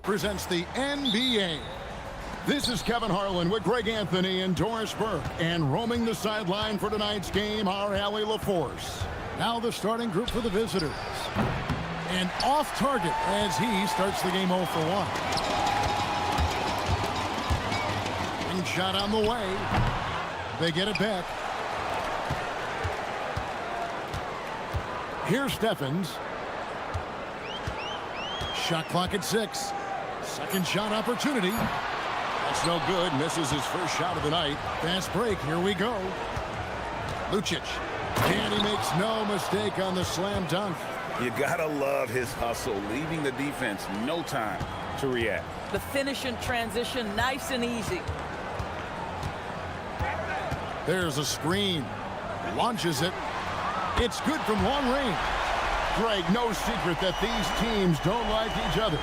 presents the NBA. This is Kevin Harlan with Greg Anthony and Doris Burke. And roaming the sideline for tonight's game, our Allie LaForce. Now the starting group for the visitors. And off target as he starts the game 0 for 1. And shot on the way. They get it back. Here's Steffens. Shot clock at 6. Second shot opportunity. That's no good. Misses his first shot of the night. Fast break. Here we go. Lucic. And he makes no mistake on the slam dunk. You gotta love his hustle, leaving the defense no time to react. The finish in transition, nice and easy. There's a screen. Launches it. It's good from long range. Greg, no secret that these teams don't like each other.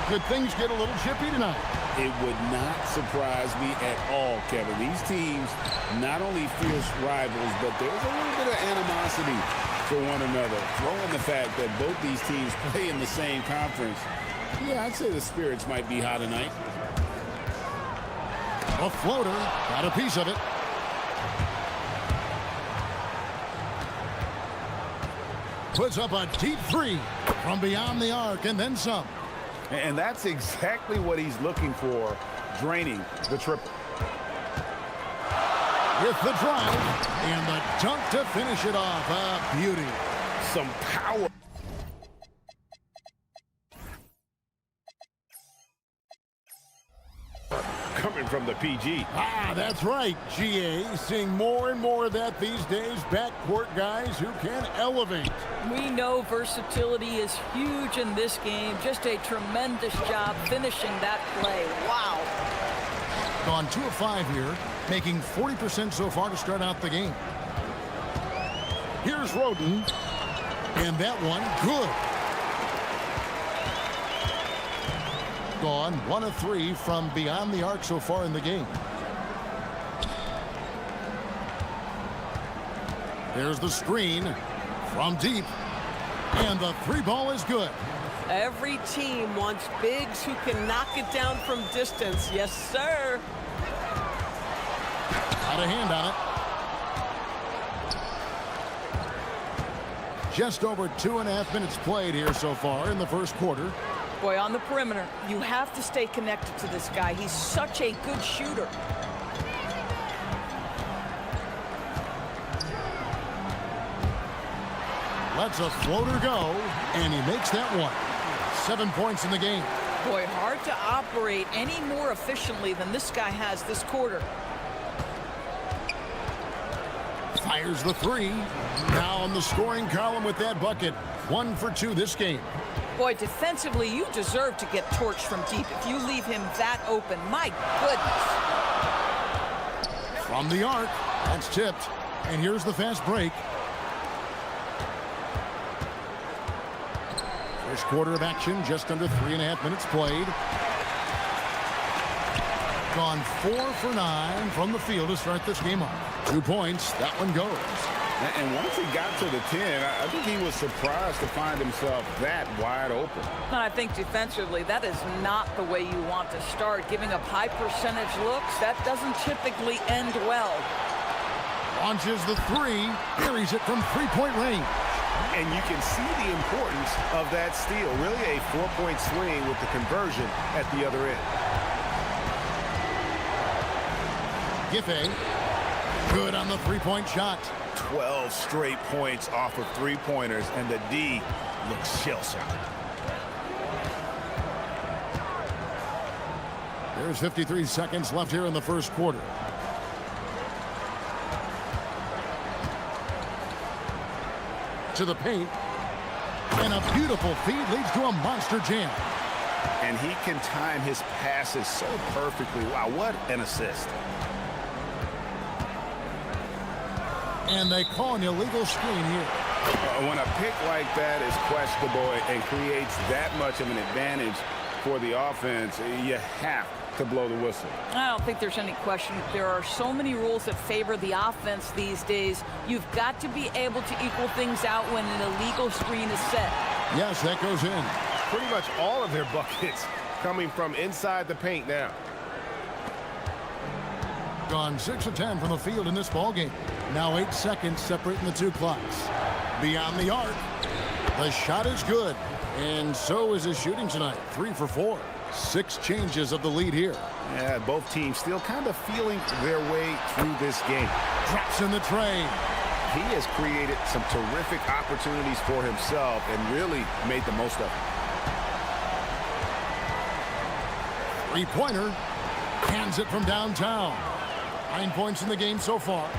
Could things get a little chippy tonight? It would not surprise me at all, Kevin. These teams not only fierce rivals, but there's a little bit of animosity for one another. Throw in the fact that both these teams play in the same conference. Yeah, I'd say the spirits might be high tonight. A floater. Got a piece of it. Puts up a deep three from beyond the arc and then some. And that's exactly what he's looking for, draining the triple. With the drive and the dunk to finish it off. A beauty. Some power. Coming from the PG. Ah, that's right, GA. Seeing more and more of that these days. Backcourt guys who can elevate. We know versatility is huge in this game. Just a tremendous job finishing that play. Wow. Gone 2 of 5 here, making 40% so far to start out the game. Here's Roden. And that one, good. Gone 1 of 3 from beyond the arc so far in the game. There's the screen from deep. And the 3 ball is good. Every team wants bigs who can knock it down from distance. Yes, sir. Got a hand on it. Just over 2.5 minutes played here so far in the first quarter. Boy, on the perimeter, you have to stay connected to this guy. He's such a good shooter. Lets a floater go, and he makes that one. 7 points in the game. Boy, hard to operate any more efficiently than this guy has this quarter. Fires the 3. Now on the scoring column with that bucket. 1 for 2 this game. Boy, defensively, you deserve to get torched from deep if you leave him that open. My goodness. From the arc. That's tipped. And here's the fast break. First quarter of action, just under 3.5 minutes played. Gone 4 for 9 from the field to start this game off. 2 points. That one goes. And once he got to the 10, I think he was surprised to find himself that wide open. And I think defensively, that is not the way you want to start. Giving up high percentage looks, that doesn't typically end well. Launches the 3. Buries it from 3-point range. And you can see the importance of that steal. Really a 4-point swing with the conversion at the other end. Giffey. Good on the 3-point shot. 12 straight points off of 3-pointers, and the D looks shell-shocked. There's 53 seconds left here in the first quarter. To the paint. And a beautiful feed leads to a monster jam. And he can time his passes so perfectly. Wow, what an assist. And they call an illegal screen here. When a pick like that is questionable and creates that much of an advantage for the offense, you have to blow the whistle. I don't think there's any question. There are so many rules that favor the offense these days. You've got to be able to equal things out when an illegal screen is set. Yes, that goes in. Pretty much all of their buckets coming from inside the paint now. Gone 6 of 10 from the field in this ballgame. Now 8 seconds separating the two clocks. Beyond the arc. The shot is good. And so is his shooting tonight. 3 for 4. 6 changes of the lead here. Yeah, both teams still kind of feeling their way through this game. Drops in the tray. He has created some terrific opportunities for himself and really made the most of it. Three-pointer. Hands it from downtown. 9 points in the game so far.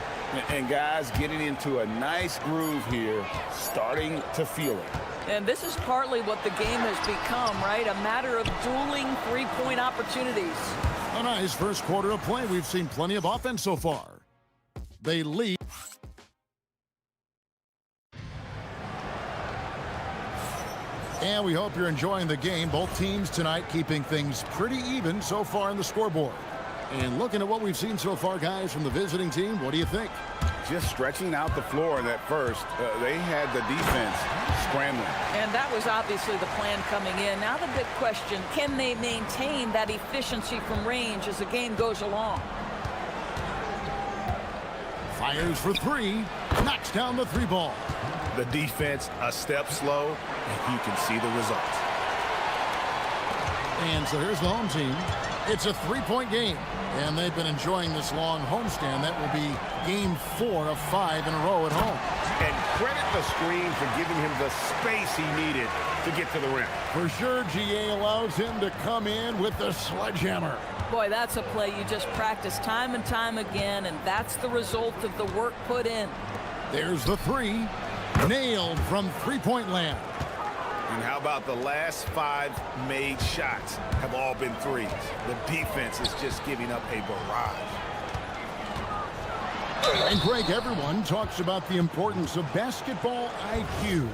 And guys getting into a nice groove here, starting to feel it. And this is partly what the game has become, right? A matter of dueling three-point opportunities. A nice first quarter of play. We've seen plenty of offense so far. They lead. And we hope you're enjoying the game. Both teams tonight keeping things pretty even so far in the scoreboard. And looking at what we've seen so far, guys, from the visiting team, what do you think? Just stretching out the floor in that first. They had the defense scrambling. And that was obviously the plan coming in. Now the big question, can they maintain that efficiency from range as the game goes along? Fires for 3. Knocks down the 3 ball. The defense a step slow, and you can see the results. And so here's the home team. It's a 3-point game, and they've been enjoying this long homestand. That will be game 4 of 5 in a row at home. And credit the screen for giving him the space he needed to get to the rim. For sure, GA allows him to come in with the sledgehammer. Boy, that's a play you just practice time and time again, and that's the result of the work put in. There's the 3. Nailed from 3-point land. And how about the last 5 made shots have all been threes? The defense is just giving up a barrage. And Greg, everyone talks about the importance of basketball IQ.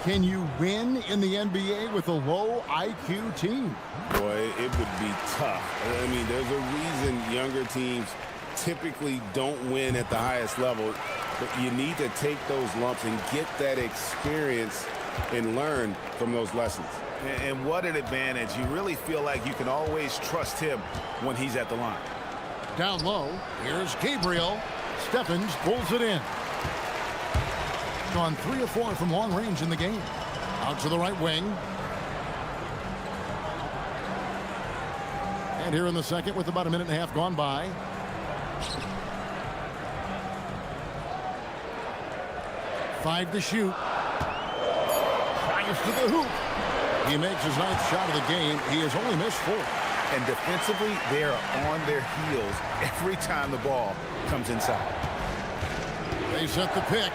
Can you win in the NBA with a low IQ team? Boy, it would be tough. I mean, there's a reason younger teams typically don't win at the highest level. But you need to take those lumps and get that experience and learn from those lessons. And what an advantage. You really feel like you can always trust him when he's at the line. Down low, here's Gabriel. Stephens pulls it in. Gone 3 of 4 from long range in the game. Out to the right wing. And here in the second with about a minute and a half gone by. Five to shoot. Tries to the hoop. He makes his 9th shot of the game. He has only missed 4. And defensively, they are on their heels every time the ball comes inside. They set the pick.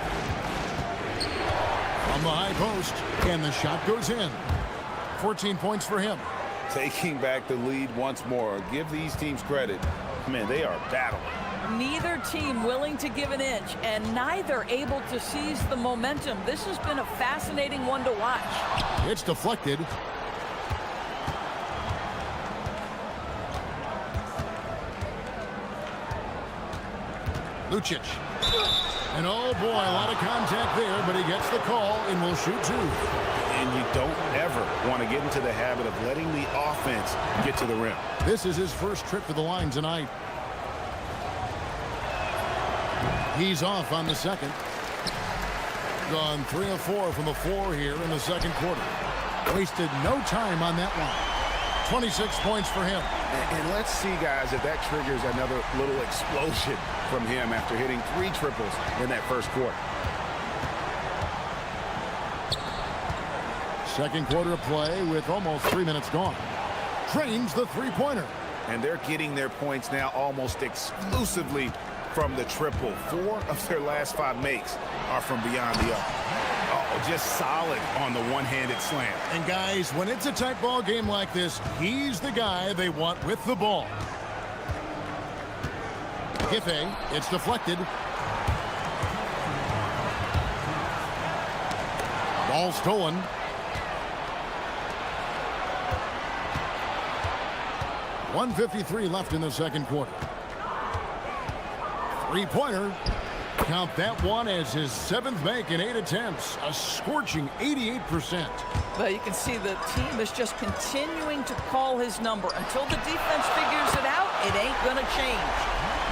From the high post. And the shot goes in. 14 points for him. Taking back the lead once more. Give these teams credit. Man, they are battling. Neither team willing to give an inch, and neither able to seize the momentum. This has been a fascinating one to watch. It's deflected. Lucic. And oh boy, a lot of contact there, but he gets the call and will shoot 2. And you don't ever want to get into the habit of letting the offense get to the rim. This is his first trip to the line tonight. He's off on the second. Gone 3 of 4 from the floor here in the second quarter. Wasted no time on that one. 26 points for him. And let's see, guys, if that triggers another little explosion from him after hitting 3 triples in that first quarter. Second quarter of play with almost 3 minutes gone. Trains the 3-pointer. And they're getting their points now almost exclusively from the triple. 4 of their last 5 makes are from beyond the arc. Oh, just solid on the one-handed slam. And guys, when it's a tight ball game like this, he's the guy they want with the ball. Giffey, it's deflected. Ball stolen. .153 left in the second quarter. 3-pointer. Count that one as his 7th make in 8 attempts, a scorching 88%. But you can see the team is just continuing to call his number. Until the defense figures it out, it ain't going to change.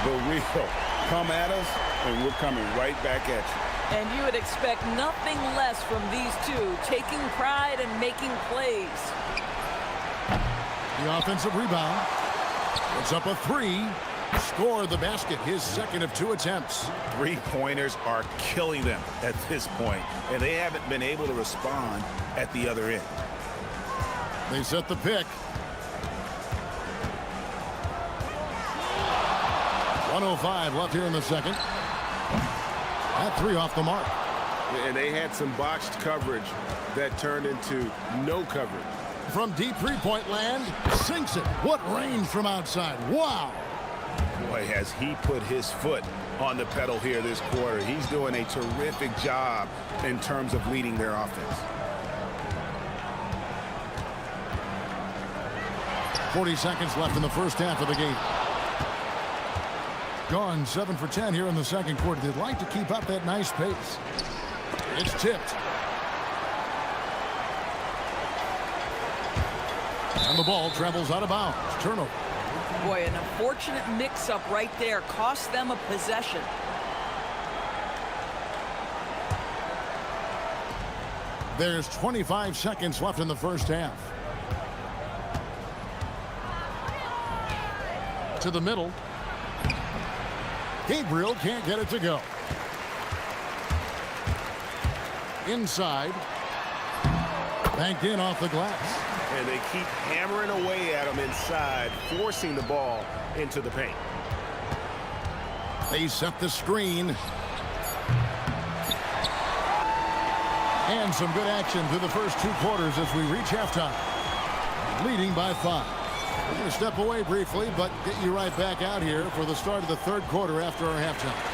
The real come at us, and we're coming right back at you. And you would expect nothing less from these two, taking pride and making plays. The offensive rebound. It's up a 3. Score the basket, his 2nd of 2 attempts. Three-pointers are killing them at this point, and they haven't been able to respond at the other end. They set the pick. 1:05 left here in the second. That 3 off the mark. And they had some botched coverage that turned into no coverage. From deep three-point land, sinks it. What range from outside. Wow. Boy, has he put his foot on the pedal here this quarter. He's doing a terrific job in terms of leading their offense. 40 seconds left in the first half of the game. Gone 7 for 10 here in the second quarter. They'd like to keep up that nice pace. It's tipped. And the ball travels out of bounds. Turnover. Boy, an unfortunate mix-up right there cost them a possession. There's 25 seconds left in the first half. To the middle. Gabriel can't get it to go. Inside. Banked in off the glass. And they keep hammering away at him inside, forcing the ball into the paint. They set the screen. And some good action through the first 2 quarters as we reach halftime. Leading by 5. We're going to step away briefly, but get you right back out here for the start of the third quarter after our halftime.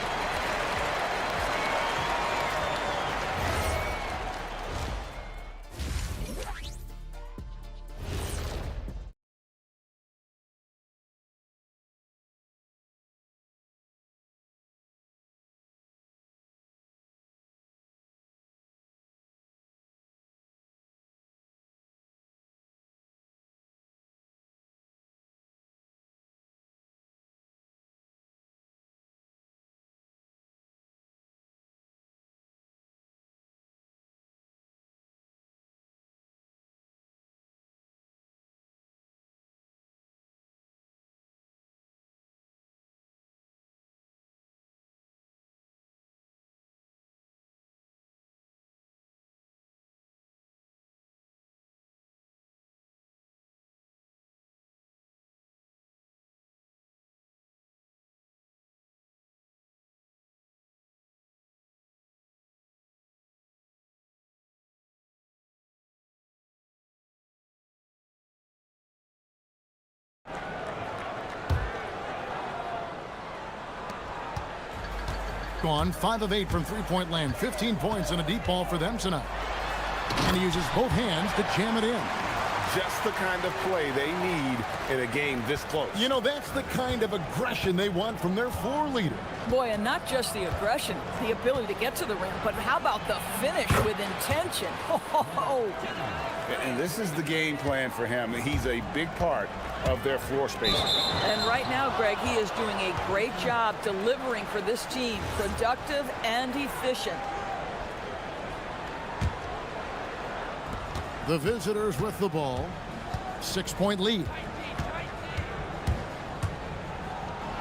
Gone 5 of 8 from three-point land. 15 points and a deep ball for them tonight. And he uses both hands to jam it in. Just the kind of play they need in a game this close. You know, that's the kind of aggression they want from their floor leader. Boy, and not just the aggression, the ability to get to the rim, but how about the finish with intention? And this is the game plan for him. He's a big part of their floor spacing. And right now, Greg, he is doing a great job delivering for this team, productive and efficient. The visitors with the ball. 6-point lead.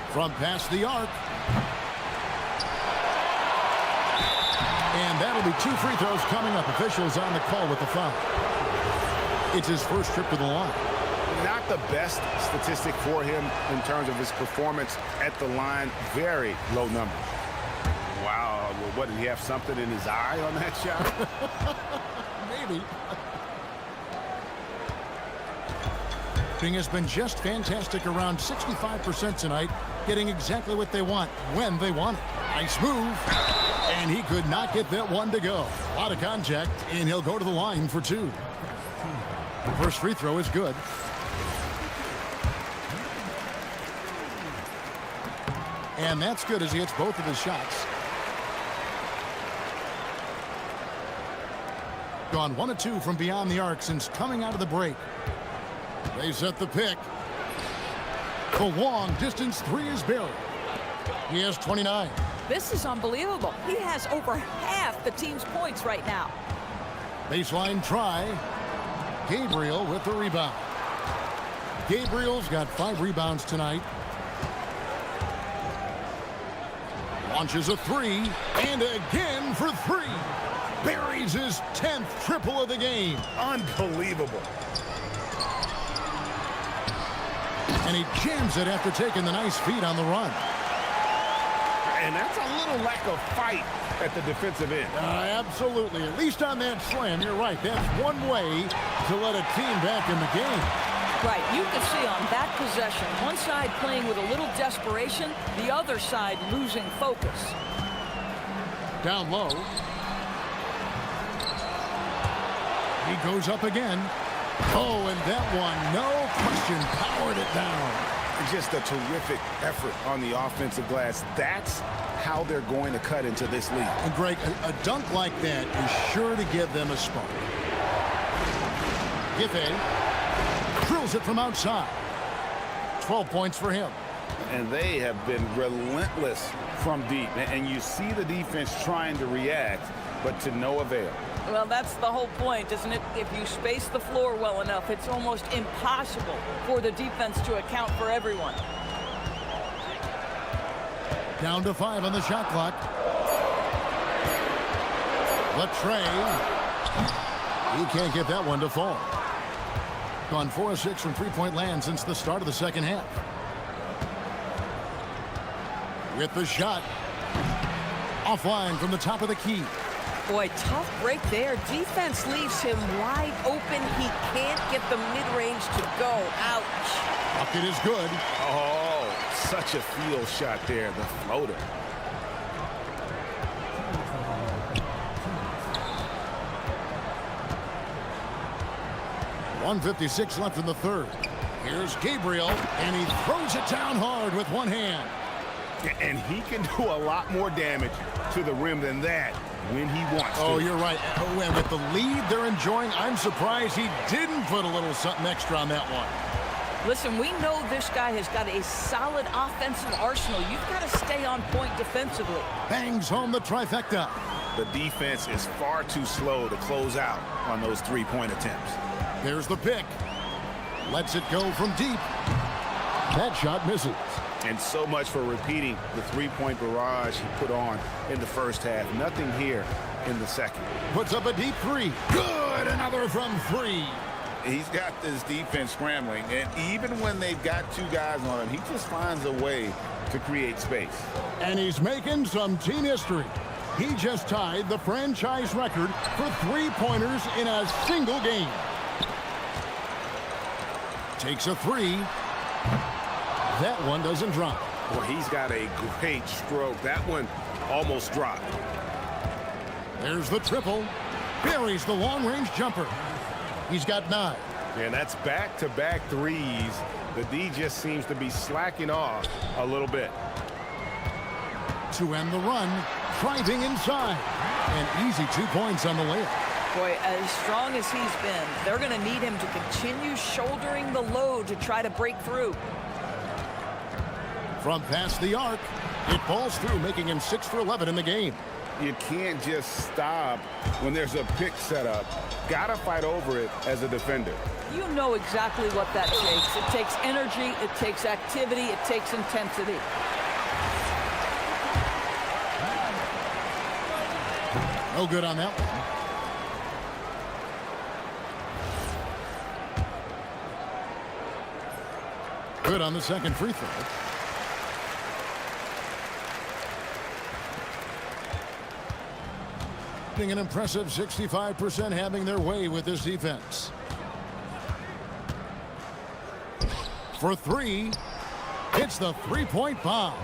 From past the arc. And that'll be 2 free throws coming up. Officials on the call with the foul. It's his first trip to the line. Not the best statistic for him in terms of his performance at the line. Very low number. Wow. Well, what, did he have something in his eye on that shot? Maybe. Shooting has been just fantastic, around 65% tonight, getting exactly what they want when they want it. Nice move. And he could not get that one to go. A lot of contact, and he'll go to the line for 2. The first free throw is good. And that's good as he hits both of his shots. Gone 1 of 2 from beyond the arc since coming out of the break. They set the pick. The long distance three is buried. He has 29. This is unbelievable. He has over half the team's points right now. Baseline try. Gabriel with the rebound. Gabriel's got 5 rebounds tonight. Launches a three, and again for 3. Buries his 10th triple of the game. Unbelievable. And he jams it after taking the nice feed on the run. And that's a little lack of fight at the defensive end. Absolutely. At least on that slam, you're right. That's one way to let a team back in the game. Right, you can see on that possession, one side playing with a little desperation, the other side losing focus. Down low. He goes up again. Oh, and that one, no question, powered it down. Just a terrific effort on the offensive glass. That's how they're going to cut into this league. And Greg, a dunk like that is sure to give them a spark. Giffey drills it from outside. 12 points for him. And they have been relentless from deep. And you see the defense trying to react, but to no avail. Well, that's the whole point, isn't it? If you space the floor well enough, it's almost impossible for the defense to account for everyone. Down to 5 on the shot clock. Latrey. He can't get that one to fall. Gone 4 of 6 from three-point land since the start of the second half. With the shot. Offline from the top of the key. Boy, tough break there. Defense leaves him wide open. He can't get the mid-range to go. Ouch. Bucket is good. Oh, such a field shot there, the floater. .156 left in the third. Here's Gabriel, and he throws it down hard with one hand. And he can do a lot more damage to the rim than that when he wants to. Oh, you're right. And with the lead they're enjoying, I'm surprised he didn't put a little something extra on that one. Listen, we know this guy has got a solid offensive arsenal. You've got to stay on point defensively. Bangs home the trifecta. The defense is far too slow to close out on those three-point attempts. There's the pick. Lets it go from deep. That shot misses. And so much for repeating the three-point barrage he put on in the first half. Nothing here in the second. Puts up a deep three. Good. Another from 3. He's got this defense scrambling, and even when they've got 2 guys on him, he just finds a way to create space. And he's making some team history. He just tied the franchise record for three-pointers in a single game. Takes a 3. That one doesn't drop. Well, he's got a great stroke. That one almost dropped. There's the triple. Buries the long-range jumper. He's got 9. And that's back-to-back threes. The D just seems to be slacking off a little bit. To end the run, driving inside. And easy 2 points on the layup. Boy, as strong as he's been, they're going to need him to continue shouldering the load to try to break through. From past the arc, it falls through, making him 6 for 11 in the game. You can't just stop when there's a pick set up. Gotta fight over it as a defender. You know exactly what that takes. It takes energy, it takes activity, it takes intensity. No good on that one. Good on the second free throw. An impressive 65% having their way with this defense. For 3, it's the three-point bomb.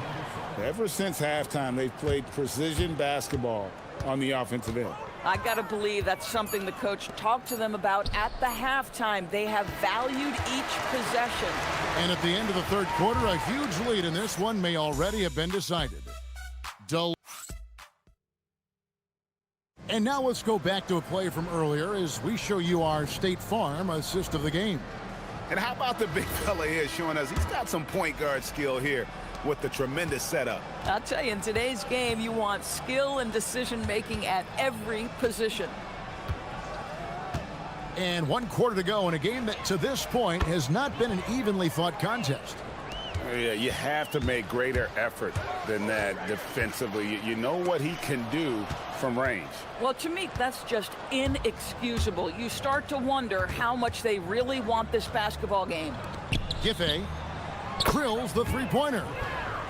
Ever since halftime, they've played precision basketball on the offensive end. I got to believe that's something the coach talked to them about at the halftime. They have valued each possession. And at the end of the third quarter, a huge lead in this one may already have been decided. And now let's go back to a play from earlier as we show you our State Farm assist of the game. And how about the big fella here showing us he's got some point guard skill here with the tremendous setup. I'll tell you, in today's game, you want skill and decision-making at every position. And 1 quarter to go in a game that, to this point, has not been an evenly fought contest. Yeah, you have to make greater effort than that defensively. You know what he can do from range. Well, to me, that's just inexcusable. You start to wonder how much they really want this basketball game. Giffey drills the three-pointer.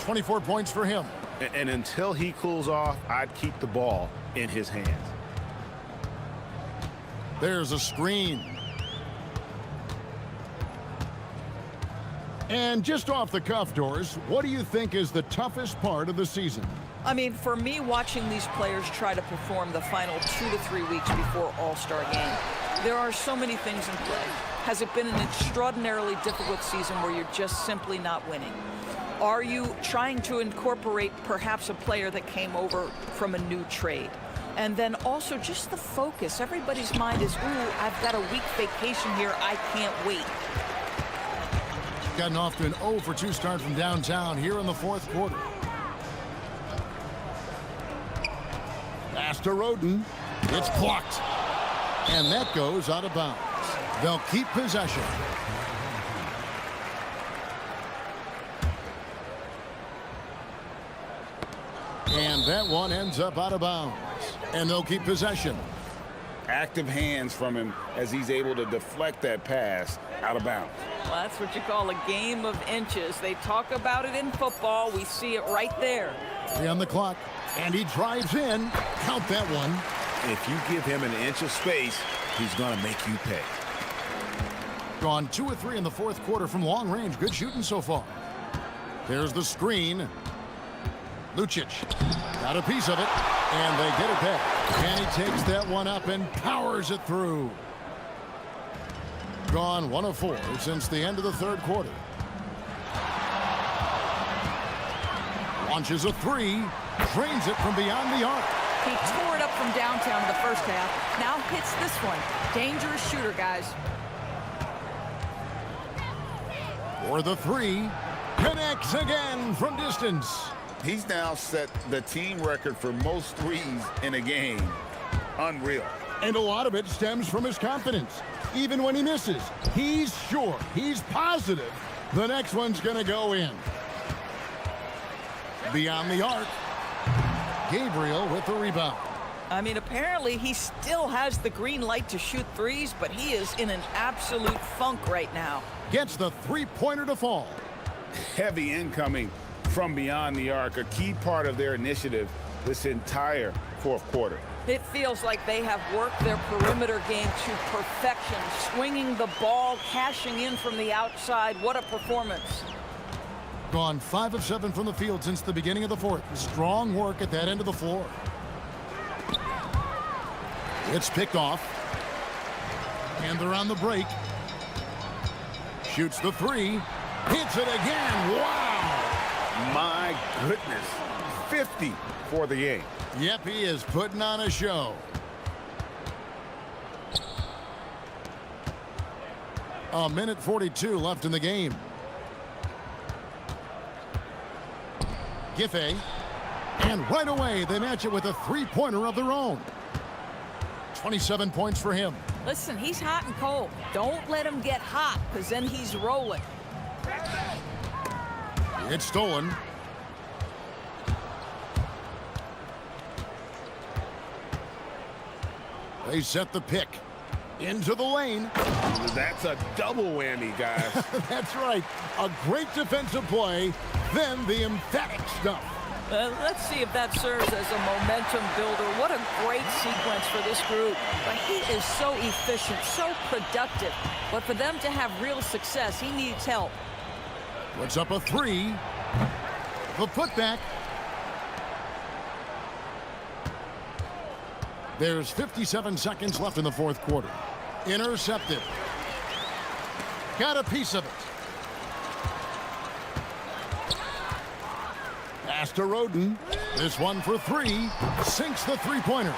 24 points for him. And until he cools off, I'd keep the ball in his hands. There's a screen. And just off the cuff, Doris, what do you think is the toughest part of the season? I mean, for me, watching these players try to perform the final 2 to 3 weeks before All-Star game, there are so many things in play. Has it been an extraordinarily difficult season where you're just simply not winning? Are you trying to incorporate perhaps a player that came over from a new trade? And then also just the focus. Everybody's mind is, ooh, I've got a week vacation here. I can't wait. Gotten off to an 0 for 2 start from downtown here in the 4th quarter. Pass to Roden. It's blocked. And that goes out of bounds. They'll keep possession. And that one ends up out of bounds. And they'll keep possession. Active hands from him as he's able to deflect that pass out of bounds. Well, that's what you call a game of inches. They talk about it in football. We see it right there. 3 on the clock. And he drives in. Count that one. If you give him an inch of space, he's going to make you pay. Gone 2 or 3 in the 4th quarter from long range. Good shooting so far. There's the screen. Lucic got a piece of it, and they get it back. And he takes that one up and powers it through. Gone 1 of 4 since the end of the 3rd quarter. Launches a 3, drains it from beyond the arc. He tore it up from downtown in the first half. Now hits this one. Dangerous shooter, guys. For the 3, connects again from distance. He's now set the team record for most threes in a game. Unreal. And a lot of it stems from his confidence. Even when he misses, he's sure, he's positive the next one's going to go in. Beyond the arc, Gabriel with the rebound. I mean, apparently he still has the green light to shoot threes, but he is in an absolute funk right now. Gets the three-pointer to fall. Heavy incoming from beyond the arc, a key part of their initiative this entire 4th quarter. It feels like they have worked their perimeter game to perfection, swinging the ball, cashing in from the outside. What a performance. Gone 5 of 7 from the field since the beginning of the 4th. Strong work at that end of the floor. It's picked off. And they're on the break. Shoots the 3. Hits it again. Wow. My goodness. 50 for the game. Yep, he is putting on a show. A minute 42 left in the game. Giffey. And right away, they match it with a three-pointer of their own. 27 points for him. Listen, he's hot and cold. Don't let him get hot, because then he's rolling. It's stolen. They set the pick. Into the lane. That's a double whammy, guys. That's right. A great defensive play, then the emphatic stuff. Let's see if that serves as a momentum builder. What a great sequence for this group. But he is so efficient, so productive. But for them to have real success, he needs help. Puts up a 3. The putback. There's 57 seconds left in the 4th quarter. Intercepted. Got a piece of it. Pass to Roden. This one for 3. Sinks the three-pointer.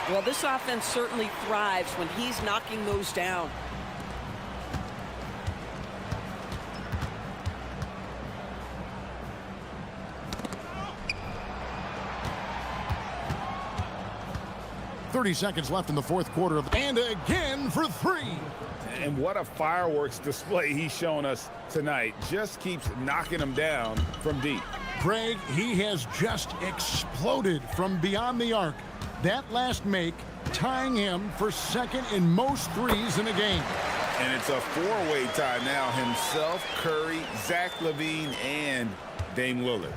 Well, this offense certainly thrives when he's knocking those down. .30 left in the fourth quarter. And again for three. And what a fireworks display he's shown us tonight. Just keeps knocking them down from deep. Greg, he has just exploded from beyond the arc. That last make tying him for second in most threes in a game. And it's a four-way tie now. Himself, Curry, Zach LaVine, and Dame Lillard.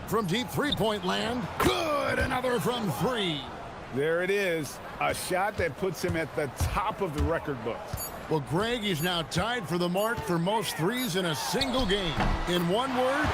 From deep three-point land, good, another from three. There it is, a shot that puts him at the top of the record books. Well, Greg is now tied for the mark for most threes in a single game. In one word,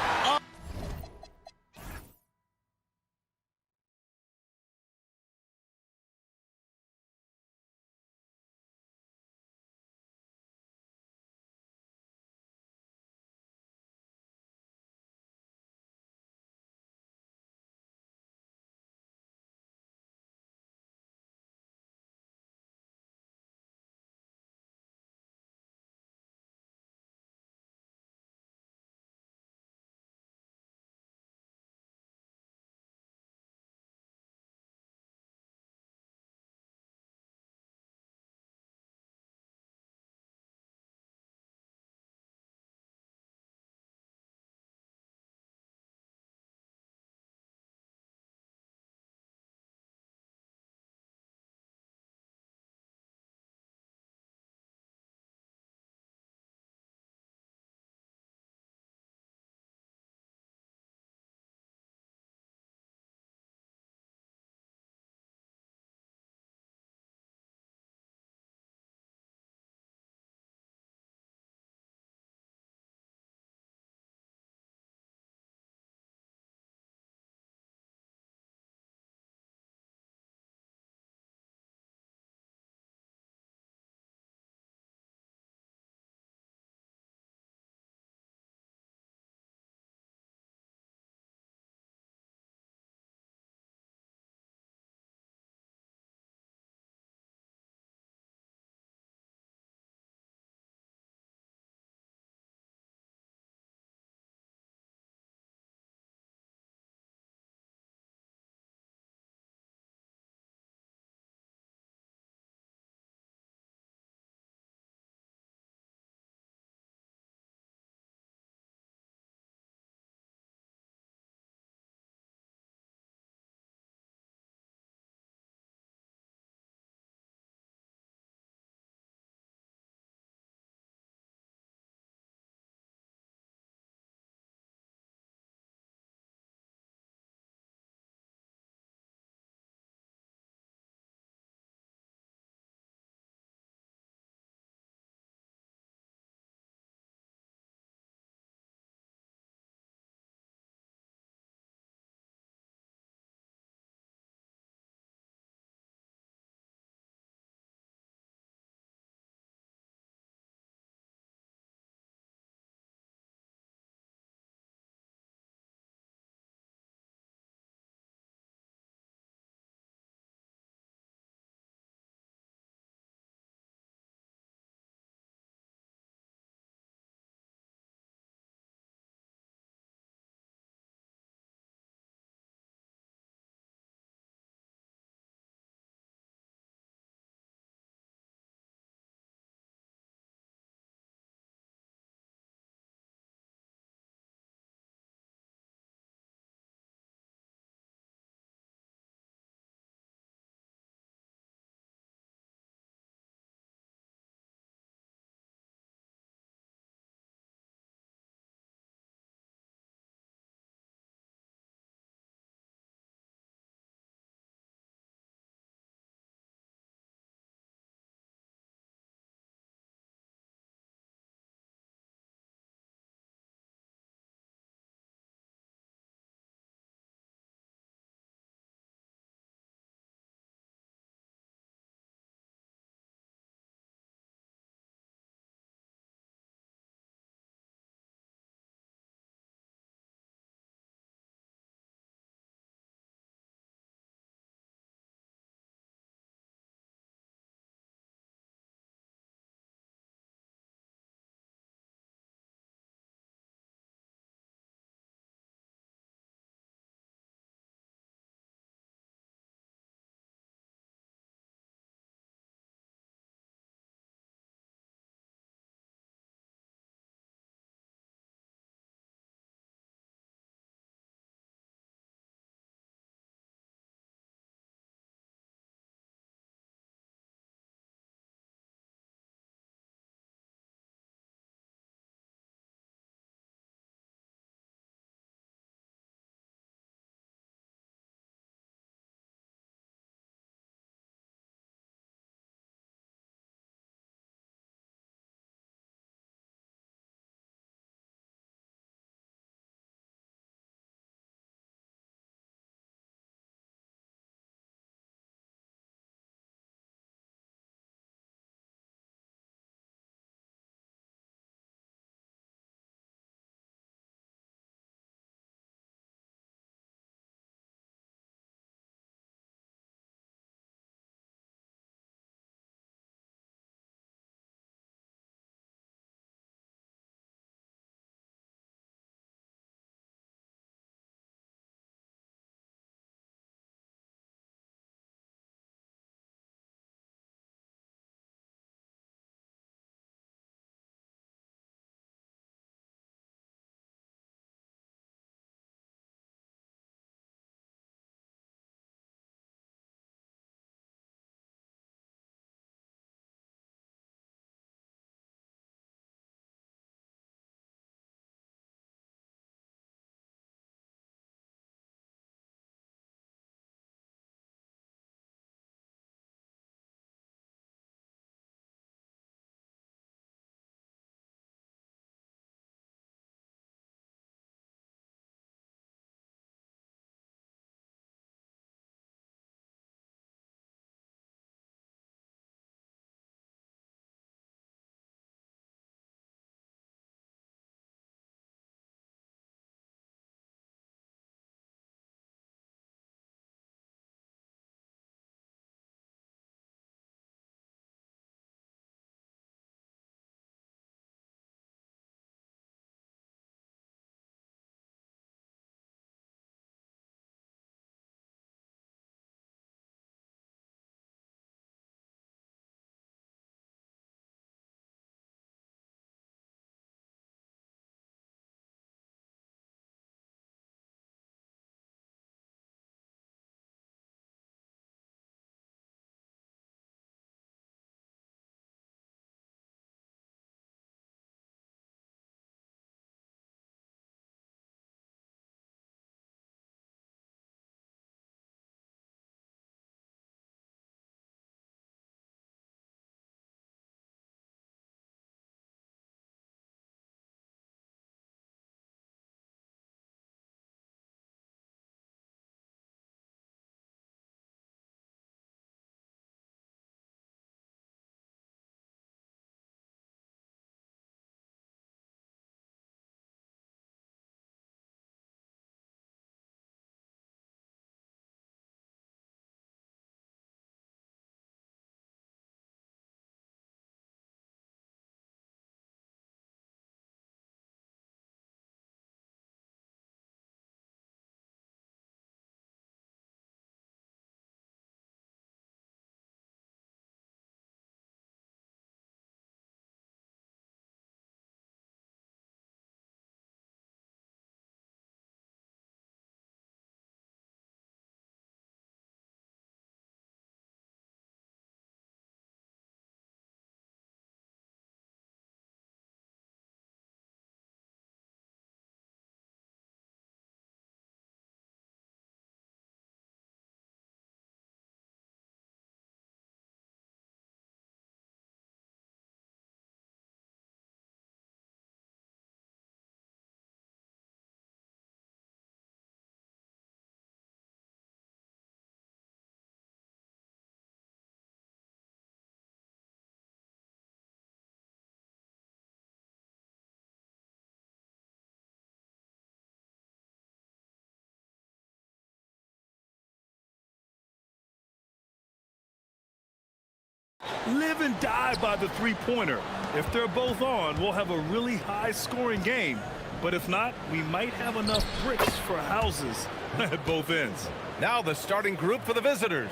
live and die by the three-pointer. If they're both on, we'll have a really high-scoring game. But if not, we might have enough bricks for houses at both ends. Now the starting group for the visitors.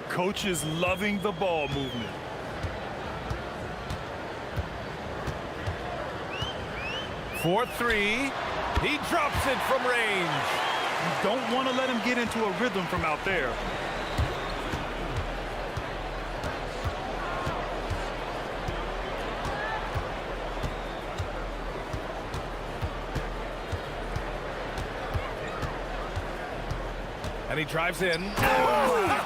Coach is loving the ball movement. For three. He drops it from range. You don't want to let him get into a rhythm from out there. And he drives in. Whoa!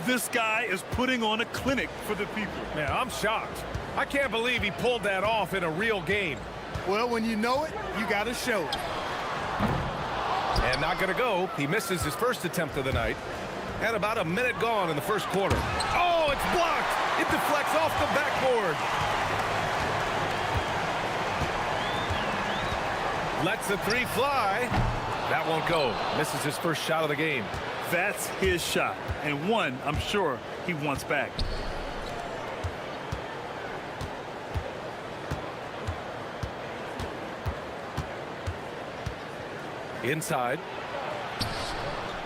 This guy is putting on a clinic for the people. Man, I'm shocked. I can't believe he pulled that off in a real game. Well, when you know it, you got to show it. And not going to go. He misses his first attempt of the night. And about a minute gone in the first quarter. Oh, it's blocked. It deflects off the backboard. Lets the three fly. That won't go. Misses his first shot of the game. That's his shot, and one I'm sure he wants back. Inside.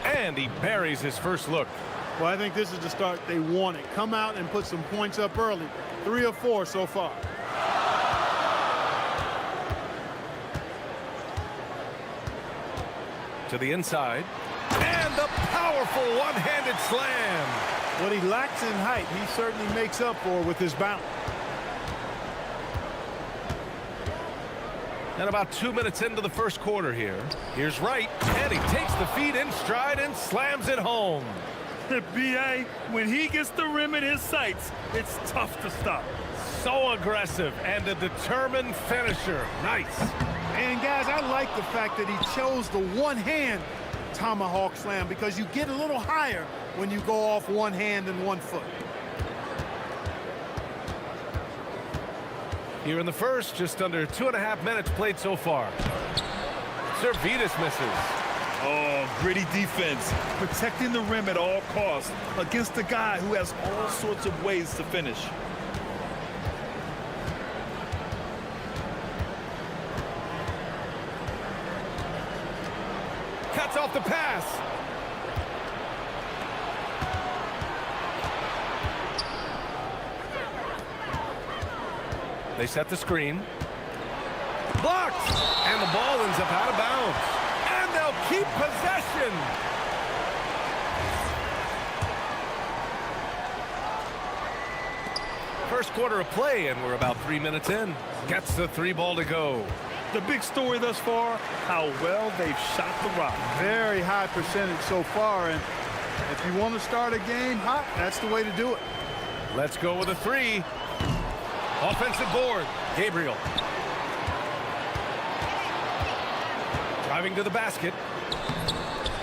And he buries his first look. Well, I think this is the start they wanted. Come out and put some points up early. 3 of 4 so far. To the inside. And the powerful one-handed slam. What he lacks in height, he certainly makes up for with his bounce. And about 2 minutes into the first quarter here. Here's Wright, and he takes the feed in stride and slams it home. B.A., when he gets the rim in his sights, it's tough to stop. So aggressive and a determined finisher. Nice. And guys, I like the fact that he chose the one-hand tomahawk slam because you get a little higher when you go off one hand and 1 foot. Here in the first, just under 2.5 minutes played so far. Servetus misses. Oh, gritty defense, protecting the rim at all costs against a guy who has all sorts of ways to finish. Cuts off the pass. They set the screen. Blocked! And the ball ends up out of bounds. And they'll keep possession. First quarter of play, and we're about 3 minutes in. Gets the 3 ball to go. The big story thus far, how well they've shot the rock. Very high percentage so far, and if you want to start a game hot, that's the way to do it. Let's go with a 3. Offensive board. Gabriel. Driving to the basket.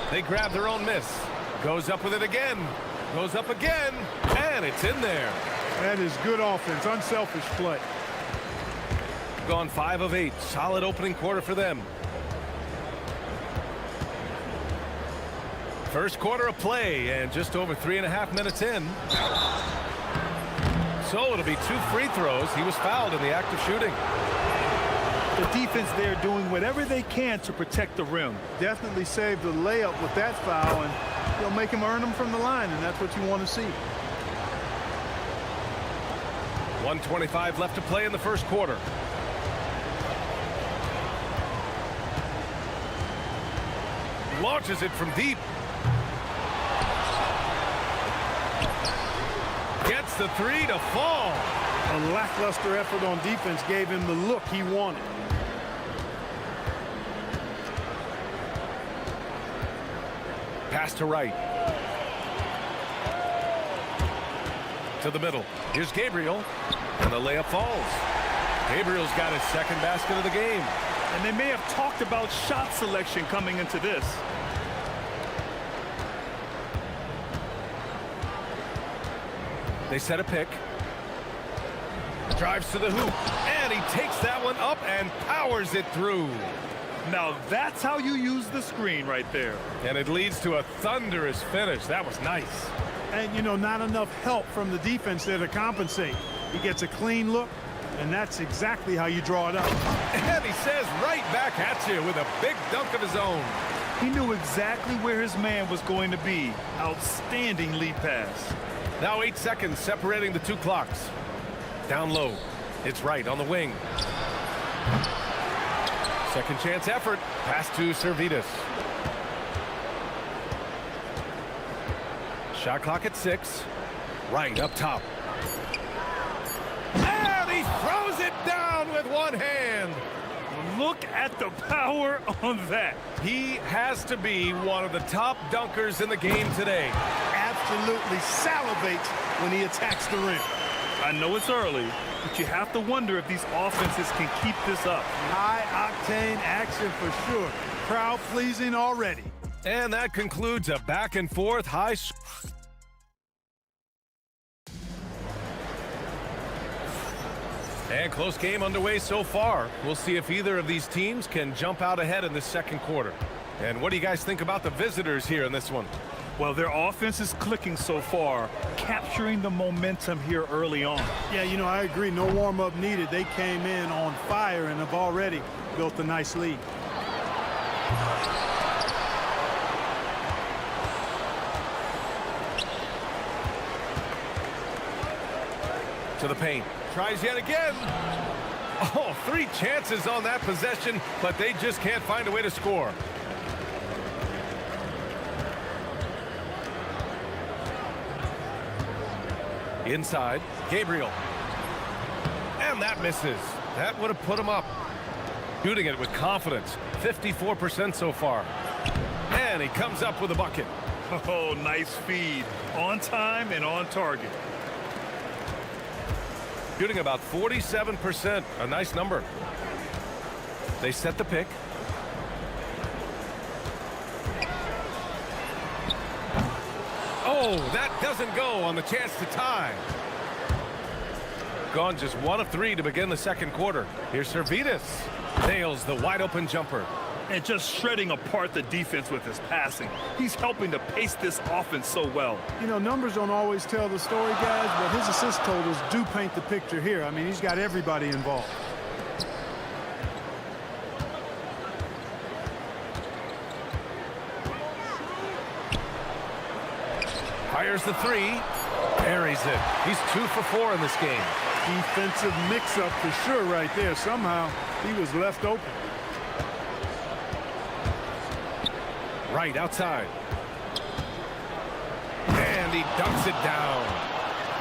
They grab their own miss. Goes up with it again. Goes up again. And it's in there. That is good offense, unselfish play. Gone 5 of 8. Solid opening quarter for them. First quarter of play and just over 3.5 minutes in. So it'll be 2 free throws. He was fouled in the act of shooting. The defense there doing whatever they can to protect the rim. Definitely saved the layup with that foul, and he'll make him earn them from the line, and that's what you want to see. 1:25 left to play in the first quarter. Launches it from deep. Gets the 3 to fall. A lackluster effort on defense gave him the look he wanted. Pass to Wright. To the middle. Here's Gabriel. And the layup falls. Gabriel's got his second basket of the game. And they may have talked about shot selection coming into this. They set a pick. Drives to the hoop. And he takes that one up and powers it through. Now that's how you use the screen right there. And it leads to a thunderous finish. That was nice. And, you know, not enough help from the defense there to compensate. He gets a clean look, and that's exactly how you draw it up. And he says right back at you with a big dunk of his own. He knew exactly where his man was going to be. Outstanding lead pass. Now 8 seconds separating the two clocks. Down low. It's right on the wing. Second chance effort. Pass to Servetus. Shot clock at 6. Right up top. And he throws it down with one hand. Look at the power on that. He has to be one of the top dunkers in the game today. Absolutely salivates when he attacks the rim. I know it's early, but you have to wonder if these offenses can keep this up. High-octane action for sure. Crowd-pleasing already. And that concludes a back-and-forth high. And close game underway so far. We'll see if either of these teams can jump out ahead in the second quarter. And what do you guys think about the visitors here in this one? Well, their offense is clicking so far, capturing the momentum here early on. Yeah, you know, I agree. No warm-up needed. They came in on fire and have already built a nice lead. To the paint. Tries yet again. Oh, 3 chances on that possession, but they just can't find a way to score. Inside, Gabriel. And that misses. That would have put him up. Shooting it with confidence. 54% so far. And he comes up with a bucket. Oh, nice feed. On time and on target. Shooting about 47%. A nice number. They set the pick. Oh, that doesn't go on the chance to tie. Gone just 1 of 3 to begin the second quarter. Here's Servetus. Nails the wide open jumper. And just shredding apart the defense with his passing. He's helping to pace this offense so well. You know, numbers don't always tell the story, guys, but his assist totals do paint the picture here. I mean, he's got everybody involved. Fires the 3. Buries it. He's 2 for 4 in this game. Defensive mix-up for sure right there. Somehow he was left open. Right outside. And he dunks it down.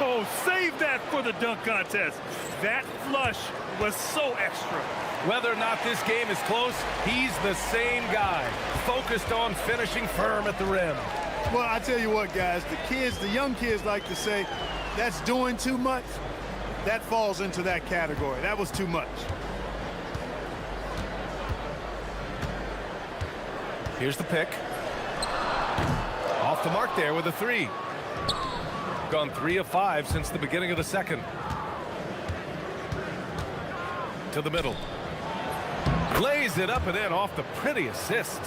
Oh, save that for the dunk contest. That flush was so extra. Whether or not this game is close, he's the same guy. Focused on finishing firm at the rim. Well, I tell you what, guys, the young kids like to say, that's doing too much. That falls into that category. That was too much. Here's the pick. Off the mark there with a 3. Gone 3 of 5 since the beginning of the second. To the middle. Lays it up and in off the pretty assist.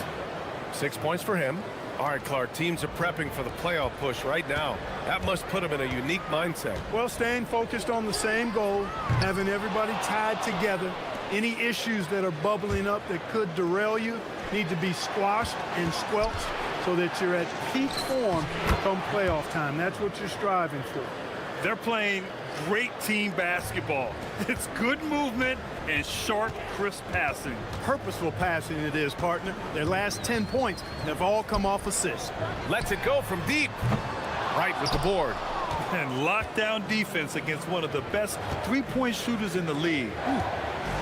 6 points for him. All right, Clark, teams are prepping for the playoff push right now. That must put them in a unique mindset. Well, staying focused on the same goal, having everybody tied together. Any issues that are bubbling up that could derail you need to be squashed and squelched so that you're at peak form come playoff time. That's what you're striving for. They're playing great team basketball. It's good movement and sharp, crisp passing. Purposeful passing it is, partner. Their last 10 points have all come off assists. Lets it go from deep. Right with the board. And lockdown defense against one of the best three-point shooters in the league. Ooh.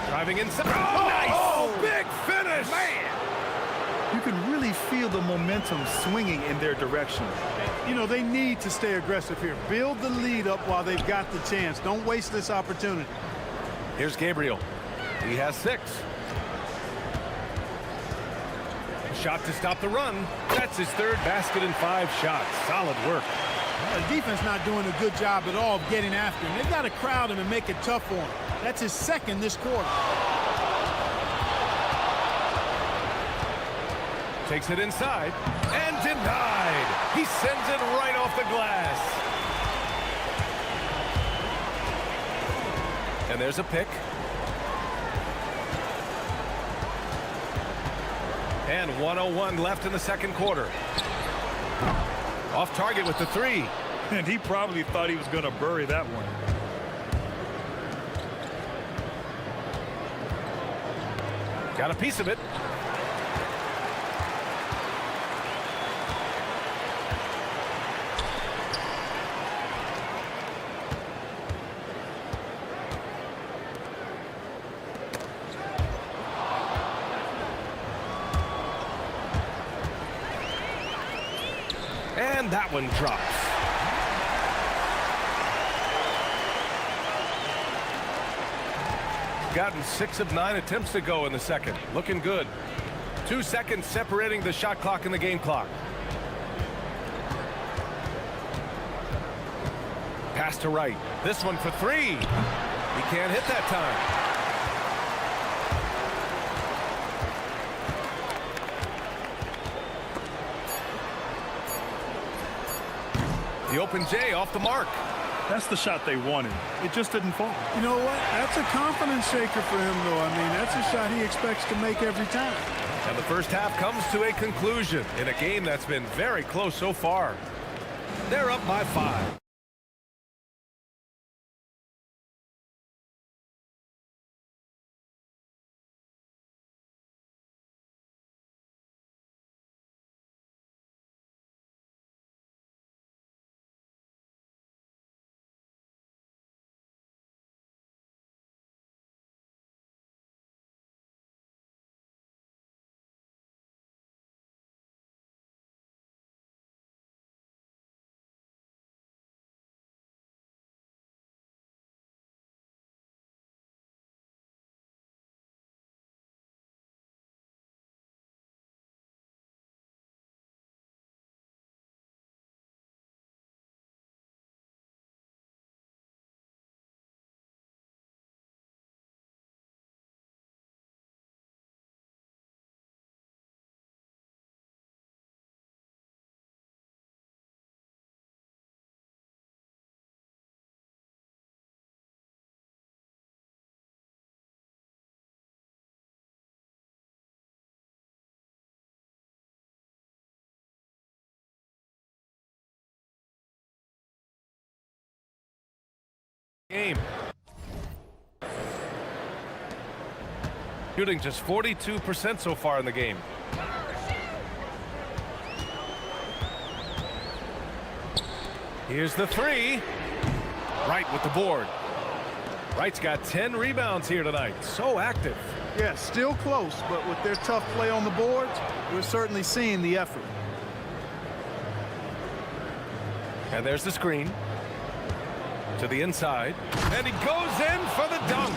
Driving inside. Oh, nice! Oh, big finish! Man! You can really feel the momentum swinging in their direction. You know, they need to stay aggressive here. Build the lead up while they've got the chance. Don't waste this opportunity. Here's Gabriel. He has 6. Shot to stop the run. That's his 3rd basket in 5 shots. Solid work. The defense not doing a good job at all of getting after him. They've got to crowd him and make it tough for him. That's his 2nd this quarter. Takes it inside and denied. He sends it right off the glass. And there's a pick. And 1:01 left in the second quarter. Off target with the three. And he probably thought he was going to bury that one. Got a piece of it. And that one drops. Gotten 6 of 9 attempts to go in the second. Looking good. 2 seconds separating the shot clock and the game clock. Pass to right. This one for three. He can't hit that time. The open J off the mark. That's the shot they wanted. It just didn't fall. You know what? That's a confidence shaker for him, though. I mean, that's a shot he expects to make every time. And the first half comes to a conclusion in a game that's been very close so far. They're up by 5. Game. Shooting just 42% so far in the game. Here's the three. Wright with the board. Wright's got 10 rebounds here tonight. So active. Yeah, still close, but with their tough play on the boards, we're certainly seeing the effort. And there's the screen. To the inside. And he goes in for the dunk.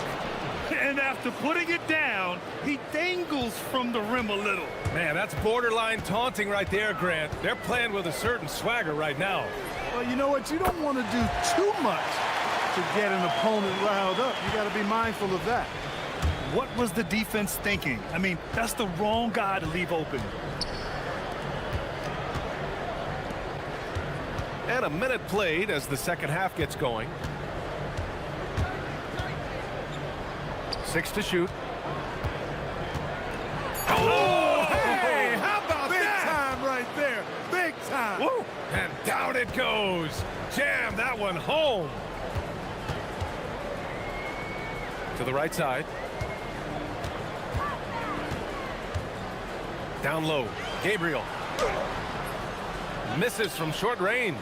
And after putting it down, he dangles from the rim a little. Man, that's borderline taunting right there, Grant. They're playing with a certain swagger right now. Well, you know what? You don't want to do too much to get an opponent riled up. You got to be mindful of that. What was the defense thinking? I mean, that's the wrong guy to leave open. And a minute played as the second half gets going. 6 to shoot. Oh, hey, how about Big that? time right there. Big time. Woo. And down it goes. Jam that one home. To the right side. Down low. Gabriel. Misses from short range.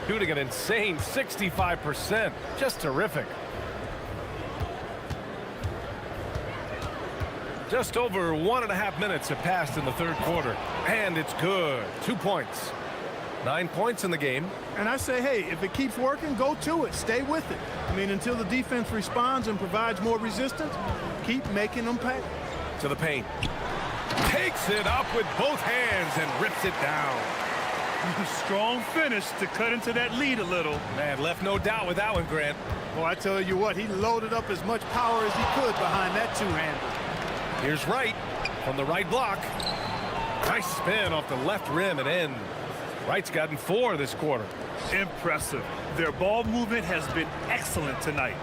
Shooting an insane 65%. Just terrific. Just over 1.5 minutes have passed in the third quarter. And it's good. 2 points. 9 points in the game. And I say, hey, if it keeps working, go to it. Stay with it. I mean, until the defense responds and provides more resistance, keep making them pay. To the paint. Takes it up with both hands and rips it down. Strong finish to cut into that lead a little. Man, left no doubt with that one, Grant. Well, I tell you what, he loaded up as much power as he could behind that two-hander. Here's Wright. from the right block. Nice spin off the left rim and in. Right's gotten 4 this quarter. Impressive. Their ball movement has been excellent tonight.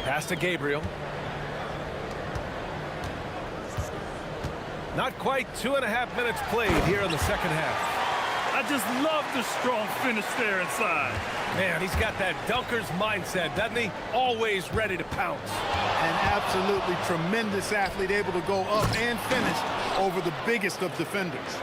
Pass to Gabriel. Not quite 2.5 minutes played here in the second half. I just love the strong finish there inside. Man, he's got that dunker's mindset, doesn't he? Always ready to pounce. An absolutely tremendous athlete, able to go up and finish over the biggest of defenders.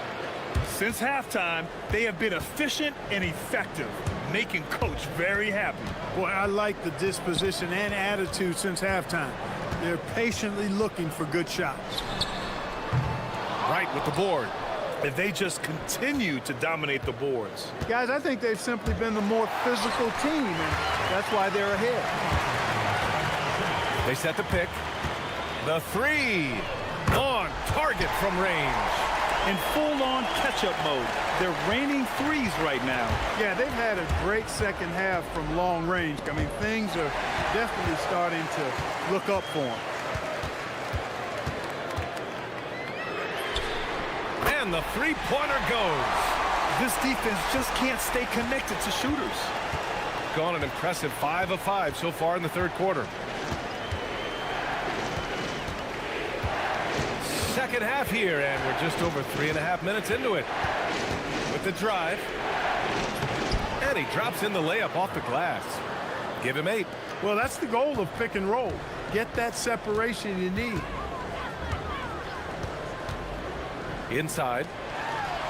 Since halftime, they have been efficient and effective, making Coach very happy. Boy, I like the disposition and attitude since halftime. They're patiently looking for good shots. Right with the board. And they just continue to dominate the boards. Guys, I think they've simply been the more physical team, and that's why they're ahead. They set the pick. The 3 on target from range. In full-on catch-up mode. They're raining threes right now. Yeah, they've had a great second half from long range. I mean, things are definitely starting to look up for them. And the 3-pointer goes. This defense just can't stay connected to shooters. Gone an impressive 5 of 5 so far in the third quarter. Second half here, and we're just over 3.5 minutes into it. With the drive. And he drops in the layup off the glass. Give him 8. Well, that's the goal of pick and roll. Get that separation you need. Inside.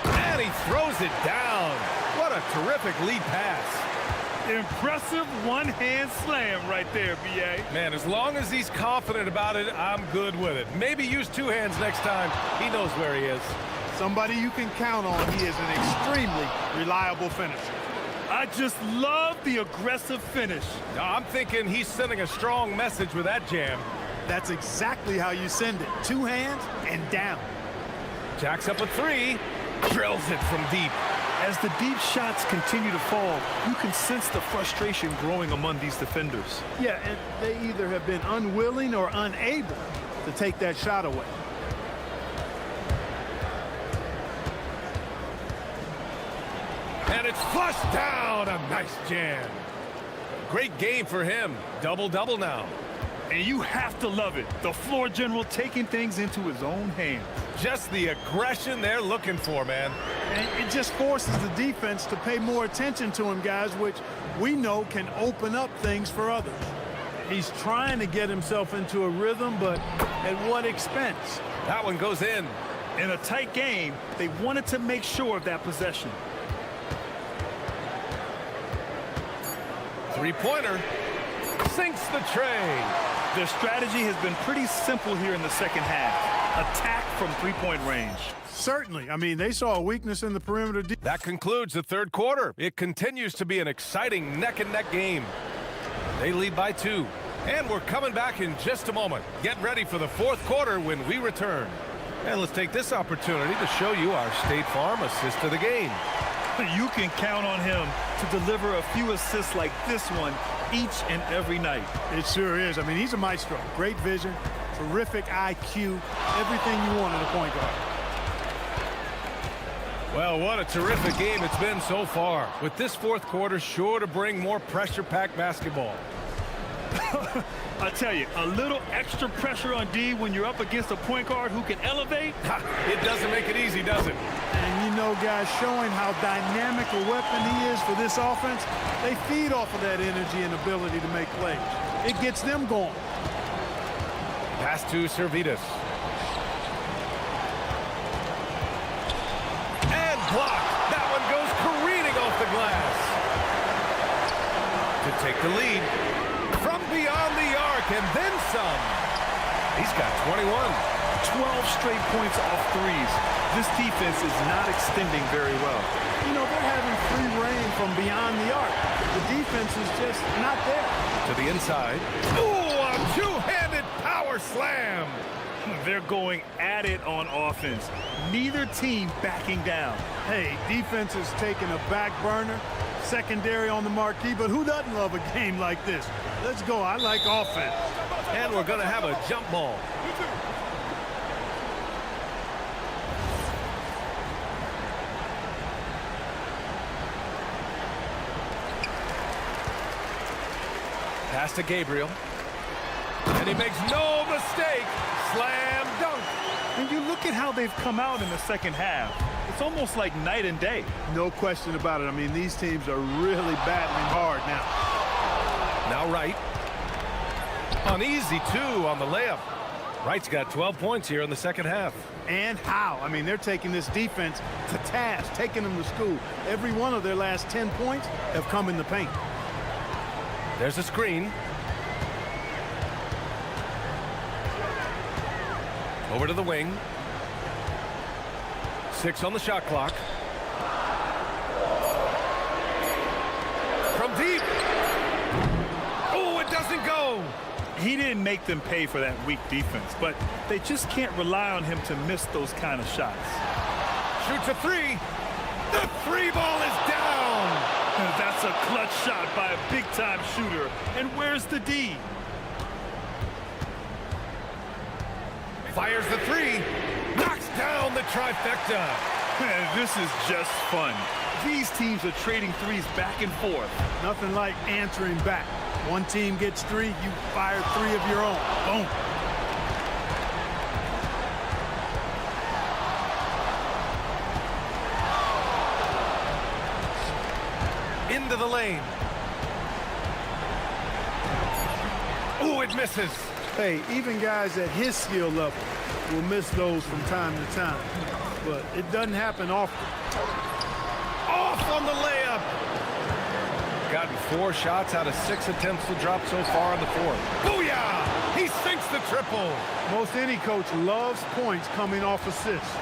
And he throws it down. What a terrific lead pass. Impressive one-hand slam right there, B.A. Man, as long as he's confident about it, I'm good with it. Maybe use 2 hands next time. He knows where he is. Somebody you can count on. He is an extremely reliable finisher. I just love the aggressive finish. Now, I'm thinking he's sending a strong message with that jam. That's exactly how you send it. 2 hands and down. Jacks up a 3. Drills it from deep. As the deep shots continue to fall, you can sense the frustration growing among these defenders. Yeah, and they either have been unwilling or unable to take that shot away. And it's flushed down. A nice jam. Great game for him. Double-double now. And you have to love it. The floor general taking things into his own hands. Just the aggression they're looking for, man. And it just forces the defense to pay more attention to him, guys, which we know can open up things for others. He's trying to get himself into a rhythm, but at what expense? That one goes in. In a tight game, they wanted to make sure of that possession. 3-pointer. Sinks the tray. Their strategy has been pretty simple here in the second half. Attack from 3-point range. Certainly. I mean, they saw a weakness in the perimeter. That concludes the third quarter. It continues to be an exciting neck-and-neck game. They lead by 2. And we're coming back in just a moment. Get ready for the fourth quarter when we return. And let's take this opportunity to show you our State Farm assist of the game. You can count on him to deliver a few assists like this one each and every night. It sure is. I mean, he's a maestro. Great vision, terrific IQ, everything you want in a point guard. Well, what a terrific game it's been so far. With this fourth quarter sure to bring more pressure-packed basketball. I tell you, a little extra pressure on D when you're up against a point guard who can elevate. It doesn't make it easy, does it? And you know, guys, showing how dynamic a weapon he is for this offense, they feed off of that energy and ability to make plays. It gets them going. Pass to Servetus. And blocked. That one goes careening off the glass. To take the lead. From beyond the arc and then some. He's got 21. 12 straight points off threes. This defense is not extending very well. You know, they're having free reign from beyond the arc. The defense is just not there. To the inside. Ooh, a two-handed power slam. They're going at it on offense. Neither team backing down. Hey, defense is taking a back burner, secondary on the marquee, but who doesn't love a game like this? Let's go. I like offense. And we're going to have a jump ball. Pass to Gabriel. And he makes no mistake. Slam dunk. When you look at how they've come out in the second half, it's almost like night and day. No question about it. I mean, these teams are really battling hard now. Now Wright. Uneasy, too, on the layup. Wright's got 12 points here in the second half. And how? I mean, they're taking this defense to task, taking them to school. Every one of their last 10 points have come in the paint. There's a screen. Over to the wing. 6 on the shot clock. From deep. Oh, it doesn't go. He didn't make them pay for that weak defense, but they just can't rely on him to miss those kind of shots. Shoots a three. The three ball is down. That's a clutch shot by a big-time shooter. And where's the D? Fires the three. Knocks down the trifecta. Man, this is just fun. These teams are trading threes back and forth. Nothing like answering back. One team gets 3, you fire 3 of your own. Boom. Into the lane. Ooh, it misses. Hey, even guys at his skill level will miss those from time to time. But it doesn't happen often. Off on the layup. Gotten 4 shots out of 6 attempts to drop so far on the court. Booyah! He sinks the triple. Most any coach loves points coming off assists.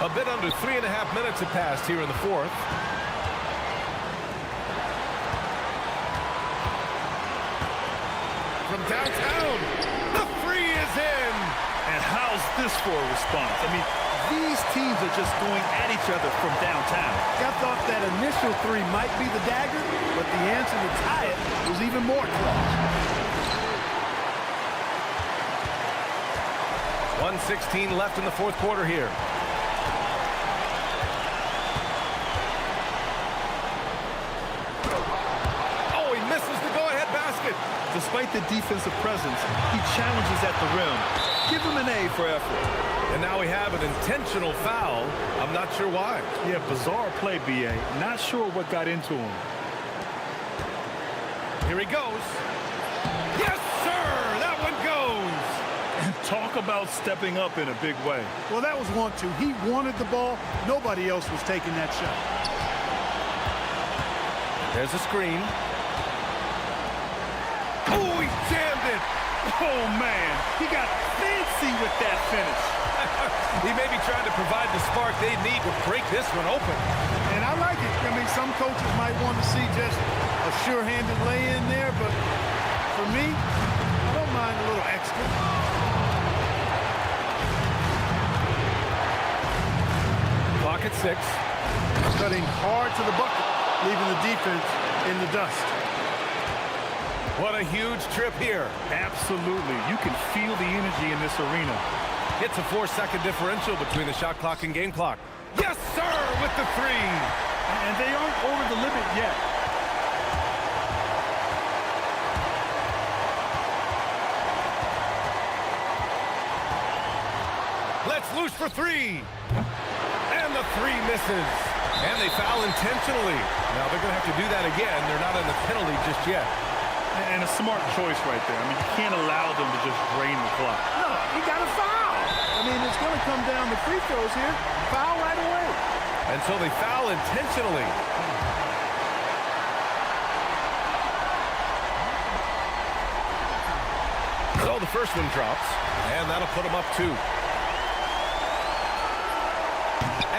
A bit under 3.5 minutes have passed here in the fourth. From downtown, the three is in. And how's this for a response? I mean, these teams are just going at each other from downtown. I thought that initial 3 might be the dagger, but the answer to tie it was even more close. 1:16 left in the fourth quarter here. Oh, he misses the go-ahead basket. Despite the defensive presence, he challenges at the rim. Give him an A for effort. And now we have an intentional foul. I'm not sure why. Yeah, bizarre play, B.A. Not sure what got into him. Here he goes. Yes, sir! That one goes! Talk about stepping up in a big way. Well, that was 1-2. He wanted the ball. Nobody else was taking that shot. There's a screen. Oh, he jammed it! Oh, man. He got fancy with that finish. He may be trying to provide the spark they need to break this one open. And I like it. I mean, some coaches might want to see just a sure-handed lay-in there, but for me, I don't mind a little extra. Clock at 6. Cutting hard to the bucket, leaving the defense in the dust. What a huge trip here. Absolutely. You can feel the energy in this arena. Hits a 4-second differential between the shot clock and game clock. Yes, sir, with the three. And they aren't over the limit yet. Let's loose for 3. And the 3 misses. And they foul intentionally. Now they're going to have to do that again. They're not in the penalty just yet. And a smart choice right there. I mean, you can't allow them to just drain the clock. No, you got to foul. I mean, it's going to come down to free throws here. Foul right away. And so they foul intentionally. So the first one drops, and that'll put them up 2.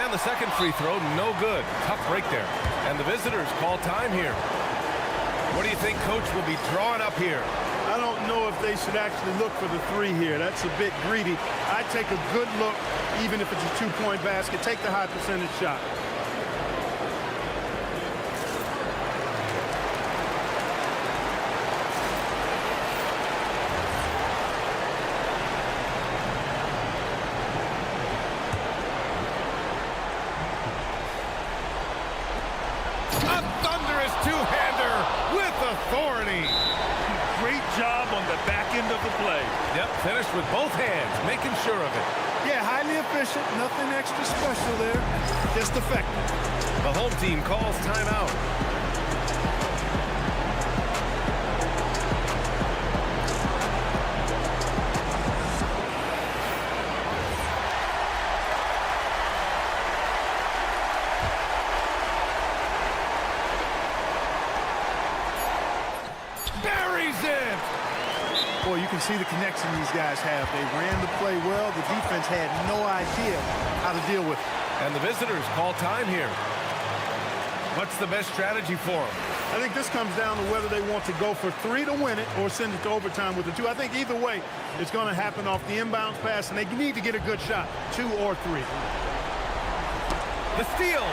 And the second free throw, no good. Tough break there. And the visitors call time here. What do you think Coach will be drawing up here? I don't know if they should actually look for the 3 here. That's a bit greedy. I'd take a good look, even if it's a 2-point basket. Take the high percentage shot. finished with both hands, making sure of it. Yeah, highly efficient, nothing extra special there, just effective. The home team calls timeout. Buries it! Boy, you can see the connection these guys have. They ran the play well. The defense had no idea how to deal with it. And the visitors call time here. What's the best strategy for them? I think this comes down to whether they want to go for 3 to win it or send it to overtime with a 2. I think either way, it's going to happen off the inbounds pass, and they need to get a good shot, 2 or 3. The steal!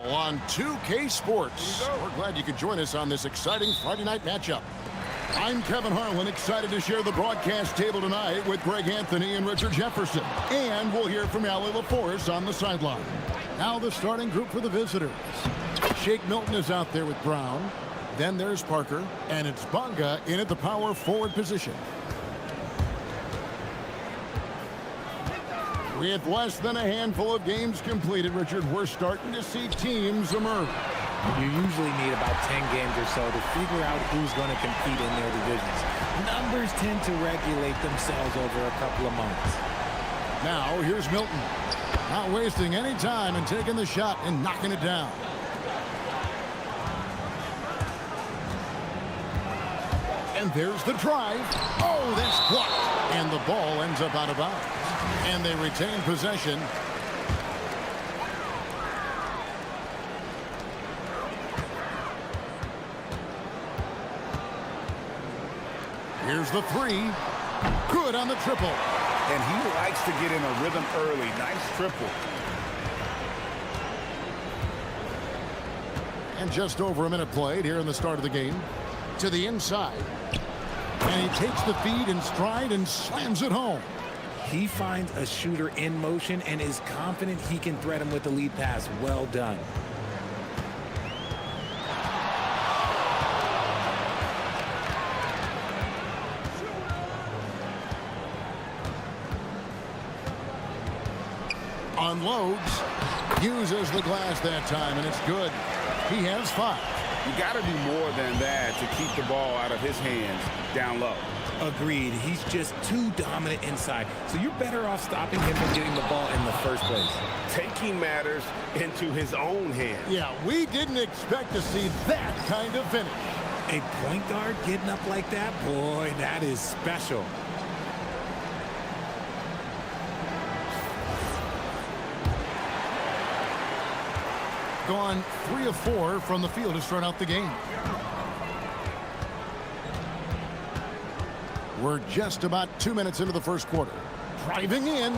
On 2K Sports. We're glad you could join us on this exciting Friday night matchup. I'm Kevin Harlan, excited to share the broadcast table tonight with Greg Anthony and Richard Jefferson. And we'll hear from Allie LaForce on the sideline. Now the starting group for the visitors. Shake Milton is out there with Brown. Then there's Parker, and it's Bonga in at the power forward position. With less than a handful of games completed, Richard, we're starting to see teams emerge. You usually need about 10 games or so to figure out who's going to compete in their divisions. Numbers tend to regulate themselves over a couple of months. Now, here's Milton. Not wasting any time and taking the shot and knocking it down. And there's the drive. Oh, that's blocked. And the ball ends up out of bounds. And they retain possession. Here's the three. Good on the triple. And he likes to get in a rhythm early. Nice triple. And just over a minute played here in the start of the game. To the inside. And he takes the feed in stride and slams it home. He finds a shooter in motion and is confident he can thread him with the lead pass. Well done. Unloads. Uses the glass that time, and it's good. He has 5. You got to do more than that to keep the ball out of his hands down low. Agreed. He's just too dominant inside. So you're better off stopping him from getting the ball in the first place. Taking matters into his own hands. Yeah, we didn't expect to see that kind of finish. A point guard getting up like that? Boy, that is special. Gone 3 of 4 from the field to start out the game. We're just about 2 minutes into the first quarter. Driving in.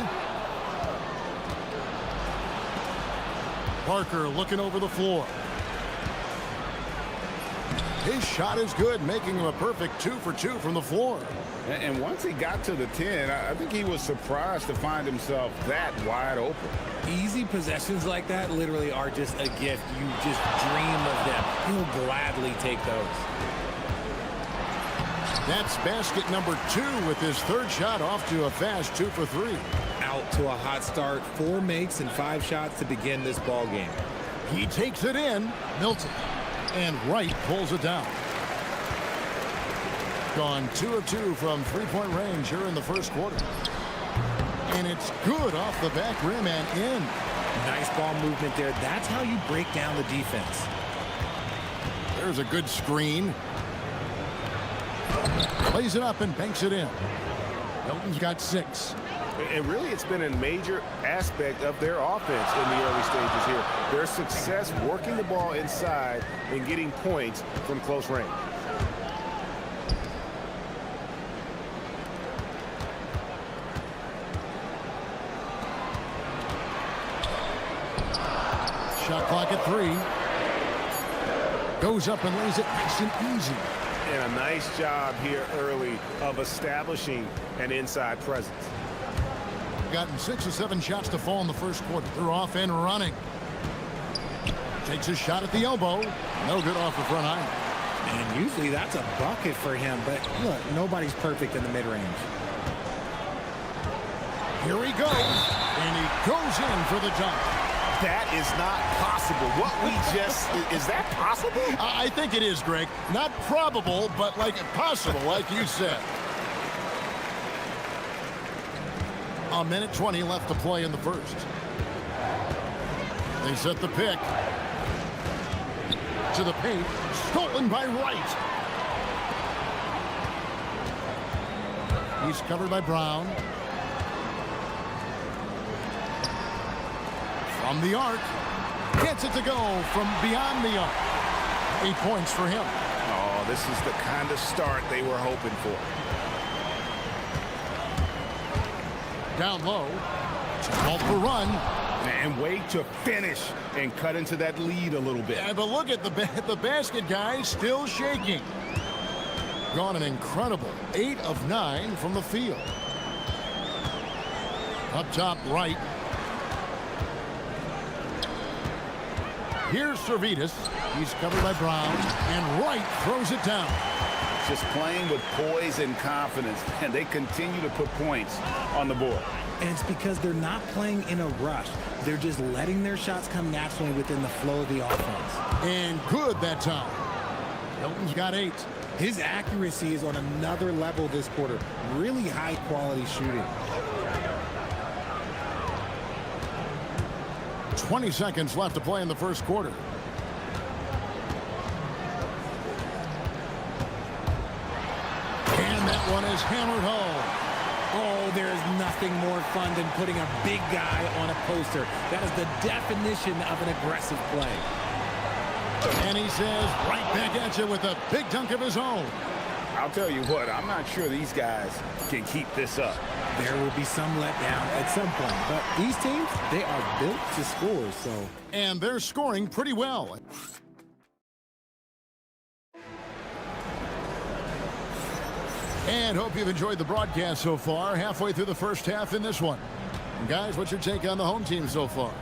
Parker looking over the floor. His shot is good, making him a perfect 2 for 2 from the floor. And once he got to the 10, I think he was surprised to find himself that wide open. Easy possessions like that literally are just a gift. You just dream of them. He'll gladly take those. That's basket number 2 with his third shot off to a fast 2 for 3. Out to a hot start. 4 makes and 5 shots to begin this ball game. He takes it in. Milton. And Wright pulls it down. Gone 2 of 2 from three-point range here in the first quarter. And it's good off the back rim and in. Nice ball movement there. That's how you break down the defense. There's a good screen. Plays it up and banks it in. Milton's got 6. And really, it's been a major aspect of their offense in the early stages here. Their success working the ball inside and getting points from close range. Shot clock at 3. Goes up and lays it nice and easy. And a nice job here early of establishing an inside presence. Gotten 6 or 7 shots to fall in the first quarter. They're off and running. Takes a shot at the elbow. No good off the front iron. And usually that's a bucket for him, but look, nobody's perfect in the mid-range. Here he goes. And he goes in for the dunk. That is not possible. What we just, is that possible? I think it is, Greg. Not probable, but like possible, like you said. A minute 20 left to play in the first. They set the pick. To the paint. Stolen by Wright. He's covered by Brown. From the arc. Gets it to go from beyond the arc. 8 points for him. Oh, this is the kind of start they were hoping for. Down low. Called for run. And way to finish and cut into that lead a little bit. Yeah, but look at the basket, guys, still shaking. Gone an incredible 8 of 9 from the field. Up top right. Here's Servetus. He's covered by Brown. And Wright throws it down. Just playing with poise and confidence. And they continue to put points on the board. And it's because they're not playing in a rush. They're just letting their shots come naturally within the flow of the offense. And good that time. Hilton's got 8. His accuracy is on another level this quarter. Really high quality shooting. 20 seconds left to play in the first quarter. And that one is hammered home. Oh, there's nothing more fun than putting a big guy on a poster. That is the definition of an aggressive play. And he says right back at you with a big dunk of his own. I'll tell you what, I'm not sure these guys can keep this up. There will be some letdown at some point, but these teams, they are built to score, so. And they're scoring pretty well. And hope you've enjoyed the broadcast so far. Halfway through the first half in this one. And guys, what's your take on the home team so far?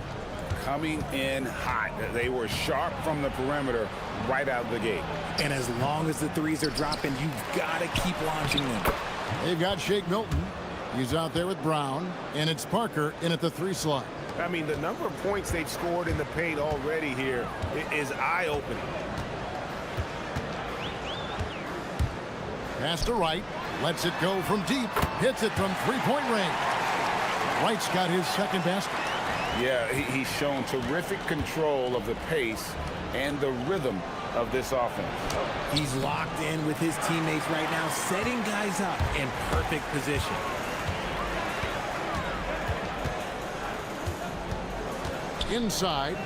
Coming in hot. They were sharp from the perimeter right out of the gate. And as long as the threes are dropping, you've got to keep launching them. They've got Shake Milton. He's out there with Brown. And it's Parker in at the 3 slot. I mean, the number of points they've scored in the paint already here is eye-opening. Pass to Wright. Lets it go from deep. Hits it from 3-point range. Wright's got his second basket. Yeah, he's shown terrific control of the pace and the rhythm of this offense. He's locked in with his teammates right now, setting guys up in perfect position. Inside.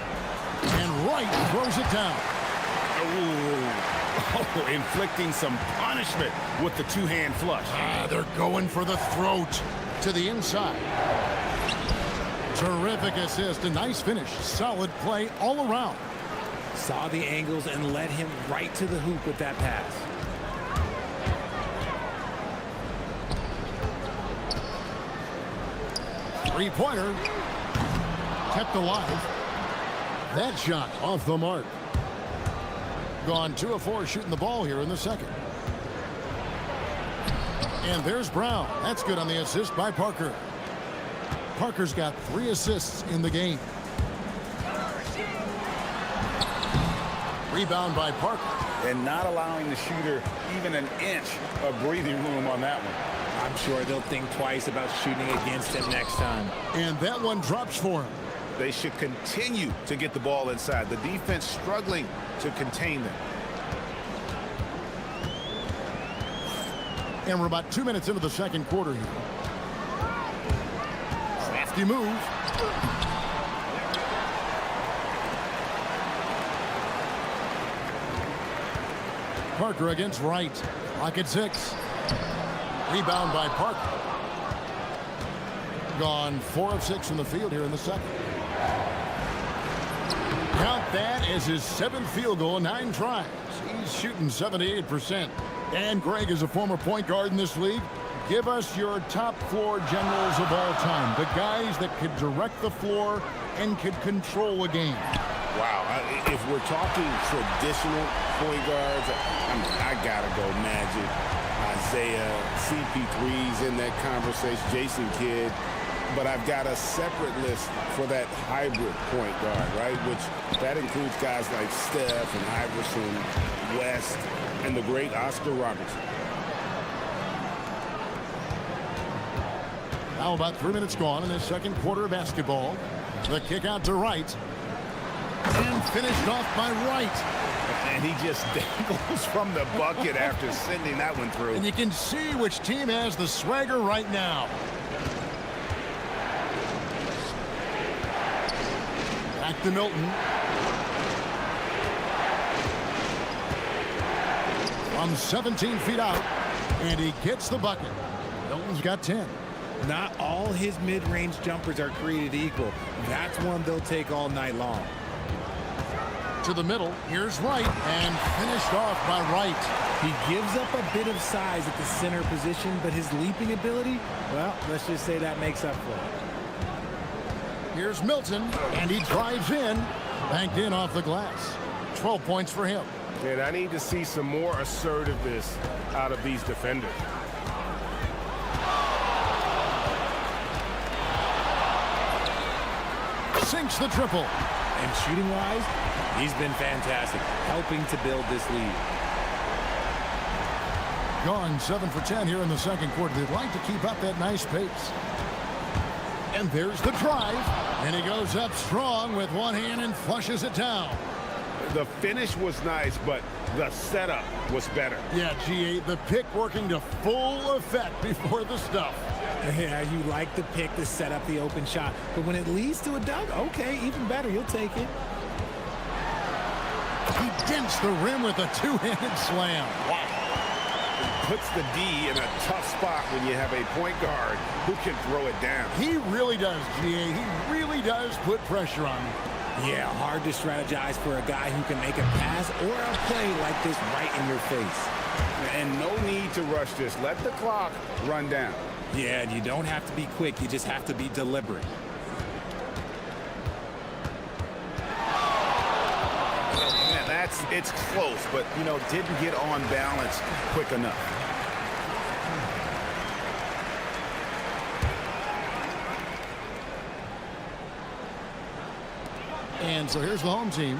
And Wright throws it down. Oh, inflicting some punishment with the two-hand flush. They're going for the throat to the inside. Terrific assist, a nice finish. Solid play all around. Saw the angles and led him right to the hoop with that pass. Three-pointer. Kept alive. That shot off the mark. Gone 2 of 4 shooting the ball here in the second. And there's Brown. That's good on the assist by Parker. Parker's got 3 assists in the game. Rebound by Parker. And not allowing the shooter even an inch of breathing room on that one. I'm sure they'll think twice about shooting against him next time. And that one drops for him. They should continue to get the ball inside. The defense struggling to contain them. And we're about 2 minutes into the second quarter here. Crafty move. Parker against Wright. Clock at 6. Rebound by Parker. Gone 4 of 6 from the field here in the second. Count that as his 7th field goal in 9 tries. He's shooting 78%. And Greg is a former point guard in this league. Give us your top floor generals of all time. The guys that could direct the floor and could control a game. Wow. If we're talking traditional point guards, I gotta go Magic, Isaiah, CP3's in that conversation, Jason Kidd. But I've got a separate list for that hybrid point guard, right? Which that includes guys like Steph and Iverson, West, and the great Oscar Robertson. Now about 3 minutes gone in the second quarter of basketball. The kick out to Wright. And finished off by Wright. And he just dangles from the bucket after sending that one through. And you can see which team has the swagger right now. Back to Milton. From 17 feet out. And he gets the bucket. Milton's got 10. Not all his mid-range jumpers are created equal. That's one they'll take all night long. To the middle, here's Wright, and finished off by Wright. He gives up a bit of size at the center position, but his leaping ability, well, let's just say that makes up for it. Here's Milton, and he drives in, banked in off the glass. 12 points for him. And I need to see some more assertiveness out of these defenders. Sinks the triple. And shooting-wise, he's been fantastic, helping to build this lead. Gone 7 for 10 here in the second quarter. They'd like to keep up that nice pace. And there's the drive. And he goes up strong with one hand and flushes it down. The finish was nice, but the setup was better. Yeah, G8, the pick working to full effect before the stuff. Yeah, you like the pick to set up the open shot. But when it leads to a dunk, okay, even better. You'll take it. He dents the rim with a two-handed slam. Wow. Puts the D in a tough spot when you have a point guard who can throw it down. He really does, GA. He really does put pressure on him. Yeah, hard to strategize for a guy who can make a pass or a play like this right in your face. And no need to rush this. Let the clock run down. Yeah, and you don't have to be quick. You just have to be deliberate. Man, it's close, but, you know, didn't get on balance quick enough. And so here's the home team.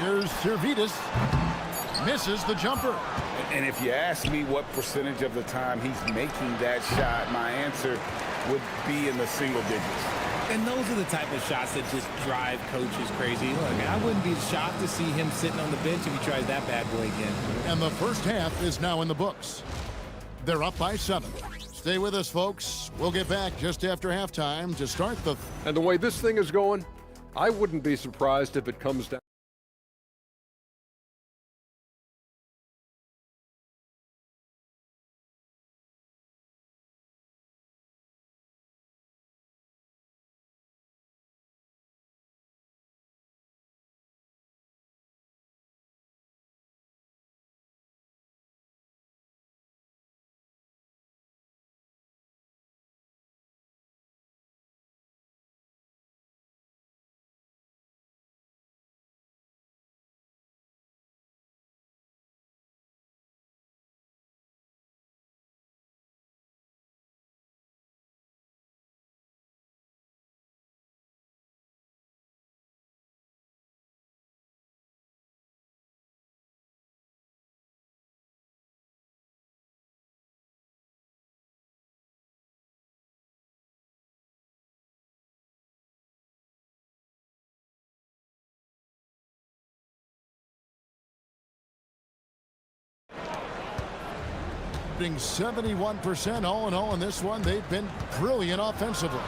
Here's Servetus. Misses the jumper. And if you ask me what percentage of the time he's making that shot, my answer would be in the single digits. And those are the type of shots that just drive coaches crazy. Look, I wouldn't be shocked to see him sitting on the bench if he tries that bad boy again. And the first half is now in the books. They're up by 7. Stay with us, folks. We'll get back just after halftime to start the... And the way this thing is going, I wouldn't be surprised if it comes down. Being 71% all in all in this one. They've been brilliant offensively.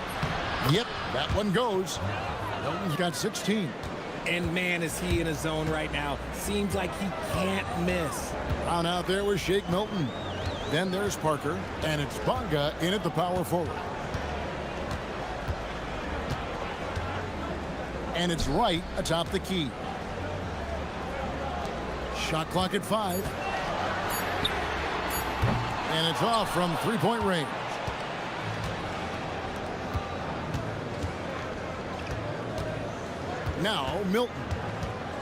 Yep, that one goes. Milton's got 16. And man, is he in a zone right now. Seems like he can't miss. On out there was Shake Milton. Then there's Parker, and it's Bonga in at the power forward. And it's Wright atop the key. Shot clock at 5. And it's off from three-point range. Now Milton.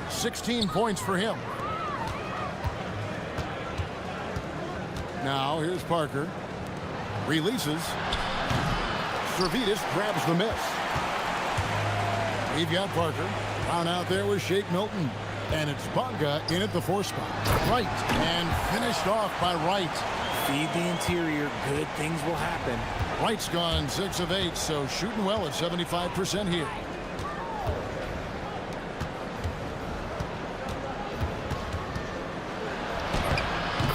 16 points for him. Now here's Parker. Releases. Servetus grabs the miss. We've got Parker. On out there with Shake Milton. And it's Bonga in at the 4 spot. Wright. And finished off by Wright. Feed the interior. Good things will happen. Wright's gone 6 of 8, so shooting well at 75% here.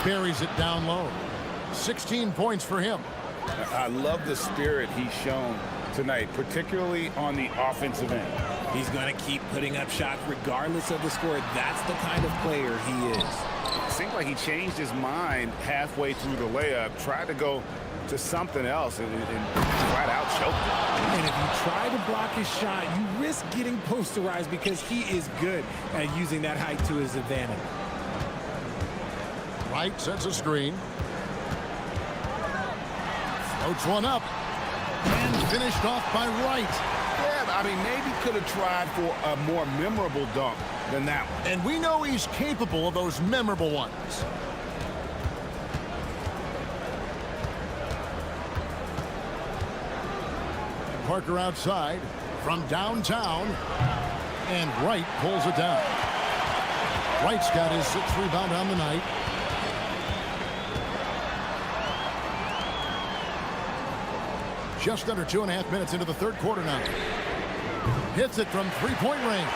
Buries it down low. 16 points for him. I love the spirit he's shown tonight, particularly on the offensive end. He's going to keep putting up shots regardless of the score. That's the kind of player he is. It seemed like he changed his mind halfway through the layup, tried to go to something else and flat out choked him. And if you try to block his shot, you risk getting posterized because he is good at using that height to his advantage. Wright sets a screen. Floats one up. And finished off by Wright. Yeah, I mean, maybe could have tried for a more memorable dunk than that one. And we know he's capable of those memorable ones. Parker outside from downtown. And Wright pulls it down. Wright's got his 6th rebound on the night. Just under 2.5 minutes into the third quarter now. Hits it from three-point range.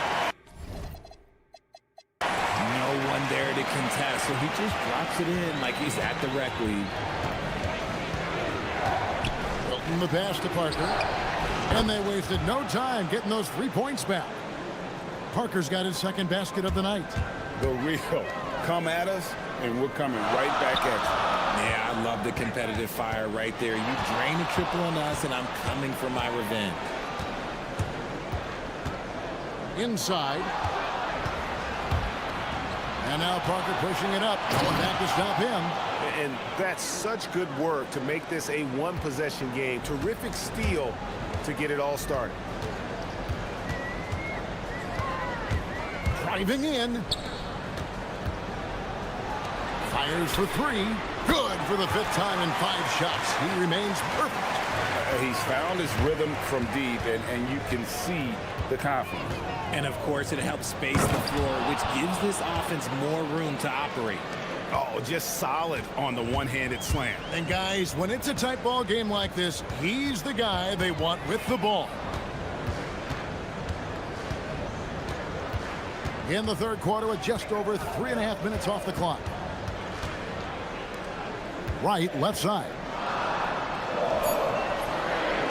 No one there to contest, so he just drops it in like he's at the rec league. Wilton the pass to Parker. And they wasted no time getting those 3 points back. Parker's got his 2nd basket of the night. The real come at us, and we're coming right back at you. Yeah, I love the competitive fire right there. You drain a triple on us, and I'm coming for my revenge. Inside. And now Parker pushing it up. Going back to stop him. And that's such good work to make this a one-possession game. Terrific steal to get it all started. Driving in. Fires for 3. Good for the 5th time in 5 shots. He remains perfect. He's found his rhythm from deep, and you can see the confidence. And, of course, it helps space the floor, which gives this offense more room to operate. Oh, just solid on the one-handed slam. And, guys, when it's a tight ball game like this, he's the guy they want with the ball. In the third quarter with just over 3.5 minutes off the clock. Wright, left side.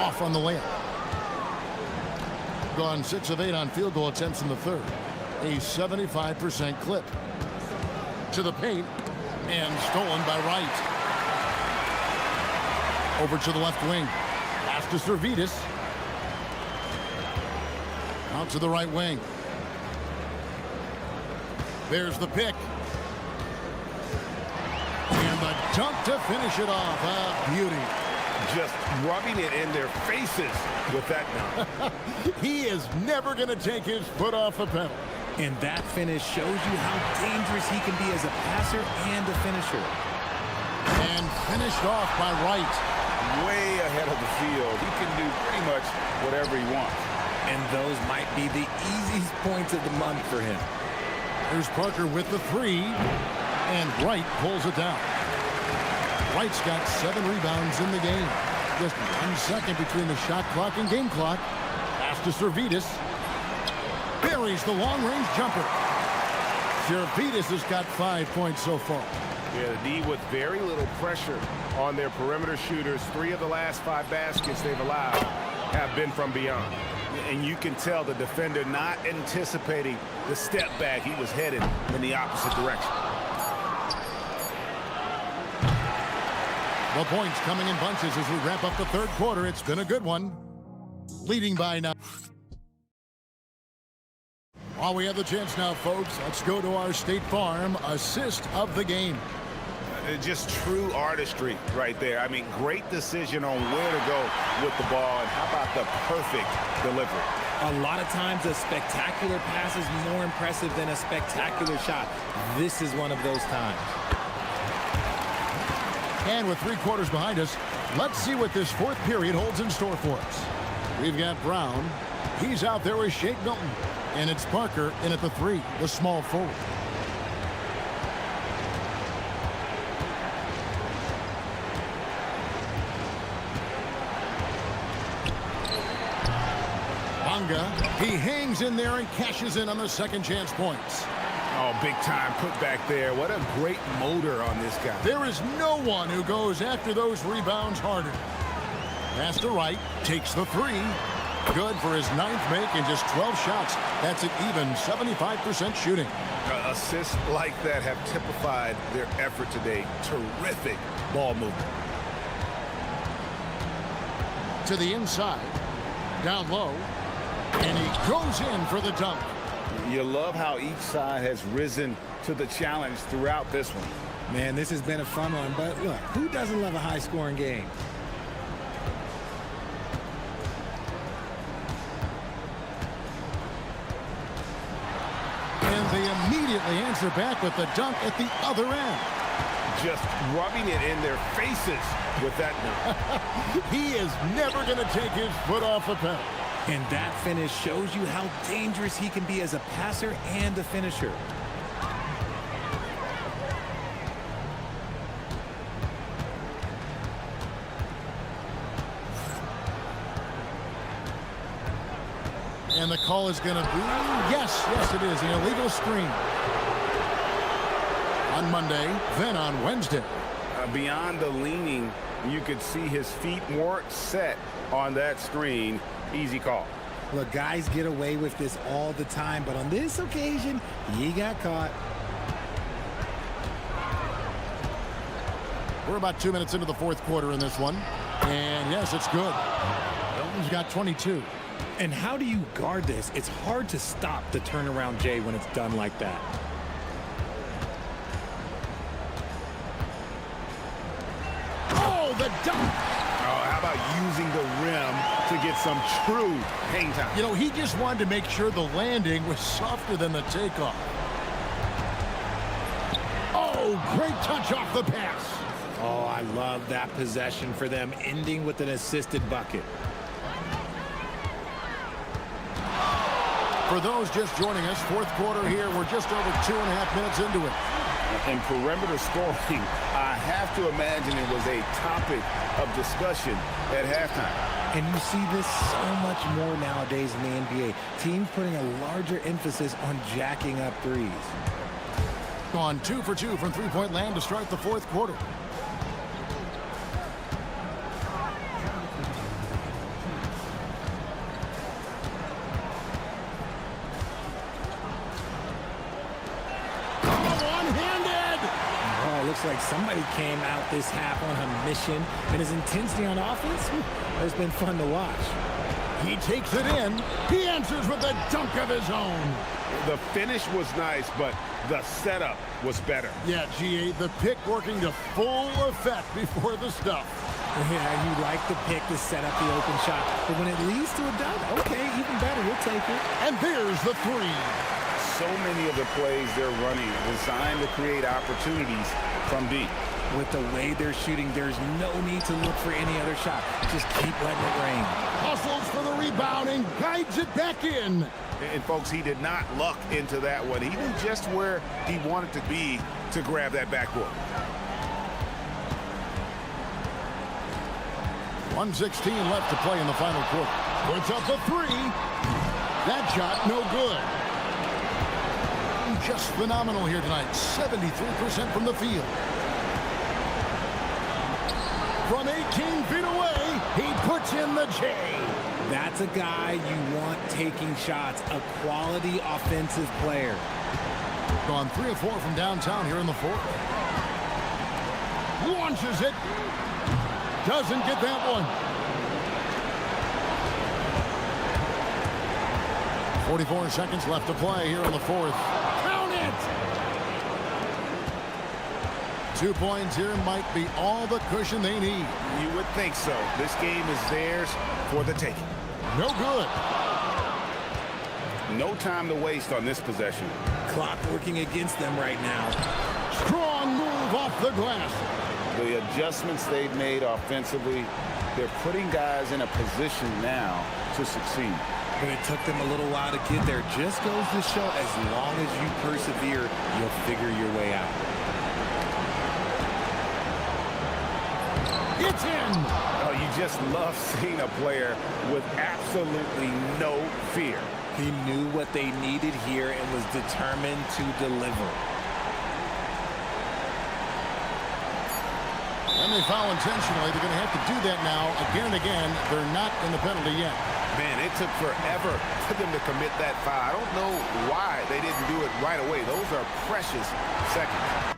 Off on the layup. Gone 6 of 8 on field goal attempts in the third. A 75% clip. To the paint. And stolen by Wright. Over to the left wing. Pass to Servetus. Out to the right wing. There's the pick. And the dunk to finish it off. A beauty. Just rubbing it in their faces with that dunk. He is never going to take his foot off the pedal. And that finish shows you how dangerous he can be as a passer and a finisher. And finished off by Wright. Way ahead of the field. He can do pretty much whatever he wants. And those might be the easiest points of the month for him. Here's Parker with the 3. And Wright pulls it down. Wright's got 7 rebounds in the game. Just 1 second between the shot clock and game clock. Pass to Servetus. Buries the long-range jumper. Servetus has got 5 points so far. Yeah, the D with very little pressure on their perimeter shooters. 3 of the last 5 baskets they've allowed have been from beyond. And you can tell the defender not anticipating the step back. He was headed in the opposite direction. The points coming in bunches as we wrap up the third quarter. It's been a good one. Leading by 9. While we have the chance now, folks, let's go to our State Farm assist of the game. Just true artistry right there. I mean, great decision on where to go with the ball, and how about the perfect delivery? A lot of times a spectacular pass is more impressive than a spectacular shot. This is one of those times. And with 3 quarters behind us, let's see what this 4th period holds in store for us. We've got Brown. He's out there with Shake Milton. And it's Parker in at the 3, the small forward. Bonga, he hangs in there and cashes in on the second chance points. Oh, big time put back there. What a great motor on this guy. There is no one who goes after those rebounds harder. Pass to Wright, takes the 3. Good for his 9th make in just 12 shots. That's an even 75% shooting. Assists like that have typified their effort today. Terrific ball movement. To the inside. Down low. And he goes in for the dunk. You love how each side has risen to the challenge throughout this one. Man, this has been a fun one, but look, who doesn't love a high-scoring game? And they immediately answer back with the dunk at the other end. Just rubbing it in their faces with that dunk. He is never going to take his foot off the pedal. And that finish shows you how dangerous he can be as a passer and a finisher. And the call is going to be, yes, it is, an illegal screen. On Monday, then on Wednesday. Beyond the leaning, you could see his feet weren't set on that screen. Easy call. Look, guys get away with this all the time, but on this occasion, he got caught. We're about 2 minutes into the fourth quarter in this one. And yes, it's good. Hilton's got 22. And how do you guard this? It's hard to stop the turnaround J when it's done like that. Oh, the dunk! Oh, how about using the rim to get some true hang time? You know, he just wanted to make sure the landing was softer than the takeoff. Oh, great touch off the pass. Oh, I love that possession for them, ending with an assisted bucket. For those just joining us, fourth quarter here, we're just over 2.5 minutes into it. And perimeter scoring, I have to imagine it was a topic of discussion at halftime. And you see this so much more nowadays in the NBA. Teams putting a larger emphasis on jacking up threes. Gone 2 for 2 from three-point land to start the fourth quarter. Looks like somebody came out this half on a mission, and his intensity on offense has been fun to watch. He takes it in. He answers with a dunk of his own. The finish was nice, but the setup was better. Yeah, GA, the pick working to full effect before the stuff. Yeah, you like the pick to set up the open shot, but when it leads to a dunk, okay, even better, we'll take it. And there's the three. So many of the plays they're running designed to create opportunities from deep. With the way they're shooting, there's no need to look for any other shot. Just keep letting it rain. Hustles for the rebound and guides it back in. And folks, he did not luck into that one. He knew just where he wanted to be to grab that backboard. 1:16 left to play in the final quarter. Puts up a three. That shot no good. Just phenomenal here tonight. 73% from the field. From 18 feet away, he puts in the J. That's a guy you want taking shots, a quality offensive player. Gone 3 of 4 from downtown here in the fourth. Launches it. Doesn't get that one. 44 seconds left to play here in the fourth. 2 points here might be all the cushion they need. You would think so. This game is theirs for the taking. No good. No time to waste on this possession. Clock working against them right now. Strong move off the glass. The adjustments they've made offensively, they're putting guys in a position now to succeed. But it took them a little while to get there. Just goes to show, as long as you persevere, you'll figure your way out. It's in. Oh, you just love seeing a player with absolutely no fear. He knew what they needed here and was determined to deliver. And they foul intentionally. They're going to have to do that now again and again. They're not in the penalty yet. Man, it took forever for them to commit that foul. I don't know why they didn't do it right away. Those are precious seconds.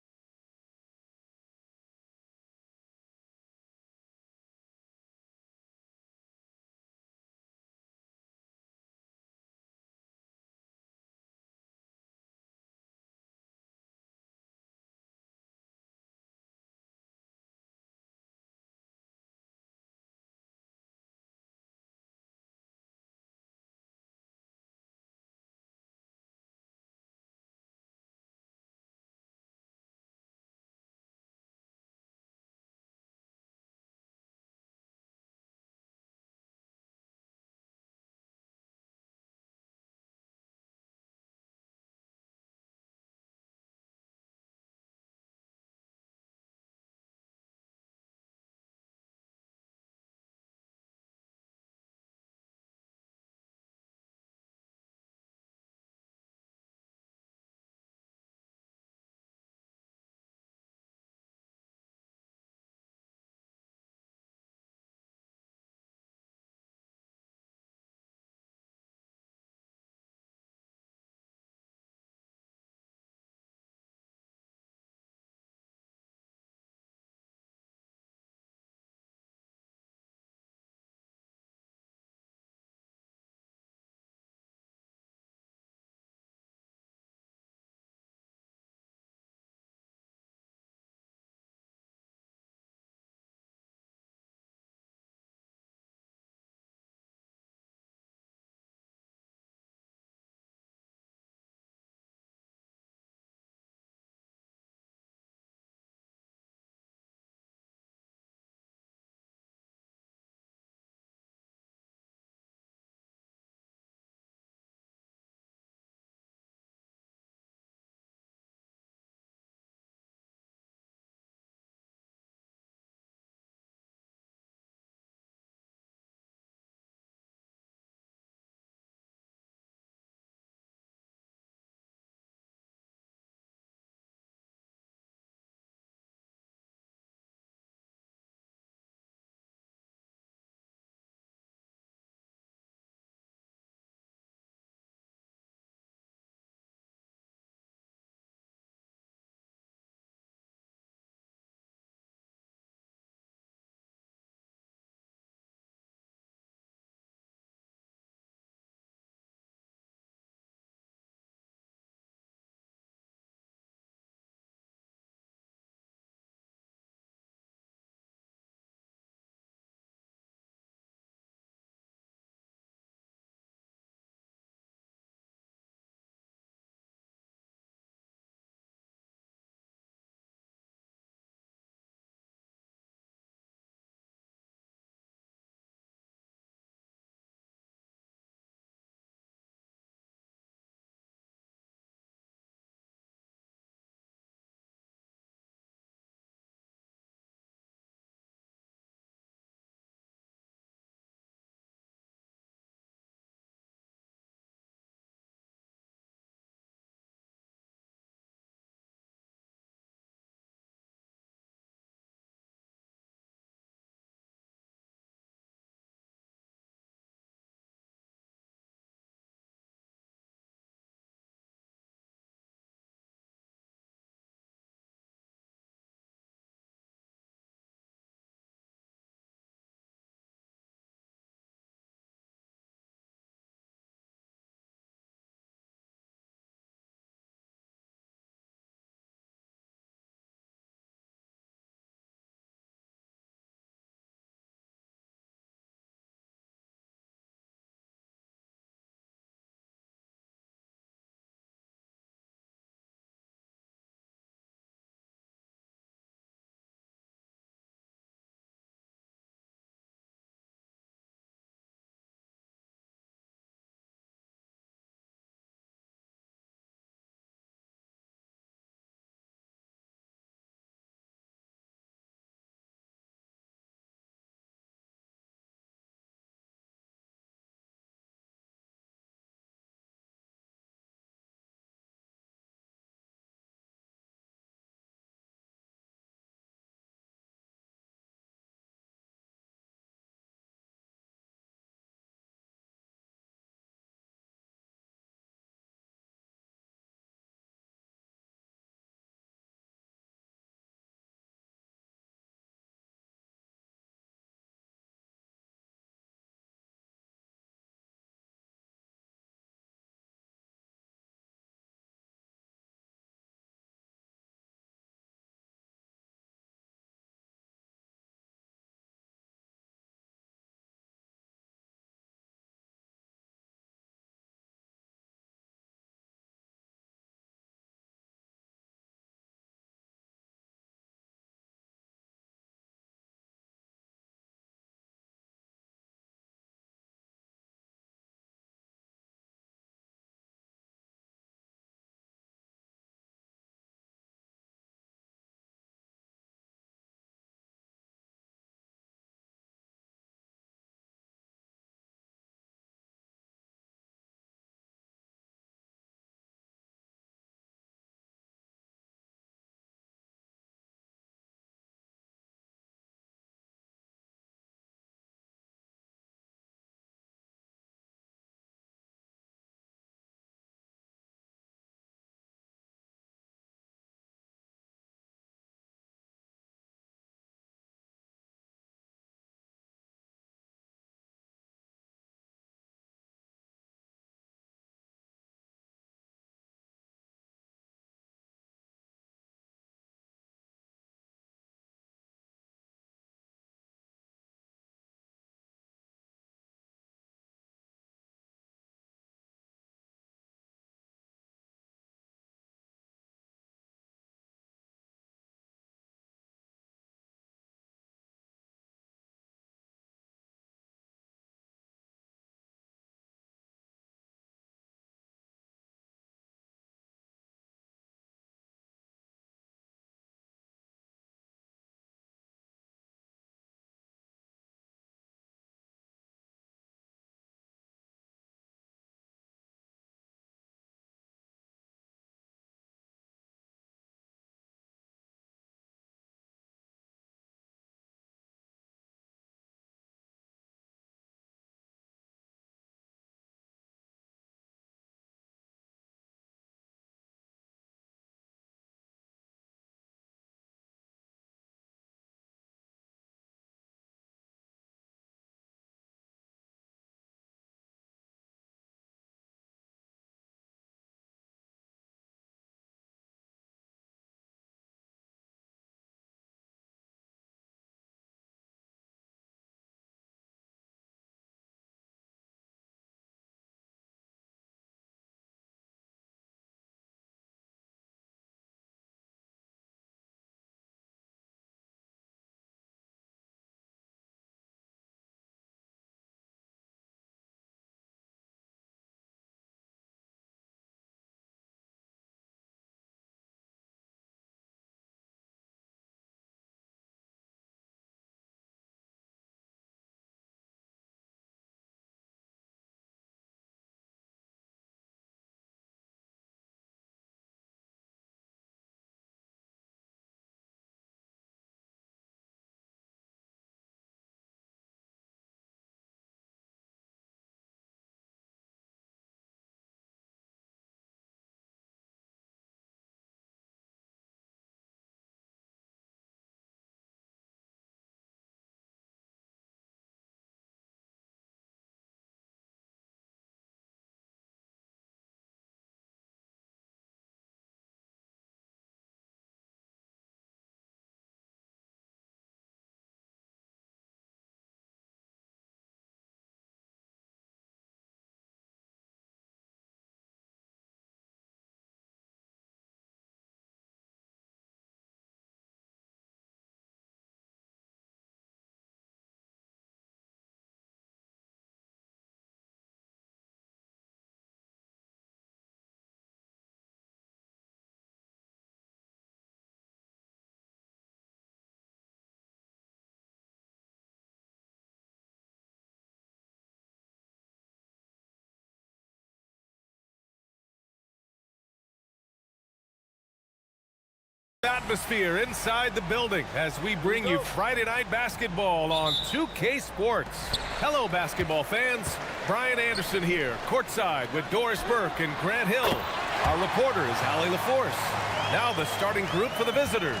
Atmosphere inside the building as we bring you Friday Night Basketball on 2K Sports. Hello, basketball fans. Brian Anderson here, courtside with Doris Burke and Grant Hill. Our reporter is Allie LaForce. Now the starting group for the visitors.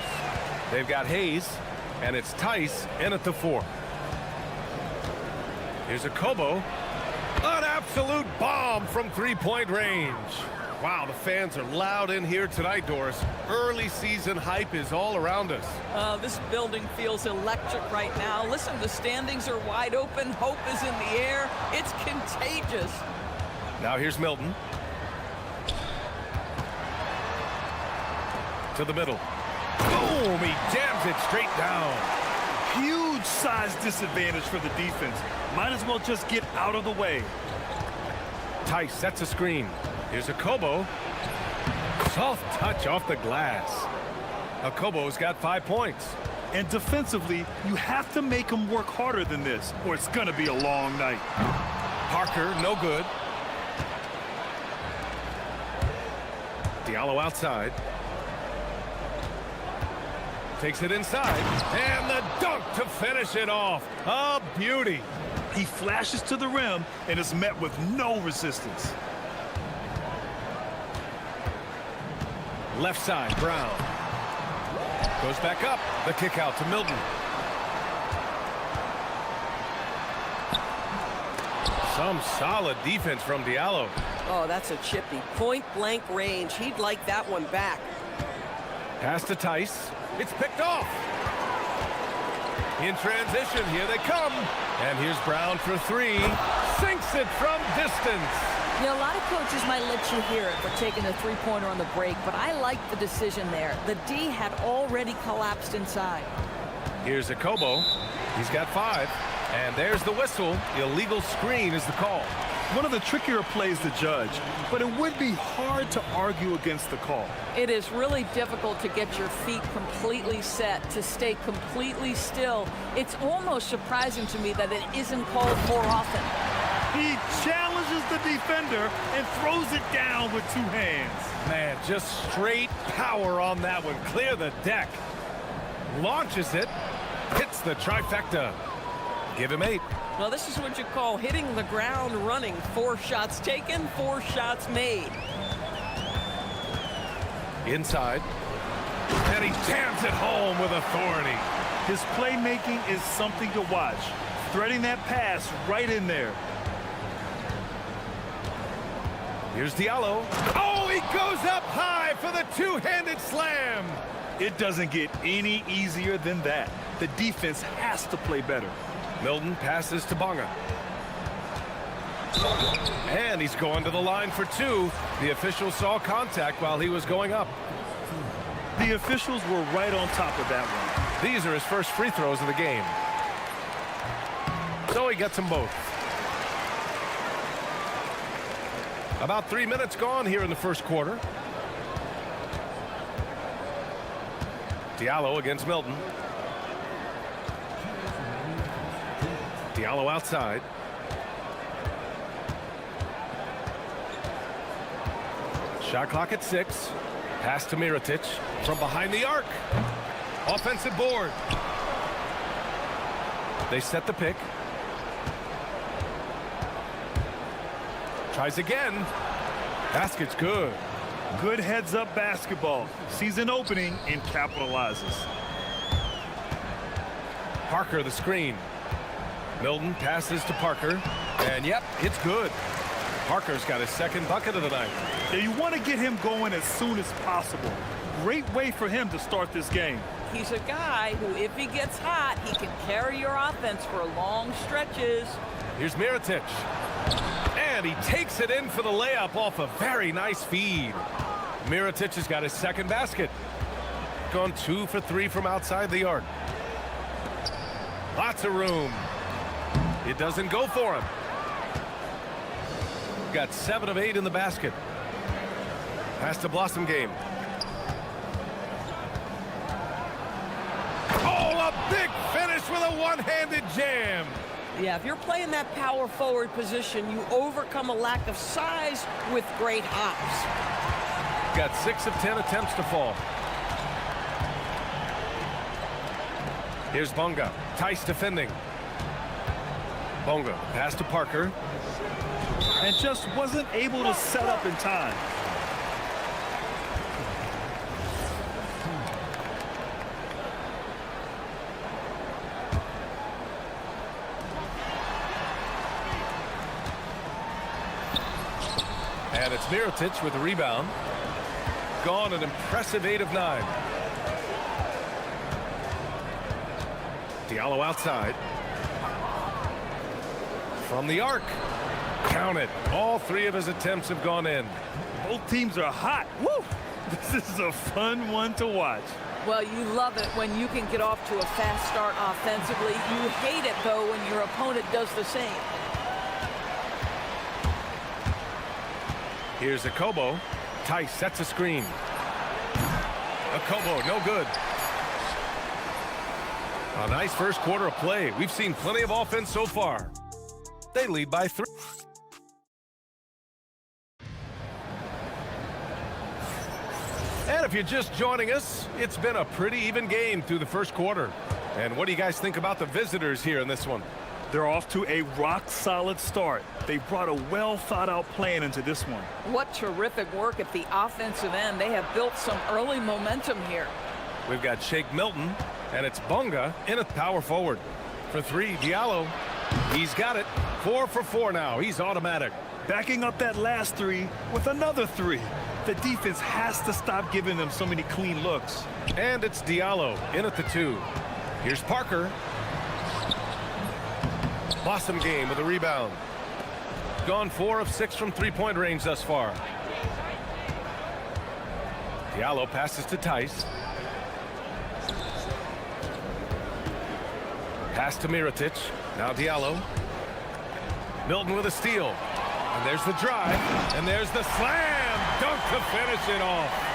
They've got Hayes, and it's Tice in at the 4. Here's a Kobo. An absolute bomb from three-point range. Wow, the fans are loud in here tonight, Doris. Early season hype is all around us. This building feels electric right now. Listen, the standings are wide open. Hope is in the air. It's contagious. Now here's Milton. To the middle. Boom! He jams it straight down. Huge size disadvantage for the defense. Might as well just get out of the way. Tice sets a screen. Here's a Kobo. Soft touch off the glass. A Kobo's got 5 points. And defensively, you have to make them work harder than this, or it's going to be a long night. Parker, no good. Diallo outside. Takes it inside. And the dunk to finish it off. A beauty. He flashes to the rim and is met with no resistance. Left side, Brown. Goes back up. The kick out to Milton. Some solid defense from Diallo. Oh, that's a chippy. Point blank range. He'd like that one back. Pass to Tice. It's picked off. In transition, here they come. And here's Brown for 3. Sinks it from distance. Yeah, a lot of coaches might let you hear it for taking a three-pointer on the break, but I like the decision there. The D had already collapsed inside. Here's a Kobo. He's got 5. And there's the whistle. Illegal screen is the call. One of the trickier plays to judge, but it would be hard to argue against the call. It is really difficult to get your feet completely set, to stay completely still. It's almost surprising to me that it isn't called more often. He challenges the defender and throws it down with 2 hands. Man, just straight power on that one. Clear the deck. Launches it. Hits the trifecta. Give him 8. Well, this is what you call hitting the ground running. 4 shots taken, 4 shots made. Inside. And he jams it home with authority. His playmaking is something to watch. Threading that pass right in there. Here's Diallo. Oh, he goes up high for the 2-handed slam. It doesn't get any easier than that. The defense has to play better. Milton passes to Bonga. And he's going to the line for 2. The official saw contact while he was going up. The officials were right on top of that one. These are his first free throws of the game. So he gets them both. About 3 minutes gone here in the first quarter. Diallo against Milton. Diallo outside. Shot clock at 6. Pass to Mirotic from behind the arc. Offensive board. They set the pick. Tries again. Basket's good. Good heads-up basketball. Sees an opening and capitalizes. Parker the screen. Milton passes to Parker. And yep, it's good. Parker's got his second bucket of the night. Yeah, you want to get him going as soon as possible. Great way for him to start this game. He's a guy who, if he gets hot, he can carry your offense for long stretches. Here's Mirotic. And he takes it in for the layup off a very nice feed. Mirotic has got his second basket. Gone 2 for 3 from outside the arc. Lots of room. It doesn't go for him. Got 7 of 8 in the basket. Pass to Blossom Game. Oh, a big finish with a one-handed jam. Yeah, if you're playing that power forward position, you overcome a lack of size with great hops. Got 6 of 10 attempts to fall. Here's Bonga. Tice defending. Bonga pass to Parker. And just wasn't able to set up in time. And it's Mirotic with the rebound. Gone an impressive 8 of 9. Diallo outside. From the arc. Count it. All 3 of his attempts have gone in. Both teams are hot. Woo! This is a fun one to watch. Well, you love it when you can get off to a fast start offensively. You hate it, though, when your opponent does the same. Here's Akobo. Tice sets a screen. Akobo, no good. A nice first quarter of play. We've seen plenty of offense so far. They lead by 3. And if you're just joining us, it's been a pretty even game through the first quarter. And what do you guys think about the visitors here in this one? They're off to a rock-solid start. They brought a well-thought-out plan into this one. What terrific work at the offensive end. They have built some early momentum here. We've got Shake Milton, and it's Bonga in a power forward. For 3, Diallo. He's got it. 4 for 4 now. He's automatic. Backing up that last 3 with another 3. The defense has to stop giving them so many clean looks. And it's Diallo in at the 2. Here's Parker. Blossom game with a rebound. Gone 4 of 6 from 3-point range thus far. Diallo passes to Tice. Pass to Mirotic. Now Diallo. Milton with a steal. And there's the drive. And there's the slam dunk to finish it off.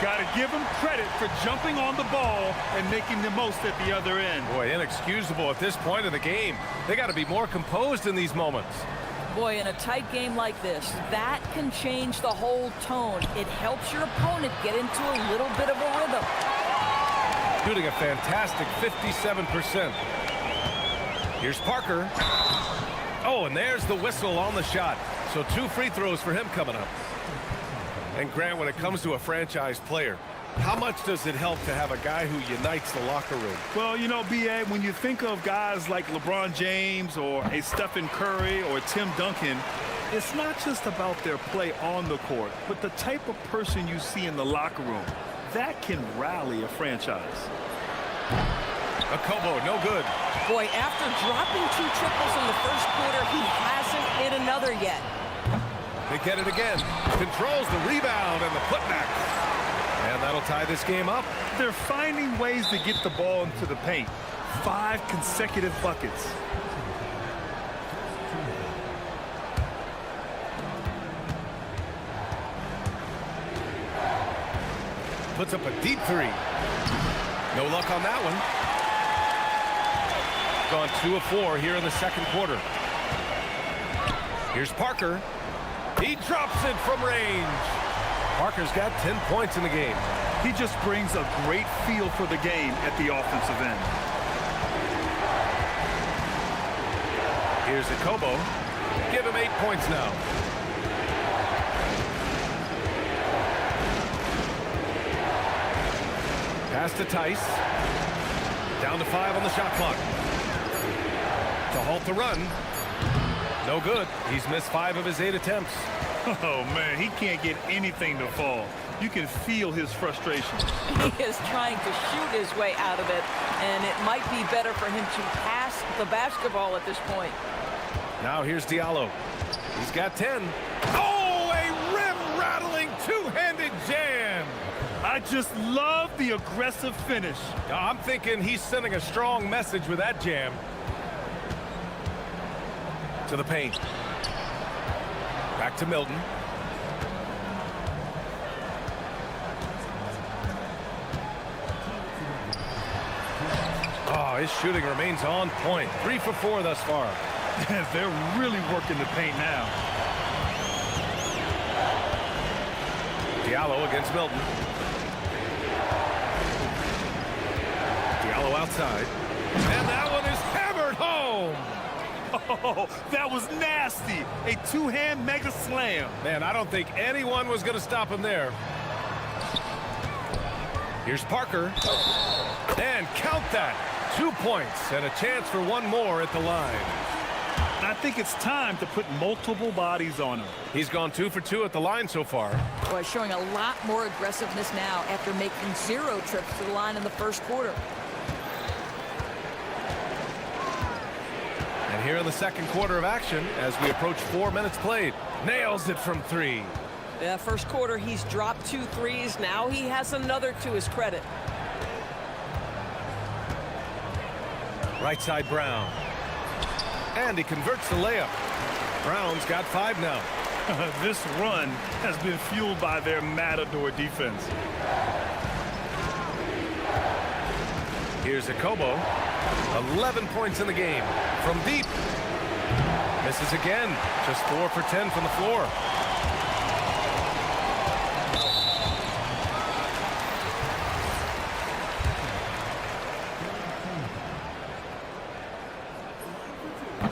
Got to give them credit for jumping on the ball and making the most at the other end. Boy, inexcusable at this point of the game. They got to be more composed in these moments. Boy, in a tight game like this, that can change the whole tone. It helps your opponent get into a little bit of a rhythm. Shooting a fantastic 57%. Here's Parker. Oh, and there's the whistle on the shot. So 2 free throws for him coming up. And Grant, when it comes to a franchise player, how much does it help to have a guy who unites the locker room? Well, you know, B.A., when you think of guys like LeBron James or a Stephen Curry or Tim Duncan, it's not just about their play on the court, but the type of person you see in the locker room. That can rally a franchise. Akobo, no good. Boy, after dropping 2 triples in the first quarter, he hasn't hit another yet. They get it again. Controls the rebound and the putback. And that'll tie this game up. They're finding ways to get the ball into the paint. 5 consecutive buckets. Puts up a deep 3. No luck on that one. Gone 2 of 4 here in the second quarter. Here's Parker. He drops it from range. Parker's got 10 points in the game. He just brings a great feel for the game at the offensive end. Here's Akobo. Give him 8 points now. Pass to Tice. Down to 5 on the shot clock. To halt the run. No good. He's missed 5 of his 8 attempts. Oh, man, he can't get anything to fall. You can feel his frustration. He is trying to shoot his way out of it, and it might be better for him to pass the basketball at this point. Now here's Diallo. He's got 10. Oh, a rim-rattling 2-handed jam. I just love the aggressive finish. I'm thinking he's sending a strong message with that jam. To the paint. Back to Milton. Oh, his shooting remains on point. 3 for 4 thus far. They're really working the paint now. Diallo against Milton. Diallo outside. And that one is hammered home. Oh, that was nasty. A two-hand mega slam. Man, I don't think anyone was going to stop him there. Here's Parker. And count that. 2 points and a chance for one more at the line. I think it's time to put multiple bodies on him. He's gone 2 for 2 at the line so far. Boy, showing a lot more aggressiveness now after making 0 trips to the line in the first quarter. And here in the second quarter of action, as we approach 4 minutes played, nails it from 3. Yeah, first quarter, he's dropped 2 threes. Now he has another to his credit. Right side Brown. And he converts the layup. Brown's got 5 now. This run has been fueled by their matador defense. Here's Akobo. 11 points in the game. From deep. Misses again. Just 4 for 10 from the floor.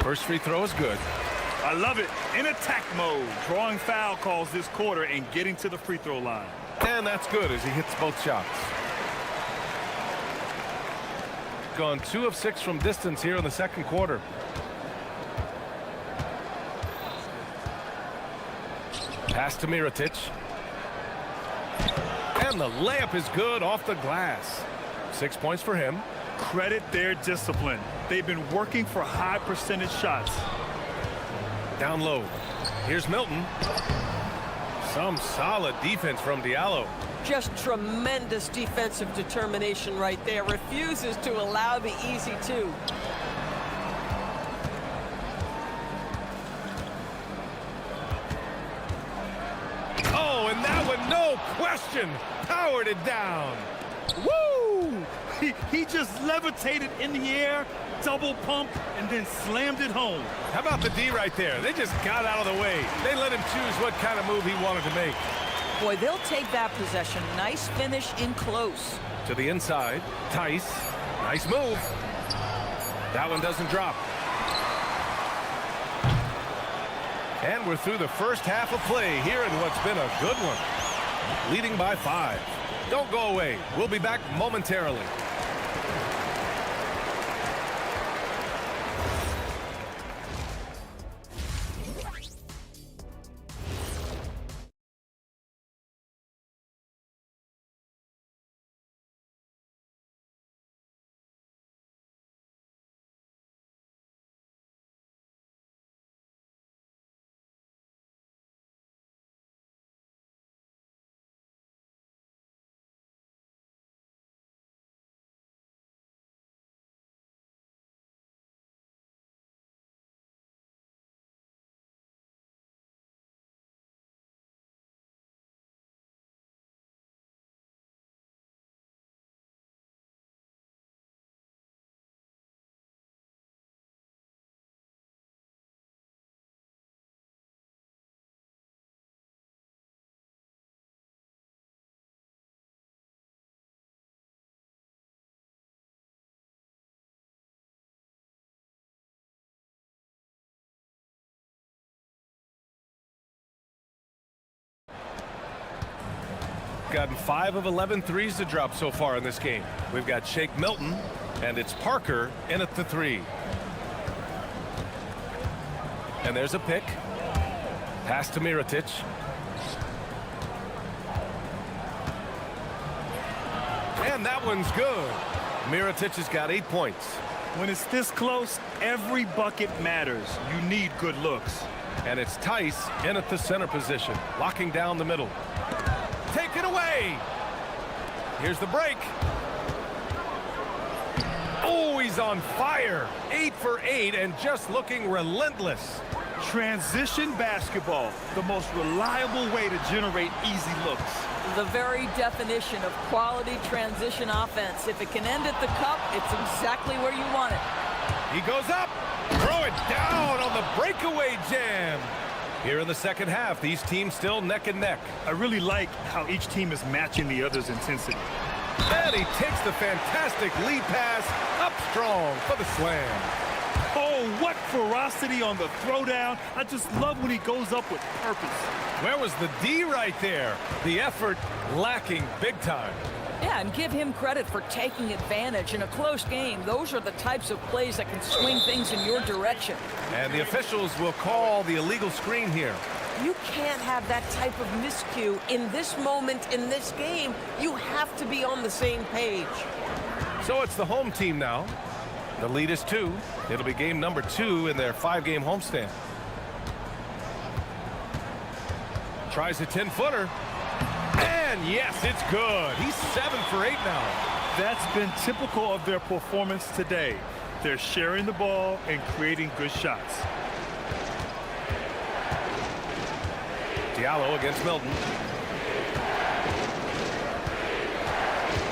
First free throw is good. I love it. In attack mode. Drawing foul calls this quarter and getting to the free throw line. And that's good as he hits both shots. Gone 2 of 6 from distance here in the second quarter. Pass to Mirotic. And the layup is good off the glass. 6 points for him. Credit their discipline. They've been working for high percentage shots. Down low. Here's Milton. Some solid defense from Diallo. Just tremendous defensive determination right there. Refuses to allow the easy 2. Oh, and that one, no question, powered it down. Woo! He just levitated in the air, double pump, and then slammed it home. How about the D right there? They just got out of the way. They let him choose what kind of move he wanted to make. Boy, they'll take that possession. Nice finish in close. To the inside, Tice. Nice move. That one doesn't drop. And we're through the first half of play here in what's been a good one. Leading by 5. Don't go away. We'll be back momentarily. Gotten 5 of 11 threes to drop so far in this game. We've got Shake Milton, and it's Parker in at the 3. And there's a pick. Pass to Mirotic. And that one's good. Mirotic has got 8 points. When it's this close, every bucket matters. You need good looks. And it's Tice in at the center position, locking down the middle. Take it away. Here's the break. Oh, he's on fire. 8 for 8 and just looking relentless. Transition basketball, the most reliable way to generate easy looks. The very definition of quality transition offense. If it can end at the cup, it's exactly where you want it. He goes up. Throw it down on the breakaway jam. Here in the second half, these teams still neck and neck. I really like how each team is matching the other's intensity. And he takes the fantastic lead pass up strong for the slam. Oh, what ferocity on the throwdown. I just love when he goes up with purpose. Where was the D right there? The effort lacking big time. Yeah, and give him credit for taking advantage in a close game. Those are the types of plays that can swing things in your direction. And the officials will call the illegal screen here. You can't have that type of miscue in this moment in this game. You have to be on the same page. So it's the home team now. The lead is 2. It'll be game number 2 in their 5-game homestand. Tries a 10-footer. And yes, it's good. He's 7 for 8 now. That's been typical of their performance today. They're sharing the ball and creating good shots. Diallo against Milton.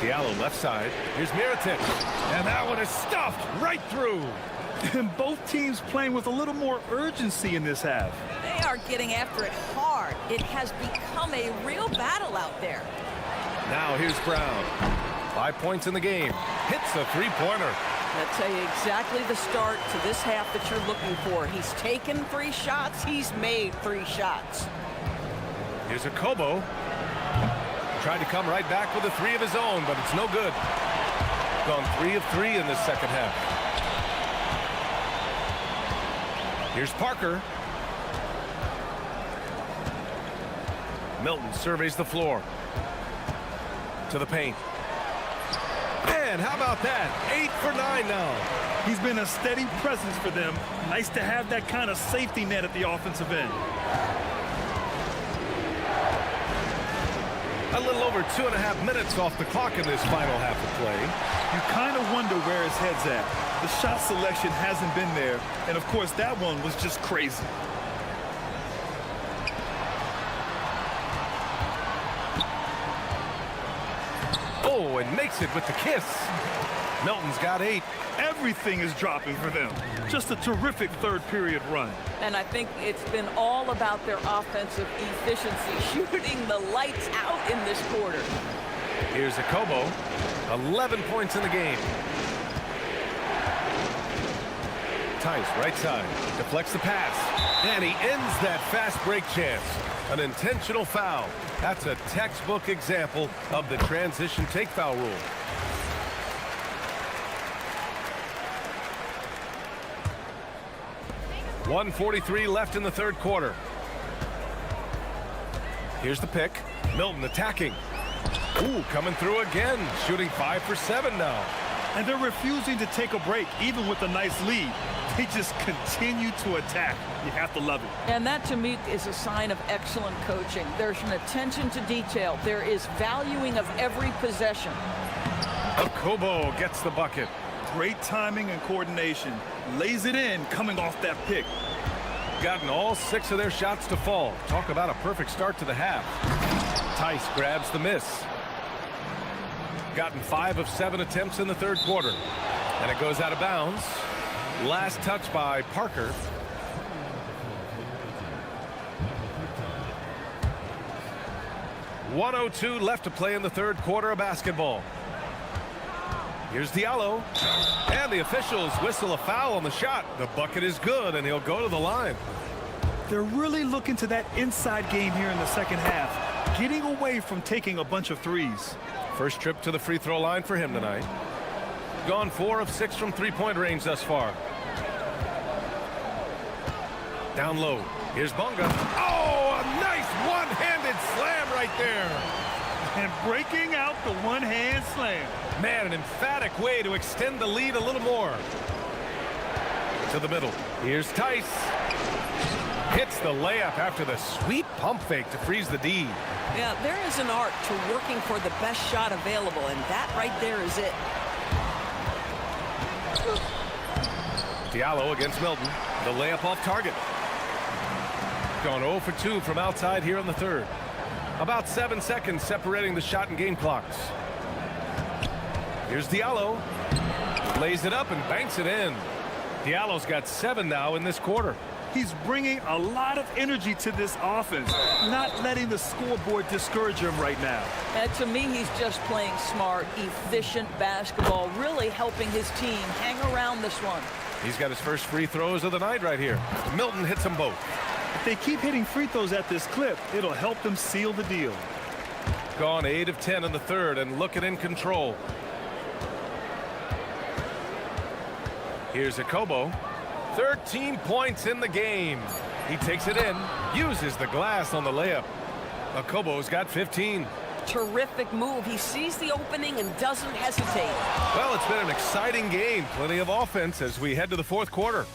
Diallo left side. Here's Mirotic. And that one is stuffed right through. And both teams playing with a little more urgency in this half. They are getting after it hard. It has become a real battle out there. Now here's Brown. 5 points in the game. Hits a three-pointer. I'll tell you exactly the start to this half that you're looking for. He's taken 3 shots. He's made 3 shots. Here's a Kobo. Tried to come right back with a 3 of his own, but it's no good. Gone 3 of 3 in the second half. Here's Parker. Milton surveys the floor. To the paint. And how about that? 8 for 9 now. He's been a steady presence for them. Nice to have that kind of safety net at the offensive end. A little over 2.5 minutes off the clock in this final half of play. You kind of wonder where his head's at. The shot selection hasn't been there. And, of course, that one was just crazy. Oh, and makes it with the kiss. Milton's got 8. Everything is dropping for them. Just a terrific third-period run. And I think it's been all about their offensive efficiency, shooting the lights out in this quarter. Here's a Kobo. 11 points in the game. Tice, right side. Deflects the pass. And he ends that fast break chance. An intentional foul. That's a textbook example of the transition take foul rule. .143 left in the third quarter. Here's the pick. Milton attacking. Ooh, coming through again. Shooting 5 for 7 now. And they're refusing to take a break, even with a nice lead. They just continue to attack. You have to love it. And that, to me, is a sign of excellent coaching. There's an attention to detail. There is valuing of every possession. Kobo gets the bucket. Great timing and coordination. Lays it in coming off that pick. Gotten all 6 of their shots to fall. Talk about a perfect start to the half. Tice grabs the miss. Gotten 5 of 7 attempts in the third quarter. And it goes out of bounds. Last touch by Parker. .102 left to play in the third quarter of basketball. Here's Diallo. And the officials whistle a foul on the shot. The bucket is good, and he'll go to the line. They're really looking to that inside game here in the second half, getting away from taking a bunch of threes. First trip to the free throw line for him tonight. Gone 4 of 6 from three-point range thus far. Down low. Here's Bonga. Oh, a nice one-handed slam right there. And breaking out the one-hand slam. Man, an emphatic way to extend the lead a little more. To the middle. Here's Tice. Hits the layup after the sweet pump fake to freeze the D. Yeah, there is an art to working for the best shot available, and that right there is it. Diallo against Milton. The layup off target. Gone 0 for 2 from outside here in the third. About 7 seconds separating the shot and game clocks. Here's Diallo. Lays it up and banks it in. Diallo's got 7 now in this quarter. He's bringing a lot of energy to this offense, not letting the scoreboard discourage him right now. And to me, he's just playing smart, efficient basketball, really helping his team hang around this one. He's got his first free throws of the night right here. Milton hits them both. If they keep hitting free throws at this clip, it'll help them seal the deal. Gone 8 of 10 in the third and looking in control. Here's Akobo. 13 points in the game. He takes it in, uses the glass on the layup. Akobo's got 15. Terrific move. He sees the opening and doesn't hesitate. Well, it's been an exciting game. Plenty of offense as we head to the fourth quarter.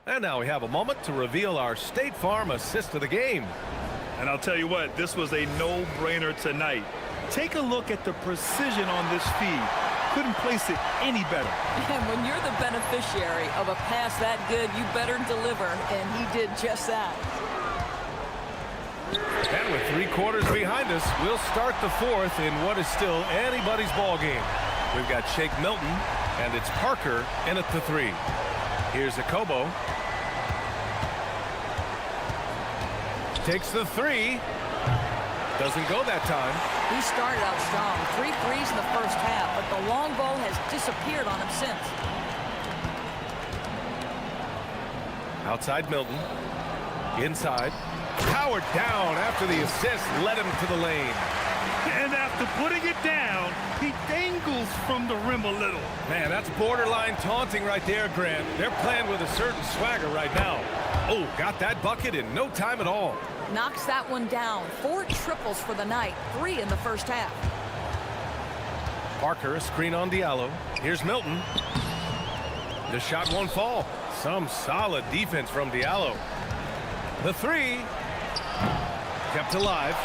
And now we have a moment to reveal our State Farm assist of the game. And I'll tell you what, this was a no-brainer tonight. Take a look at the precision on this feed. Couldn't place it any better. And when you're the beneficiary of a pass that good, you better deliver, and he did just that. And with 3 quarters behind us, we'll start the fourth in what is still anybody's ball game. We've got Shake Milton, and it's Parker in at the 3. Here's Akobo. Takes the 3. Doesn't go that time. He started out strong. 3 threes in the first half, but the long ball has disappeared on him since. Outside Milton. Inside. Powered down after the assist led him to the lane. And after putting it down, he dangles from the rim a little. Man, that's borderline taunting right there, Grant. They're playing with a certain swagger right now. Oh, got that bucket in no time at all. Knocks that one down. 4 triples for the night. 3 in the first half. Parker, a screen on Diallo. Here's Milton. The shot won't fall. Some solid defense from Diallo. The 3. Kept alive.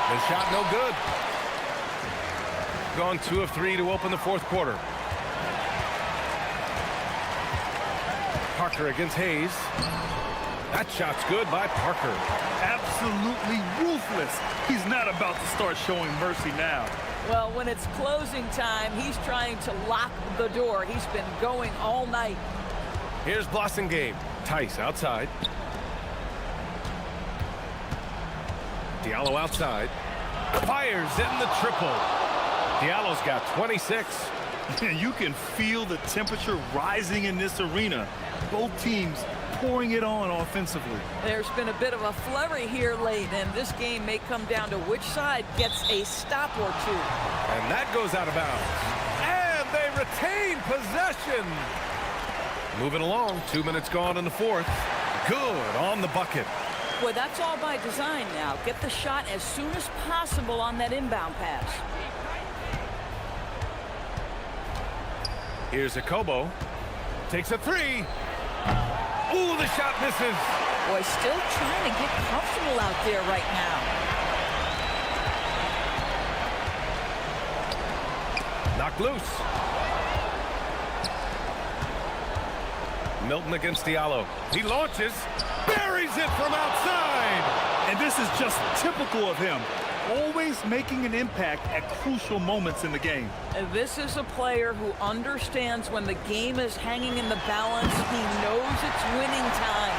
The shot no good. Gone 2 of 3 to open the fourth quarter. Parker against Hayes. That shot's good by Parker. Absolutely ruthless. He's not about to start showing mercy now. Well, when it's closing time, he's trying to lock the door. He's been going all night. Here's Blossingame. Tice outside. Diallo outside. Fires in the triple. Diallo's got 26. You can feel the temperature rising in this arena. Both teams pouring it on offensively. There's been a bit of a flurry here late, and this game may come down to which side gets a stop or 2. And that goes out of bounds. And they retain possession. Moving along, 2 minutes gone in the fourth. Good on the bucket. Well, that's all by design now. Get the shot as soon as possible on that inbound pass. Here's Akobo. Takes a 3. Ooh, the shot misses. Boy, still trying to get comfortable out there right now. Knocked loose. Milton against Diallo. He launches. Buries it from outside. And this is just typical of him. Always making an impact at crucial moments in the game. And this is a player who understands when the game is hanging in the balance. He knows it's winning time.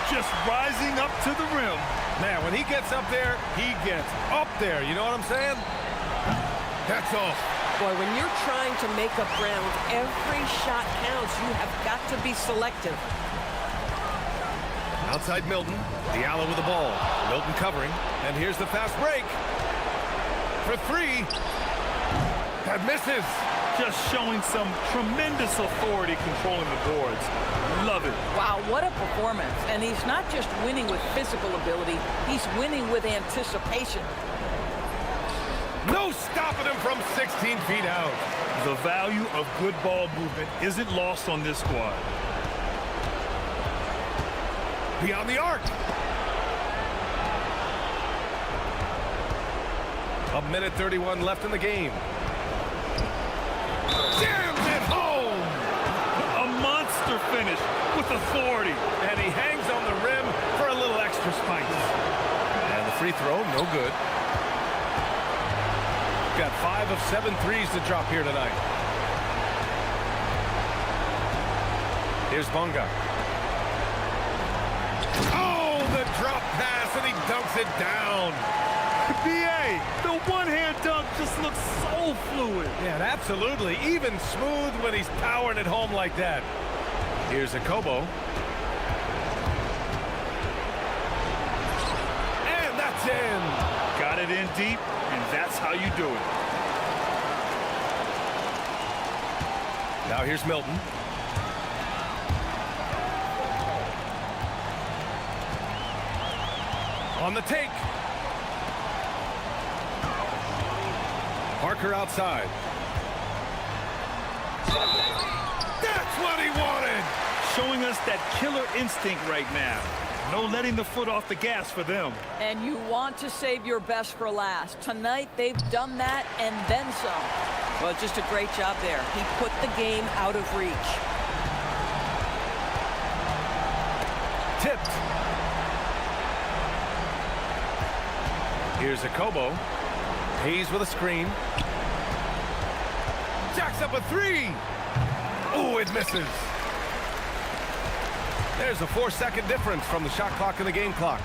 Just rising up to the rim. Man, when he gets up there, he gets up there. You know what I'm saying? That's all. Boy, when you're trying to make up ground, every shot counts. You have got to be selective. Outside Milton. Diallo with the ball. Milton covering. And here's the fast break. For 3. That misses. Just showing some tremendous authority controlling the boards. Love it. Wow, what a performance. And he's not just winning with physical ability. He's winning with anticipation. No stopping him from 16 feet out. The value of good ball movement isn't lost on this squad. Beyond the arc. A minute 31 left in the game. Jams it home. A monster finish with authority. And he hangs on the rim for a little extra spice. And the free throw, no good. Got 5 of 7 threes to drop here tonight. Here's Bunga. Oh, the drop pass, and he dunks it down. BA, the one-hand dunk just looks so fluid. Yeah, and absolutely. Even smooth when he's powering it home like that. Here's Akobo. And that's in. Got it in deep, and that's how you do it. Now here's Milton. On the take. Parker outside. That's what he wanted. Showing us that killer instinct right now. No letting the foot off the gas for them. And you want to save your best for last. Tonight, they've done that and then some. Well, just a great job there. He put the game out of reach. Tipped. Here's Akobo. Hayes with a screen. Jacks up a three. Oh, it misses. There's a 4-second difference from the shot clock and the game clock.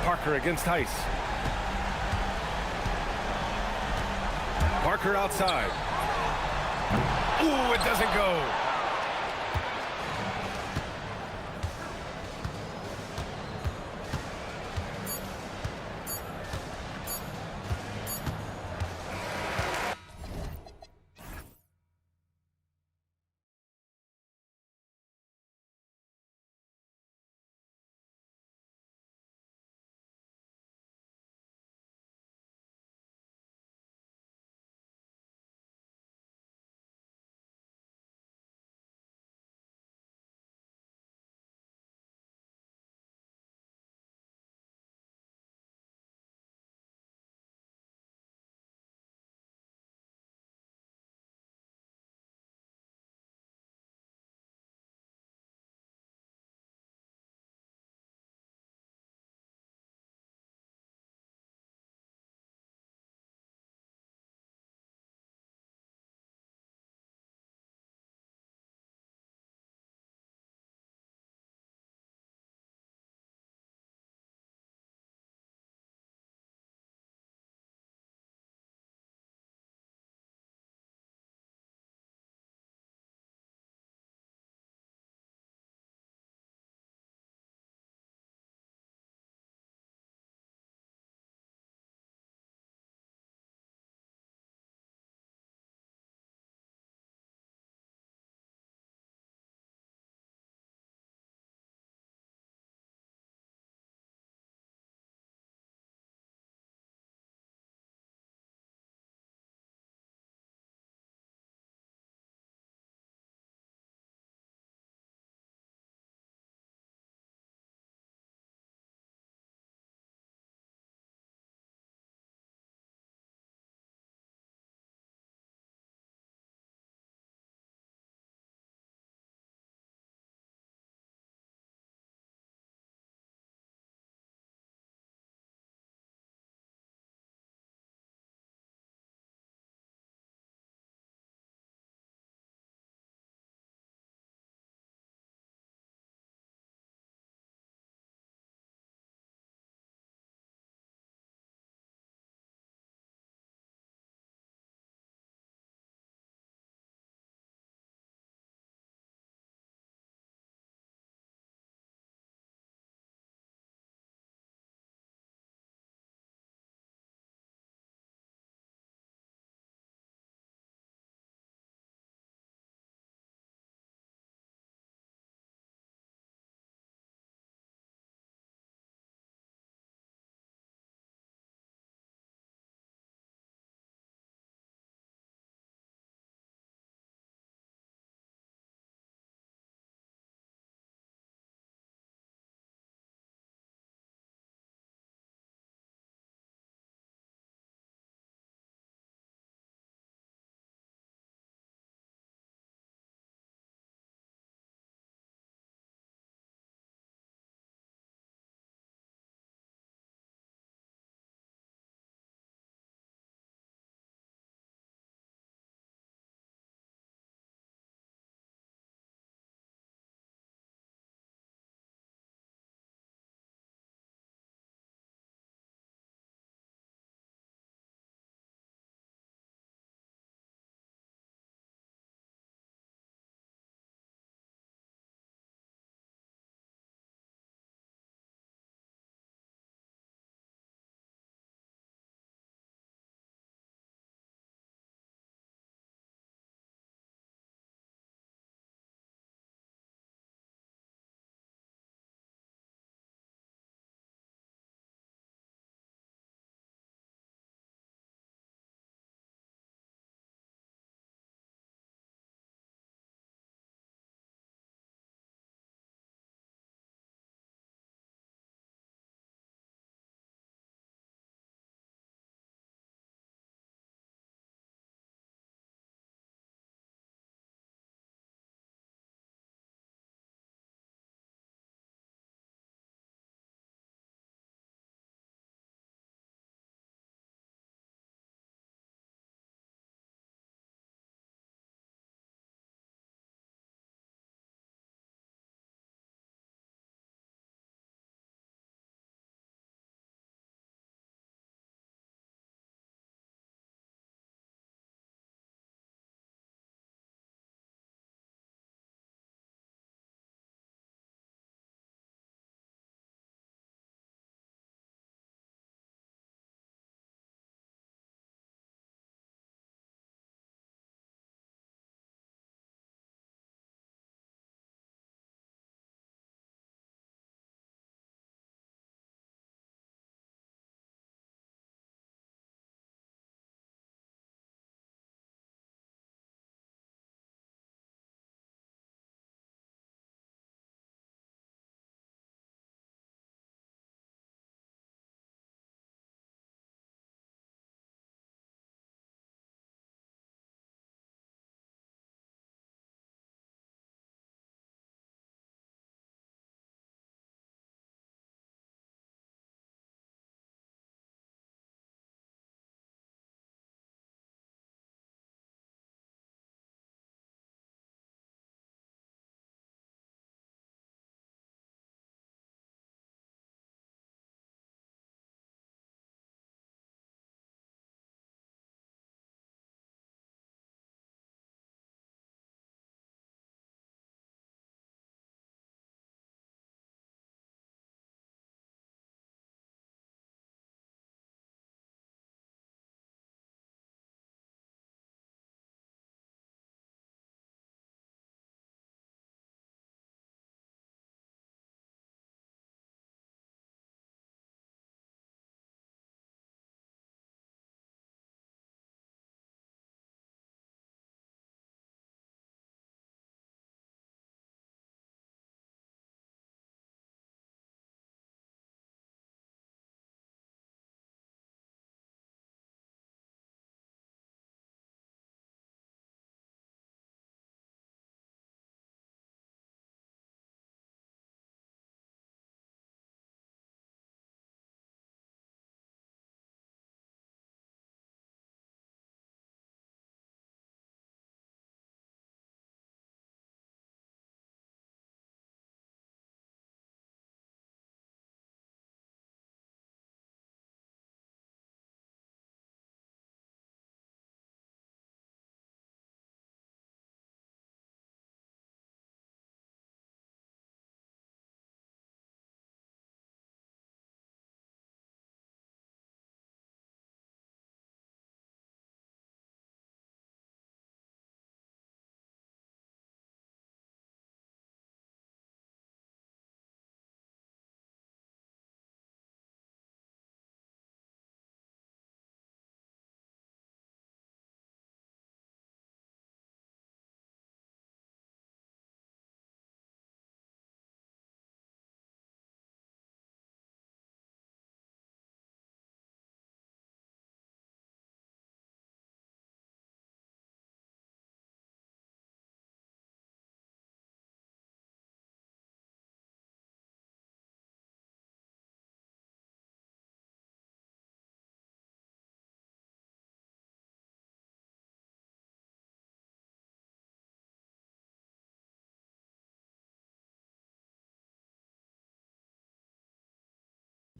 Parker against Heiss. Parker outside. Ooh, it doesn't go.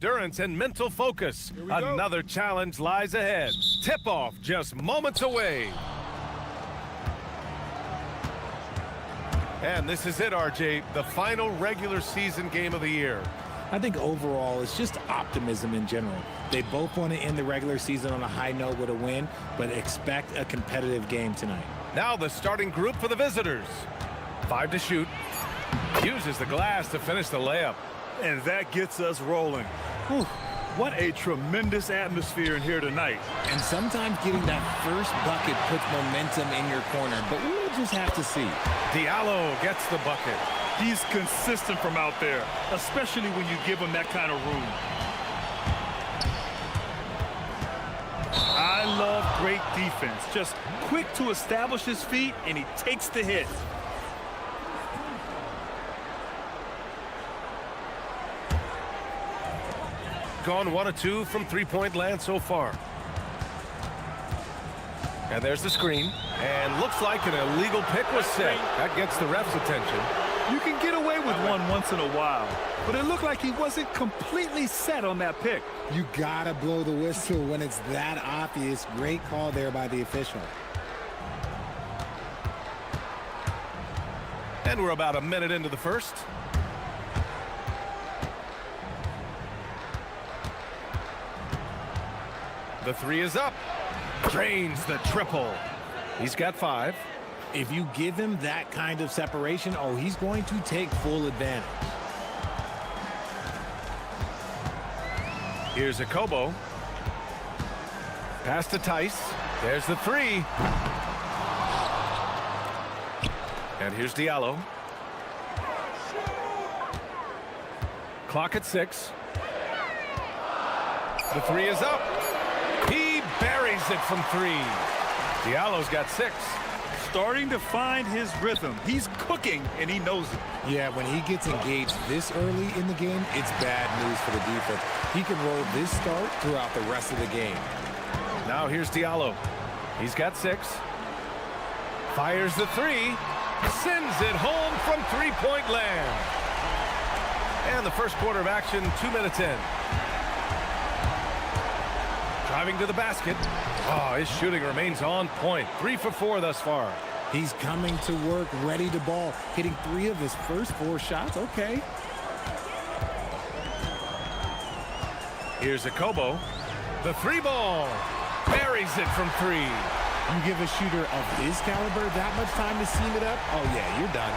endurance and mental focus. Another challenge lies ahead. Tip-off just moments away. And this is it, RJ, the final regular season game of the year. I think overall it's just optimism in general. They both want to end the regular season on a high note with a win, but expect a competitive game tonight. Now the starting group for the visitors. 5 to shoot. Uses the glass to finish the layup. And that gets us rolling. Whew, what a tremendous atmosphere in here tonight. And sometimes getting that first bucket puts momentum in your corner, but we'll just have to see. Diallo gets the bucket. He's consistent from out there, especially when you give him that kind of room. I love great defense. Just quick to establish his feet, and he takes the hit. Gone 1 of 2 from three-point land so far. And there's the screen. And looks like an illegal pick was set. That gets the ref's attention. You can get away with one once in a while, but it looked like he wasn't completely set on that pick. You gotta blow the whistle when it's that obvious. Great call there by the official. And we're about a minute into the first. The 3 is up. Drains the triple. He's got 5. If you give him that kind of separation, oh, he's going to take full advantage. Here's a Kobo. Pass to Tice. There's the 3. And here's Diallo. Clock at 6. The 3 is up. He buries it from 3. Diallo's got 6. Starting to find his rhythm. He's cooking, and he knows it. Yeah, when he gets engaged this early in the game, it's bad news for the defense. He can roll this start throughout the rest of the game. Now here's Diallo. He's got 6. Fires the 3. Sends it home from three-point land. And the first quarter of action, 2 minutes in. Driving to the basket. Oh, his shooting remains on point. 3 for 4 thus far. He's coming to work, ready to ball. Hitting 3 of his first 4 shots. Okay. Here's a Kobo. The 3 ball. Buries it from 3. You give a shooter of his caliber that much time to seam it up, oh yeah, you're done.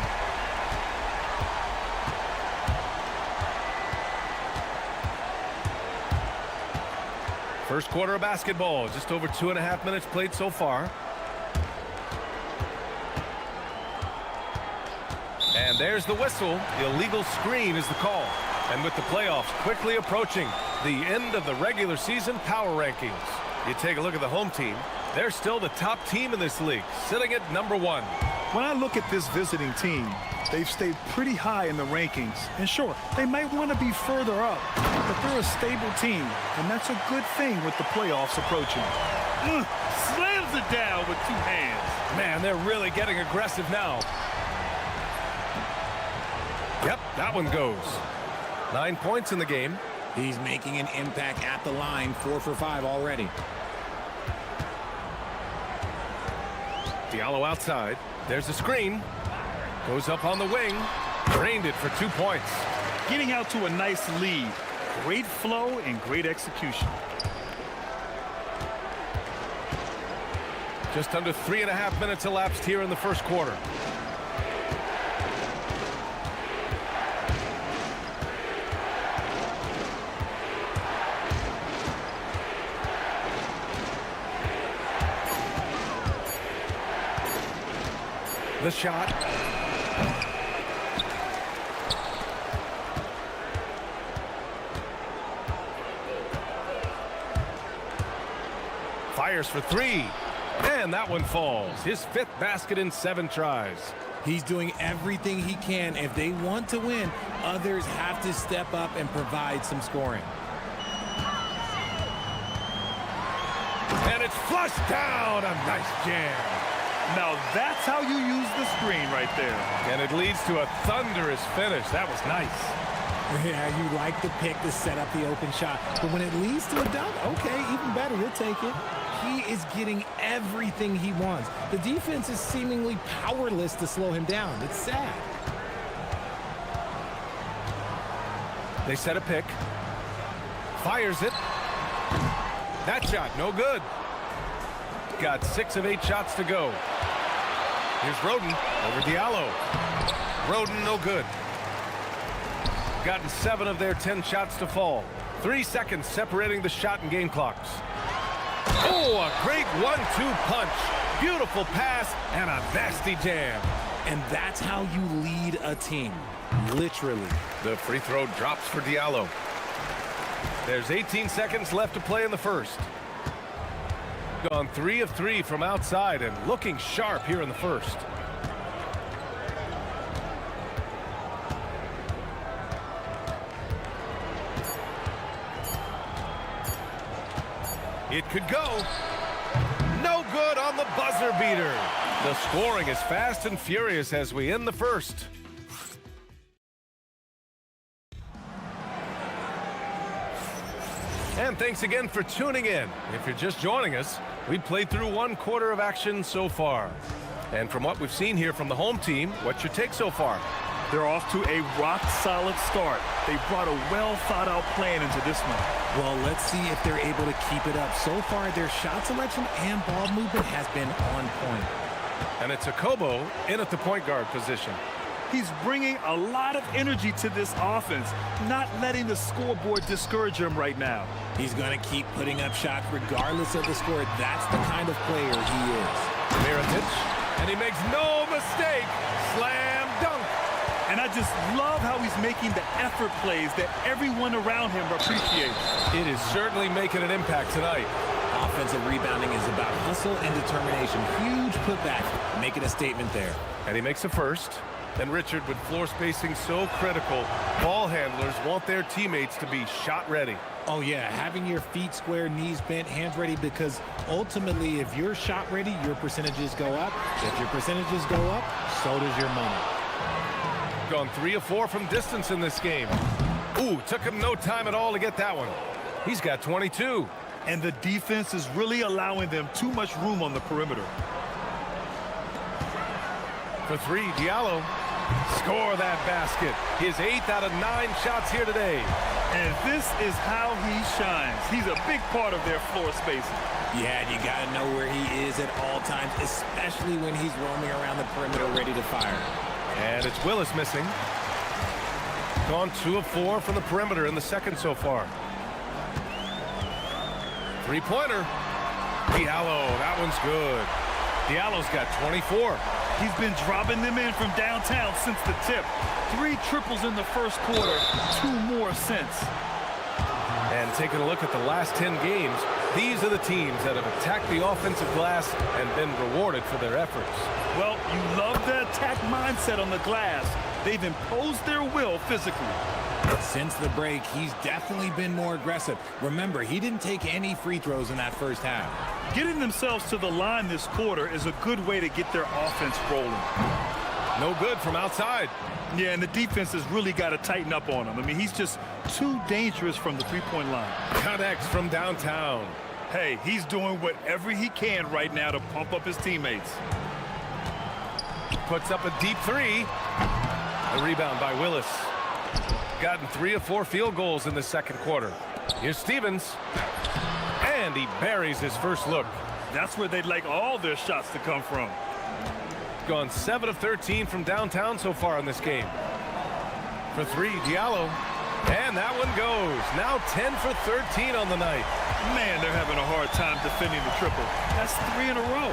First quarter of basketball, just over 2.5 minutes played so far. And there's the whistle. The illegal screen is the call. And with the playoffs quickly approaching, the end of the regular season power rankings. You take a look at the home team. They're still the top team in this league, sitting at number 1. When I look at this visiting team, they've stayed pretty high in the rankings. And sure, they might want to be further up, but they're a stable team, and that's a good thing with the playoffs approaching. Slams it down with 2 hands. Man, they're really getting aggressive now. Yep, that one goes. 9 points in the game. He's making an impact at the line, 4 for 5 already. Diallo outside. There's a screen. Goes up on the wing. Drained it for 2 points. Getting out to a nice lead. Great flow and great execution. Just under 3.5 minutes elapsed here in the first quarter. The shot. Fires for 3. And that one falls. His 5th basket in 7 tries. He's doing everything he can. If they want to win, others have to step up and provide some scoring. And it's flushed down. A nice jam. Now that's how you use the screen right there. And it leads to a thunderous finish. That was nice. Yeah, you like the pick to set up the open shot. But when it leads to a dunk, okay, even better, you'll take it. He is getting everything he wants. The defense is seemingly powerless to slow him down. It's sad. They set a pick. Fires it. That shot, no good. Got 6 of 8 shots to go. Here's Roden over Diallo. Roden, no good. Gotten 7 of their 10 shots to fall. 3 seconds separating the shot and game clocks. Oh, a great 1-2 punch. Beautiful pass and a nasty jam. And that's how you lead a team. Literally. The free throw drops for Diallo. There's 18 seconds left to play in the first. Gone 3 of 3 from outside and looking sharp here in the first. It could go. No good on the buzzer beater. The scoring is fast and furious as we end the first. And thanks again for tuning in. If you're just joining us, we've played through 1 quarter of action so far. And from what we've seen here from the home team, what's your take so far? They're off to a rock-solid start. They brought a well-thought-out plan into this one. Well, let's see if they're able to keep it up. So far, their shot selection and ball movement has been on point. And it's Akobo in at the point guard position. He's bringing a lot of energy to this offense, not letting the scoreboard discourage him right now. He's going to keep putting up shots regardless of the score. That's the kind of player he is. Mirotic, and he makes no mistake. Slam dunk. And I just love how he's making the effort plays that everyone around him appreciates. It is certainly making an impact tonight. Offensive rebounding is about hustle and determination. Huge putback, making a statement there. And he makes a first. And Richard, with floor spacing so critical, ball handlers want their teammates to be shot ready. Oh, yeah, having your feet square, knees bent, hands ready, because ultimately, if you're shot ready, your percentages go up. If your percentages go up, so does your money. Gone 3 of 4 from distance in this game. Ooh, took him no time at all to get that one. He's got 22. And the defense is really allowing them too much room on the perimeter. For 3, Diallo. Score that basket. His 8th out of 9 shots here today. And this is how he shines. He's a big part of their floor spacing. Yeah, you got to know where he is at all times, especially when he's roaming around the perimeter ready to fire. And it's Willis missing. Gone 2 of 4 from the perimeter in the second so far. 3-pointer. Diallo, that one's good. Diallo's got 24. He's been dropping them in from downtown since the tip. 3 triples in the first quarter, 2 more since. And taking a look at the last 10 games, these are the teams that have attacked the offensive glass and been rewarded for their efforts. Well, you love the attack mindset on the glass. They've imposed their will physically. Since the break, he's definitely been more aggressive. Remember, he didn't take any free throws in that first half. Getting themselves to the line this quarter is a good way to get their offense rolling. No good from outside. Yeah, and the defense has really got to tighten up on him. I mean, he's just too dangerous from the three-point line. Connects from downtown. Hey, he's doing whatever he can right now to pump up his teammates. Puts up a deep 3. A rebound by Willis. Gotten 3 of 4 field goals in the second quarter. Here's Stevens. And he buries his first look. That's where they'd like all their shots to come from. Gone 7 of 13 from downtown so far in this game. For 3, Diallo. And that one goes. Now 10 for 13 on the night. Man, they're having a hard time defending the triple. That's 3 in a row.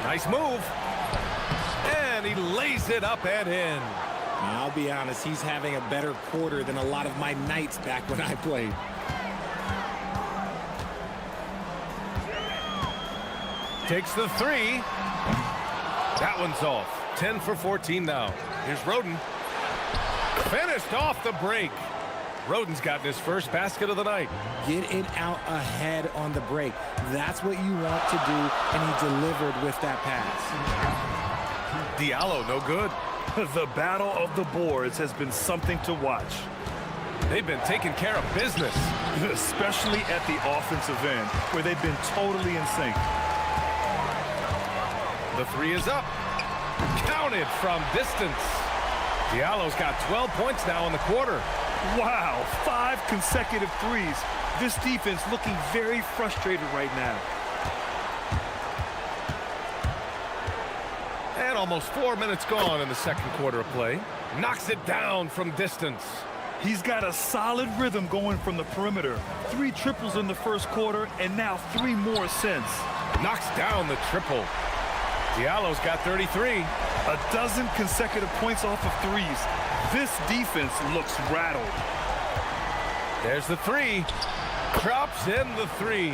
Nice move. And he lays it up and in. I'll be honest, he's having a better quarter than a lot of my nights back when I played. Takes the 3. That one's off. 10 for 14 now. Here's Roden. Finished off the break. Roden's gotten his first basket of the night. Get it out ahead on the break. That's what you want to do, and he delivered with that pass. Diallo, no good. The battle of the boards has been something to watch. They've been taking care of business. Especially at the offensive end, where they've been totally in sync. The three is up. Counted from distance. Diallo's got 12 points now in the quarter. Wow, 5 consecutive threes. This defense looking very frustrated right now. And almost 4 minutes gone in the second quarter of play. Knocks it down from distance. He's got a solid rhythm going from the perimeter. 3 triples in the first quarter, and now 3 more since. Knocks down the triple. Diallo's got 33. A dozen consecutive points off of threes. This defense looks rattled. There's the three. Drops in the three.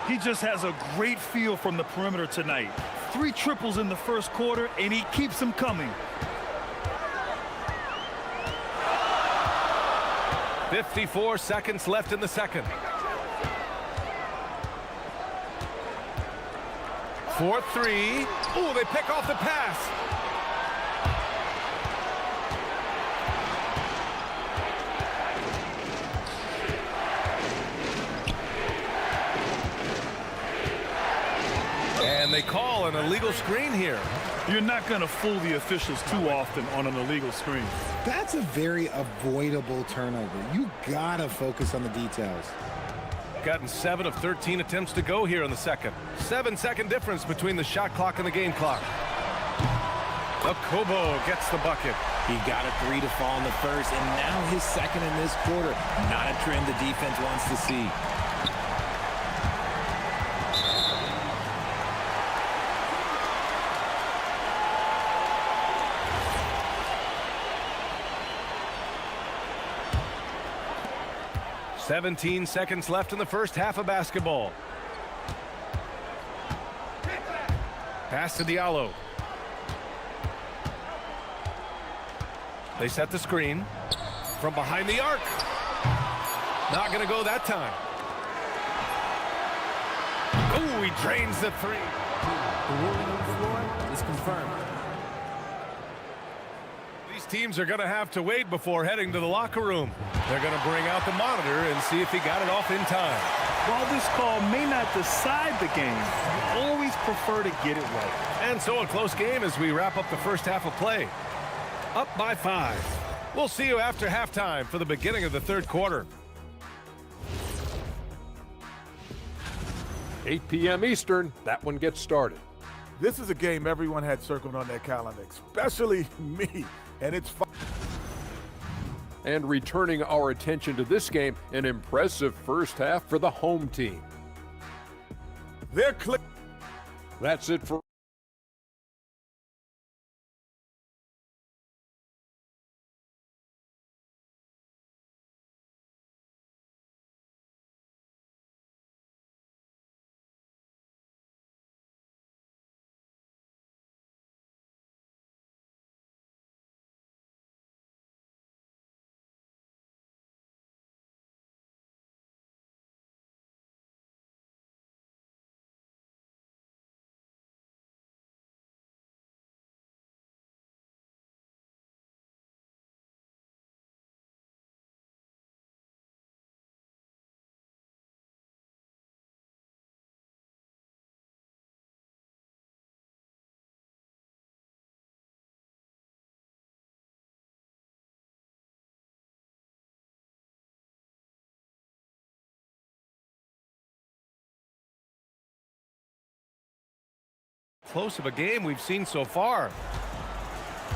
He just has a great feel from the perimeter tonight. 3 triples in the first quarter, and he keeps them coming. 54 seconds left in the second. 4-3. Ooh, they pick off the pass. And they call an illegal screen here. You're not going to fool the officials too often on an illegal screen. That's a very avoidable turnover. You gotta focus on the details. Gotten 7 of 13 attempts to go here in the second. 7-second difference between the shot clock and the game clock. Kobo gets the bucket. He got a 3 to fall in the first, and now his second in this quarter. Not a trend the defense wants to see. "17 seconds left in the first half of basketball. Pass to Diallo. They set the screen from behind the arc. Not going to go that time. Oh, he drains the three. The ruling on the floor is confirmed. These teams are going to have to wait before heading to the locker room. They're going to bring out the monitor and see if he got it off in time. While this call may not decide the game, you always prefer to get it right. And so a close game as we wrap up the first half of play. Up by 5. We'll see you after halftime for the beginning of the third quarter. 8 p.m. Eastern, that one gets started. This is a game everyone had circled on their calendar, especially me, and it's fun. And returning our attention to this game, an impressive first half for the home team. That's it for Close of a game we've seen so far.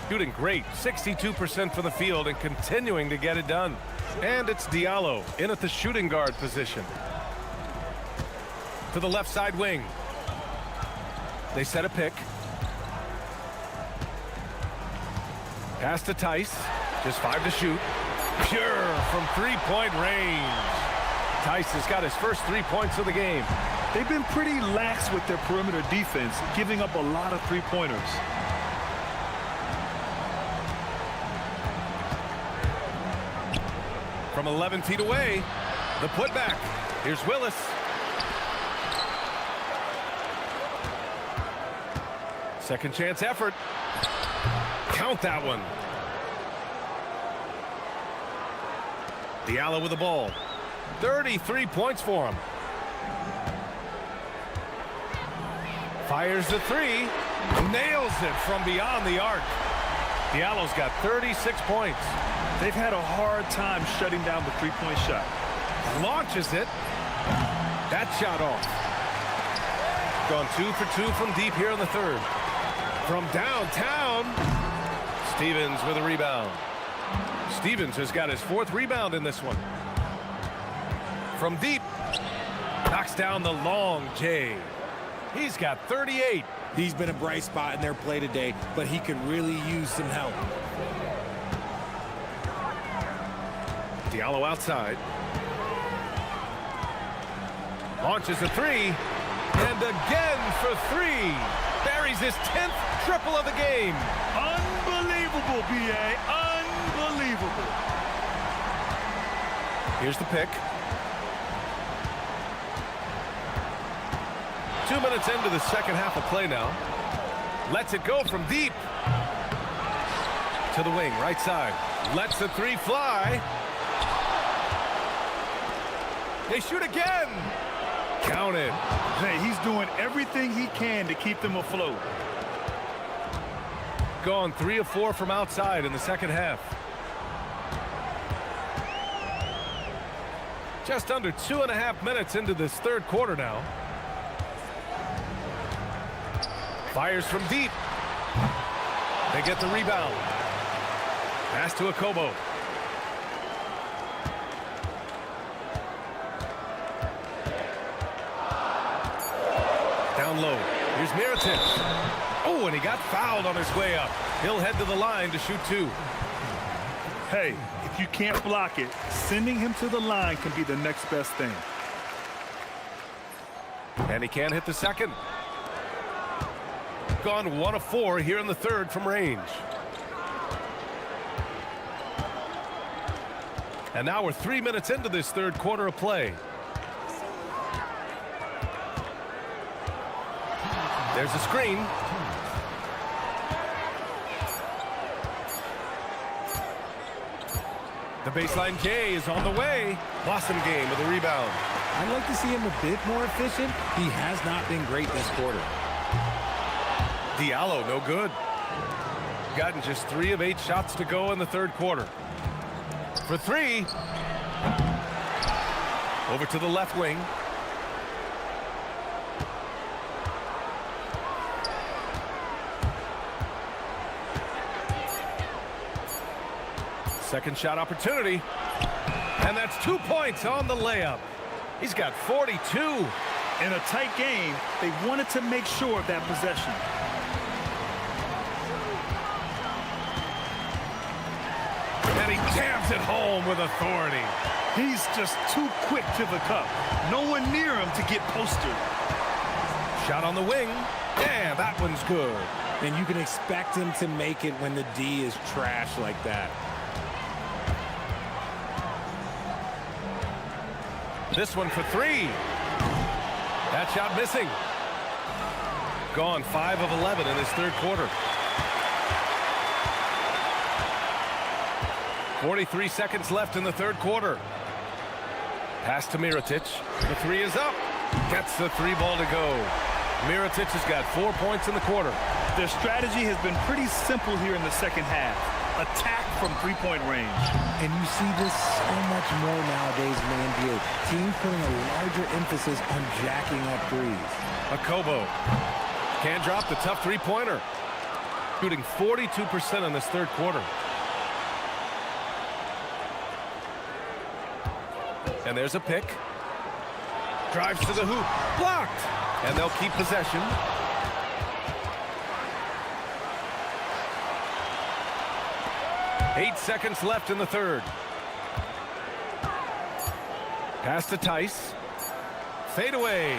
Shooting great, 62% from the field and continuing to get it done. And it's Diallo in at the shooting guard position. To the left side wing. They set a pick. Pass to Tice. Just 5 to shoot. Pure from three-point range. Tice has got his first 3 points of the game. They've been pretty lax with their perimeter defense, giving up a lot of three-pointers. From 11 feet away, the putback. Here's Willis. Second chance effort. Count that one. Diallo with the ball. 33 points for him. Fires the three. Nails it from beyond the arc. Diallo's got 36 points. They've had a hard time shutting down the three-point shot. Launches it. That shot off. Gone 2 for 2 from deep here in the third. From downtown, Stevens with a rebound. Stevens has got his 4th rebound in this one. From deep, knocks down the long J. He's got 38. He's been a bright spot in their play today, but he could really use some help. Diallo outside. Launches a three. And again for 3. Buries his 10th triple of the game. Unbelievable, B.A. Unbelievable. Here's the pick. 2 minutes into the second half of play now. Lets it go from deep. To the wing, right side. Lets the three fly. They shoot again. Count it. Hey, he's doing everything he can to keep them afloat. Gone 3 of 4 from outside in the second half. Just under 2.5 minutes into this third quarter now. Fires from deep. They get the rebound. Pass to Akobo. Down low. Here's Mirotic. Oh, and he got fouled on his way up. He'll head to the line to shoot 2. Hey, if you can't block it, sending him to the line can be the next best thing. And he can't hit the second. Gone 1 of 4 here in the third from range. And now we're 3 minutes into this third quarter of play. There's a screen. The baseline J is on the way. Blossom game with a rebound. I'd like to see him a bit more efficient. He has not been great this quarter. Diallo, no good. Gotten just 3 of 8 shots to go in the third quarter. For 3. Over to the left wing. Second shot opportunity. And that's 2 points on the layup. He's got 42. In a tight game, they wanted to make sure of that possession. And he jams it home with authority. He's just too quick to the cup. No one near him to get posted. Shot on the wing. And that one's good. And you can expect him to make it when the D is trash like that. This one for 3. That shot missing. Gone 5 of 11 in his third quarter. 43 seconds left in the third quarter. Pass to Mirotic. The 3 is up. Gets the 3 ball to go. Mirotic has got 4 points in the quarter. Their strategy has been pretty simple here in the second half. Attack from three-point range. And you see this so much more nowadays in the NBA. Teams putting a larger emphasis on jacking up threes. Akobo can't drop the tough three-pointer. Shooting 42% in this third quarter. And there's a pick. Drives to the hoop. Blocked. And they'll keep possession. Eight seconds left in the third. Pass to Tice. Fade away.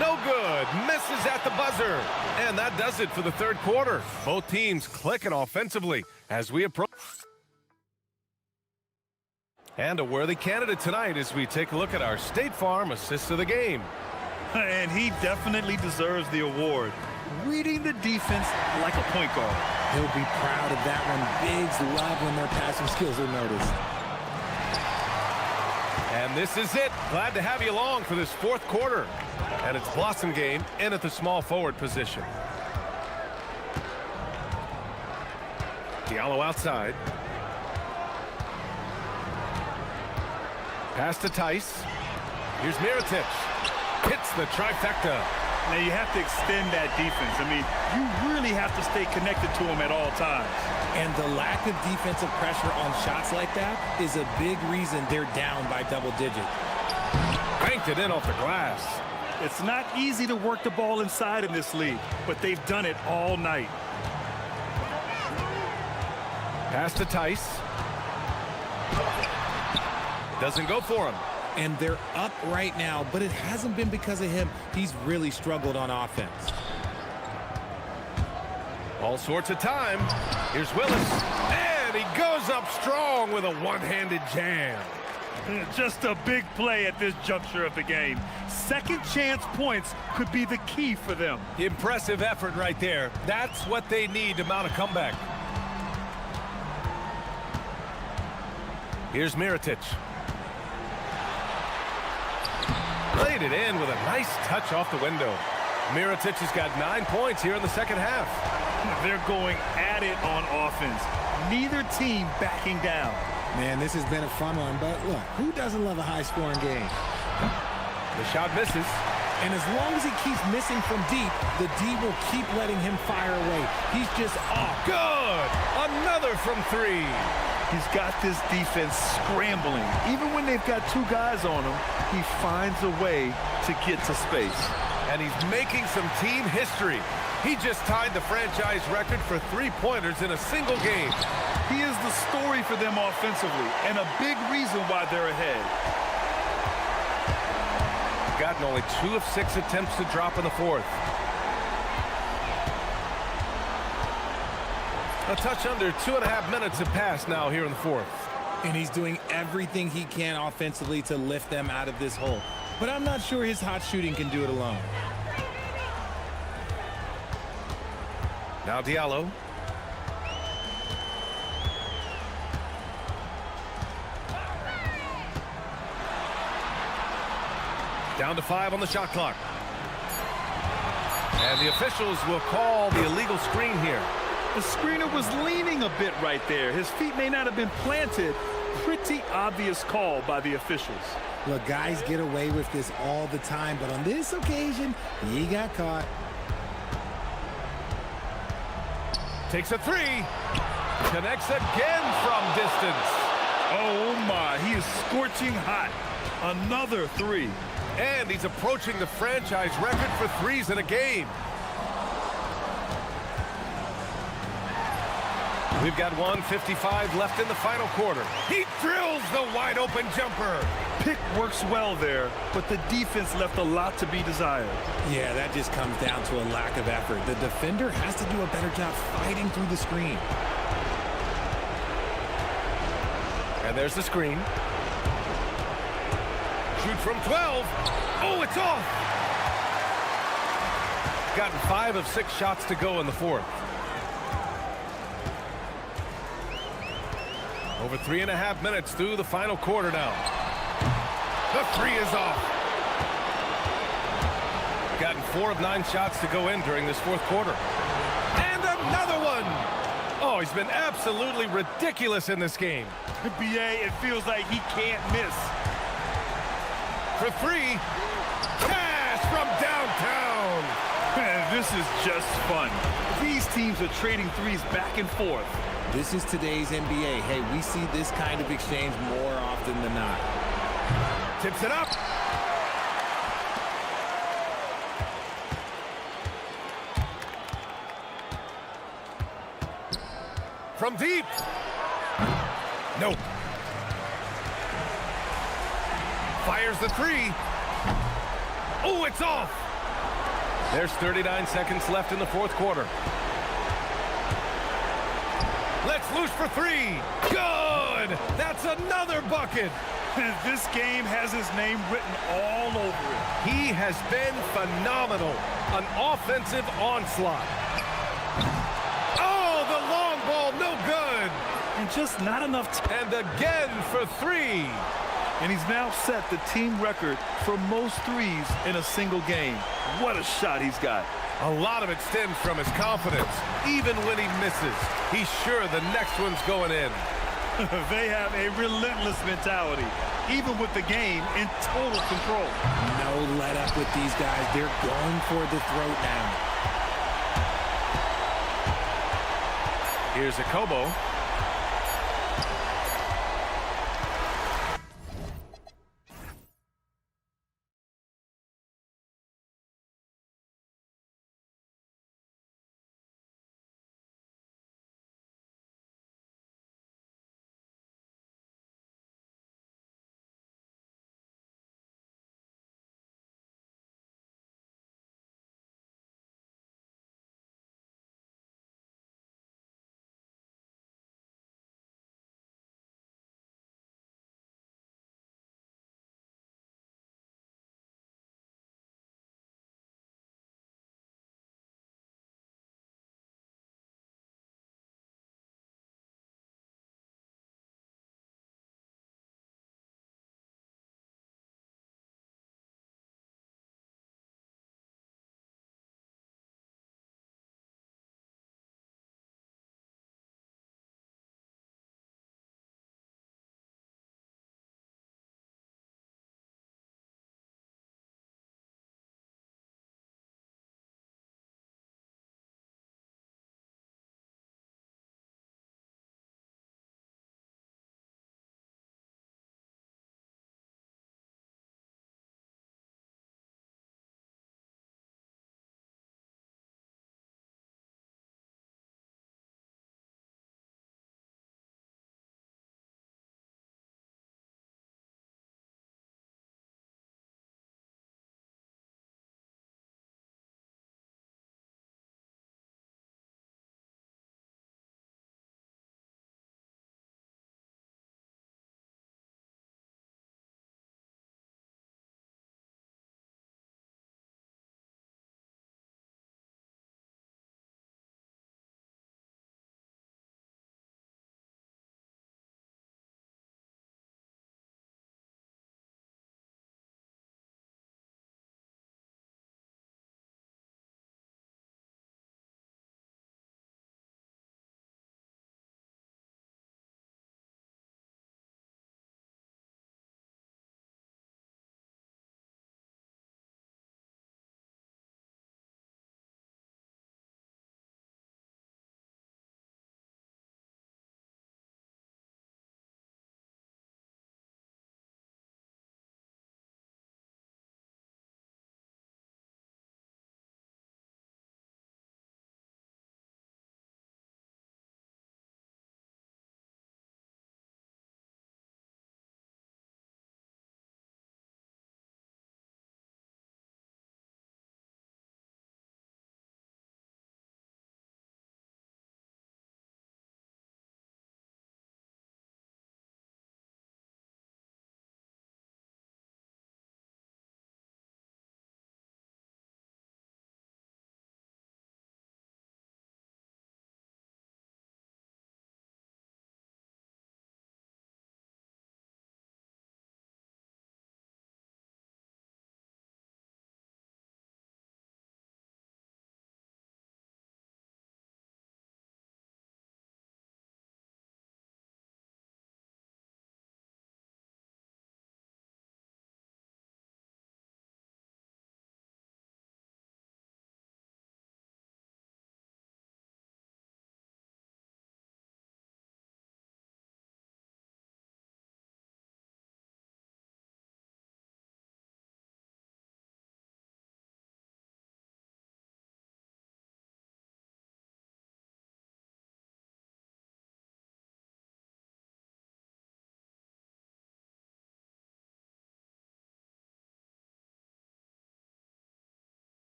No good. Misses at the buzzer. And that does it for the third quarter. Both teams clicking offensively as we approach. And a worthy candidate tonight as we take a look at our State Farm assists of the game. And he definitely deserves the award. Reading the defense like a point guard. He'll be proud of that one. Bigs love when their passing skills are noticed. And this is it. Glad to have you along for this fourth quarter. And it's Blossom game in at the small forward position. Diallo outside. Pass to Tice. Here's Mirotic. Hits the trifecta. Now you have to extend that defense. I mean, you really have to stay connected to him at all times. And the lack of defensive pressure on shots like that is a big reason they're down by double digits. Banked it in off the glass. It's not easy to work the ball inside in this league, but they've done it all night. Pass to Tice. Doesn't go for him. And they're up right now, but it hasn't been because of him. He's really struggled on offense. All sorts of time. Here's Willis. And he goes up strong with a one-handed jam. Just a big play at this juncture of the game. Second chance points could be the key for them. Impressive effort right there. That's what they need to mount a comeback. Here's Mirotic. Played it in with a nice touch off the window. Mirotic has got 9 points here in the second half. They're going at it on offense. Neither team backing down. Man, this has been a fun one, but look, who doesn't love a high-scoring game? The shot misses. And as long as he keeps missing from deep, the D will keep letting him fire away. He's just off. Good! Another from three. He's got this defense scrambling. Even when they've got two guys on him, he finds a way to get to space. And he's making some team history. He just tied the franchise record for three-pointers in a single game. He is the story for them offensively, and a big reason why they're ahead. Gotten only 2 of 6 attempts to drop in the fourth. A touch under 2.5 minutes have passed now here in the fourth. And he's doing everything he can offensively to lift them out of this hole. But I'm not sure his hot shooting can do it alone. Now Diallo. Down to 5 on the shot clock. And the officials will call the illegal screen here. The screener was leaning a bit right there. His feet may not have been planted. Pretty obvious call by the officials. Look, guys get away with this all the time, but on this occasion, he got caught. Takes a three. Connects again from distance. Oh my, he is scorching hot. Another three. And he's approaching the franchise record for threes in a game. We've got 1:55 left in the final quarter. He drills the wide open jumper. Pick works well there, but the defense left a lot to be desired. Yeah, that just comes down to a lack of effort. The defender has to do a better job fighting through the screen. And there's the screen. Shoot from 12. Oh, it's off. Gotten 5 of 6 shots to go in the fourth. Over 3.5 minutes through the final quarter now. The three is off. Gotten 4 of 9 shots to go in during this fourth quarter. And another one. Oh, he's been absolutely ridiculous in this game. BA, it feels like he can't miss. For 3. Cash from downtown. Man, this is just fun. These teams are trading threes back and forth. This is today's NBA. Hey, we see this kind of exchange more often than not. Tips it up. From deep. Nope. Fires the three. Oh, it's off. There's 39 seconds left in the fourth quarter. Let's loose for 3. Good! That's another bucket. This game has his name written all over it. He has been phenomenal. An offensive onslaught. Oh, the long ball, no good. And just not enough And again for three. And he's now set the team record for most threes in a single game. What a shot he's got. A lot of it stems from his confidence. Even when he misses, he's sure the next one's going in. They have a relentless mentality, even with the game in total control. No let up with these guys. They're going for the throat now. Here's a Kobo.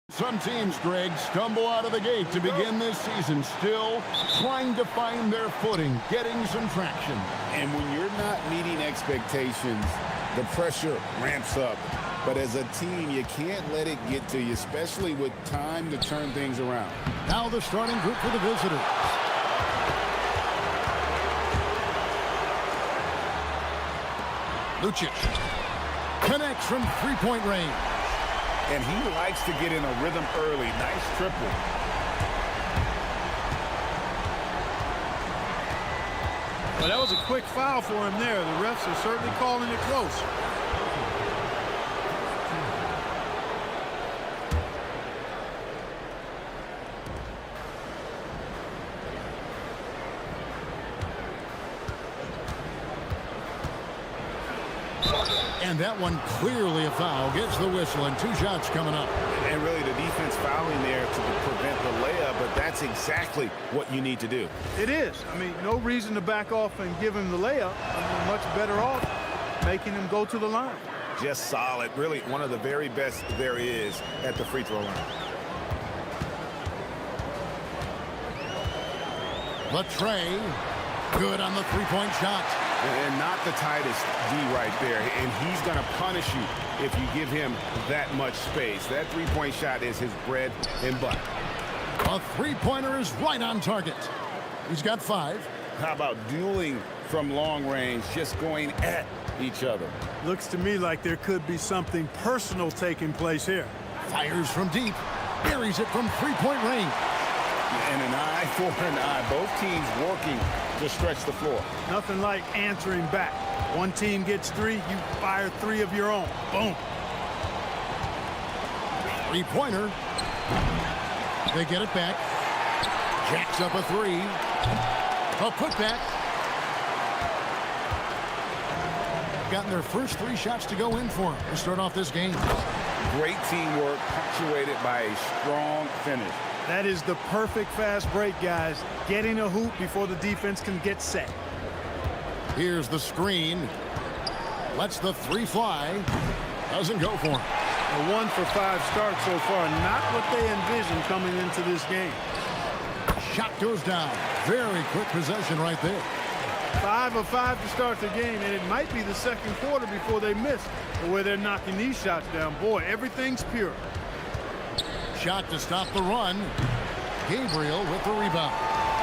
Some teams, Greg, stumble out of the gate to begin this season, still trying to find their footing, getting some traction. And when you're not meeting expectations, the pressure ramps up. But as a team, you can't let it get to you, especially with time to turn things around. Now the starting group for the visitors. Lucic connects from three-point range. And he likes to get in a rhythm early. Nice triple. Well, that was a quick foul for him there. The refs are certainly calling it close. And that one clearly a foul. Gets the whistle, and 2 shots coming up. And really the defense fouling there to prevent the layup, but that's exactly what you need to do. It is. I mean, no reason to back off and give him the layup. I mean, much better off making him go to the line. Just solid. Really one of the very best there is at the free throw line. Latrey, good on the three-point shot. And not the tightest D right there. And he's going to punish you if you give him that much space. That three-point shot is his bread and butter. A three-pointer is right on target. He's got 5. How about dueling from long range, just going at each other? Looks to me like there could be something personal taking place here. Fires from deep. Buries it from three-point range. And an eye for an eye. Both teams working to stretch the floor. Nothing like answering back. One team gets 3, you fire 3 of your own. Boom. Three-pointer. They get it back. Jacks up a 3. A putback. Gotten their first 3 shots to go in for them to start off this game. Great teamwork punctuated by a strong finish. That is the perfect fast break, guys. Getting a hoop before the defense can get set. Here's the screen. Lets the 3 fly. Doesn't go for him. A 1 for 5 start so far. Not what they envisioned coming into this game. Shot goes down. Very quick possession right there. 5 of 5 to start the game, and it might be the second quarter before they miss the way they're knocking these shots down. Boy, everything's pure. Shot to stop the run. Gabriel with the rebound.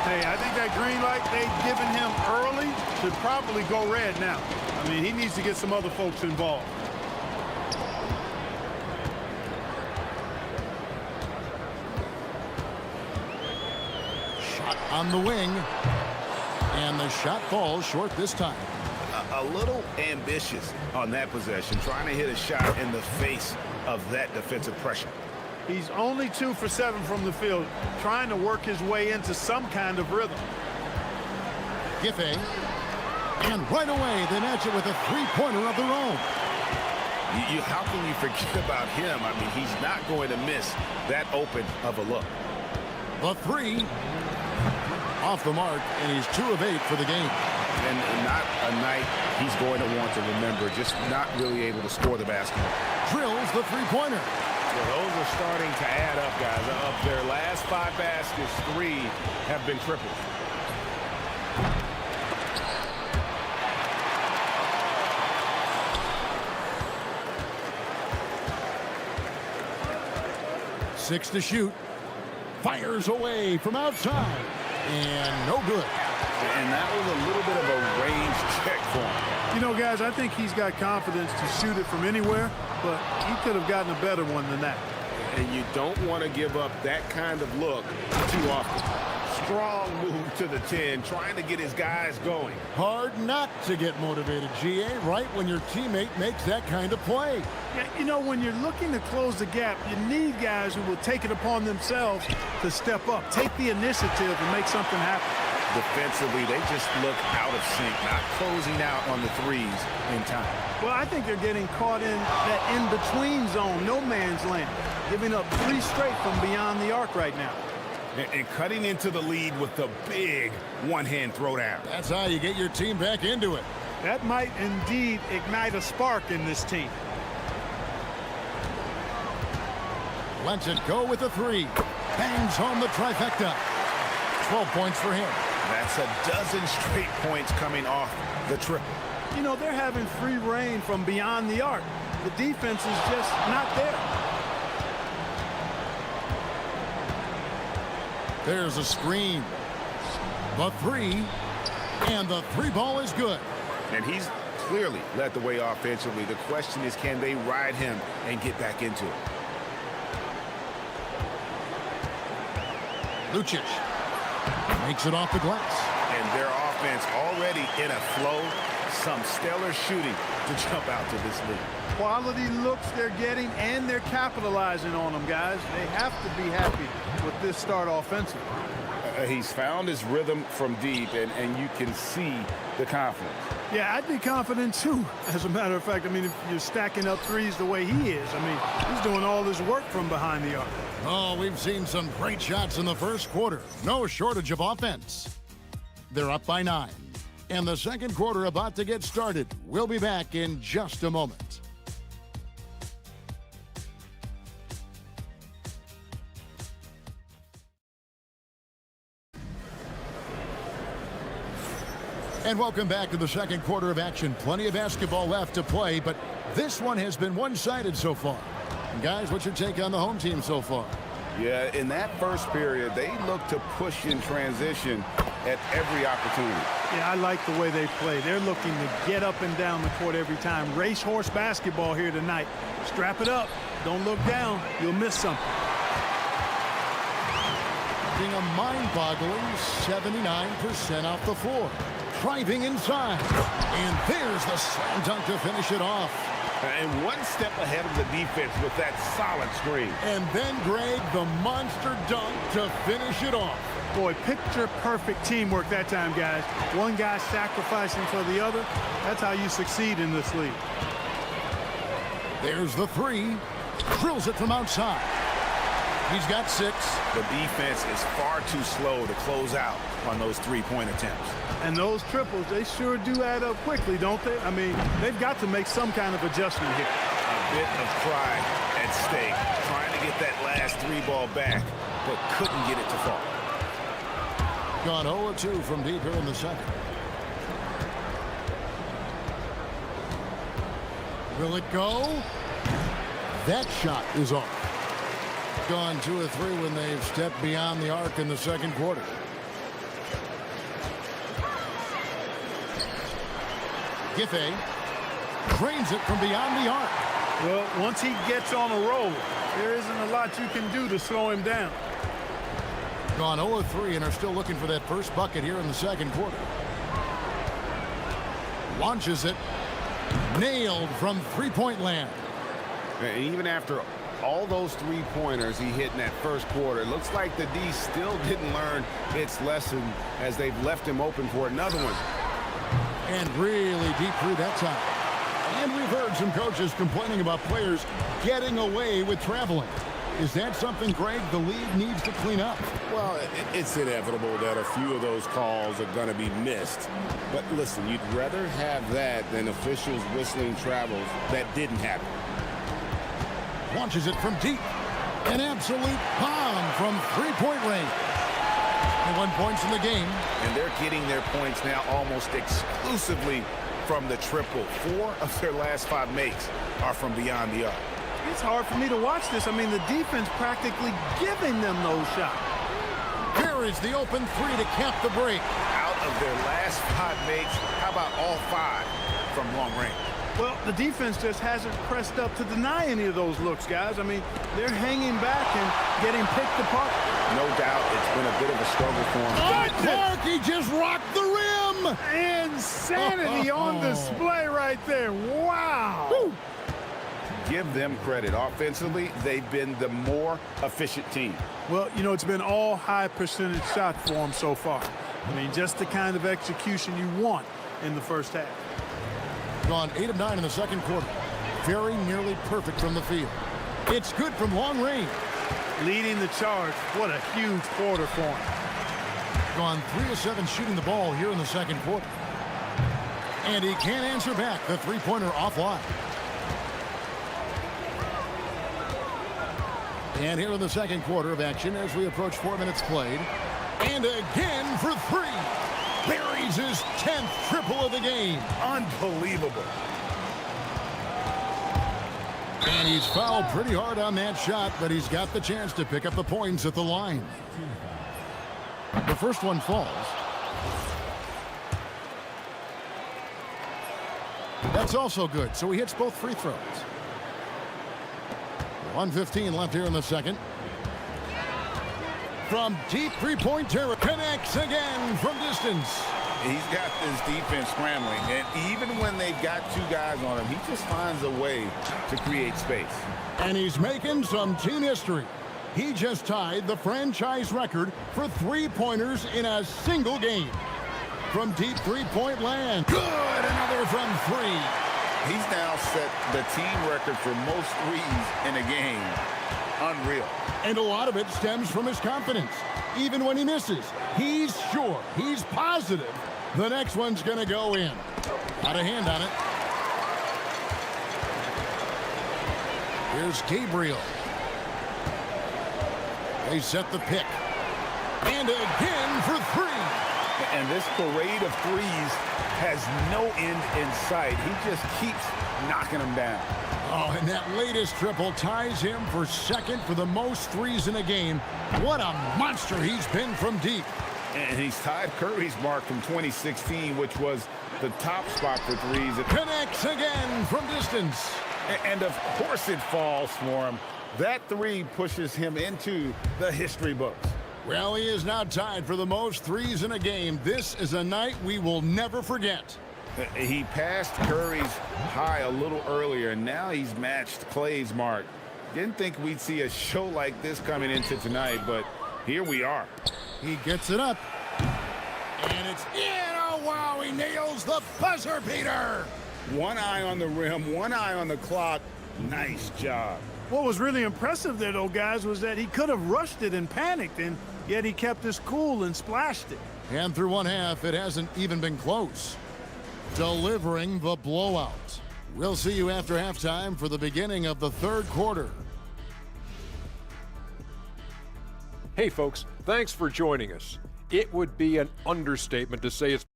Hey, I think that green light they've given him early should probably go red now. I mean, he needs to get some other folks involved. Shot on the wing. And the shot falls short this time. A little ambitious on that possession, trying to hit a shot in the face of that defensive pressure. He's only 2 for 7 from the field, trying to work his way into some kind of rhythm. Giffey. And right away, they match it with a three-pointer of their own. How can you forget about him? I mean, he's not going to miss that open of a look. The 3. Off the mark, and he's 2 of 8 for the game. And not a night he's going to want to remember, just not really able to score the basketball. Drills the three-pointer. Well, those are starting to add up, guys. Of their last 5 baskets, 3 have been triples. Six to shoot. Fires away from outside. And no good. And that was a little bit of a range check for him. You know, guys, I think he's got confidence to shoot it from anywhere, but he could have gotten a better one than that. And you don't want to give up that kind of look too often. Strong move to the 10, trying to get his guys going. Hard not to get motivated, GA, right when your teammate makes that kind of play. Yeah, you know, when you're looking to close the gap, you need guys who will take it upon themselves to step up, take the initiative and make something happen. Defensively, they just look out of sync, not closing out on the threes in time. Well, I think they're getting caught in that in-between zone, no man's land, giving up 3 straight from beyond the arc right now. And cutting into the lead with the big one-hand throwdown. That's how you get your team back into it. That might indeed ignite a spark in this team. Lets it go with the three. Bangs home the trifecta. 12 points for him. That's a dozen straight points coming off the triple. You know, they're having free reign from beyond the arc. The defense is just not there. There's a screen. The three. And the three ball is good. And he's clearly led the way offensively. The question is, can they ride him and get back into it? Lucic makes it off the glass. And their offense already in a flow. Some stellar shooting to jump out to this lead. Quality looks they're getting, and they're capitalizing on them, guys. They have to be happy with this start offensively. He's found his rhythm from deep, and you can see the confidence. Yeah, I'd be confident, too. As a matter of fact, I mean, if you're stacking up threes the way he is, I mean, he's doing all this work from behind the arc. Oh, we've seen some great shots in the first quarter. No shortage of offense. They're up by 9. And the second quarter about to get started. We'll be back in just a moment. And welcome back to the second quarter of action. Plenty of basketball left to play, but this one has been one-sided so far. And guys, what's your take on the home team so far? Yeah, in that first period, they look to push in transition at every opportunity. Yeah, I like the way they play. They're looking to get up and down the court every time. Racehorse basketball here tonight. Strap it up. Don't look down. You'll miss something. Being a mind-boggling 79% off the floor. Driving inside. And there's the slam dunk to finish it off. And one step ahead of the defense with that solid screen. And then, Greg, the monster dunk to finish it off. Boy, picture-perfect teamwork that time, guys. One guy sacrificing for the other. That's how you succeed in this league. There's the three. Drills it from outside. He's got 6. The defense is far too slow to close out on those three-point attempts. And those triples, they sure do add up quickly, don't they? I mean, they've got to make some kind of adjustment here. A bit of pride at stake, trying to get that last three ball back, but couldn't get it to fall. Gone 0-2 from deep here in the second. Will it go? That shot is off. Gone 2 of 3 when they've stepped beyond the arc in the second quarter. Giffey drains it from beyond the arc. Well, once he gets on a roll, there isn't a lot you can do to slow him down. Gone 0 of 3 and are still looking for that first bucket here in the second quarter. Launches it. Nailed from three-point land. And even after all those three-pointers he hit in that first quarter, it looks like the D still didn't learn its lesson as they've left him open for another one. And really deep through that time. And we've heard some coaches complaining about players getting away with traveling. Is that something, Greg, the league needs to clean up? Well, it's inevitable that a few of those calls are going to be missed. But listen, you'd rather have that than officials whistling travels that didn't happen. Launches it from deep. An absolute bomb from three-point range. 1 points in the game. And they're getting their points now almost exclusively from the triple. 4 of their last 5 makes are from beyond the arc. It's hard for me to watch this. I mean, the defense practically giving them those shots. Here is the open three to cap the break. Out of their last 5 makes, how about all 5 from long range? Well, the defense just hasn't pressed up to deny any of those looks, guys. I mean, they're hanging back and getting picked apart. No doubt it's been a bit of a struggle for him. Oh, Clark, he just rocked the rim. Insanity on display right there. Wow. Woo. Give them credit. Offensively, they've been the more efficient team. Well, you know, it's been all high percentage shots for them so far. I mean, just the kind of execution you want in the first half. Gone 8 of 9 in the second quarter. Very nearly perfect from the field. It's good from long range. Leading the charge. What a huge quarter for him. Gone 3 of 7 shooting the ball here in the second quarter. And he can't answer back. The three-pointer offline. And here in the second quarter of action as we approach 4 minutes played. And again for three. Buries his 10th triple of the game. Unbelievable. And he's fouled pretty hard on that shot, but he's got the chance to pick up the points at the line. The first one falls. That's also good, so he hits both free throws. 1:15 left here in the second. From deep three-point territory, connects again from distance. He's got this defense scrambling, and even when they've got two guys on him, he just finds a way to create space. And he's making some team history. He just tied the franchise record for three-pointers in a single game. From deep three-point land. Good! Another from three. He's now set the team record for most threes in a game. Unreal. And a lot of it stems from his confidence. Even when he misses, he's sure, he's positive the next one's going to go in. Got a hand on it. Here's Gabriel. They set the pick. And again for three. And this parade of threes has no end in sight. He just keeps knocking them down. Oh, and that latest triple ties him for second for the most threes in a game. What a monster he's been from deep. And he's tied Curry's mark from 2016, which was the top spot for threes. Connects again from distance. And of course it falls for him. That three pushes him into the history books. Well, he is now tied for the most threes in a game. This is a night we will never forget. He passed Curry's high a little earlier, and now he's matched Clay's mark. Didn't think we'd see a show like this coming into tonight, but here we are. He gets it up. And it's in. Oh, wow, he nails the buzzer beater. One eye on the rim, one eye on the clock. Nice job. What was really impressive there, though, guys, was that he could have rushed it and panicked, and yet he kept his cool and splashed it. And through one half, it hasn't even been close. Delivering the blowout. We'll see you after halftime for the beginning of the third quarter. Hey, folks, thanks for joining us. It would be an understatement to say it's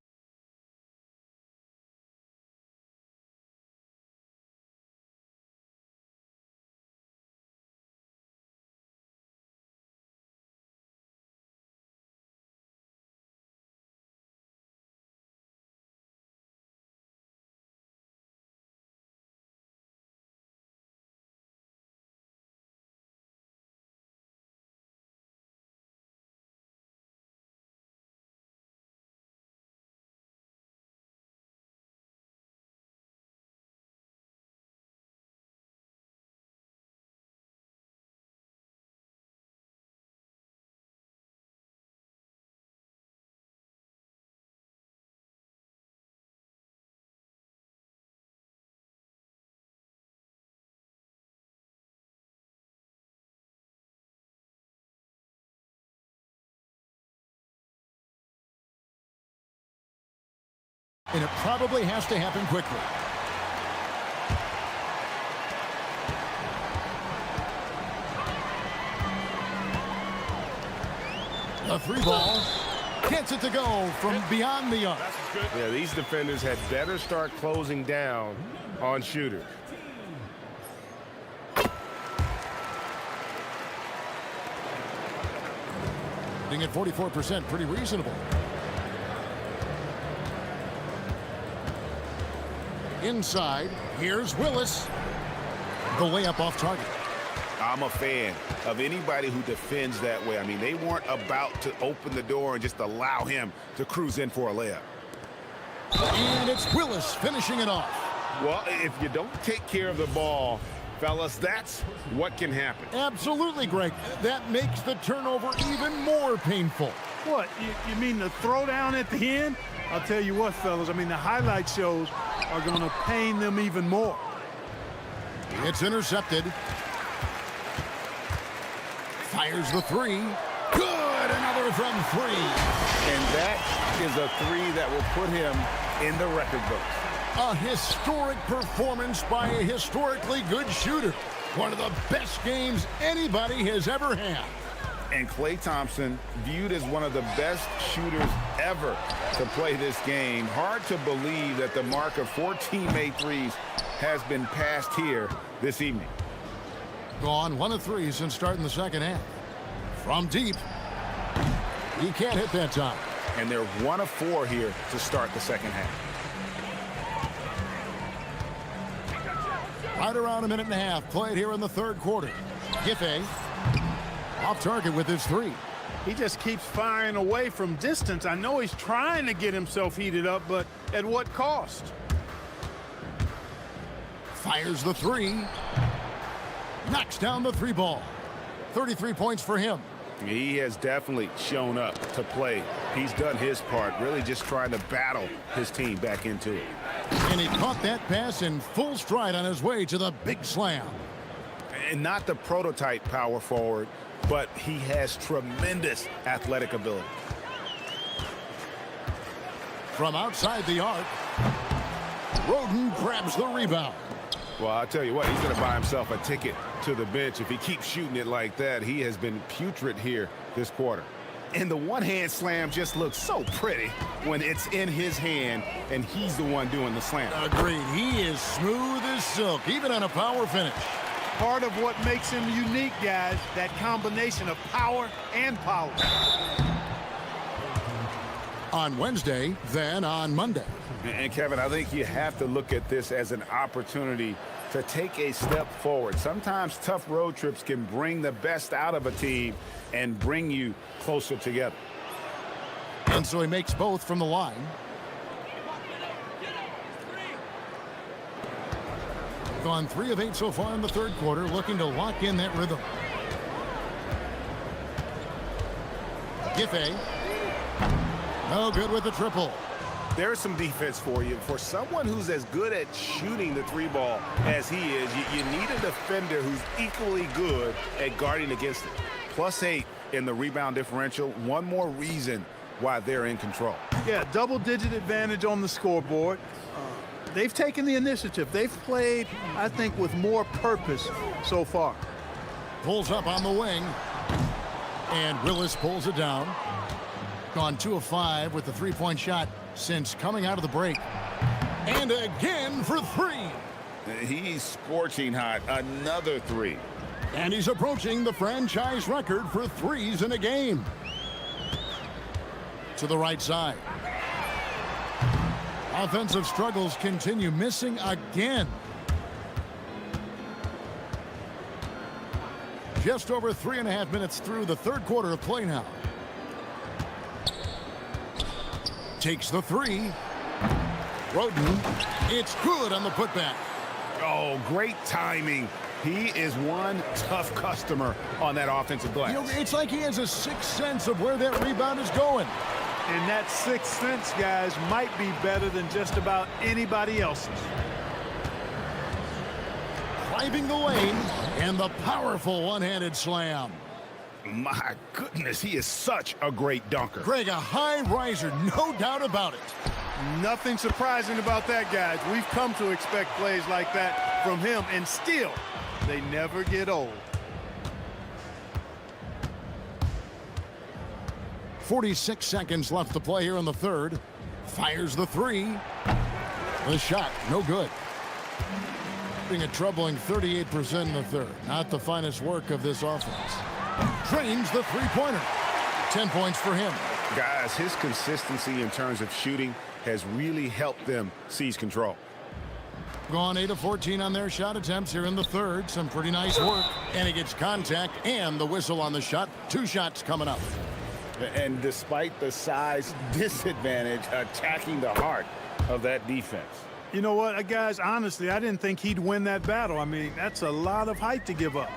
And it probably has to happen quickly. The three ball gets it to go from beyond the arc. Yeah, these defenders had better start closing down on shooters. Hitting at 44%, pretty reasonable. Inside, here's Willis. The layup off target. I'm a fan of anybody who defends that way. I mean, they weren't about to open the door and just allow him to cruise in for a layup. And it's Willis finishing it off. Well, if you don't take care of the ball, fellas, that's what can happen. Absolutely, Greg. That makes the turnover even more painful. What, you mean the throwdown at the end? I'll tell you what, fellas, I mean, the highlight shows are going to pain them even more. It's intercepted. Fires the three. Good, another from three. And that is a three that will put him in the record books. A historic performance by a historically good shooter. One of the best games anybody has ever had. And Klay Thompson, viewed as one of the best shooters ever to play this game. Hard to believe that the mark of 4 teammate threes has been passed here this evening. Gone 1 of 3 since starting the second half. From deep. He can't hit that time. And they're 1 of 4 here to start the second half. Right around a minute and a half played here in the third quarter. Giffey off target with his 3. He just keeps firing away from distance. I know he's trying to get himself heated up, but at what cost? Fires the 3. Knocks down the 3 ball. 33 points for him. He has definitely shown up to play. He's done his part, really just trying to battle his team back into it. And he caught that pass in full stride on his way to the big slam. And not the prototype power forward, but he has tremendous athletic ability. From outside the arc, Roden grabs the rebound. Well, I'll tell you what, he's going to buy himself a ticket to the bench. If he keeps shooting it like that, he has been putrid here this quarter. And the one-hand slam just looks so pretty when it's in his hand and he's the one doing the slam. Agreed. He is smooth as silk, even on a power finish. Part of what makes him unique, guys, that combination of power and power. On Wednesday, then on Monday. And Kevin, I think you have to look at this as an opportunity to take a step forward. Sometimes tough road trips can bring the best out of a team and bring you closer together. And so he makes both from the line. Gone 3 of 8 so far in the third quarter, looking to lock in that rhythm. Giffey. No good with the triple. There's some defense for you. For someone who's as good at shooting the 3 ball as he is, you need a defender who's equally good at guarding against it. +8 in the rebound differential. One more reason why they're in control. Yeah, double-digit advantage on the scoreboard. They've taken the initiative. They've played, I think, with more purpose so far. Pulls up on the wing. And Willis pulls it down. Gone 2 of 5 with the 3-point shot since coming out of the break. And again for 3. He's scorching hot. Another 3. And he's approaching the franchise record for 3s in a game. To the right side. Offensive struggles continue, missing again. Just over 3.5 minutes through the third quarter of play now. Takes the 3. Roden. It's good on the putback. Oh, great timing. He is one tough customer on that offensive glass. You know, it's like he has a sixth sense of where that rebound is going. And that sixth sense, guys, might be better than just about anybody else's. Driving the lane, and the powerful one-handed slam. My goodness, he is such a great dunker. Greg, a high riser, no doubt about it. Nothing surprising about that, guys. We've come to expect plays like that from him, and still, they never get old. 46 seconds left to play here in the third. Fires the 3. The shot, no good. Being a troubling 38% in the third. Not the finest work of this offense. Drains the 3-pointer. 10 points for him. Guys, his consistency in terms of shooting has really helped them seize control. Gone 8 of 14 on their shot attempts here in the third. Some pretty nice work. And he gets contact and the whistle on the shot. 2 shots coming up. And despite the size disadvantage, attacking the heart of that defense. You know what, guys, honestly, I didn't think he'd win that battle. I mean, that's a lot of height to give up.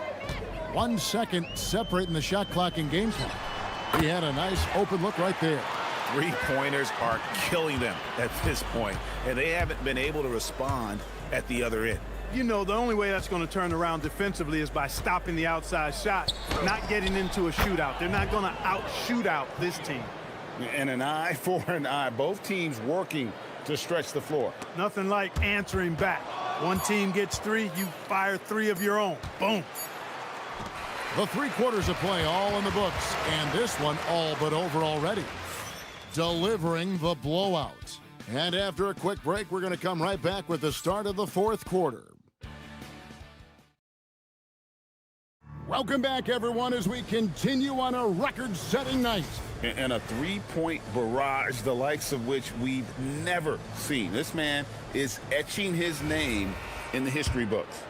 1 second separating the shot clock and game clock. He had a nice open look right there. 3-pointers are killing them at this point, and they haven't been able to respond at the other end. You know, the only way that's going to turn around defensively is by stopping the outside shot, not getting into a shootout. They're not going to out-shootout this team. And an eye for an eye. Both teams working to stretch the floor. Nothing like answering back. One team gets 3, you fire 3 of your own. Boom. The 3 quarters of play all in the books, and this one all but over already. Delivering the blowout. And after a quick break, we're going to come right back with the start of the 4th quarter. Welcome back, everyone, as we continue on a record-setting night. And a 3-point barrage, the likes of which we've never seen. This man is etching his name in the history books.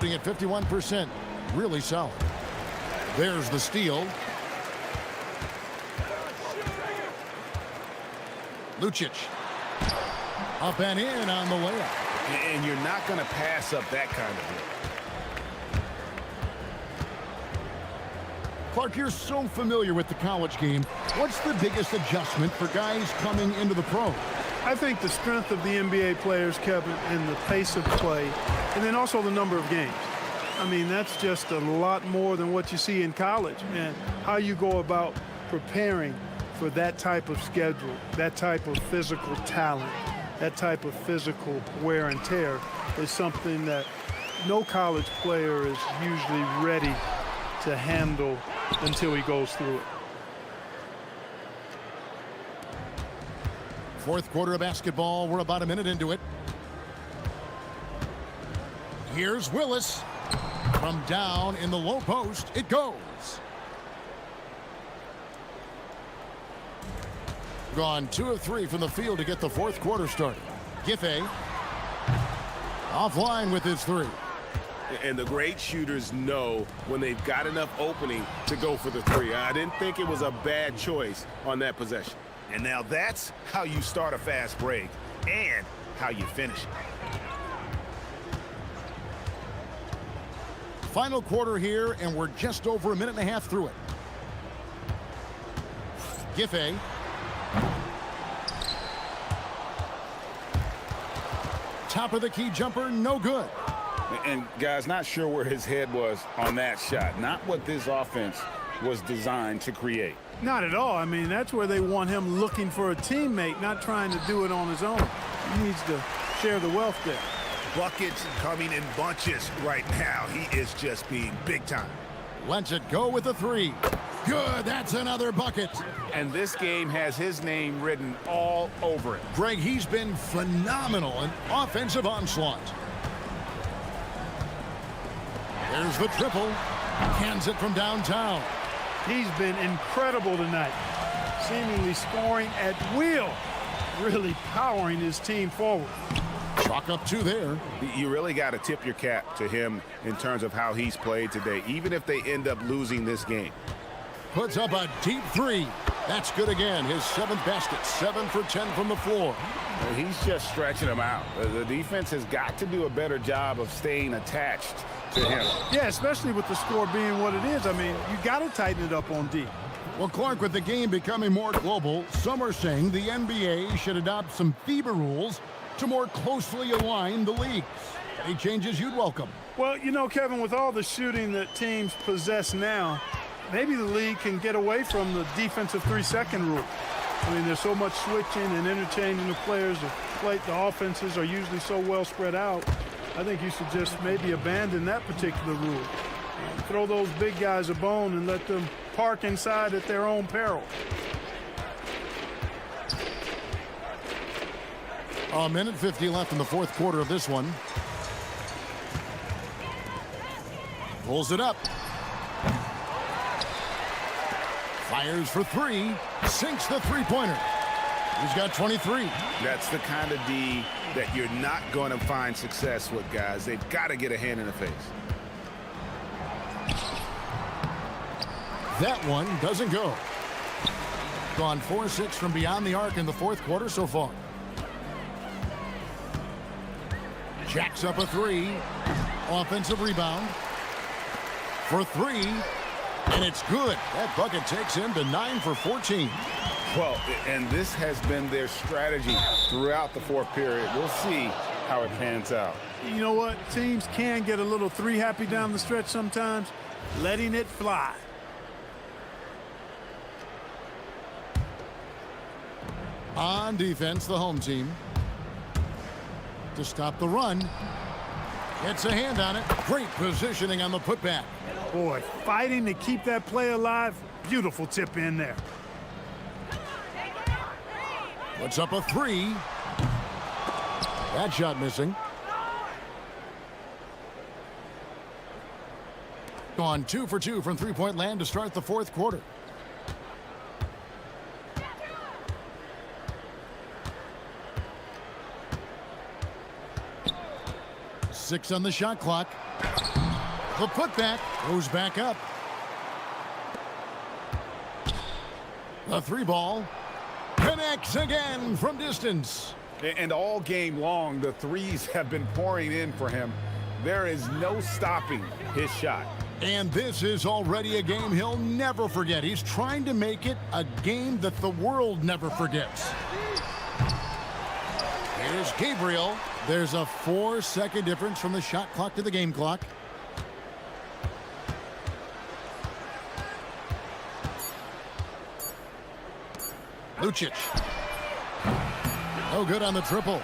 At 51%, really solid. There's the steal. Lucic. Up and in on the layup. And you're not going to pass up that kind of look. Clark, you're so familiar with the college game. What's the biggest adjustment for guys coming into the pros? I think the strength of the NBA players, Kevin, and the pace of play, and then also the number of games. I mean, that's just a lot more than what you see in college, and how you go about preparing for that type of schedule, that type of physical talent, that type of physical wear and tear is something that no college player is usually ready to handle until he goes through it. 4th quarter of basketball. We're about a minute into it. Here's Willis. From down in the low post, it goes. Gone 2 of 3 from the field to get the 4th quarter started. Giffey offline with his 3. And the great shooters know when they've got enough opening to go for the 3. I didn't think it was a bad choice on that possession. And now that's how you start a fast break and how you finish it. Final quarter here, and we're just over a minute and a half through it. Giffey. Top of the key jumper, no good. And guys, not sure where his head was on that shot. Not what this offense was designed to create. Not at all. I mean, that's where they want him looking for a teammate, not trying to do it on his own. He needs to share the wealth there. Buckets coming in bunches right now. He is just being big time. Lets it go with the 3. Good, that's another bucket. And this game has his name written all over it. Greg, he's been phenomenal in offensive onslaught. There's the triple. Cans it from downtown. He's been incredible tonight. Seemingly scoring at will. Really powering his team forward. Chalk up 2 there. You really got to tip your cap to him in terms of how he's played today, even if they end up losing this game. Puts up a deep 3. That's good again. His 7th basket. 7 for 10 from the floor. He's just stretching them out. The defense has got to do a better job of staying attached to him. Yeah, especially with the score being what it is. I mean, you got to tighten it up on D. Well, Clark, with the game becoming more global, some are saying the NBA should adopt some FIBA rules to more closely align the leagues. Any changes you'd welcome? Well, you know, Kevin, with all the shooting that teams possess now, maybe the league can get away from the defensive 3-second rule. I mean, there's so much switching and interchanging the players. The offenses are usually so well spread out. I think you should just maybe abandon that particular rule. Throw those big guys a bone and let them park inside at their own peril. A minute 50 left in the 4th quarter of this one. Pulls it up. Fires for 3. Sinks the 3-pointer. He's got 23. That's the kind of D that you're not going to find success with, guys. They've got to get a hand in the face. That one doesn't go. Gone 4-6 from beyond the arc in the 4th quarter so far. Jacks up a 3. Offensive rebound. For 3. And it's good. That bucket takes him to 9 for 14. Well, and this has been their strategy throughout the 4th period. We'll see how it pans out. You know what? Teams can get a little 3 happy down the stretch sometimes. Letting it fly. On defense, the home team. to stop the run. Gets a hand on it. Great positioning on the putback. Boy, fighting to keep that play alive. Beautiful tip in there. Puts up a three. That shot missing. Gone 2 for 2 from three-point land to start the fourth quarter. Six on the shot clock. The putback goes back up. The three ball connects again from distance. And all game long, the threes have been pouring in for him. There is no stopping his shot. And this is already a game he'll never forget. He's trying to make it a game that the world never forgets. Here's Gabriel. There's a 4-second difference from the shot clock to the game clock. Lucic. No good on the triple.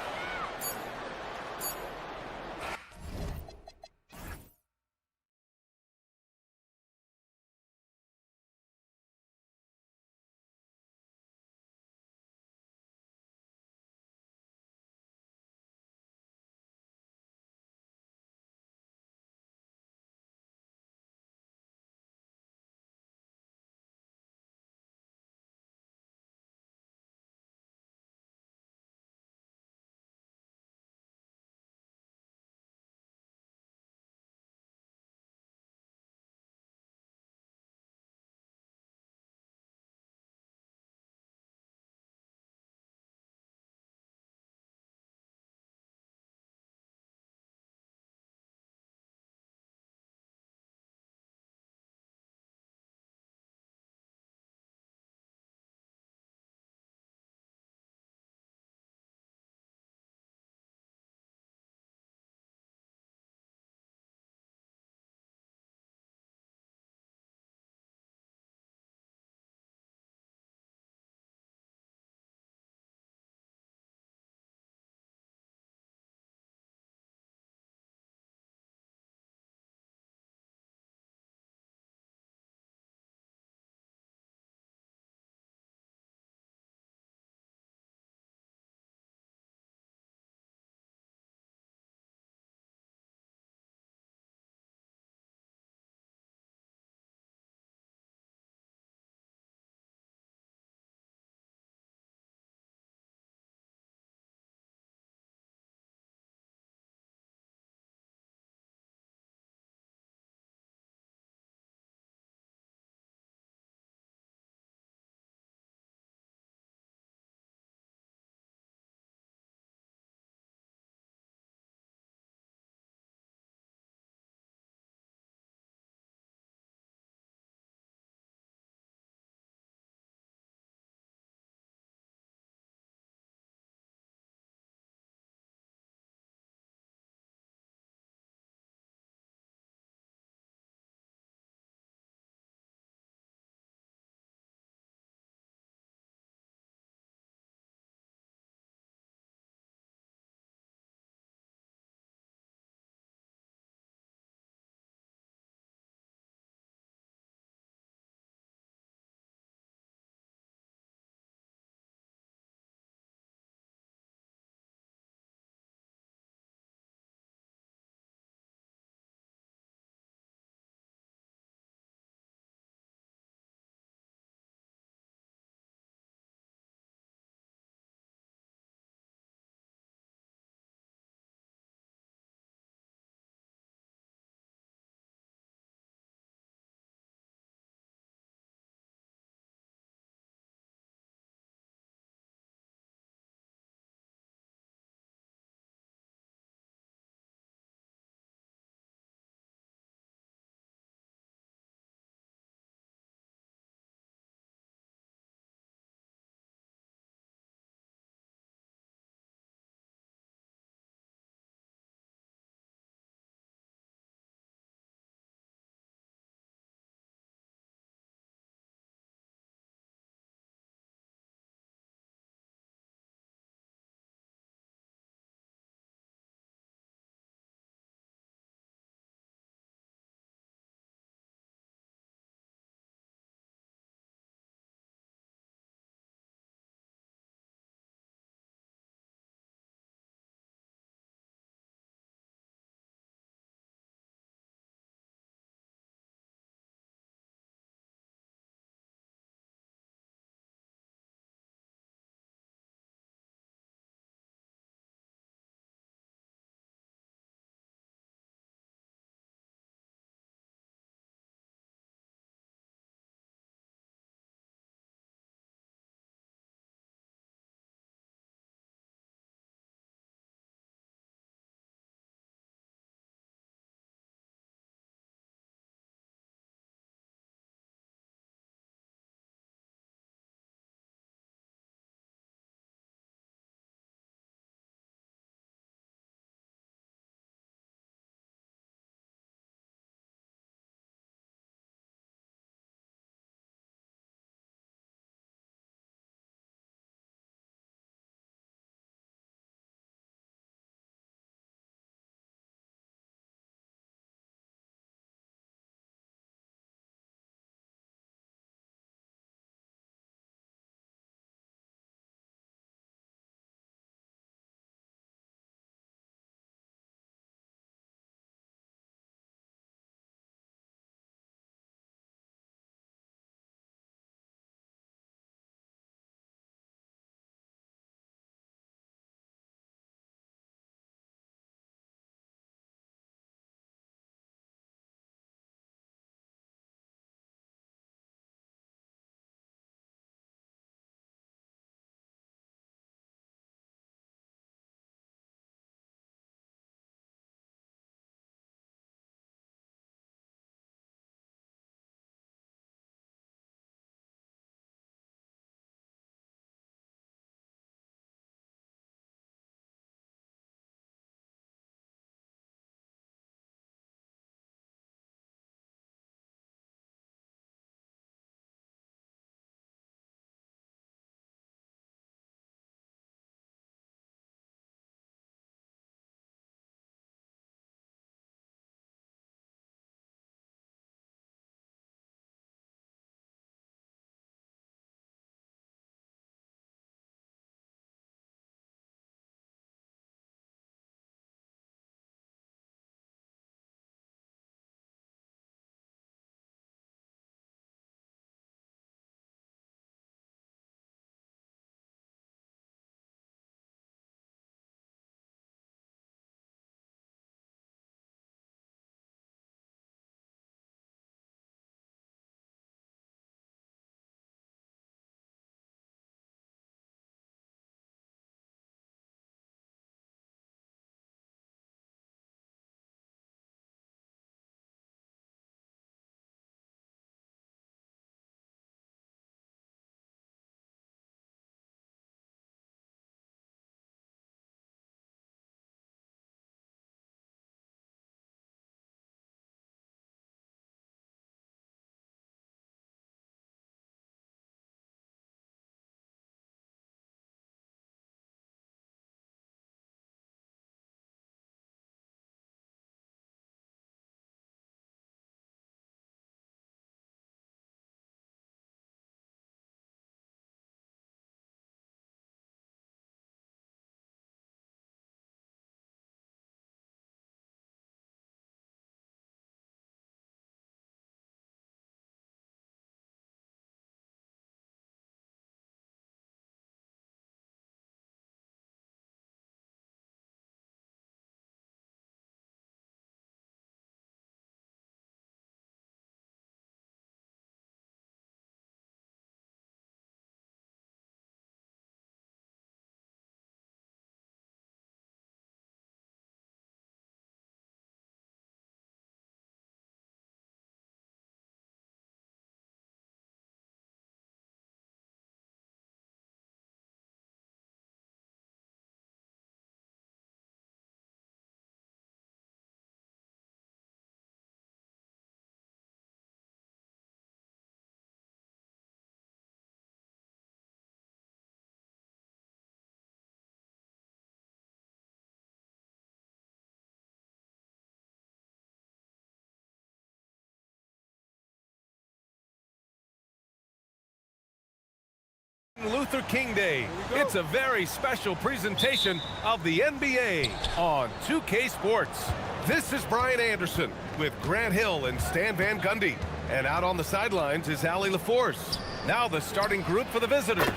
Martin Luther King Day. It's a very special presentation of the NBA on 2K Sports. This is Brian Anderson with Grant Hill and Stan Van Gundy. And out on the sidelines is Allie LaForce. Now the starting group for the visitors.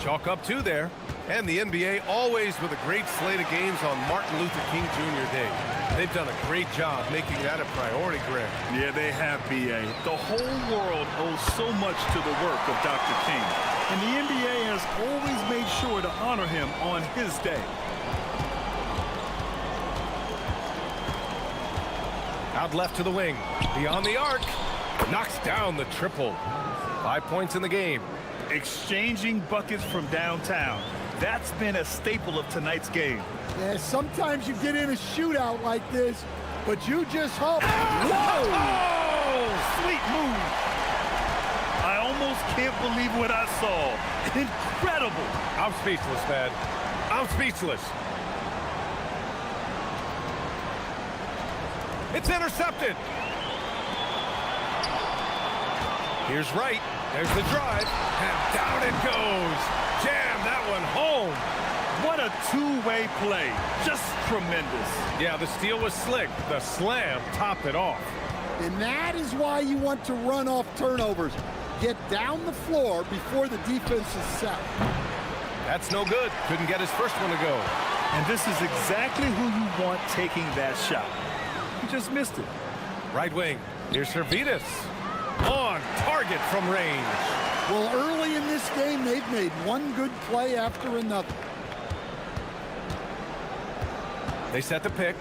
Chalk up 2 there. And the NBA always with a great slate of games on Martin Luther King Jr. Day. They've done a great job making that a priority, Grant. Yeah, they have, B.A. The whole world owes so much to the work of Dr. King. And the NBA has always made sure to honor him on his day. Out left to the wing. Beyond the arc. Knocks down the triple. 5 points in the game. Exchanging buckets from downtown. That's been a staple of tonight's game. Yeah, sometimes you get in a shootout like this, but you just hope. Whoa! Oh, sweet move. I almost can't believe what I saw. Incredible. I'm speechless, man. I'm speechless. It's intercepted. Here's Wright. There's the drive. And down it goes. Jam that one home. What a two-way play. Just tremendous. Yeah, the steal was slick. The slam topped it off. And that is why you want to run off turnovers. Get down the floor before the defense is set. That's no good. Couldn't get his first one to go. And this is exactly who you want taking that shot. He just missed it. Right wing. Here's Servetus. On target from range. Well, early in this game, they've made one good play after another. They set the pick.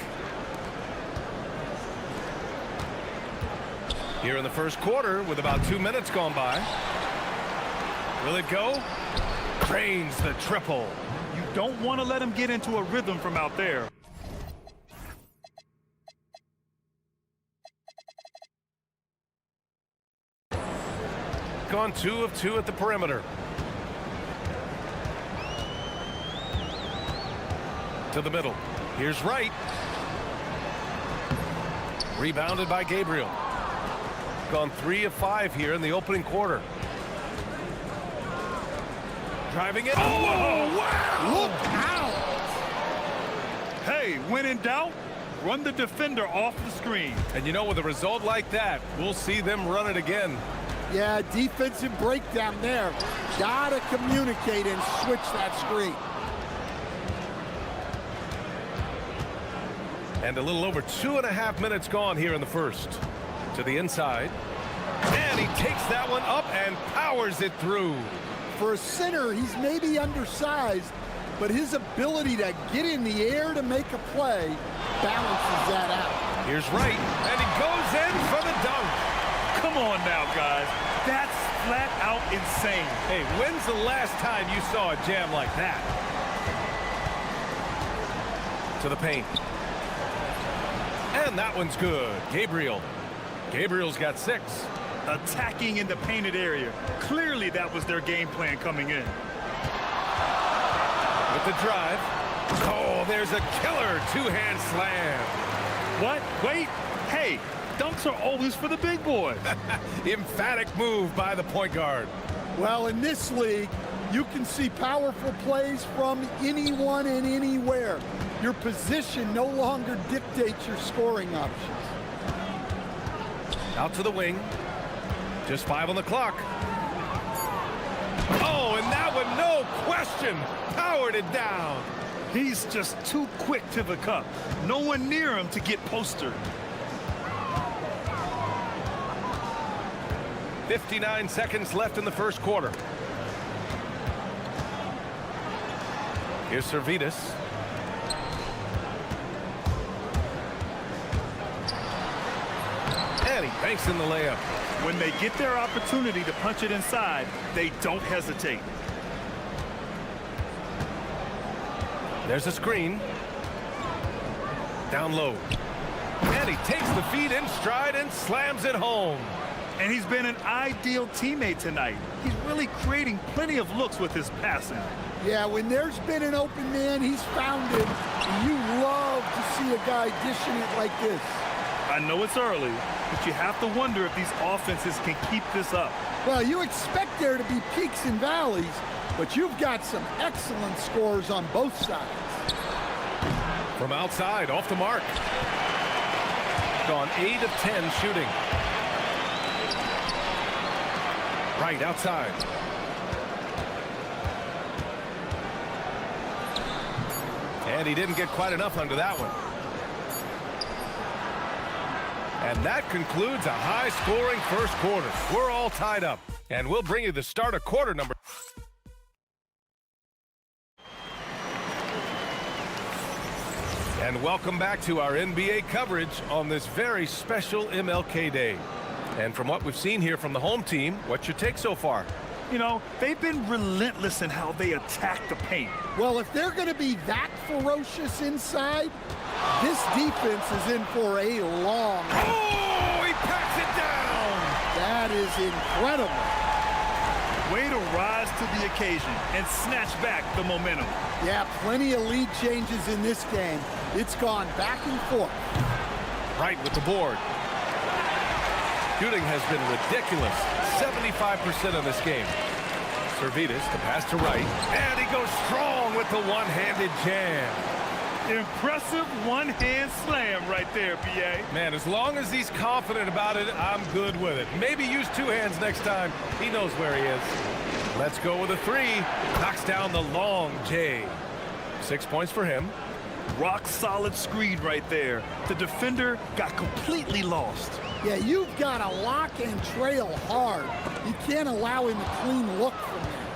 Here in the first quarter with about 2 minutes gone by. Will it go? Drains the triple. You don't want to let him get into a rhythm from out there. Gone 2 of 2 at the perimeter. To the middle. Here's Wright. Rebounded by Gabriel. Gone 3 of 5 here in the opening quarter. Driving it. Oh, wow! Look out! Hey, when in doubt, run the defender off the screen. And you know, with a result like that, we'll see them run it again. Yeah, defensive breakdown there. Gotta communicate and switch that screen. And a little over 2.5 minutes gone here in the first. To the inside. And he takes that one up and powers it through. For a center, he's maybe undersized, but his ability to get in the air to make a play balances that out. Here's Wright, and he goes in for the dunk. Come on now, guys. That's flat out insane. Hey, when's the last time you saw a jam like that? To the paint. And that one's good. Gabriel. Gabriel's got 6. Attacking in the painted area. Clearly that was their game plan coming in. With the drive. Oh, there's a killer 2-hand slam. What? Wait. Hey, dunks are always for the big boy. Emphatic move by the point guard. Well, in this league, you can see powerful plays from anyone and anywhere. Your position no longer dictates your scoring options. Out to the wing. Just 5 on the clock. Oh, and that one, no question, powered it down. He's just too quick to the cup. No one near him to get postered. 59 seconds left in the first quarter. Here's Servetus. And he banks in the layup. When they get their opportunity to punch it inside, they don't hesitate. There's a screen. Down low. And he takes the feed in stride and slams it home. And he's been an ideal teammate tonight. He's really creating plenty of looks with his passing. Yeah, when there's been an open man, he's found it. And you love to see a guy dishing it like this. I know it's early, but you have to wonder if these offenses can keep this up. Well, you expect there to be peaks and valleys, but you've got some excellent scores on both sides. From outside, off the mark. Gone 8 of 10 shooting. Right outside. And he didn't get quite enough under that one. And that concludes a high-scoring first quarter. We're all tied up. And we'll bring you the start of quarter number. And welcome back to our NBA coverage on this very special MLK Day. And from what we've seen here from the home team, what's your take so far? You know, they've been relentless in how they attack the paint. Well, if they're going to be that ferocious inside, this defense is in for a long. Oh, he packs it down! That is incredible. Way to rise to the occasion and snatch back the momentum. Yeah, plenty of lead changes in this game. It's gone back and forth. Right with the board. Shooting has been ridiculous. 75% of this game. Servidis, the pass to right. And he goes strong with the one-handed jam. Impressive one-hand slam right there, B.A. Man, as long as he's confident about it, I'm good with it. Maybe use two hands next time. He knows where he is. Let's go with a three. Knocks down the long J. 6 points for him. Rock solid screen right there. The defender got completely lost. Yeah, you've got to lock and trail hard. You can't allow him a clean look from there.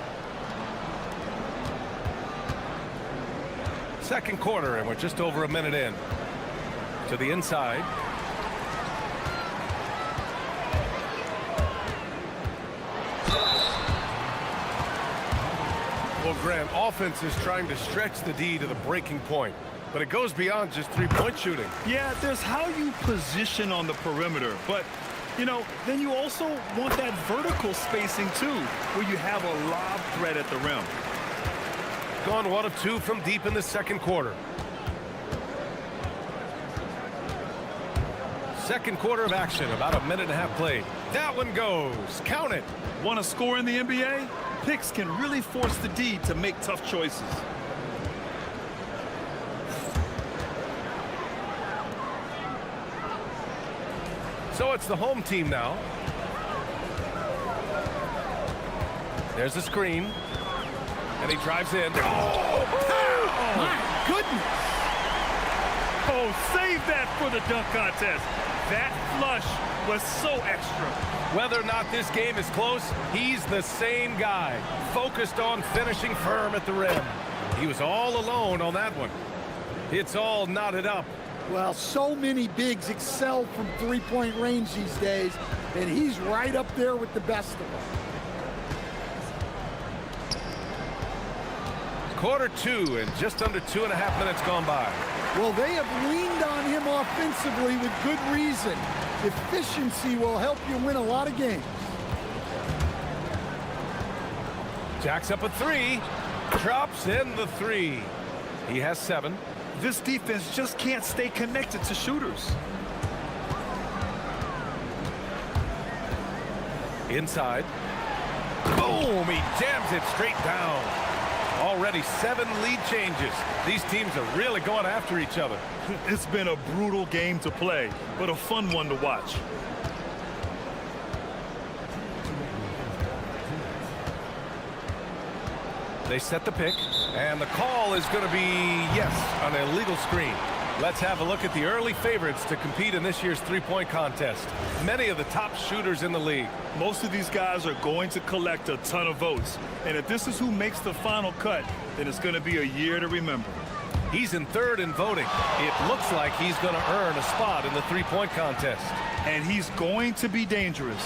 Second quarter, and we're just over a minute in. To the inside. Well, Graham, offense is trying to stretch the D to the breaking point. But it goes beyond just three-point shooting. Yeah, there's how you position on the perimeter. But, you know, then you also want that vertical spacing, too, where you have a lob threat at the rim. Gone 1 of 2 from deep in the second quarter. Second quarter of action, about a minute and a half played. That one goes. Count it. Want to score in the NBA? Picks can really force the D to make tough choices. So it's the home team now. There's the screen. And he drives in. Oh, my goodness. Oh, save that for the dunk contest. That flush was so extra. Whether or not this game is close, he's the same guy. Focused on finishing firm at the rim. He was all alone on that one. It's all knotted up. Well, so many bigs excel from three-point range these days, and he's right up there with the best of them. Quarter 2 and just under 2.5 minutes gone by. Well, they have leaned on him offensively with good reason. Efficiency will help you win a lot of games. Jacks up a three. Drops in the three. He has 7. This defense just can't stay connected to shooters. Inside. Boom! He jams it straight down. Already 7 lead changes. These teams are really going after each other. It's been a brutal game to play, but a fun one to watch. They set the pick, and the call is going to be, yes, an illegal screen. Let's have a look at the early favorites to compete in this year's three-point contest. Many of the top shooters in the league. Most of these guys are going to collect a ton of votes. And if this is who makes the final cut, then it's going to be a year to remember. He's in third in voting. It looks like he's going to earn a spot in the three-point contest. And he's going to be dangerous.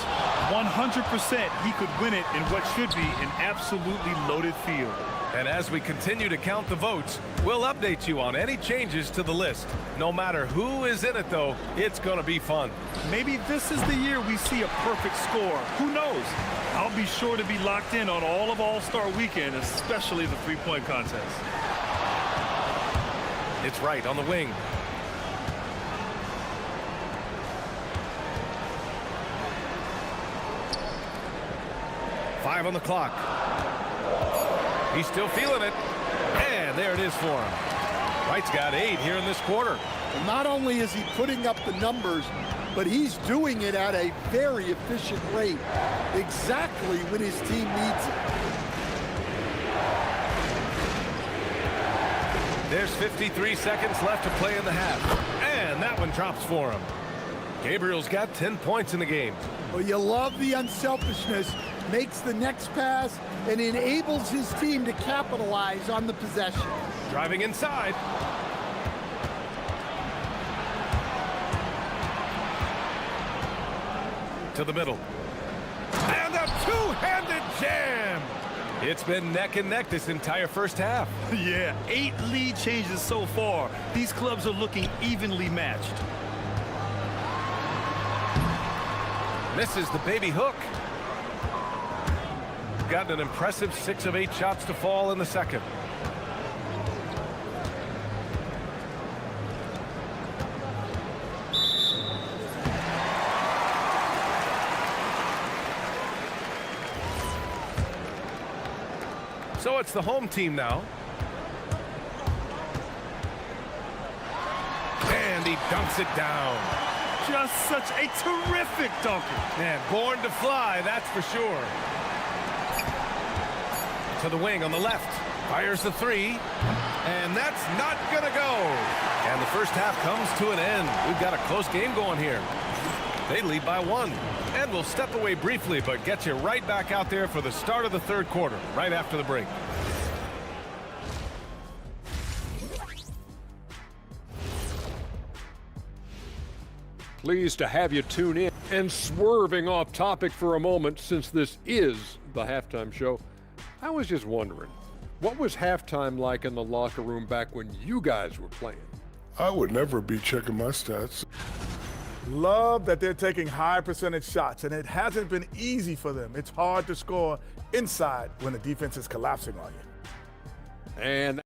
100% he could win it in what should be an absolutely loaded field. And as we continue to count the votes, we'll update you on any changes to the list. No matter who is in it, though, it's going to be fun. Maybe this is the year we see a perfect score. Who knows? I'll be sure to be locked in on all of All-Star Weekend, especially the three-point contest. It's right on the wing. Five on the clock. He's still feeling it. And there it is for him. White's got 8 here in this quarter. And not only is he putting up the numbers, but he's doing it at a very efficient rate, exactly when his team needs it. There's 53 seconds left to play in the half. And that one drops for him. Gabriel's got 10 points in the game. Well, you love the unselfishness, makes the next pass, and enables his team to capitalize on the possession. Driving inside. To the middle. And a two-handed jam! It's been neck and neck this entire first half. Yeah, 8 lead changes so far. These clubs are looking evenly matched. Misses the baby hook. Gotten an impressive 6 of 8 shots to fall in the second. So it's the home team now. And he dunks it down. Just such a terrific dunker. Man, born to fly, that's for sure. To the wing on the left. Fires the 3. And that's not gonna go. And the first half comes to an end. We've got a close game going here. They lead by 1. And we'll step away briefly, but get you right back out there for the start of the third quarter, right after the break. Pleased to have you tune in. And swerving off topic for a moment, since this is the halftime show, I was just wondering, what was halftime like in the locker room back when you guys were playing? I would never be checking my stats. Love that they're taking high percentage shots, and it hasn't been easy for them. It's hard to score inside when the defense is collapsing on you. And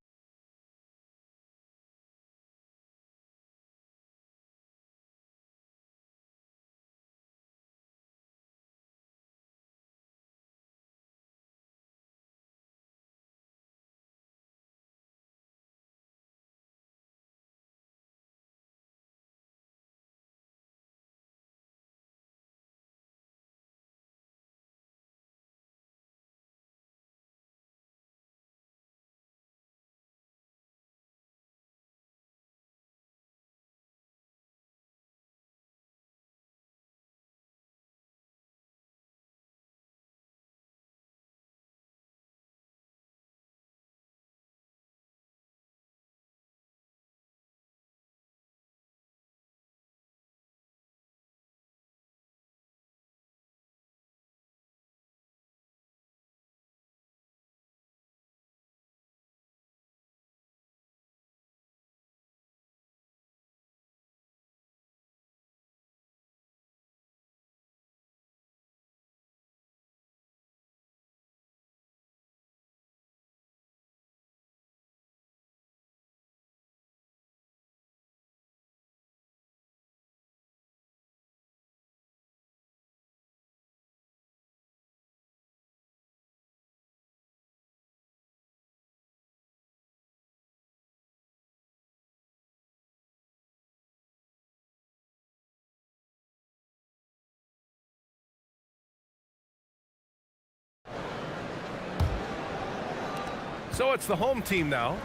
So it's the home team now.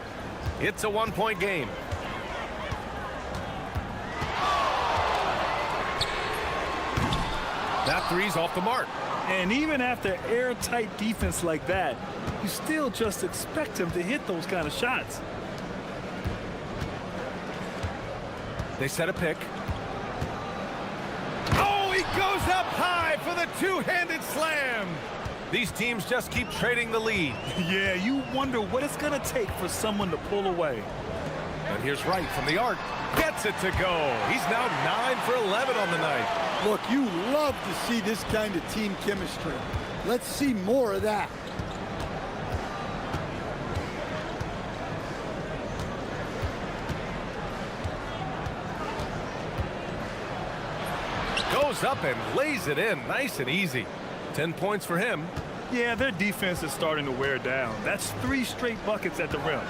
It's a 1-point game. That 3's off the mark. And even after airtight defense like that, you still just expect him to hit those kind of shots. They set a pick. Oh, he goes up high for the two-handed slam. These teams just keep trading the lead. Yeah, you wonder what it's going to take for someone to pull away. And here's Wright from the arc. Gets it to go. He's now 9 for 11 on the night. Look, you love to see this kind of team chemistry. Let's see more of that. Goes up and lays it in nice and easy. 10 points for him. Yeah, their defense is starting to wear down. That's 3 straight buckets at the rim.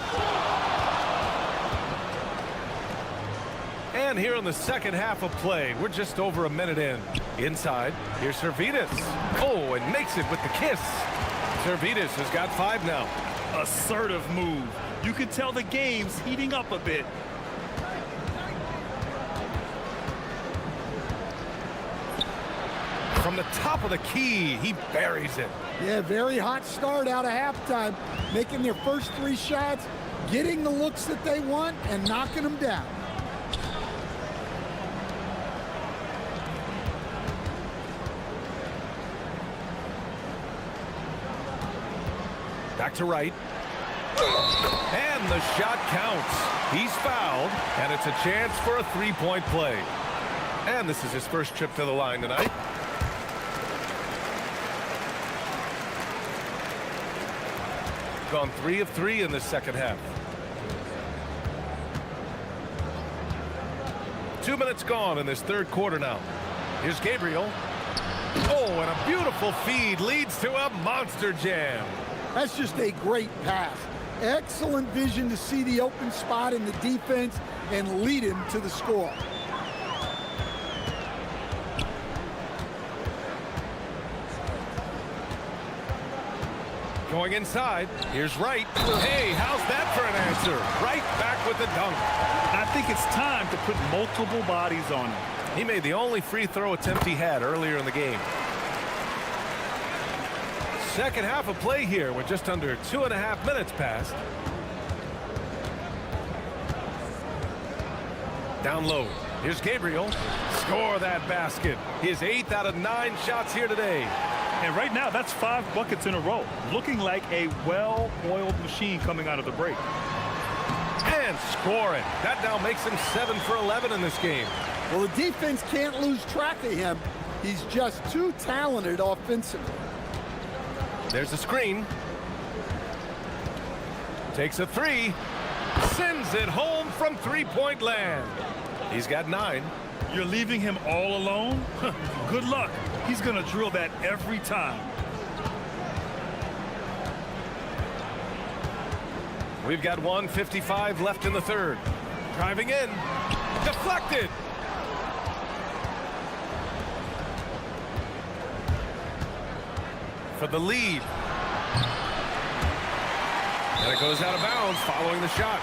And here in the second half of play, we're just over a minute in. Inside, here's Servetus. Oh, and makes it with the kiss. Servetus has got 5 now. Assertive move. You can tell the game's heating up a bit. From the top of the key, he buries it. Yeah, very hot start out of halftime. Making their first 3 shots, getting the looks that they want, and knocking them down. Back to right. And the shot counts. He's fouled, and it's a chance for a 3-point play. And this is his first trip to the line tonight. Gone 3 of 3 in the second half. 2 minutes gone in this third quarter now. Here's Gabriel. Oh, and a beautiful feed leads to a monster jam. That's just a great pass. Excellent vision to see the open spot in the defense and lead him to the score. Going inside, here's Wright. Hey, how's that for an answer? Right back with the dunk. I think it's time to put multiple bodies on him. He made the only free throw attempt he had earlier in the game. Second half of play here with just under 2.5 minutes passed. Down low. Here's Gabriel. Score that basket. His 8th out of 9 shots here today. And right now, that's 5 buckets in a row. Looking like a well-oiled machine coming out of the break. And scoring. That now makes him 7 for 11 in this game. Well, the defense can't lose track of him. He's just too talented offensively. There's a screen. Takes a 3. Sends it home from 3-point land. He's got 9. You're leaving him all alone? Good luck. He's going to drill that every time. We've got 1:55 left in the third. Driving in. Deflected. For the lead. And it goes out of bounds following the shot.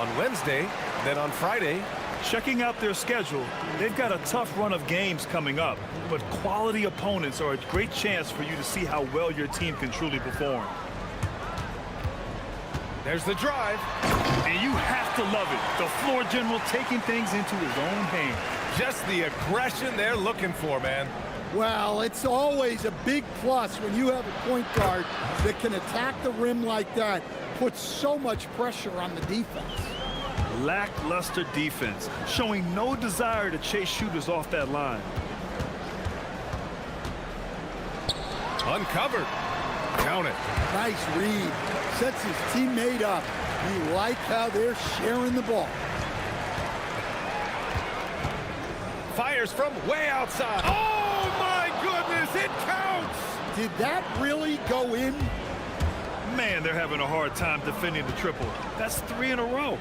On Wednesday, then on Friday. Checking out their schedule, they've got a tough run of games coming up, but quality opponents are a great chance for you to see how well your team can truly perform. There's the drive. And you have to love it. The floor general taking things into his own hands. Just the aggression they're looking for, man. Well, it's always a big plus when you have a point guard that can attack the rim like that, puts so much pressure on the defense. Lackluster defense, showing no desire to chase shooters off that line. Uncovered. Count it. Nice read. Sets his teammate up. You like how they're sharing the ball. Fires from way outside. Oh, my goodness, it counts! Did that really go in? Man, they're having a hard time defending the triple. That's 3 in a row.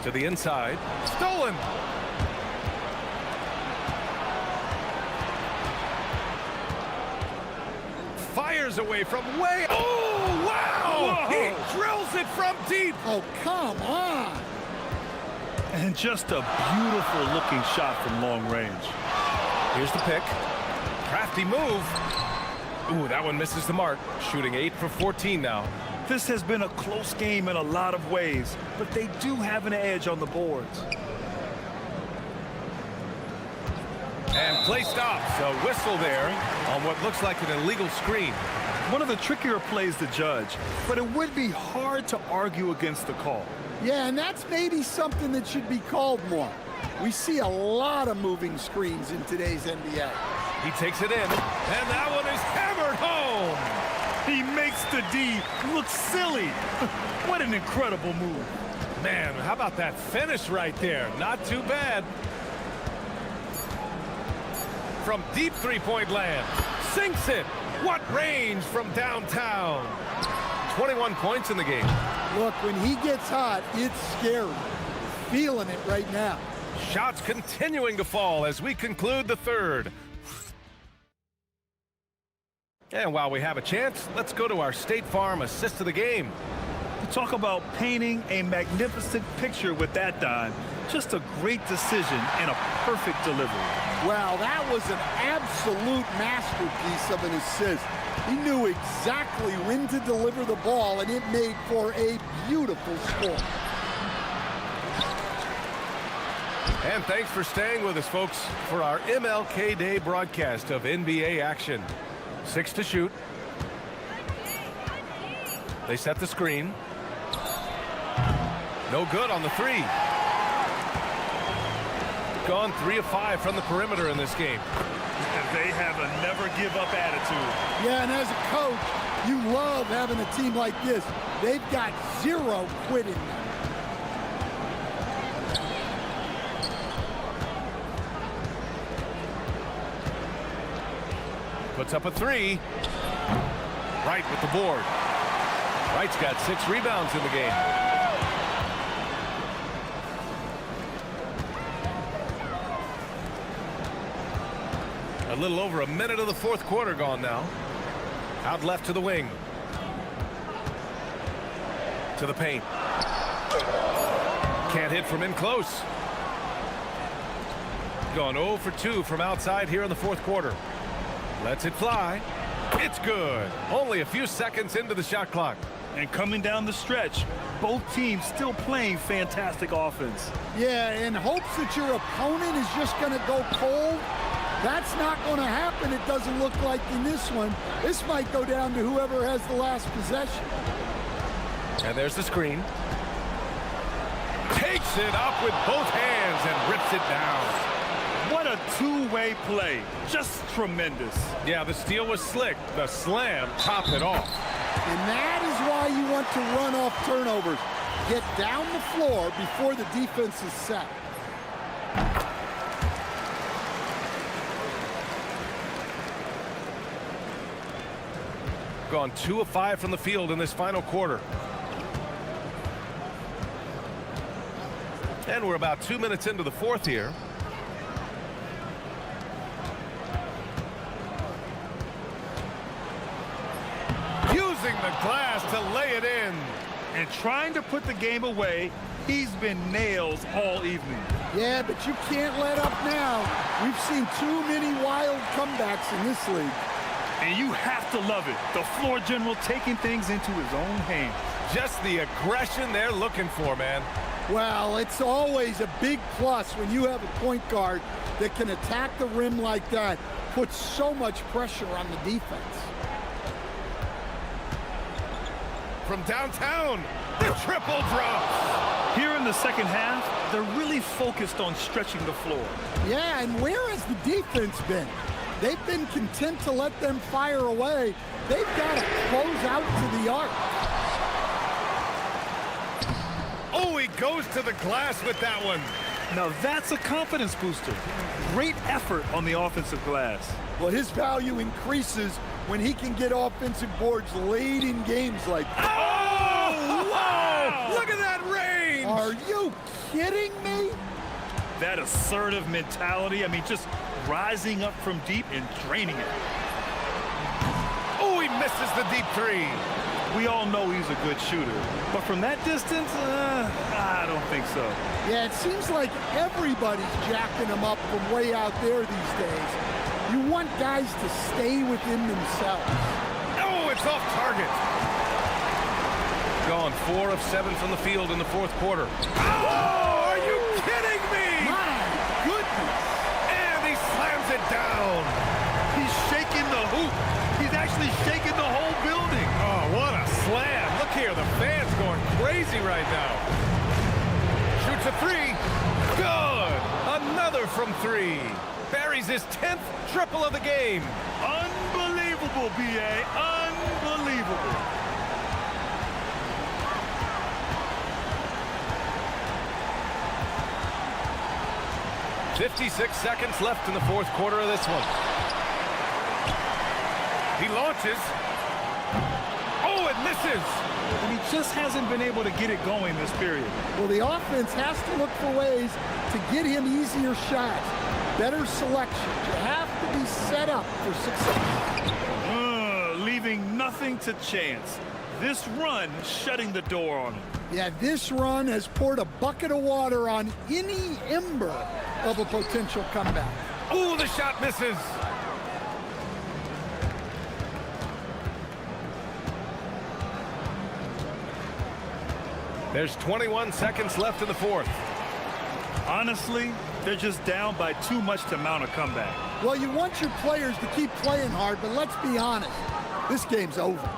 To the inside. Stolen. Fires away from way. Oh, wow! Whoa. He drills it from deep. Oh, come on. And just a beautiful looking shot from long range. Here's the pick. Crafty move. Ooh, that one misses the mark. Shooting 8 for 14 now. This has been a close game in a lot of ways, but they do have an edge on the boards. And play stops. A whistle there on what looks like an illegal screen. One of the trickier plays to judge, but it would be hard to argue against the call. Yeah, and that's maybe something that should be called more. We see a lot of moving screens in today's NBA. He takes it in, and that one is hammered home. He makes the D look silly. What an incredible move. Man, how about that finish right there? Not too bad. from deep three-point land. Sinks it. What range from downtown. 21 points in the game. Look, when he gets hot, it's scary. Feeling it right now. Shots continuing to fall as we conclude the third. And while we have a chance, let's go to our State Farm assist of the game. Talk about painting a magnificent picture with that dime. Just a great decision and a perfect delivery. Wow, that was an absolute masterpiece of an assist. He knew exactly when to deliver the ball, and it made for a beautiful score. And thanks for staying with us, folks, for our MLK Day broadcast of NBA action. 6 to shoot. They set the screen. No good on the three. Gone 3 of 5 from the perimeter in this game. And they have a never-give-up attitude. Yeah, and as a coach, you love having a team like this. They've got zero quit in them. Puts up a three. Wright with the board. Wright's got 6 rebounds in the game. A little over a minute of the fourth quarter gone now. Out left to the wing. To the paint. Can't hit from in close. Gone 0 for 2 from outside here in the fourth quarter. Lets it fly. It's good. Only a few seconds into the shot clock. And coming down the stretch, both teams still playing fantastic offense. Yeah, in hopes that your opponent is just going to go cold. That's not going to happen, it doesn't look like in this one. This might go down to whoever has the last possession. And there's the screen. Takes it up with both hands and rips it down. What a two-way play. Just tremendous. Yeah, the steal was slick. The slam topped it off. And that is why you want to run off turnovers. Get down the floor before the defense is set. Gone 2 of 5 from the field in this final quarter. And we're about 2 minutes into the fourth here. Using the glass to lay it in. And trying to put the game away, he's been nails all evening. Yeah, but you can't let up now. We've seen too many wild comebacks in this league. And you have to love it. The floor general taking things into his own hands. Just the aggression they're looking for, man. Well, it's always a big plus when you have a point guard that can attack the rim like that, puts so much pressure on the defense. From downtown, the triple drops. Here in the second half, they're really focused on stretching the floor. Yeah, and where has the defense been? They've been content to let them fire away. They've got to close out to the arc. Oh, he goes to the glass with that one. Now that's a confidence booster. Great effort on the offensive glass. Well, his value increases when he can get offensive boards late in games like that. Oh, wow! Look at that range! Are you kidding me? That assertive mentality, I mean, just rising up from deep and draining it. Oh, he misses the deep three. We all know he's a good shooter, but from that distance, I don't think so. Yeah, it seems like everybody's jacking him up from way out there these days. You want guys to stay within themselves. Oh, it's off target. Gone 4 of 7 from the field in the fourth quarter. Oh, are you kidding me? My goodness. And he slams it down. He's shaking the hoop. He's actually shaking the whole building. Oh, what a slam. Look here, the fans going crazy right now. Shoots a three. Good. Another from 3. Buries his 10th triple of the game. Unbelievable, B.A. Unbelievable. 56 seconds left in the fourth quarter of this one. He launches. Oh, it misses. And he just hasn't been able to get it going this period. Well, the offense has to look for ways to get him easier shots, better selection. You have to be set up for success. Leaving nothing to chance. This run shutting the door on him. Yeah, this run has poured a bucket of water on any ember of a potential comeback. Oh, the shot misses. There's 21 seconds left in the fourth. Honestly, they're just down by too much to mount a comeback. Well, you want your players to keep playing hard, but let's be honest, this game's over.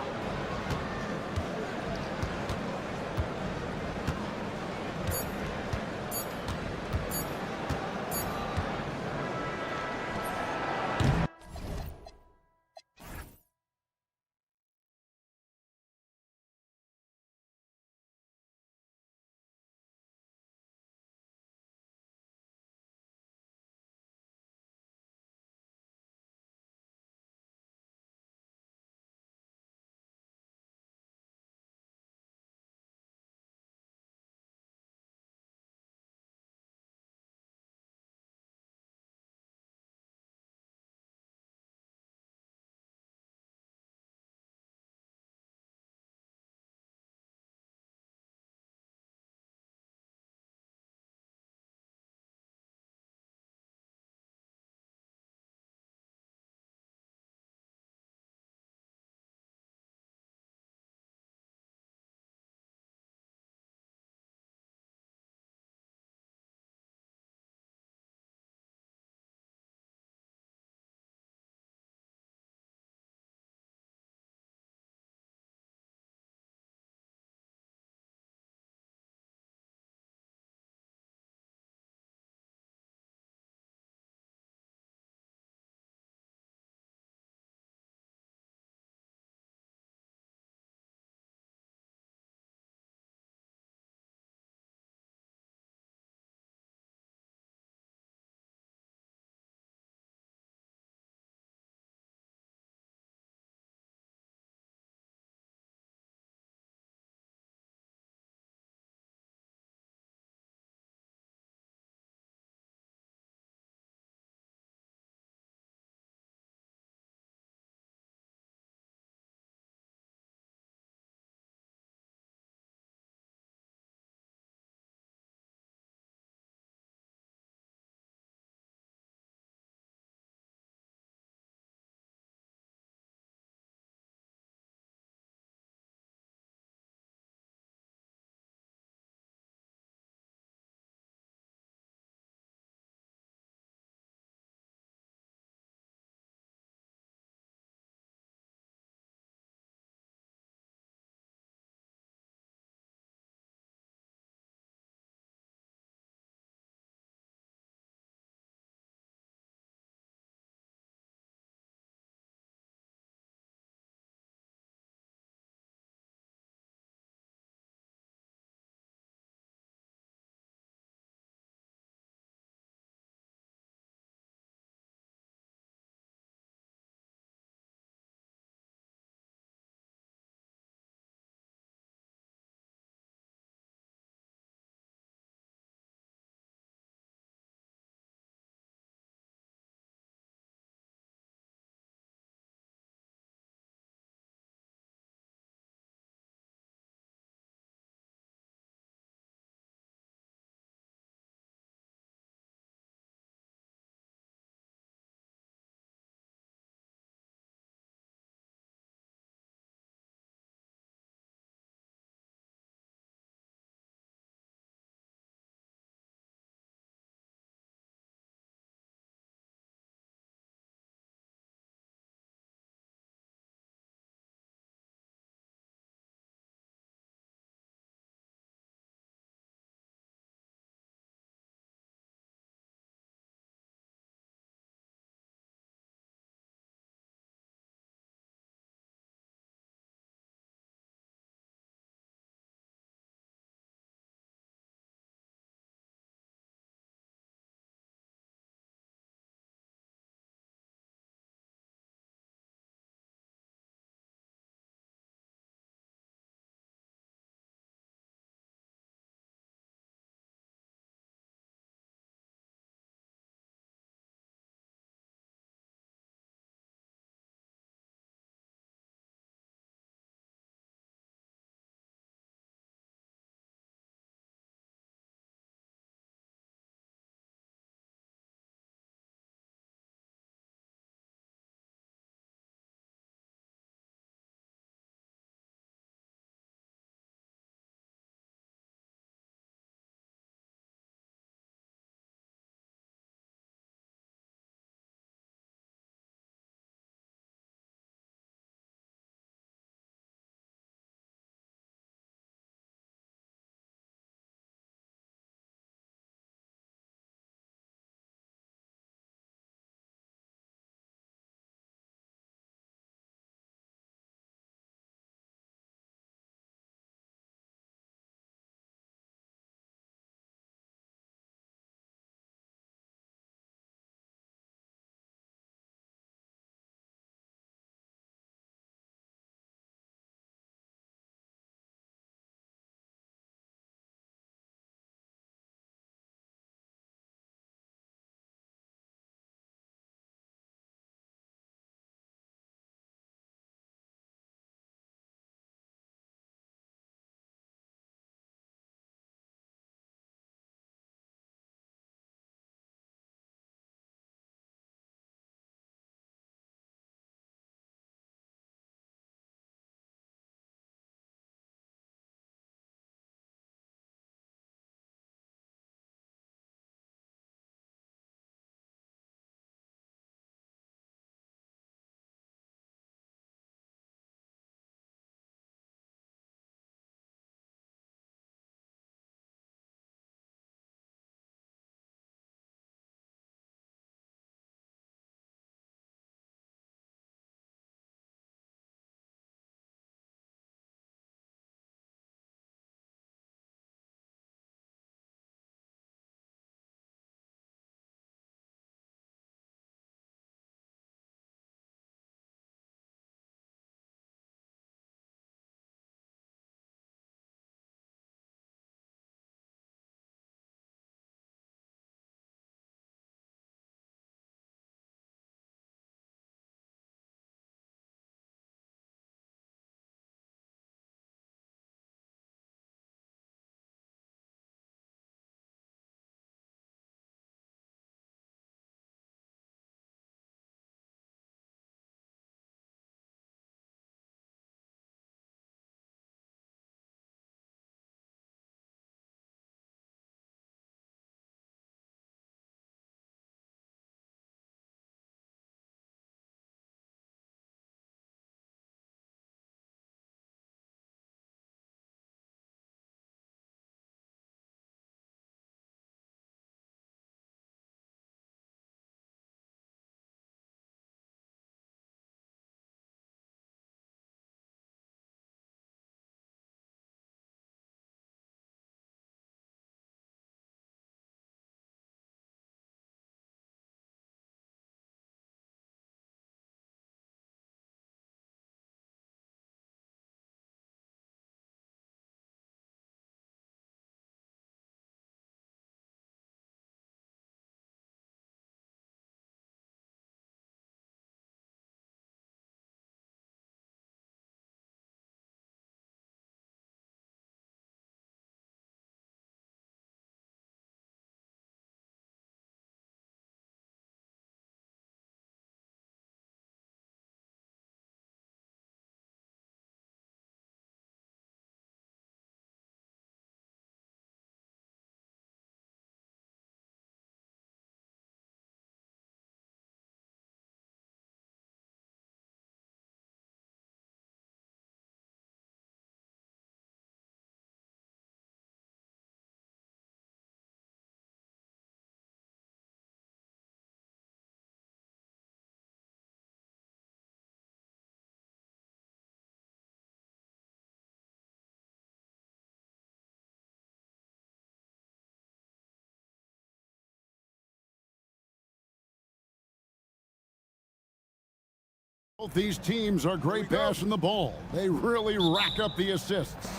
Both these teams are great passing the ball. They really rack up the assists.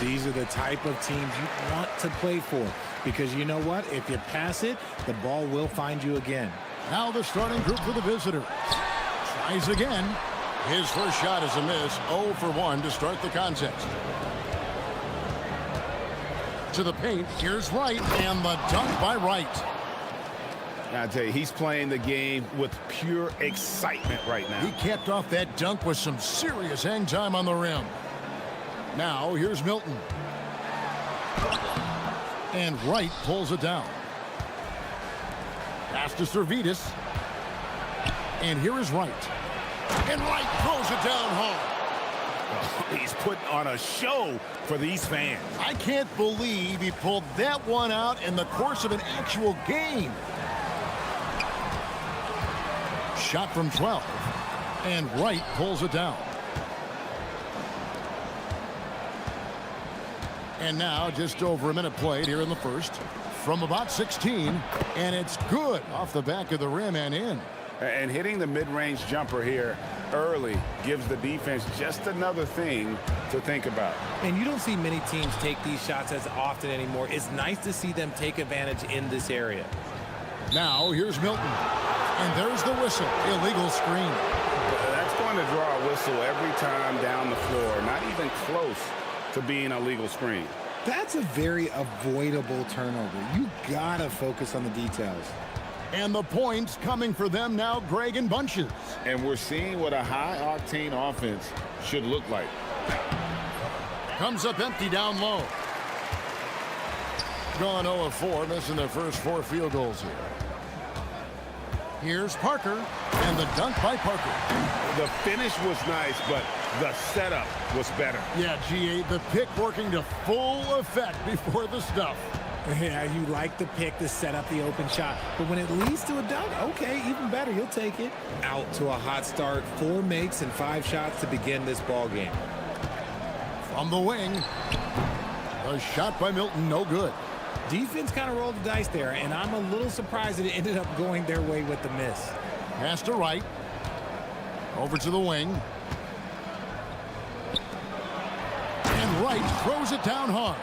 These are the type of teams you want to play for, because you know what? If you pass it, the ball will find you again. Now the starting group for the visitors. Tries again. His first shot is a miss. 0 for 1 to start the contest. To the paint. Here's Wright, and the dunk by Wright. I tell you, he's playing the game with pure excitement right now. He capped off that dunk with some serious hang time on the rim. Now, here's Milton. And Wright pulls it down. Pass to Servetus. And here is Wright. And Wright throws it down hard. He's putting on a show for these fans. I can't believe he pulled that one out in the course of an actual game. Shot from 12. And Wright pulls it down. And now just over a minute played here in the first. From about 16. And it's good off the back of the rim and in. And hitting the mid-range jumper here early gives the defense just another thing to think about. And you don't see many teams take these shots as often anymore. It's nice to see them take advantage in this area. Now here's Milton. And there's the whistle. Illegal screen. That's going to draw a whistle every time down the floor. Not even close to being a legal screen. That's a very avoidable turnover. You gotta focus on the details. And the points coming for them now, Greg, in bunches. And we're seeing what a high-octane offense should look like. Comes up empty down low. Gone 0 of 4, missing their first 4 field goals here. Here's Parker, and the dunk by Parker. The finish was nice, but the setup was better. Yeah, G8, the pick working to full effect before the stuff. Yeah, you like the pick to set up the open shot, but when it leads to a dunk, okay, even better, you'll take it. Out to a hot start, 4 makes and 5 shots to begin this ball game. From the wing, a shot by Milton, no good. Defense kind of rolled the dice there, and I'm a little surprised that it ended up going their way with the miss. Pass to Wright. Over to the wing. And Wright throws it down hard.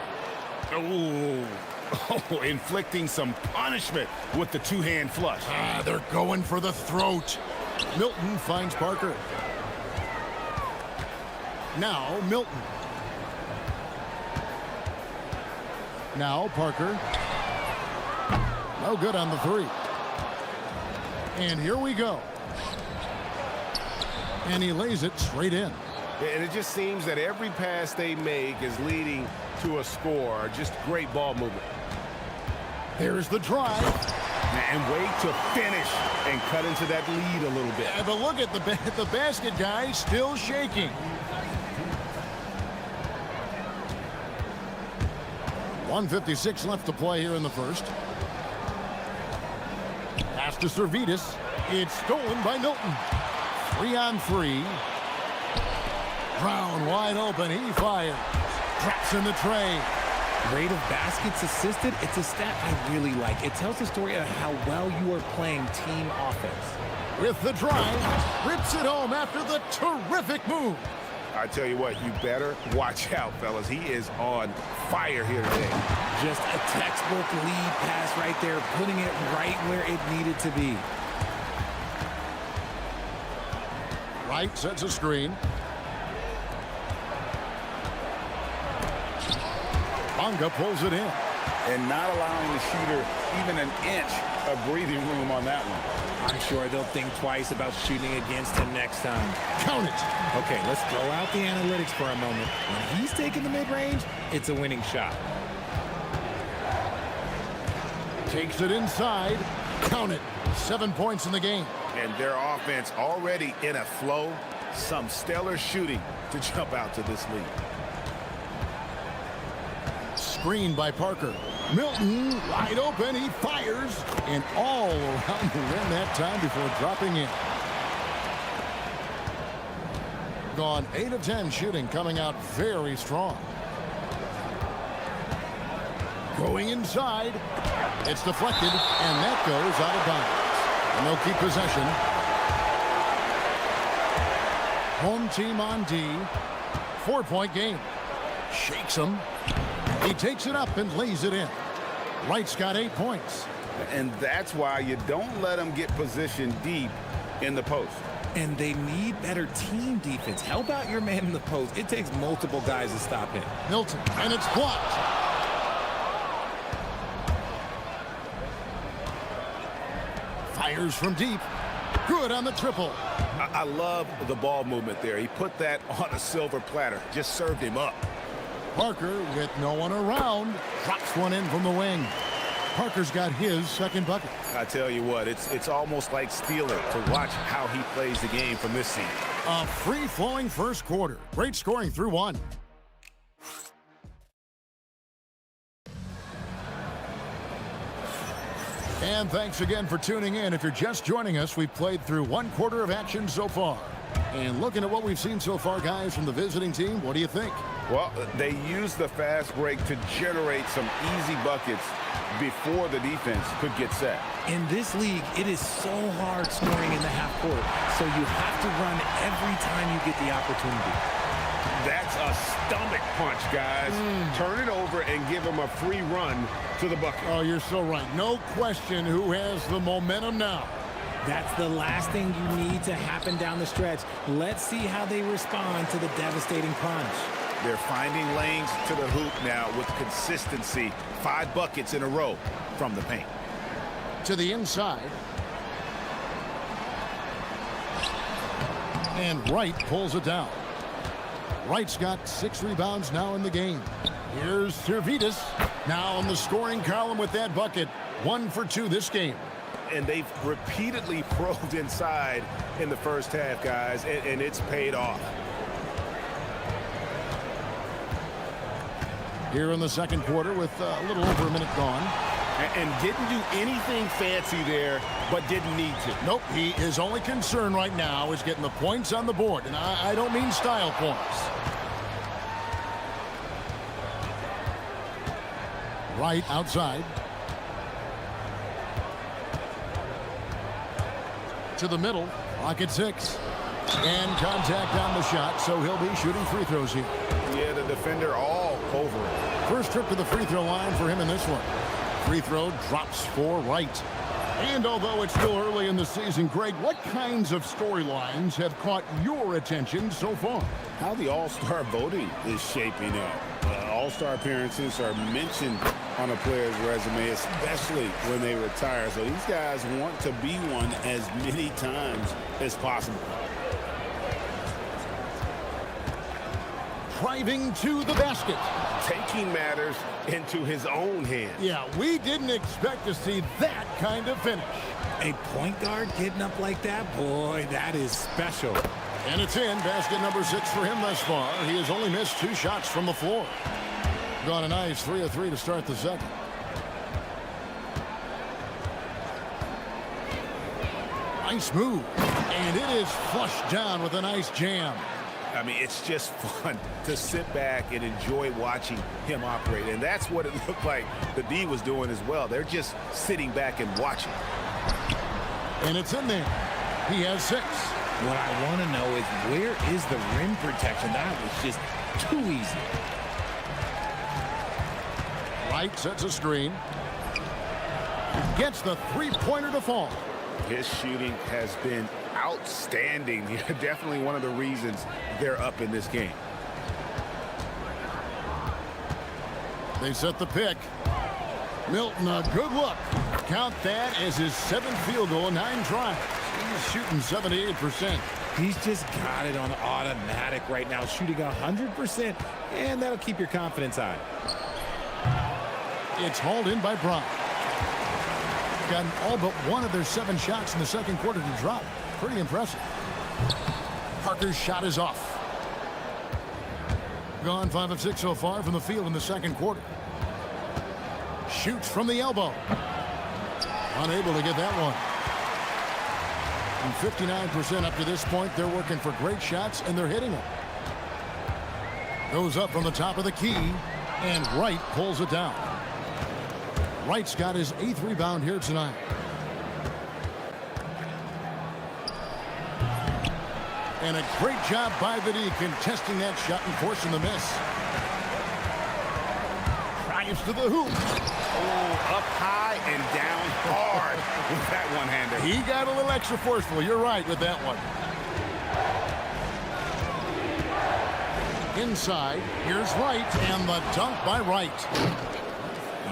Oh, inflicting some punishment with the two-hand flush. They're going for the throat. Milton finds Parker. Now Milton. Now Parker. No good on the 3. And here we go. And he lays it straight in. And it just seems that every pass they make is leading to a score. Just great ball movement. There's the drive. And wait to finish and cut into that lead a little bit. Yeah, but look at the basket guy still shaking. 1:56 left to play here in the first. Pass to Servetus. It's stolen by Milton. 3-on-3. Brown wide open. He fires. Drops in the tray. Rate of baskets assisted, it's a stat I really like. It tells the story of how well you are playing team offense. With the drive, rips it home after the terrific move. I tell you what, you better watch out, fellas. He is on fire here today. Just a textbook lead pass right there, putting it right where it needed to be. Wright sets a screen. Bonga pulls it in. And not allowing the shooter even an inch of breathing room on that one. I'm sure they'll think twice about shooting against him next time. Count it. Okay, let's throw out the analytics for a moment. When he's taking the mid-range, it's a winning shot. Takes it inside. Count it. 7 points in the game. And their offense already in a flow. Some stellar shooting to jump out to this lead. Screen by Parker. Milton wide open. He fires. And all around the rim that time before dropping in. Gone 8 of 10 shooting, coming out very strong. Going inside. It's deflected, and that goes out of bounds. And they'll keep possession. Home team on D. 4-point game. Shakes him. He takes it up and lays it in. Wright's got 8 points. And that's why you don't let them get positioned deep in the post. And they need better team defense. Help out your man in the post. It takes multiple guys to stop him. Milton, and it's blocked. Fires from deep. Good on the triple. I love the ball movement there. He put that on a silver platter. Just served him up. Parker, with no one around, drops one in from the wing. Parker's got his second bucket. I tell you what, it's almost like stealing to watch how he plays the game from this seat. A free-flowing first quarter. Great scoring through one. And thanks again for tuning in. If you're just joining us, we've played through one quarter of action so far. And looking at what we've seen so far, guys, from the visiting team, what do you think? Well, they used the fast break to generate some easy buckets before the defense could get set. In this league, it is so hard scoring in the half court, so you have to run every time you get the opportunity. That's a stomach punch, guys. Turn it over and give him a free run to the bucket. Oh, you're so right. No question who has the momentum now. That's the last thing you need to happen down the stretch. Let's see how they respond to the devastating punch. They're finding lanes to the hoop now with consistency. 5 buckets in a row from the paint. To the inside. And Wright pulls it down. Wright's got 6 rebounds now in the game. Here's Servetus. Now in the scoring column with that bucket. 1 for 2 this game. And they've repeatedly probed inside in the first half, guys, and it's paid off. Here in the second quarter with a little over a minute gone. And didn't do anything fancy there, but didn't need to. Nope, his only concern right now is getting the points on the board. And I don't mean style points. Right outside. To the middle. Pocket 6. And contact on the shot, so he'll be shooting free throws here. Yeah, the defender all over it. First trip to the free throw line for him in this one. Free throw drops for Wright. And although it's still early in the season, Greg, what kinds of storylines have caught your attention so far? How the All-Star voting is shaping up. All-Star appearances are mentioned on a player's resume, especially when they retire. So these guys want to be one as many times as possible. Driving to the basket. Taking matters into his own hands. Yeah, we didn't expect to see that kind of finish. A point guard getting up like that, boy, that is special. And it's in. Basket number 6 for him thus far. He has only missed 2 shots from the floor. Gone a nice 3 of 3 to start the second. Nice move. And it is flushed down with a nice jam. I mean, it's just fun to sit back and enjoy watching him operate. And that's what it looked like the D was doing as well. They're just sitting back and watching. And it's in there. He has 6. What I want to know is, where is the rim protection? That was just too easy. Wright sets a screen. Gets the three-pointer to fall. His shooting has been outstanding. Definitely one of the reasons they're up in this game. They set the pick. Milton, a good look. Count that as his 7th field goal in 9 tries. He's shooting 78%. He's just got it on automatic right now, shooting 100%, and that'll keep your confidence high. It's hauled in by Brown. Gotten all but 1 of their 7 shots in the second quarter to drop. Pretty impressive. Parker's shot is off. Gone 5 of 6 so far from the field in the second quarter. Shoots from the elbow. Unable to get that one. And 59% up to this point. They're working for great shots, and they're hitting them. Goes up from the top of the key, and Wright pulls it down. Wright's got his 8th rebound here tonight. And a great job by the D contesting that shot and forcing the miss. Drives to the hoop. Oh, up high and down hard with that one-hander. He got a little extra forceful. You're right with that one. Inside, here's Wright, and the dunk by Wright.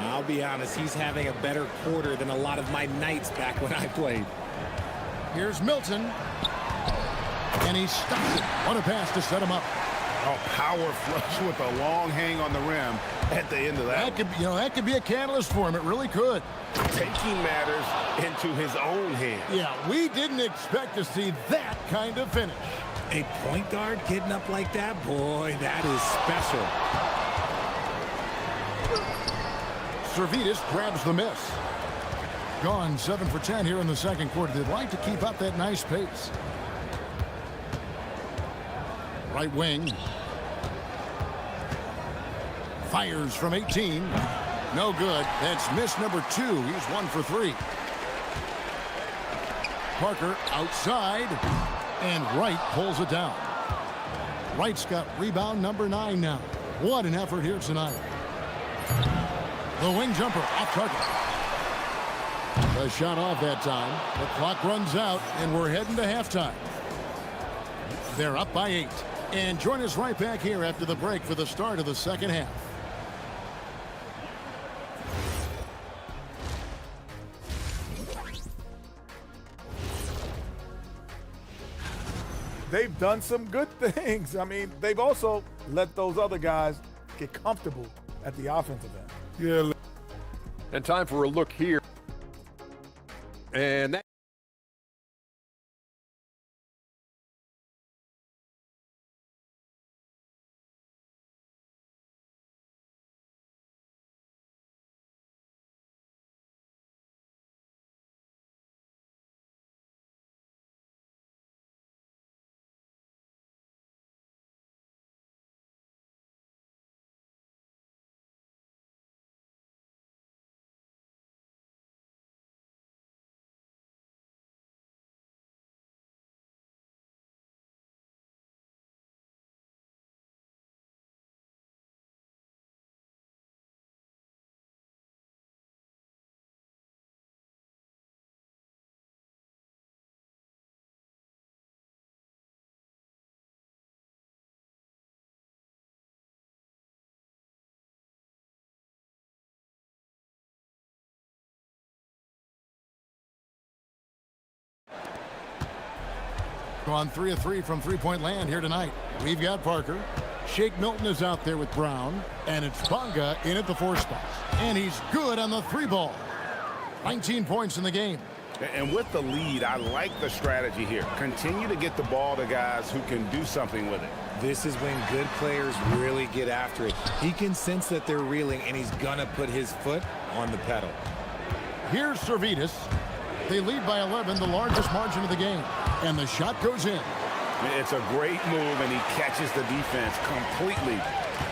I'll be honest, he's having a better quarter than a lot of my nights back when I played. Here's Milton. And he stops it. What a pass to set him up. Oh, power flush with a long hang on the rim at the end of that. That could be a catalyst for him. It really could. Taking matters into his own hands. Yeah, we didn't expect to see that kind of finish. A point guard getting up like that, boy, that is special. Servetus grabs the miss. Gone 7 for 10 here in the second quarter. They'd like to keep up that nice pace. Right wing. Fires from 18. No good. That's miss number 2. He's 1 for 3. Parker outside. And Wright pulls it down. Wright's got rebound number 9 now. What an effort here tonight. The wing jumper off target. The shot off that time. The clock runs out, and we're heading to halftime. They're up by 8. And join us right back here after the break for the start of the second half. They've done some good things. I mean, they've also let those other guys get comfortable at the offensive end. Yeah. And time for a look here. And that. On 3 of 3 from three-point land here tonight. We've got Parker. Shake Milton is out there with Brown. And it's Bonga in at the 4 spot. And he's good on the 3 ball. 19 points in the game. And with the lead, I like the strategy here. Continue to get the ball to guys who can do something with it. This is when good players really get after it. He can sense that they're reeling, and he's going to put his foot on the pedal. Here's Servetus. They lead by 11, the largest margin of the game. And the shot goes in. It's a great move, and he catches the defense completely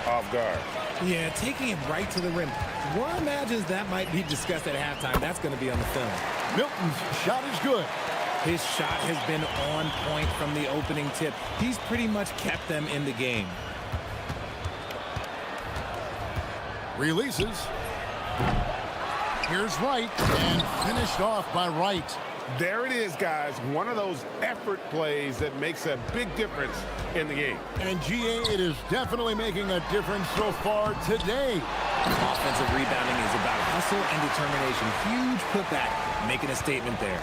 off guard. Yeah, taking it right to the rim. One imagines that might be discussed at halftime. That's going to be on the film. Milton's shot is good. His shot has been on point from the opening tip. He's pretty much kept them in the game. Releases. Here's Wright, and finished off by Wright. There it is, guys. One of those effort plays that makes a big difference in the game. And GA, it is definitely making a difference so far today. Offensive rebounding is about hustle and determination. Huge putback, making a statement there.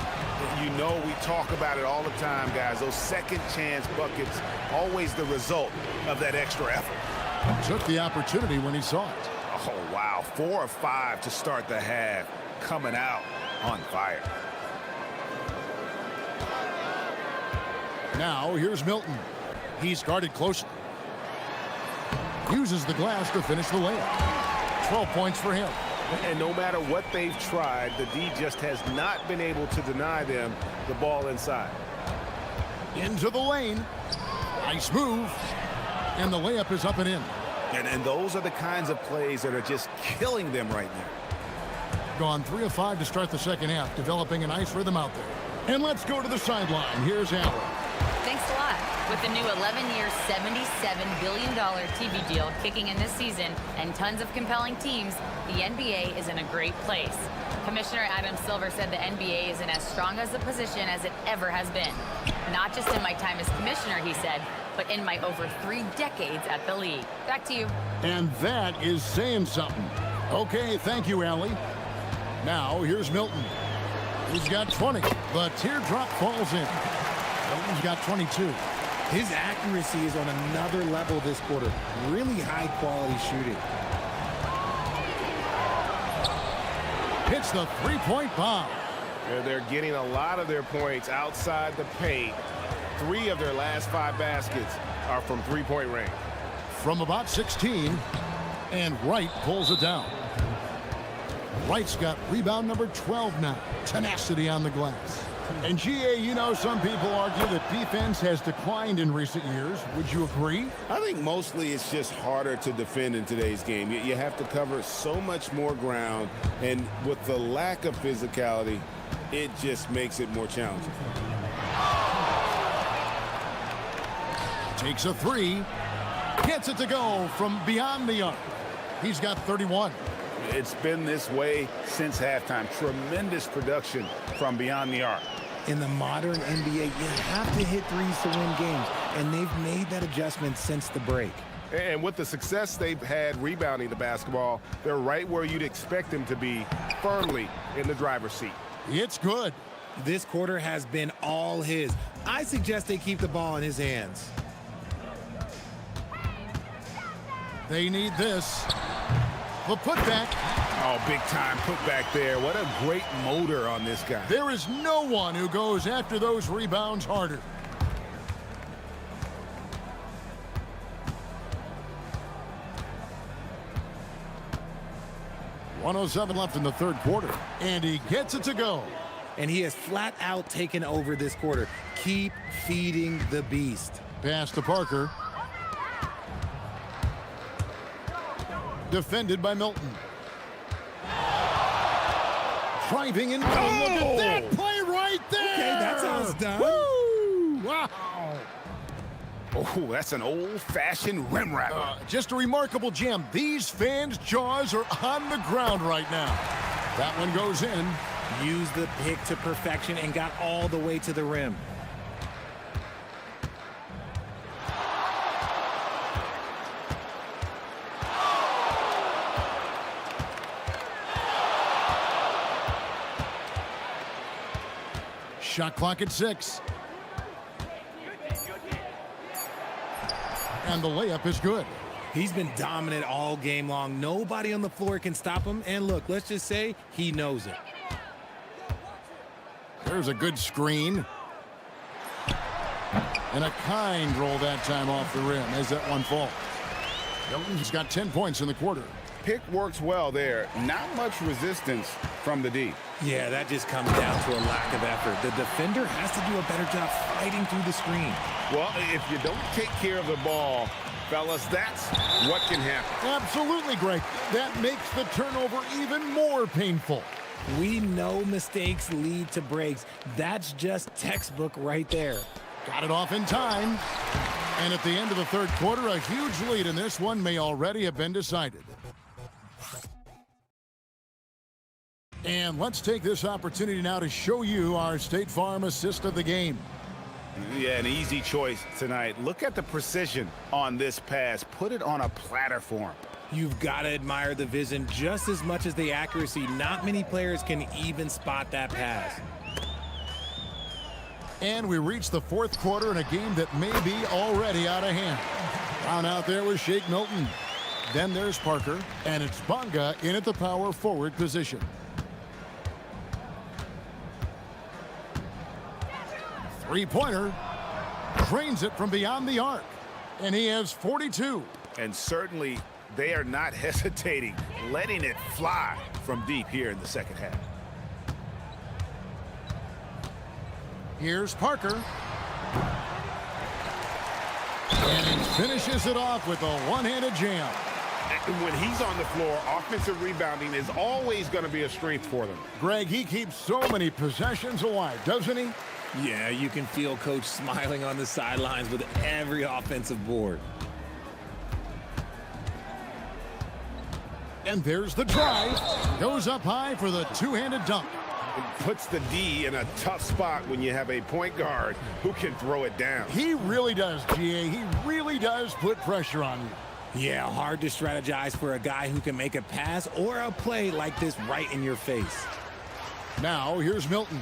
You know, we talk about it all the time, guys. Those second chance buckets, always the result of that extra effort. Took the opportunity when he saw it. Oh, wow. 4 of 5 to start the half. Coming out on fire. Now, here's Milton. He's guarded closely. Uses the glass to finish the layup. 12 points for him. And no matter what they've tried, the D just has not been able to deny them the ball inside. Into the lane. Nice move. And the layup is up and in. And those are the kinds of plays that are just killing them right now. Gone 3 of 5 to start the second half, developing a nice rhythm out there. And let's go to the sideline. Here's Allen. Thanks a lot. With the new 11-year, $77 billion TV deal kicking in this season and tons of compelling teams, the NBA is in a great place. Commissioner Adam Silver said the NBA is in as strong as a position as it ever has been. Not just in my time as commissioner, he said, but in my over 3 decades at the league. Back to you. And that is saying something. Okay, thank you, Allie. Now, here's Milton. He's got 20. The teardrop falls in. Milton's got 22. His accuracy is on another level this quarter. Really high-quality shooting. Hits the three-point bomb. They're getting a lot of their points outside the paint. 3 of their last 5 baskets are from three-point range. From about 16, and Wright pulls it down. Wright's got rebound number 12 now. Tenacity on the glass. And GA, you know, some people argue that defense has declined in recent years. Would you agree? I think mostly it's just harder to defend in today's game. You have to cover so much more ground, and with the lack of physicality, it just makes it more challenging. Takes a 3. Gets it to go from beyond the arc. He's got 31. It's been this way since halftime. Tremendous production from beyond the arc. In the modern NBA, you have to hit threes to win games, and they've made that adjustment since the break. And with the success they've had rebounding the basketball, they're right where you'd expect them to be, firmly in the driver's seat. It's good. This quarter has been all his. I suggest they keep the ball in his hands. They need this. The putback. Oh, big time putback there. What a great motor on this guy. There is no one who goes after those rebounds harder. .107 left in the third quarter, and he gets it to go. And he has flat out taken over this quarter. Keep feeding the beast. Pass to Parker. Defended by Milton. Driving in. Oh, look at that play right there. Okay, that's how it's done. Woo! Wow. Oh, that's an old-fashioned rim wrapper. Just a remarkable jam. These fans' jaws are on the ground right now. That one goes in. Used the pick to perfection and got all the way to the rim. Shot clock at 6. And the layup is good. He's been dominant all game long. Nobody on the floor can stop him. And look, let's just say he knows it. There's a good screen. And a kind roll that time off the rim as that one falls. Milton's got 10 points in the quarter. Pick works well there. Not much resistance from the D. Yeah, that just comes down to a lack of effort. The defender has to do a better job fighting through the screen. Well, if you don't take care of the ball, fellas, that's what can happen. Absolutely, Greg. That makes the turnover even more painful. We know mistakes lead to breaks. That's just textbook right there. Got it off in time. And at the end of the third quarter, a huge lead in this one may already have been decided. And let's take this opportunity now to show you our State Farm assist of the game. Yeah, an easy choice tonight. Look at the precision on this pass. Put it on a platter for him. You've got to admire the vision just as much as the accuracy. Not many players can even spot that pass. And we reach the fourth quarter in a game that may be already out of hand. Down out there was Shake Milton. Then there's Parker, and it's Bonga in at the power forward position. Three-pointer, drains it from beyond the arc, and he has 42. And certainly they are not hesitating, letting it fly from deep here in the second half. Here's Parker. And he finishes it off with a one-handed jam. And when he's on the floor, offensive rebounding is always going to be a strength for them. Greg, he keeps so many possessions alive, doesn't he? Yeah, you can feel Coach smiling on the sidelines with every offensive board. And there's the drive. Goes up high for the two-handed dunk. It puts the D in a tough spot when you have a point guard who can throw it down. He really does, GA. He really does put pressure on you. Yeah, hard to strategize for a guy who can make a pass or a play like this right in your face. Now, here's Milton.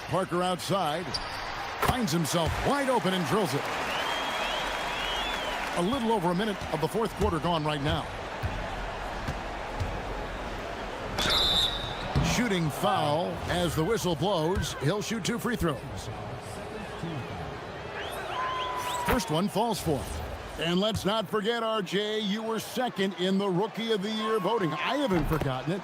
Parker outside. Finds himself wide open and drills it. A little over a minute of the fourth quarter gone right now. Shooting foul as the whistle blows. He'll shoot 2 free throws. First one falls for. And let's not forget, RJ, you were second in the Rookie of the Year voting. I haven't forgotten it.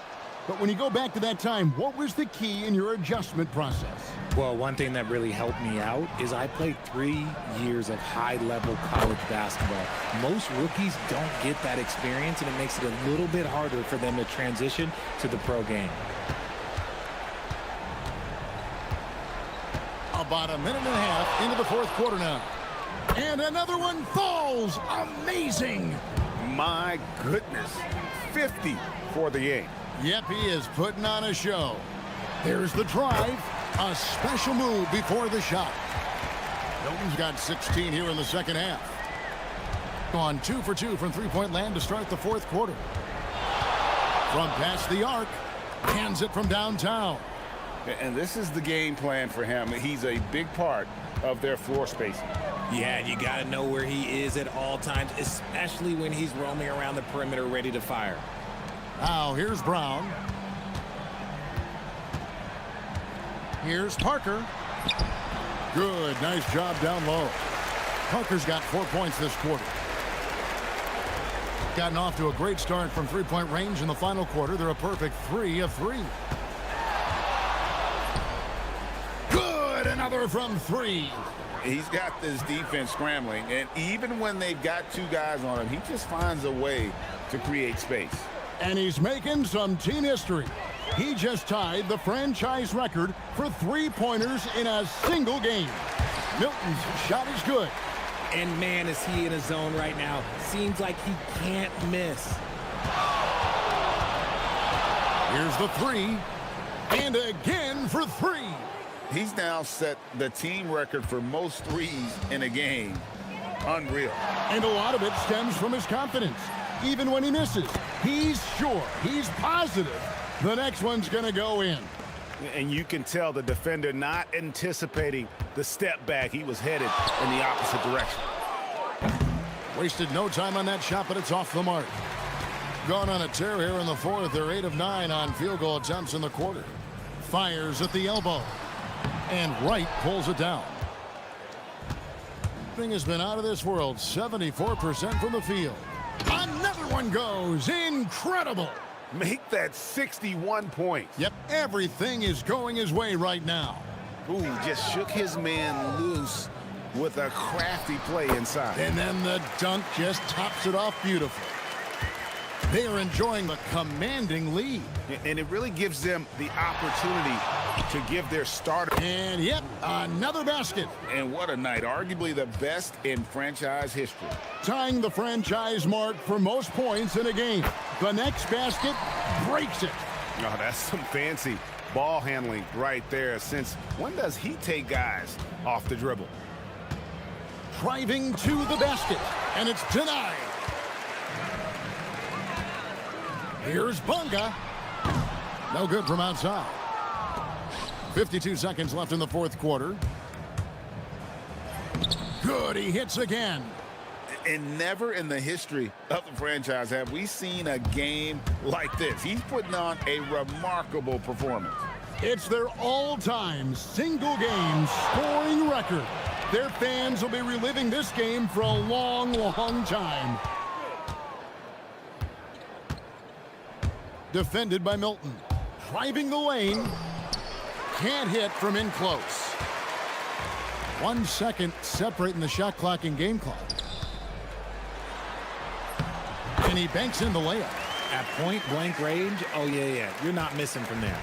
But when you go back to that time, what was the key in your adjustment process? Well, one thing that really helped me out is I played 3 years of high-level college basketball. Most rookies don't get that experience, and it makes it a little bit harder for them to transition to the pro game. About a minute and a half into the fourth quarter now. And another one falls. Amazing. My goodness. 50 for the game. Yep, he is putting on a show. There's the drive. A special move before the shot. Milton's got 16 here in the second half. Gone 2 for 2 from three-point land to start the fourth quarter. From past the arc, hands it from downtown. And this is the game plan for him. He's a big part of their floor spacing. Yeah, you got to know where he is at all times, especially when he's roaming around the perimeter ready to fire. Now, here's Brown. Here's Parker. Good, nice job down low. Parker's got 4 points this quarter. Gotten off to a great start from three-point range in the final quarter. They're a perfect 3 of 3. Good, another from 3. He's got this defense scrambling, and even when they've got 2 guys on him, he just finds a way to create space. And he's making some team history. He just tied the franchise record for three-pointers in a single game. Milton's shot is good. And man, is he in a zone right now. Seems like he can't miss. Here's the 3. And again for 3. He's now set the team record for most threes in a game. Unreal. And a lot of it stems from his confidence. Even when he misses, he's sure, he's positive the next one's going to go in. And you can tell the defender not anticipating the step back. He was headed in the opposite direction. Wasted no time on that shot, but it's off the mark. Gone on a tear here in the fourth. They're 8 of 9 on field goal attempts in the quarter. Fires at the elbow. And Wright pulls it down. Thing has been out of this world. 74% from the field. Another one goes. Incredible. Make that 61 points. Yep, everything is going his way right now. Ooh, just shook his man loose with a crafty play inside. And then the dunk just tops it off beautifully. They are enjoying the commanding lead. And it really gives them the opportunity to give their starter. And yep, another basket. And what a night. Arguably the best in franchise history. Tying the franchise mark for most points in a game. The next basket breaks it. Oh, that's some fancy ball handling right there. Since when does he take guys off the dribble? Driving to the basket. And it's denied. Here's Bunga. No good from outside. 52 seconds left in the fourth quarter. Good, he hits again. And never in the history of the franchise have we seen a game like this. He's putting on a remarkable performance. It's their all-time single-game scoring record. Their fans will be reliving this game for a long, long time. Defended by Milton. Driving the lane. Can't hit from in close. 1 second separating the shot clock and game clock. And he banks in the layup. At point-blank range, oh, yeah, you're not missing from there.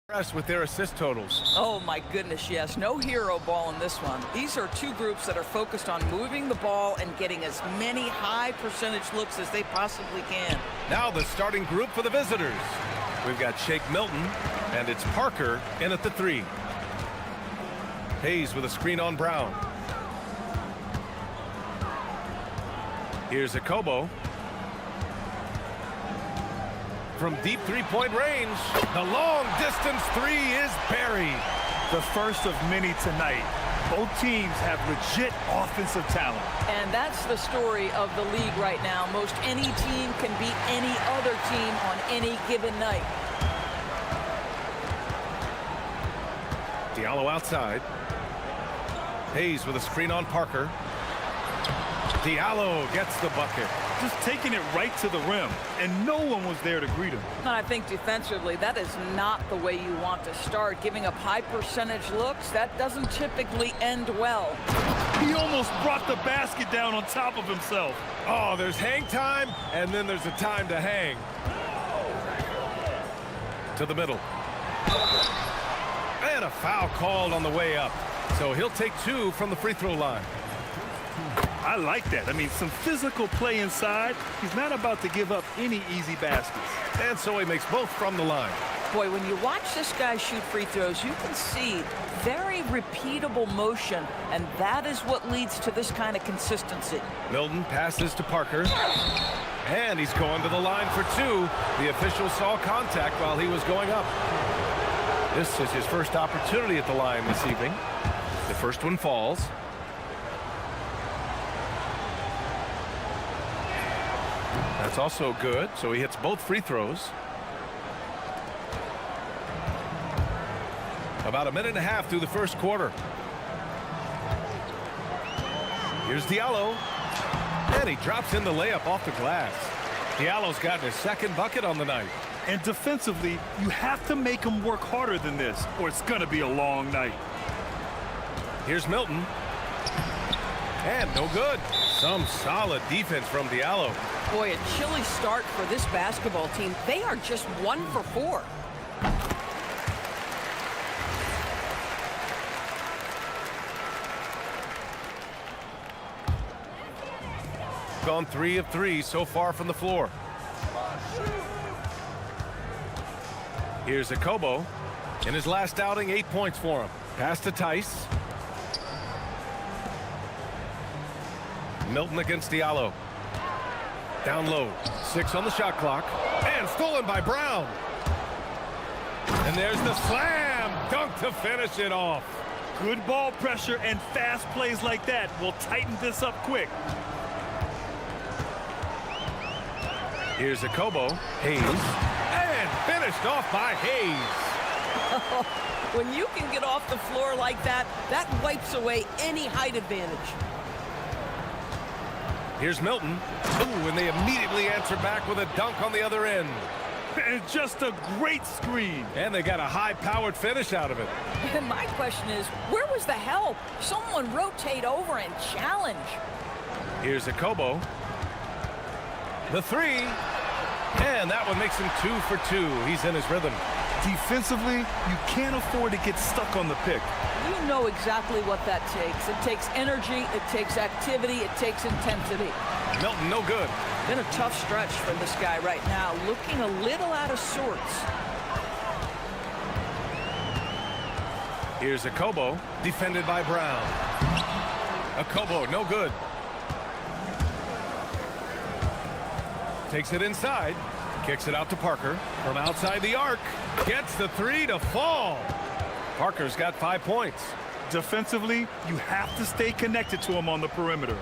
With their assist totals. Oh my goodness, yes. No hero ball in this one. These are two groups that are focused on moving the ball and getting as many high percentage looks as they possibly can. Now the starting group for the visitors. We've got Shake Milton, and it's Parker in at the 3. Hayes with a screen on Brown. Here's Akobo. From deep three-point range, the long-distance 3 is buried. The first of many tonight. Both teams have legit offensive talent. And that's the story of the league right now. Most any team can beat any other team on any given night. Diallo outside. Hayes with a screen on Parker. Diallo gets the bucket. Just taking it right to the rim, and no one was there to greet him. And I think defensively, that is not the way you want to start. Giving up high percentage looks, that doesn't typically end well. He almost brought the basket down on top of himself. Oh, there's hang time, and then there's a time to hang. To the middle. And a foul called on the way up. So he'll take 2 from the free throw line. I like that. I mean, some physical play inside. He's not about to give up any easy baskets. And so he makes both from the line. Boy, when you watch this guy shoot free throws, you can see very repeatable motion, and that is what leads to this kind of consistency. Milton passes to Parker. And he's going to the line for 2. The official saw contact while he was going up. This is his first opportunity at the line this evening. The first one falls. That's also good, so he hits both free throws. About a minute and a half through the first quarter. Here's Diallo. And he drops in the layup off the glass. Diallo's gotten his second bucket on the night. And defensively, you have to make him work harder than this, or it's going to be a long night. Here's Milton. And no good. Some solid defense from Diallo. Boy, a chilly start for this basketball team. They are just 1 for 4. Gone 3 of 3 so far from the floor. Here's Akobo. In his last outing, 8 points for him. Pass to Tice. Milton against Diallo. Down low. 6 on the shot clock. And stolen by Brown. And there's the slam dunk to finish it off. Good ball pressure and fast plays like that will tighten this up quick. Here's Akobo. Hayes. And finished off by Hayes. When you can get off the floor like that, that wipes away any height advantage. Here's Milton. Ooh, and they immediately answer back with a dunk on the other end. And just a great screen. And they got a high-powered finish out of it. And my question is, where was the help? Someone rotate over and challenge. Here's Akobo. The 3. And that one makes him 2 for 2. He's in his rhythm. Defensively, you can't afford to get stuck on the pick. You know exactly what that takes. It takes energy, it takes activity, it takes intensity. Milton, no good. Been a tough stretch for this guy right now, looking a little out of sorts. Here's Akobo, defended by Brown. Akobo, no good. Takes it inside, kicks it out to Parker from outside the arc. Gets the 3 to fall. Parker's got 5 points. Defensively, you have to stay connected to him on the perimeter.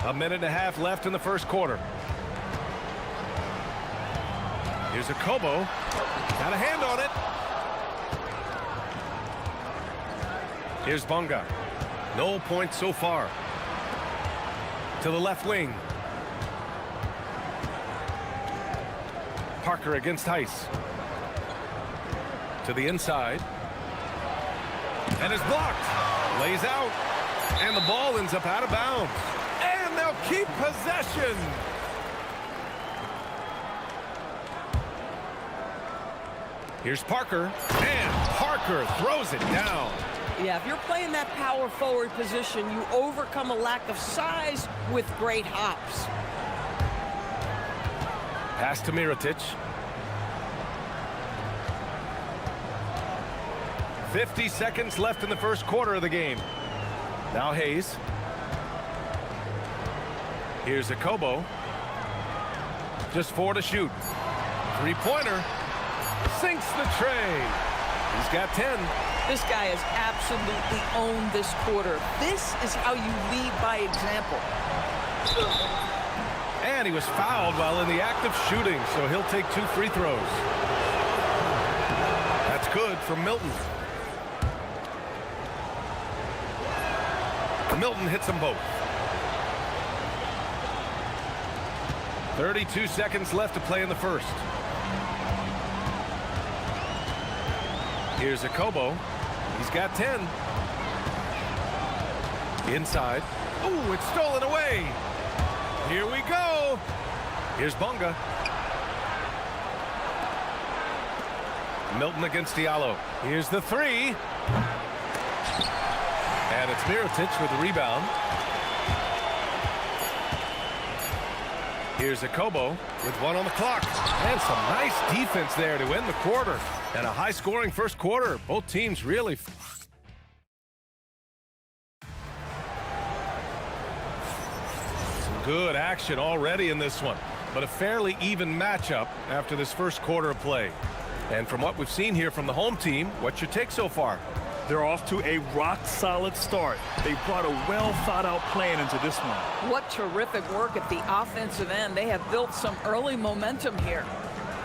A minute and a half left in the first quarter. Here's Akobo. Got a hand on it. Here's Bonga. No points so far. To the left wing. Parker against Tice. To the inside. And is blocked. Lays out. And the ball ends up out of bounds. And they'll keep possession. Here's Parker, and Parker throws it down. Yeah, if you're playing that power forward position, you overcome a lack of size with great hops. Pass to Mirotic. 50 seconds left in the first quarter of the game. Now Hayes. Here's Akobo. Just 4 to shoot. Three-pointer. Sinks the tray. He's got 10. This guy has absolutely owned this quarter. This is how you lead by example. And he was fouled while in the act of shooting, so he'll take 2 free throws. That's good from Milton. Milton hits them both. 32 seconds left to play in the first. Here's Akobo. He's got 10. Inside. Ooh, it's stolen away. Here we go. Here's Bunga. Milton against Diallo. Here's the 3. And it's Mirotic with the rebound. Here's Akobo with 1 on the clock. And some nice defense there to end the quarter. And a high-scoring first quarter. Both teams really... Some good action already in this one. But a fairly even matchup after this first quarter of play. And from what we've seen here from the home team, what's your take so far? They're off to a rock-solid start. They brought a well-thought-out plan into this one. What terrific work at the offensive end. They have built some early momentum here.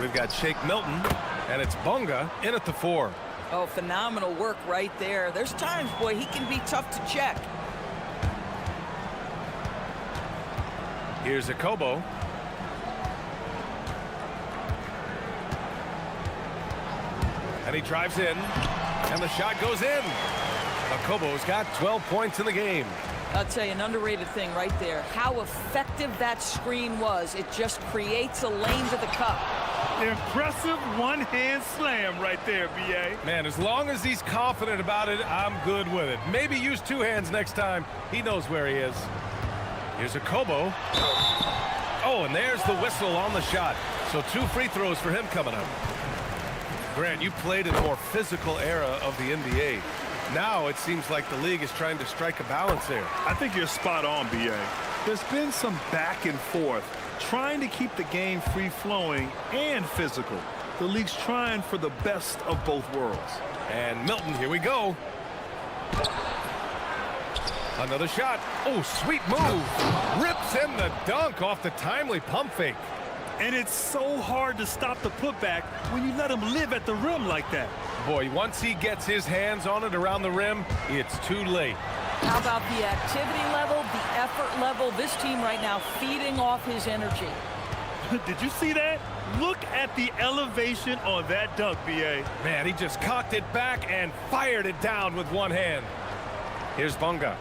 We've got Shake Milton, and it's Bunga in at the 4. Oh, phenomenal work right there. There's times, boy, he can be tough to check. Here's Akobo. And he drives in. And the shot goes in. Akobo's got 12 points in the game. I'll tell you, an underrated thing right there. How effective that screen was. It just creates a lane to the cup. Impressive one-hand slam right there, B.A. Man, as long as he's confident about it, I'm good with it. Maybe use 2 hands next time. He knows where he is. Here's Akobo. Oh, and there's the whistle on the shot. So 2 free throws for him coming up. Grant, you played in a more physical era of the NBA. Now it seems like the league is trying to strike a balance there. I think you're spot on, B.A. There's been some back and forth, trying to keep the game free-flowing and physical. The league's trying for the best of both worlds. And Milton, here we go. Another shot. Oh, sweet move. Rips in the dunk off the timely pump fake. And it's so hard to stop the putback when you let him live at the rim like that. Boy, once he gets his hands on it around the rim, it's too late. How about the activity level, the effort level? This team right now feeding off his energy. Did you see that? Look at the elevation on that dunk, B.A. Man, he just cocked it back and fired it down with 1 hand. Here's Bunga.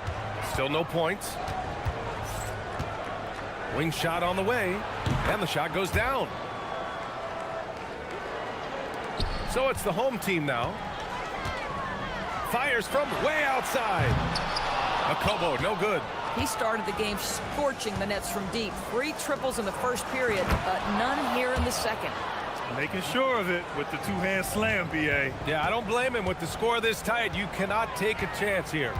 Still no points. Wing shot on the way, and the shot goes down. So it's the home team now. Fires from way outside. Akobo, no good. He started the game scorching the nets from deep. 3 triples in the first period, but none here in the second. Making sure of it with the 2-hand slam, B.A. Yeah, I don't blame him. With the score this tight, you cannot take a chance here.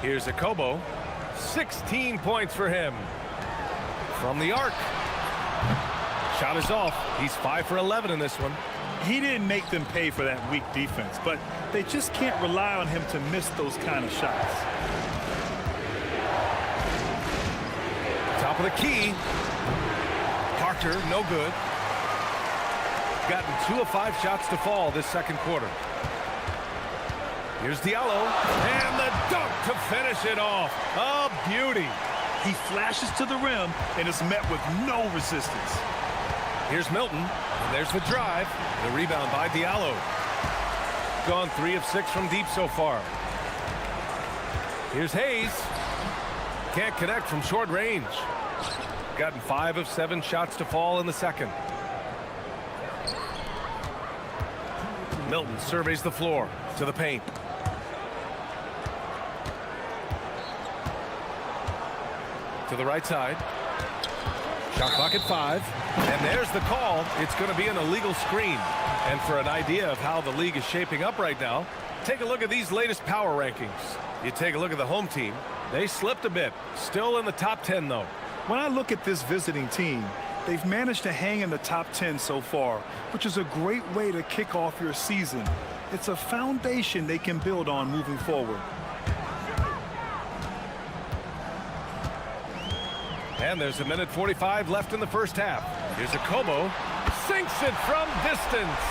Here's Akobo. 16 points for him. From the arc. Shot is off. He's 5 for 11 in this one. He didn't make them pay for that weak defense, but they just can't rely on him to miss those kind of shots. Top of the key. Parker, no good. Gotten 2 of 5 shots to fall this second quarter. Here's Diallo. And the dunk to finish it off. A beauty. He flashes to the rim and is met with no resistance. Here's Milton. And there's the drive. The rebound by Diallo. Gone 3 of 6 from deep so far. Here's Hayes. Can't connect from short range. Gotten 5 of 7 shots to fall in the second. Milton surveys the floor to the paint. To the right side. Shot clock at 5. And there's the call. It's going to be an illegal screen. And for an idea of how the league is shaping up right now, take a look at these latest power rankings. You take a look at the home team. They slipped a bit. Still in the top 10, though. When I look at this visiting team, they've managed to hang in the top 10 so far, which is a great way to kick off your season. It's a foundation they can build on moving forward. And there's a minute 45 left in the first half. Here's Akobo. Sinks it from distance.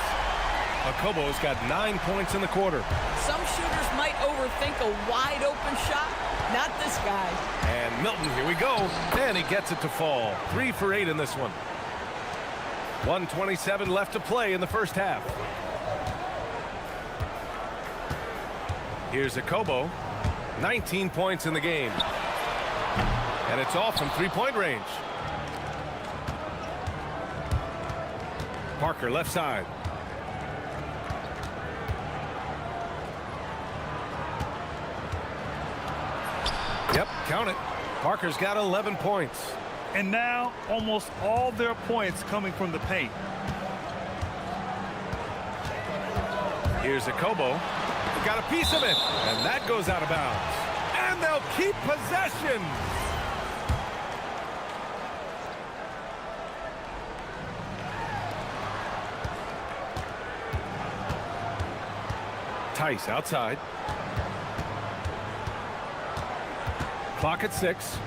Akobo's got 9 points in the quarter. Some shooters might overthink a wide open shot. Not this guy. And Milton, here we go. And he gets it to fall. 3 for 8 in this one. 1:27 left to play in the first half. Here's Akobo. 19 points in the game. And it's off from three-point range. Parker left side. Yep, count it. Parker's got 11 points. And now almost all their points coming from the paint. Here's Akobo. Got a piece of it. And that goes out of bounds. And they'll keep possession. Tice outside. Clock at 6.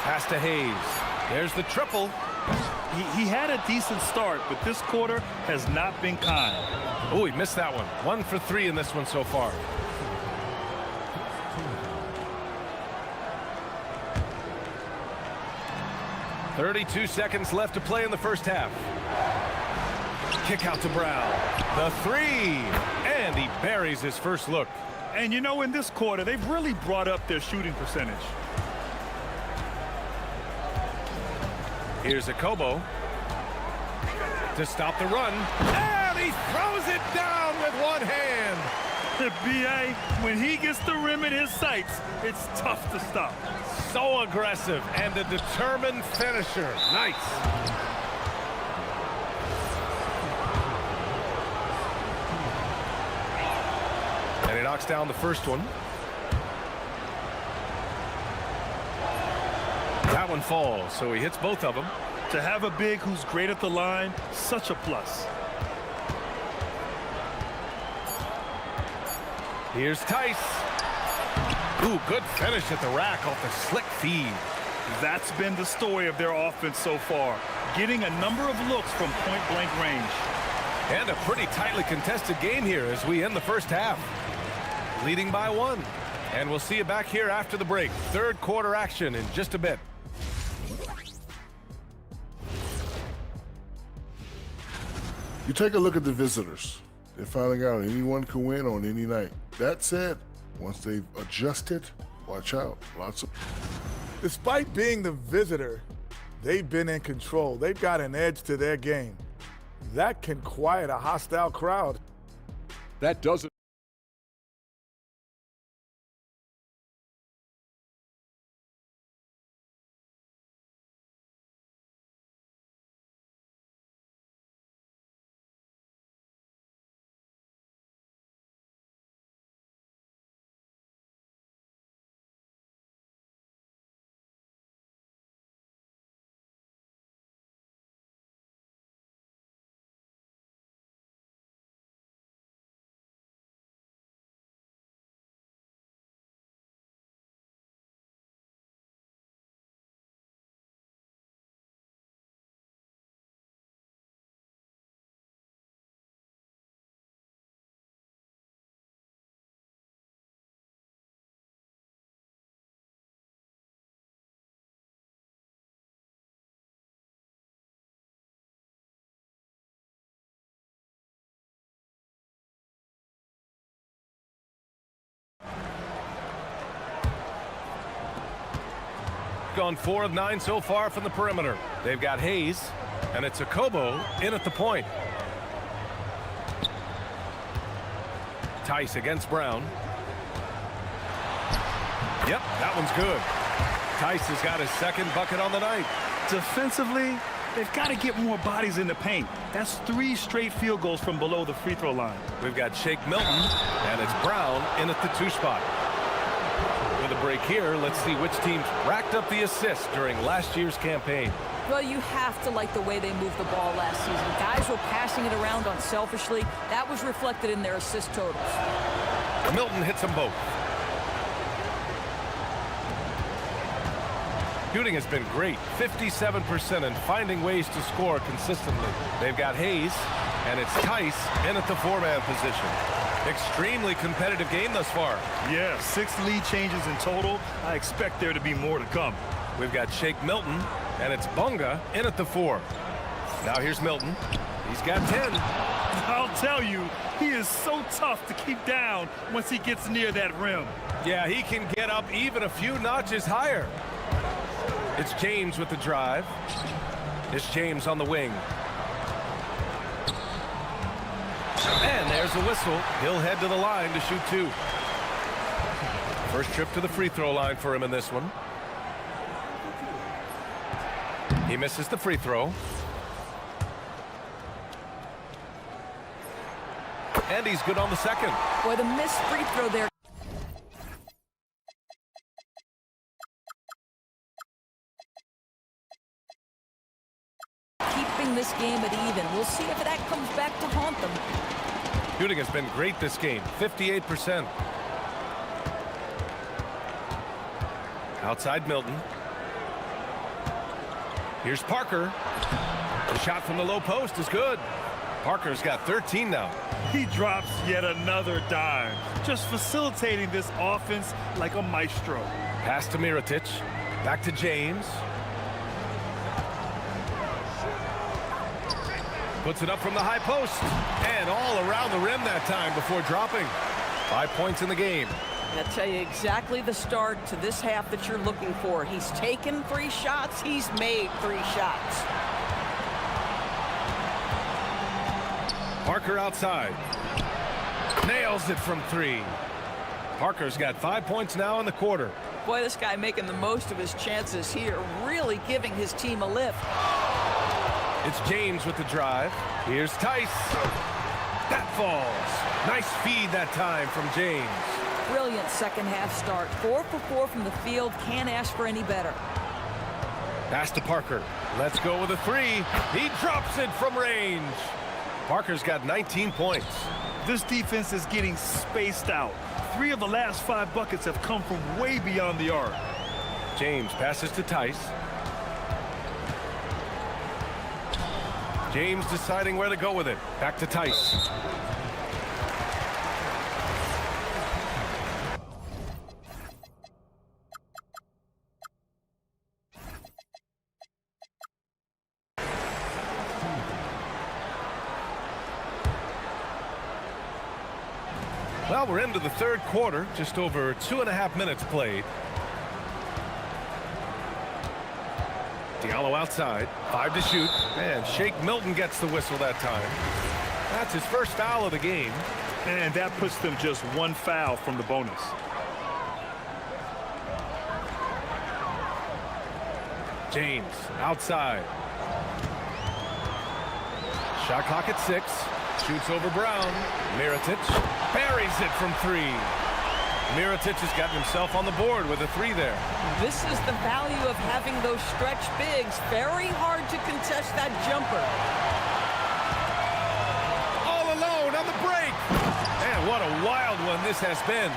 Pass to Hayes. There's the triple. He had a decent start, but this quarter has not been kind. Oh, he missed that one. 1 for 3 in this one so far. .32 seconds left to play in the first half. Kick out to Brown. The 3. And he buries his first look. And you know, in this quarter, they've really brought up their shooting percentage. Here's Akobo to stop the run. And he throws it down with one hand. The BA, when he gets the rim in his sights, it's tough to stop. So aggressive and a determined finisher. Nice. And he knocks down the first one. That one falls, so he hits both of them. To have a big who's great at the line, such a plus. Here's Tice. Ooh, good finish at the rack off the slick feed. That's been the story of their offense so far, getting a number of looks from point-blank range. And a pretty tightly contested game here as we end the first half. Leading by 1. And we'll see you back here after the break. Third quarter action in just a bit. You take a look at the visitors. They're finding out anyone can win on any night. That said, once they've adjusted, watch out. Lots of. Despite being the visitor, they've been in control. They've got an edge to their game. That can quiet a hostile crowd. That doesn't. Gone 4 of 9 so far from the perimeter. They've got Hayes, and it's Akobo in at the point. Tice against Brown. Yep, that one's good. Tice has got his second bucket on the night. Defensively, they've got to get more bodies in the paint. That's 3 straight field goals from below the free throw line. We've got Shake Milton, and it's Brown in at the 2 spot. With a break here, let's see which teams racked up the assists during last year's campaign. Well, you have to like the way they moved the ball last season. Guys were passing it around unselfishly. That was reflected in their assist totals. Milton hits them both. Shooting has been great, 57%, and finding ways to score consistently. They've got Hayes, and it's Tice in at the 4-man position. Extremely competitive game thus far. Yeah, 6 lead changes in total. I expect there to be more to come. We've got Shake Milton, and it's Bunga in at the 4. Now here's Milton. He's got 10. I'll tell you, he is so tough to keep down once he gets near that rim. Yeah, he can get up even a few notches higher. It's James with the drive. It's James on the wing. And there's the whistle. He'll head to the line to shoot 2. First trip to the free throw line for him in this one. He misses the free throw. And he's good on the second. Boy, the missed free throw there. Keeping this game at even. We'll see if that comes back to haunt them. Shooting has been great this game, 58%. Outside Milton. Here's Parker. The shot from the low post is good. Parker's got 13 now. He drops yet another dime, just facilitating this offense like a maestro. Pass to Mirotic. Back to James. Puts it up from the high post. And all around the rim that time before dropping. 5 points in the game. I'll tell you exactly the start to this half that you're looking for. He's taken 3 shots. He's made 3 shots. Parker outside. Nails it from 3. Parker's got 5 points now in the quarter. Boy, this guy making the most of his chances here, really giving his team a lift. It's James with the drive. Here's Tice. That falls. Nice feed that time from James. Brilliant second half start. 4 for 4 from the field. Can't ask for any better. Pass to Parker. Let's go with a 3. He drops it from range. Parker's got 19 points. This defense is getting spaced out. 3 of the last 5 buckets have come from way beyond the arc. James passes to Tice. James deciding where to go with it. Back to Tice. Well, we're into the third quarter, just over 2.5 minutes played. Diallo outside, 5 to shoot, and Shake Milton gets the whistle that time. That's his first foul of the game. And that puts them just 1 foul from the bonus. James outside. Shot clock at 6. Shoots over Brown. Mirotic buries it from 3. Mirotic has gotten himself on the board with a 3 there. This is the value of having those stretch bigs. Very hard to contest that jumper. All alone on the break. And what a wild one this has been.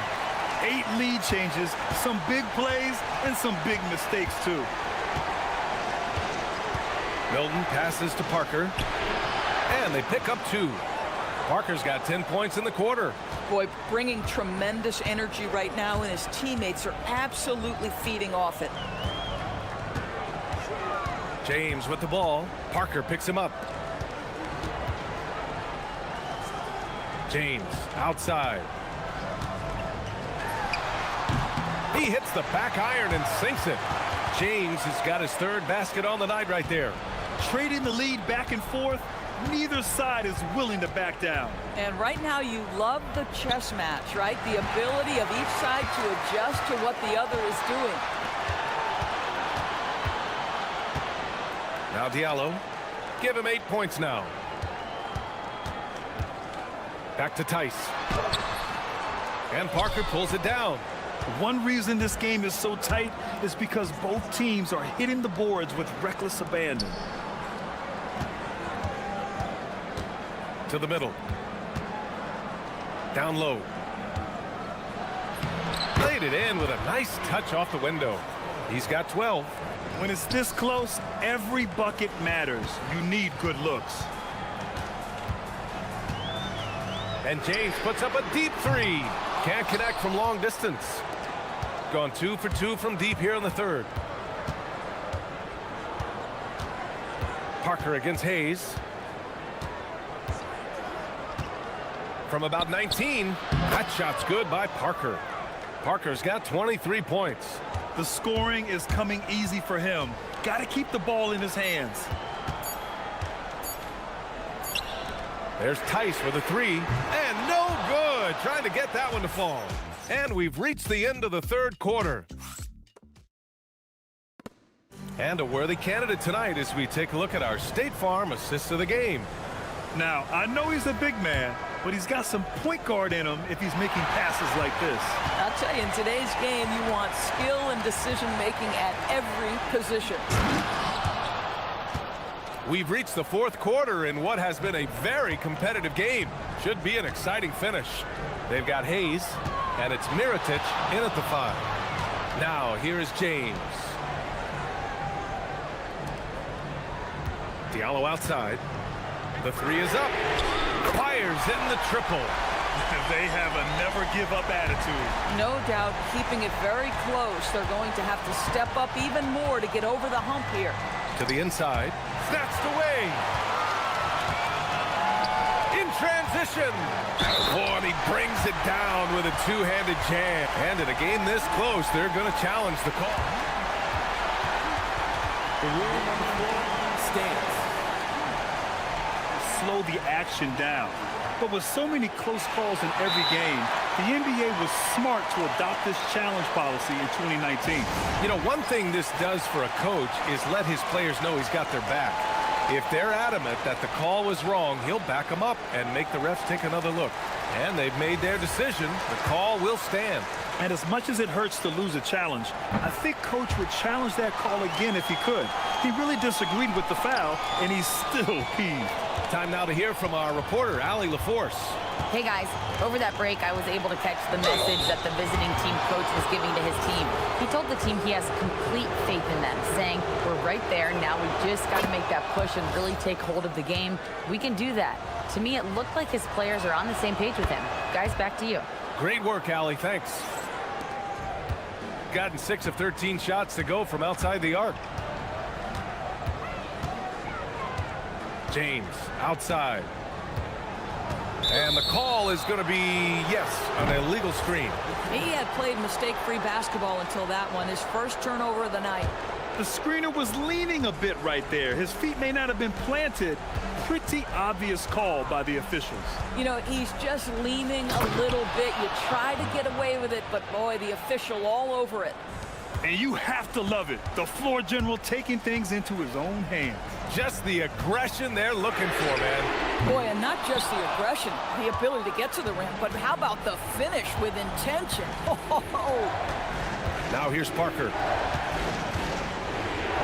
8 lead changes, some big plays, and some big mistakes too. Milton passes to Parker. And they pick up 2. Parker's got 10 points in the quarter. Boy, bringing tremendous energy right now, and his teammates are absolutely feeding off it. James with the ball. Parker picks him up. James outside. He hits the back iron and sinks it. James has got his 3rd basket on the night right there. Trading the lead back and forth, Neither side is willing to back down. And right now you love the chess match, right? The ability of each side to adjust to what the other is doing. Now Diallo, give him 8 points now. Back to Tice. And Parker pulls it down. One reason this game is so tight is because both teams are hitting the boards with reckless abandon. To the middle. Down low. Laid it in with a nice touch off the window. He's got 12. When it's this close, every bucket matters. You need good looks. And James puts up a deep three. Can't connect from long distance. Gone 2 for 2 from deep here in the third. Parker against Hayes. From about 19, that shot's good by Parker. Parker's got 23 points. The scoring is coming easy for him. Got to keep the ball in his hands. There's Tice with a three, and no good. Trying to get that one to fall. And we've reached the end of the third quarter. And a worthy candidate tonight as we take a look at our State Farm assist of the game. Now, I know he's a big man, but he's got some point guard in him if he's making passes like this. I'll tell you, in today's game, you want skill and decision-making at every position. We've reached the fourth quarter in what has been a very competitive game. Should be an exciting finish. They've got Hayes, and it's Mirotic in at the 5. Now, here is James. Diallo outside. The three is up. Fires in the triple. They have a never-give-up attitude. No doubt, keeping it very close. They're going to have to step up even more to get over the hump here. To the inside. Snatched away. In transition. Oh, and he brings it down with a two-handed jam. And in a game this close, they're going to challenge the call. The rule number 4 stands. Slow the action down. But with so many close calls in every game, the NBA was smart to adopt this challenge policy in 2019. You know, one thing this does for a coach is let his players know he's got their back. If they're adamant that the call was wrong, he'll back them up and make the refs take another look. And they've made their decision. The call will stand. And as much as it hurts to lose a challenge, I think Coach would challenge that call again if he could. He really disagreed with the foul, and he's still peeved. Time now to hear from our reporter, Allie LaForce. Hey guys, over that break I was able to catch the message that the visiting team coach was giving to his team. He told the team he has complete faith in them, saying, we're right there, now we just got to make that push and really take hold of the game. We can do that. To me, it looked like his players are on the same page with him. Guys, back to you. Great work, Allie, thanks. Gotten 6 of 13 shots to go from outside the arc. James outside. And the call is going to be, yes, an illegal screen. He had played mistake-free basketball until that one, his first turnover of the night. The screener was leaning a bit right there. His feet may not have been planted. Pretty obvious call by the officials. You know, he's just leaning a little bit. You try to get away with it, but boy, the official all over it. And you have to love it. The floor general taking things into his own hands. Just the aggression they're looking for, man. Boy, and not just the aggression, the ability to get to the rim, but how about the finish with intention? Now here's Parker.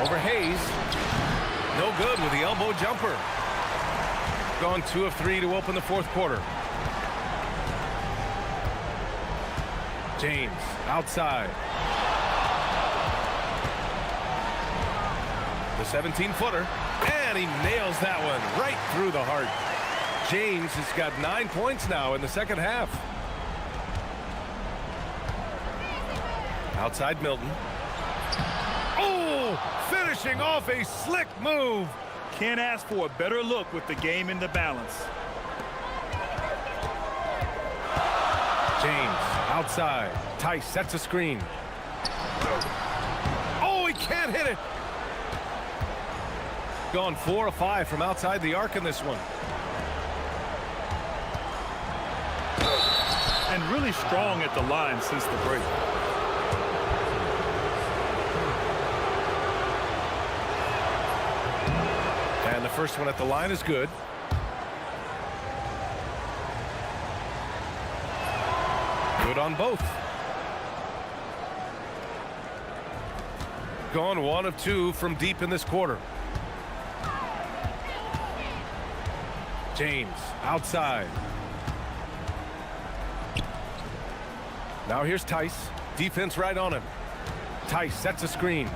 Over Hayes. No good with the elbow jumper. Gone 2 of 3 to open the fourth quarter. James outside. The 17-footer, and he nails that one right through the heart. James has got 9 points now in the second half. Outside Milton. Oh, finishing off a slick move. Can't ask for a better look with the game in the balance. James outside. Tice sets a screen. Oh, he can't hit it. Gone 4 of 5 from outside the arc in this one. And really strong at the line since the break. And the first one at the line is good. Good on both. Gone 1 of 2 from deep in this quarter. James outside. Now here's Tice. Defense right on him. Tice sets a screen.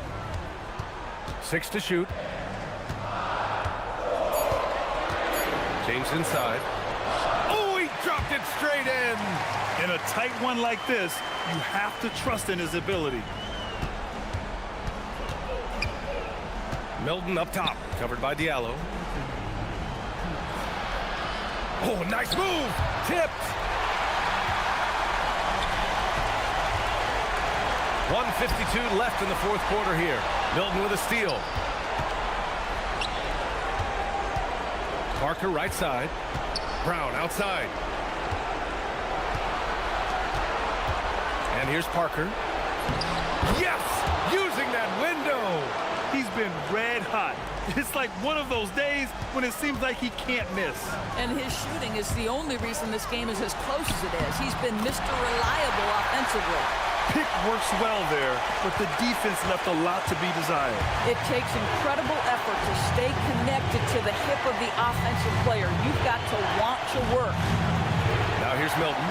6 to shoot. James inside. Oh, he dropped it straight in. In a tight one like this, you have to trust in his ability. Milton up top, covered by Diallo. Oh, nice move! Tipped! 1:52 left in the fourth quarter here. Milton with a steal. Parker right side. Brown outside. And here's Parker. Yes! Using that window! He's been red hot. It's like one of those days when it seems like he can't miss. And his shooting is the only reason this game is as close as it is. He's been Mr. Reliable offensively. Pick works well there, but the defense left a lot to be desired. It takes incredible effort to stay connected to the hip of the offensive player. You've got to want to work. Now here's Milton.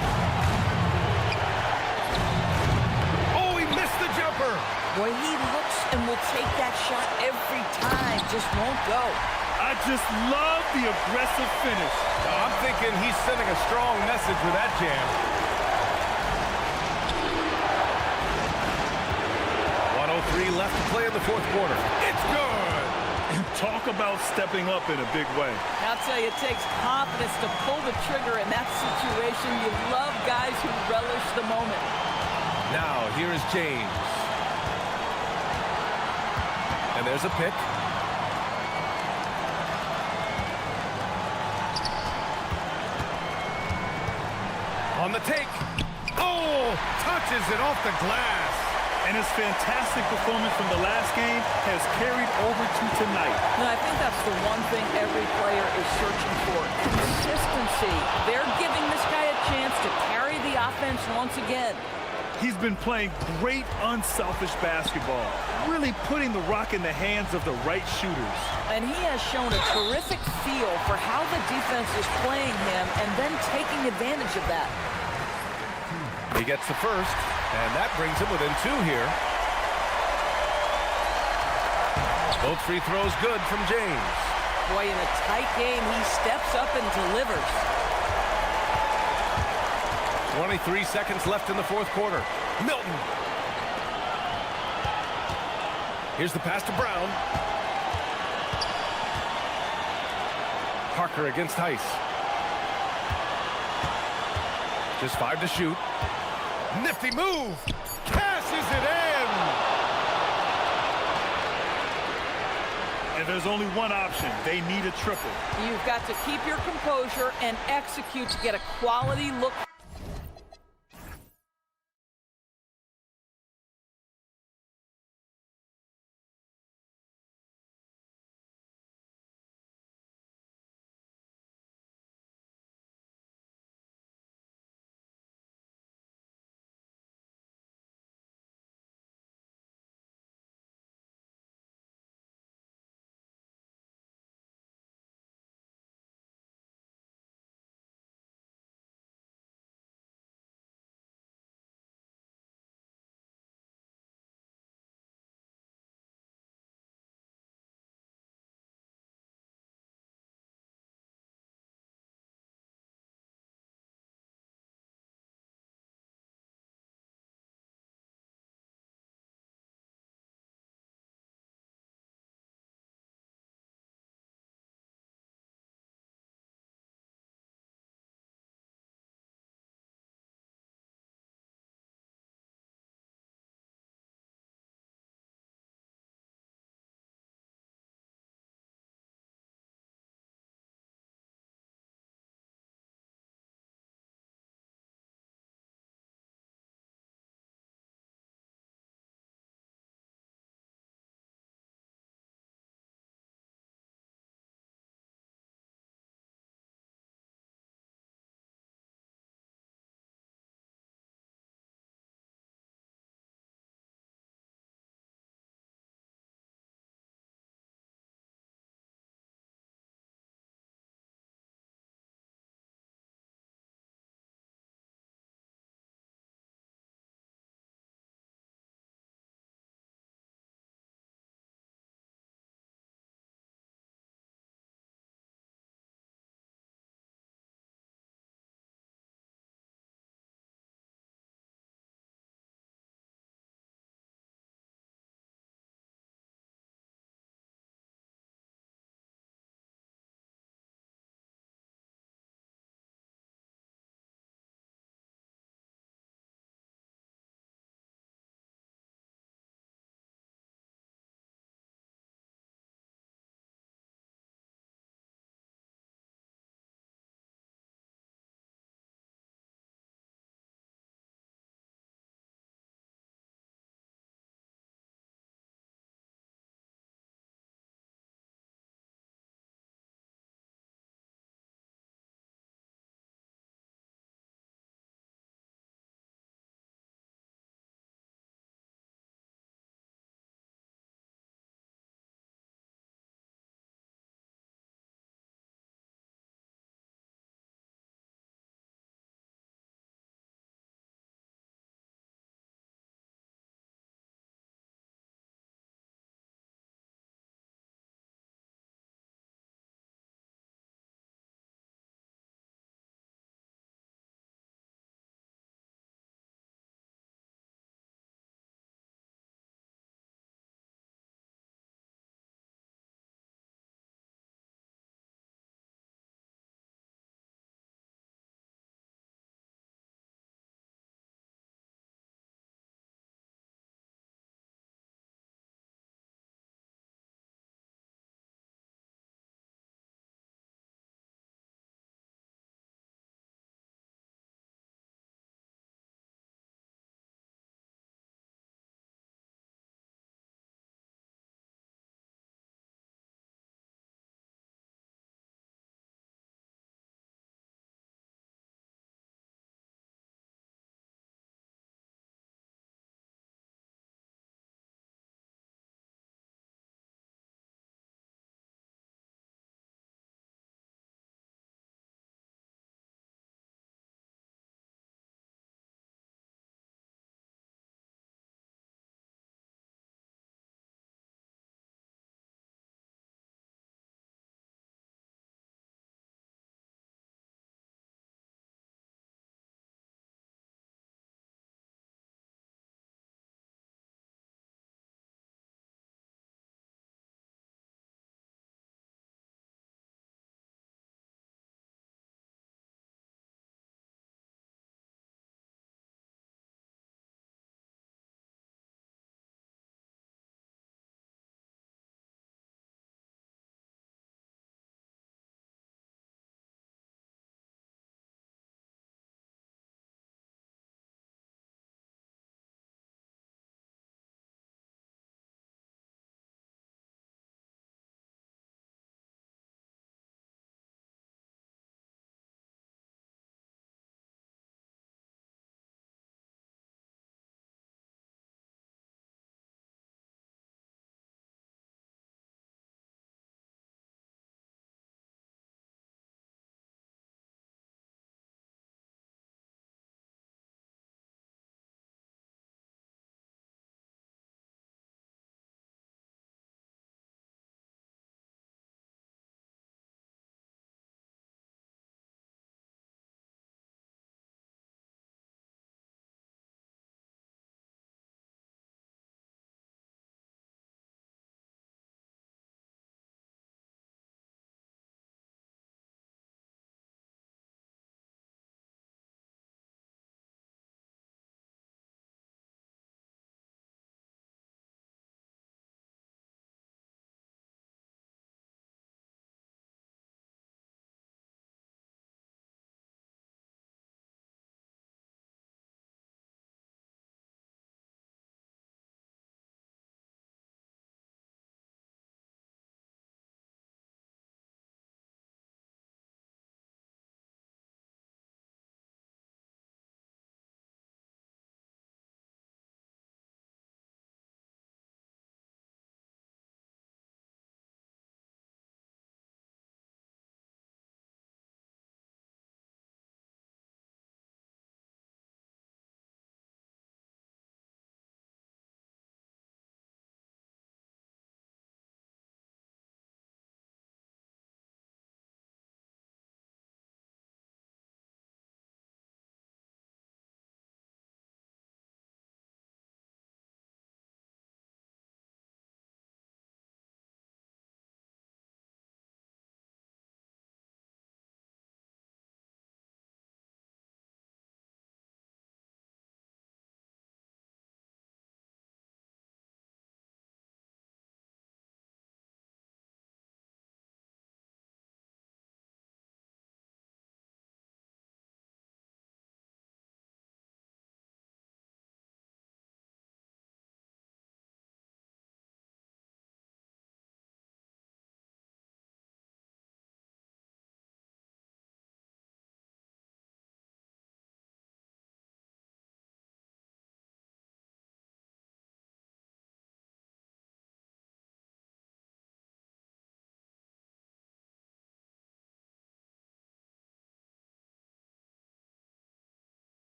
Oh, he missed the jumper. Boy, he looks and will take that shot every time. Just won't go. I just love the aggressive finish. I'm thinking he's sending a strong message with that jam. 1:03 left to play in the fourth quarter. It's good. Talk about stepping up in a big way. I'll tell you, it takes confidence to pull the trigger in that situation. You love guys who relish the moment. Now, here is James. And there's a pick. On the take. Oh, touches it off the glass. And his fantastic performance from the last game has carried over to tonight. And I think that's the one thing every player is searching for. Consistency. They're giving this guy a chance to carry the offense once again. He's been playing great, unselfish basketball, really putting the rock in the hands of the right shooters. And he has shown a terrific feel for how the defense is playing him and then taking advantage of that. He gets the first, and that brings him within 2 here. Both free throws good from James. Boy, in a tight game, he steps up and delivers. 23 seconds left in the fourth quarter. Milton. Here's the pass to Brown. Parker against Heiss. Just 5 to shoot. Nifty move. Cashes it in. And there's only one option. They need a triple. You've got to keep your composure and execute to get a quality look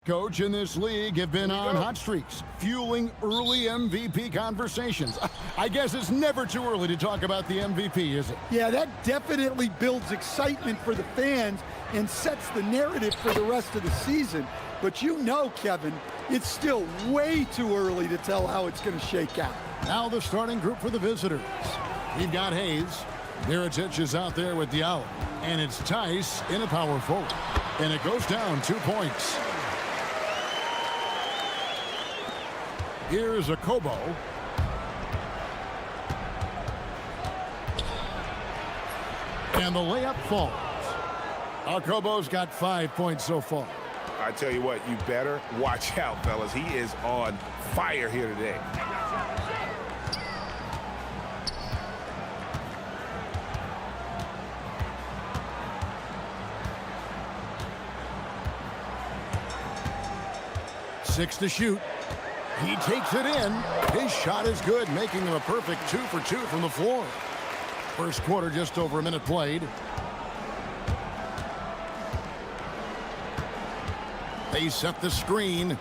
Coach in this league have been on hot streaks, fueling early MVP conversations. I guess it's never too early to talk about the MVP, is it? Yeah, that definitely builds excitement for the fans and sets the narrative for the rest of the season. But you know, Kevin, it's still way too early to tell how it's going to shake out. Now the starting group for the visitors. We've got Hayes. Mirotic is out there with Diallo. And it's Tice in a power forward. And it goes down 2 points. Here's a Kobo. And the layup falls. Kobo's got 5 points so far. I tell you what, you better watch out, fellas. He is on fire here today. Six to shoot. He takes it in. His shot is good, making him a perfect 2 for 2 from the floor. First quarter, just over a minute played. They set the screen.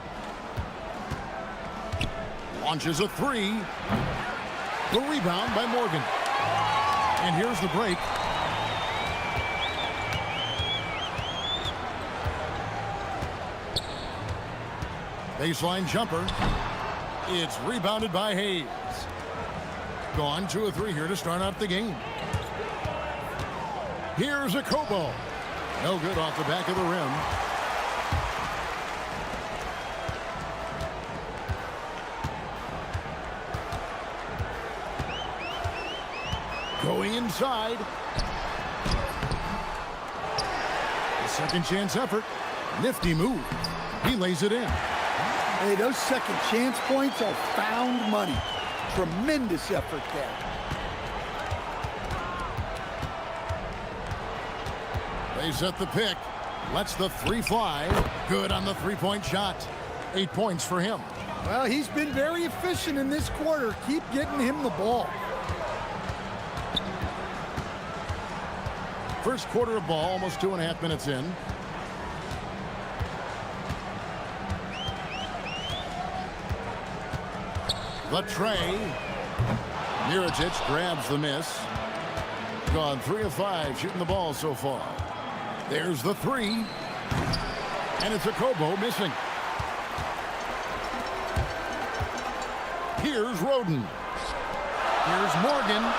Launches a three. The rebound by Morgan. And here's the break. Baseline jumper. It's rebounded by Hayes. Gone 2 of 3 here to start out the game. Here's a Kobo. No good off the back of the rim. Going inside. A second chance effort. Nifty move. He lays it in. Hey, those second chance points are found money. Tremendous effort there. They set the pick. Lets the three fly. Good on the three-point shot. 8 points for him. Well, he's been very efficient in this quarter. Keep getting him the ball. First quarter of ball, almost 2.5 minutes in. The tray. Mirotic grabs the miss. Gone 3 of 5 shooting the ball so far. There's the three. And it's a Kobo missing. Here's Roden. Here's Morgan.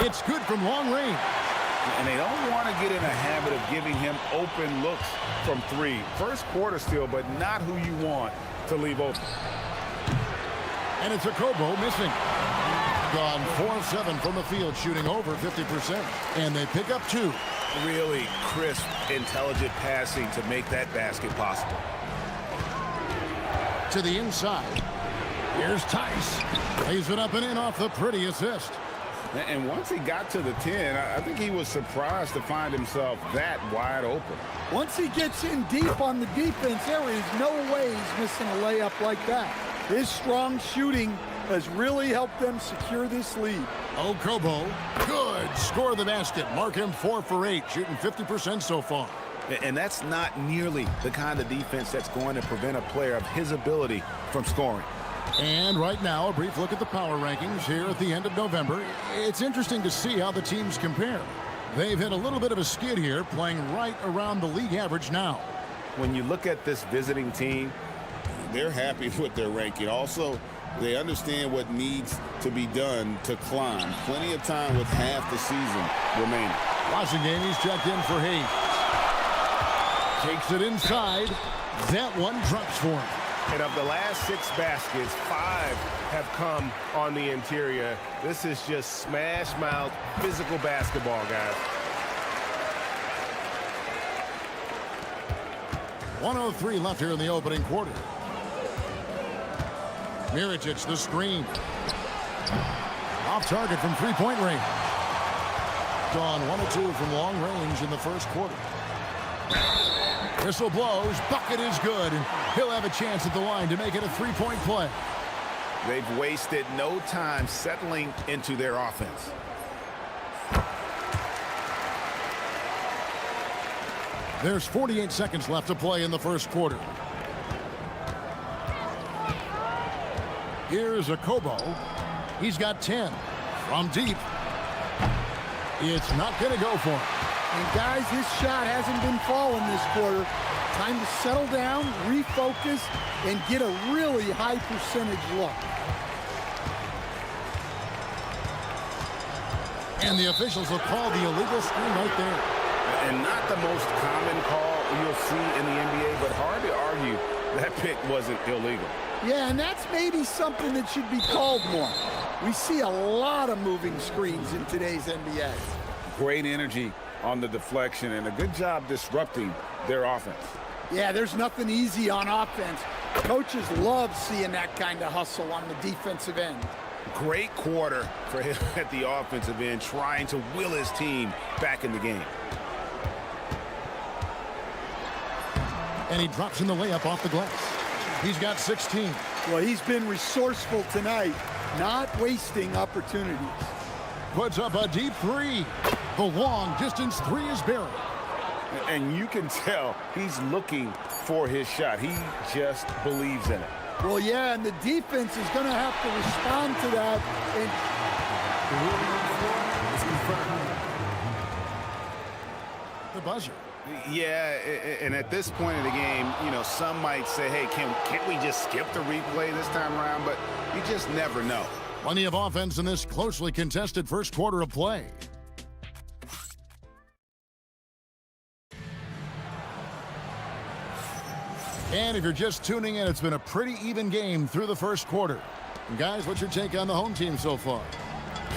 It's good from long range. And they don't want to get in a habit of giving him open looks from 3. First quarter still, but not who you want to leave open. And it's a Kobo missing. Gone 4 of 7 from the field, shooting over 50%. And they pick up 2. Really crisp, intelligent passing to make that basket possible. To the inside. Here's Tice. Lays it up and in off the pretty assist. And once he got to the 10, I think he was surprised to find himself that wide open. Once he gets in deep on the defense, there is no way he's missing a layup like that. His strong shooting has really helped them secure this lead. Kobo, good. Score the basket. Mark him 4 for 8, shooting 50% so far. And that's not nearly the kind of defense that's going to prevent a player of his ability from scoring. And right now, a brief look at the power rankings here at the end of November. It's interesting to see how the teams compare. They've hit a little bit of a skid here, playing right around the league average now. When you look at this visiting team, they're happy with their ranking. Also, they understand what needs to be done to climb. Plenty of time with half the season remaining. Watching game, he's checked in for Hayes. Takes it inside. That one drops for him. And of the last 6 baskets, 5 have come on the interior. This is just smash mouth physical basketball, guys. 1:03 left here in the opening quarter. Mirotic, the screen. Off target from three-point range. Gone 1 of 2 from long range in the first quarter. Whistle blows. Bucket is good. And he'll have a chance at the line to make it a three-point play. They've wasted no time settling into their offense. There's 48 seconds left to play in the first quarter. Here's a Kobo. He's got 10 from deep. It's not going to go for him. And guys, his shot hasn't been falling this quarter. Time to settle down, refocus, and get a really high percentage look. And the officials will call the illegal screen right there. And not the most common call you'll see in the NBA, but hard to argue that pick wasn't illegal. Yeah, and that's maybe something that should be called more. We see a lot of moving screens in today's NBA. Great energy on the deflection and a good job disrupting their offense. Yeah, there's nothing easy on offense. Coaches love seeing that kind of hustle on the defensive end. Great quarter for him at the offensive end, trying to will his team back in the game. And he drops in the layup off the glass. He's got 16. Well, he's been resourceful tonight, not wasting opportunities. Puts up a deep three. The long distance three is buried. And you can tell he's looking for his shot. He just believes in it. Well, yeah, and the defense is going to have to respond to that. And the buzzer. Yeah, and at this point of the game, you know, some might say, hey, can't we just skip the replay this time around? But you just never know. Plenty of offense in this closely contested first quarter of play. And if you're just tuning in, it's been a pretty even game through the first quarter. And guys, what's your take on the home team so far?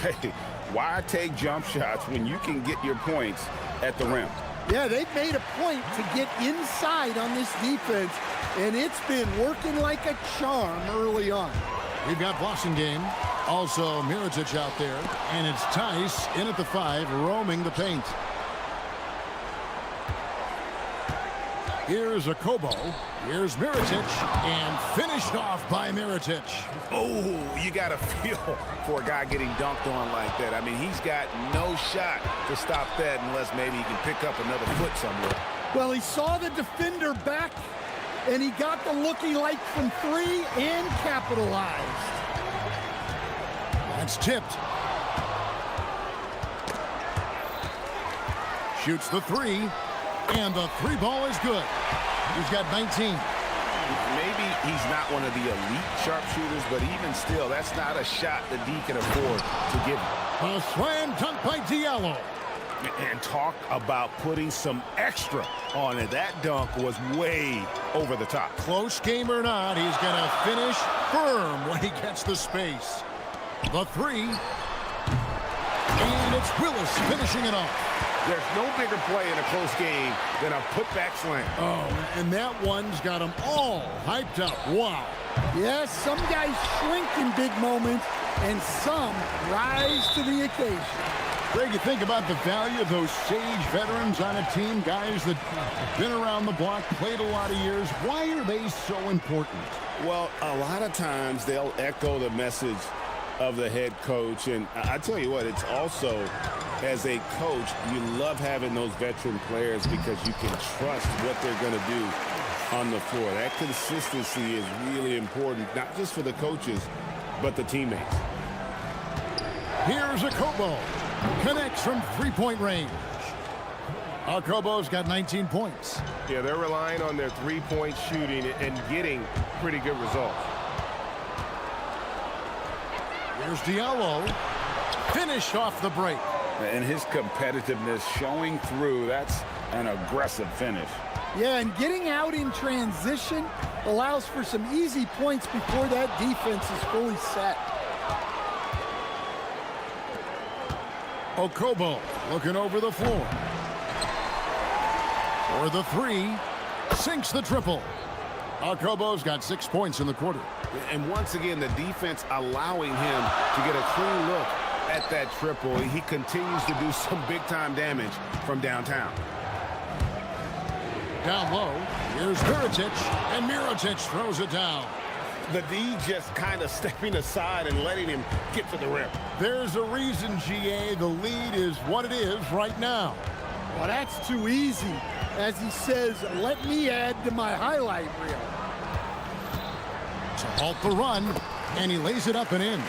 Hey, why take jump shots when you can get your points at the rim? Yeah, they've made a point to get inside on this defense, and it's been working like a charm early on. We've got Boston game. Also, Mirotic out there. And it's Tice in at the 5, roaming the paint. Here's a Kobo. Here's Mirotic, and finished off by Mirotic. Oh, you got to feel for a guy getting dunked on like that. I mean, he's got no shot to stop that unless maybe he can pick up another foot somewhere. Well, he saw the defender back, and he got the looky like from 3 and capitalized. That's tipped. Shoots the 3, and the 3 ball is good. He's got 19. Maybe he's not one of the elite sharpshooters, but even still, that's not a shot that D can afford to give him. A slam dunk by Diallo. And talk about putting some extra on it. That dunk was way over the top. Close game or not, he's going to finish firm when he gets the space. The 3. And it's Willis finishing it off. There's no bigger play in a close game than a putback slam. Oh, and that one's got them all hyped up. Wow. Yes, some guys shrink in big moments, and some rise to the occasion. Greg, you think about the value of those sage veterans on a team, guys that have been around the block, played a lot of years. Why are they so important? Well, a lot of times they'll echo the message of the head coach. And I tell you what, it's also, as a coach, you love having those veteran players because you can trust what they're going to do on the floor. That consistency is really important, not just for the coaches, but the teammates. Here's a Kobo. Connects from three-point range. Kobo's got 19 points. Yeah, they're relying on their three-point shooting and getting pretty good results. Here's Diallo. Finished off the break. And his competitiveness showing through. That's an aggressive finish. Yeah, and getting out in transition allows for some easy points before that defense is fully set. Kobo looking over the floor. For the 3. Sinks the triple. Kobo's got 6 points in the quarter. And once again, the defense allowing him to get a clean look at that triple. He continues to do some big-time damage from downtown. Down low, here's Mirotic, and Mirotic throws it down. The D just kind of stepping aside and letting him get to the rim. There's a reason, GA, the lead is what it is right now. Well, that's too easy. As he says, let me add to my highlight reel. To halt the run, And he lays it up and in.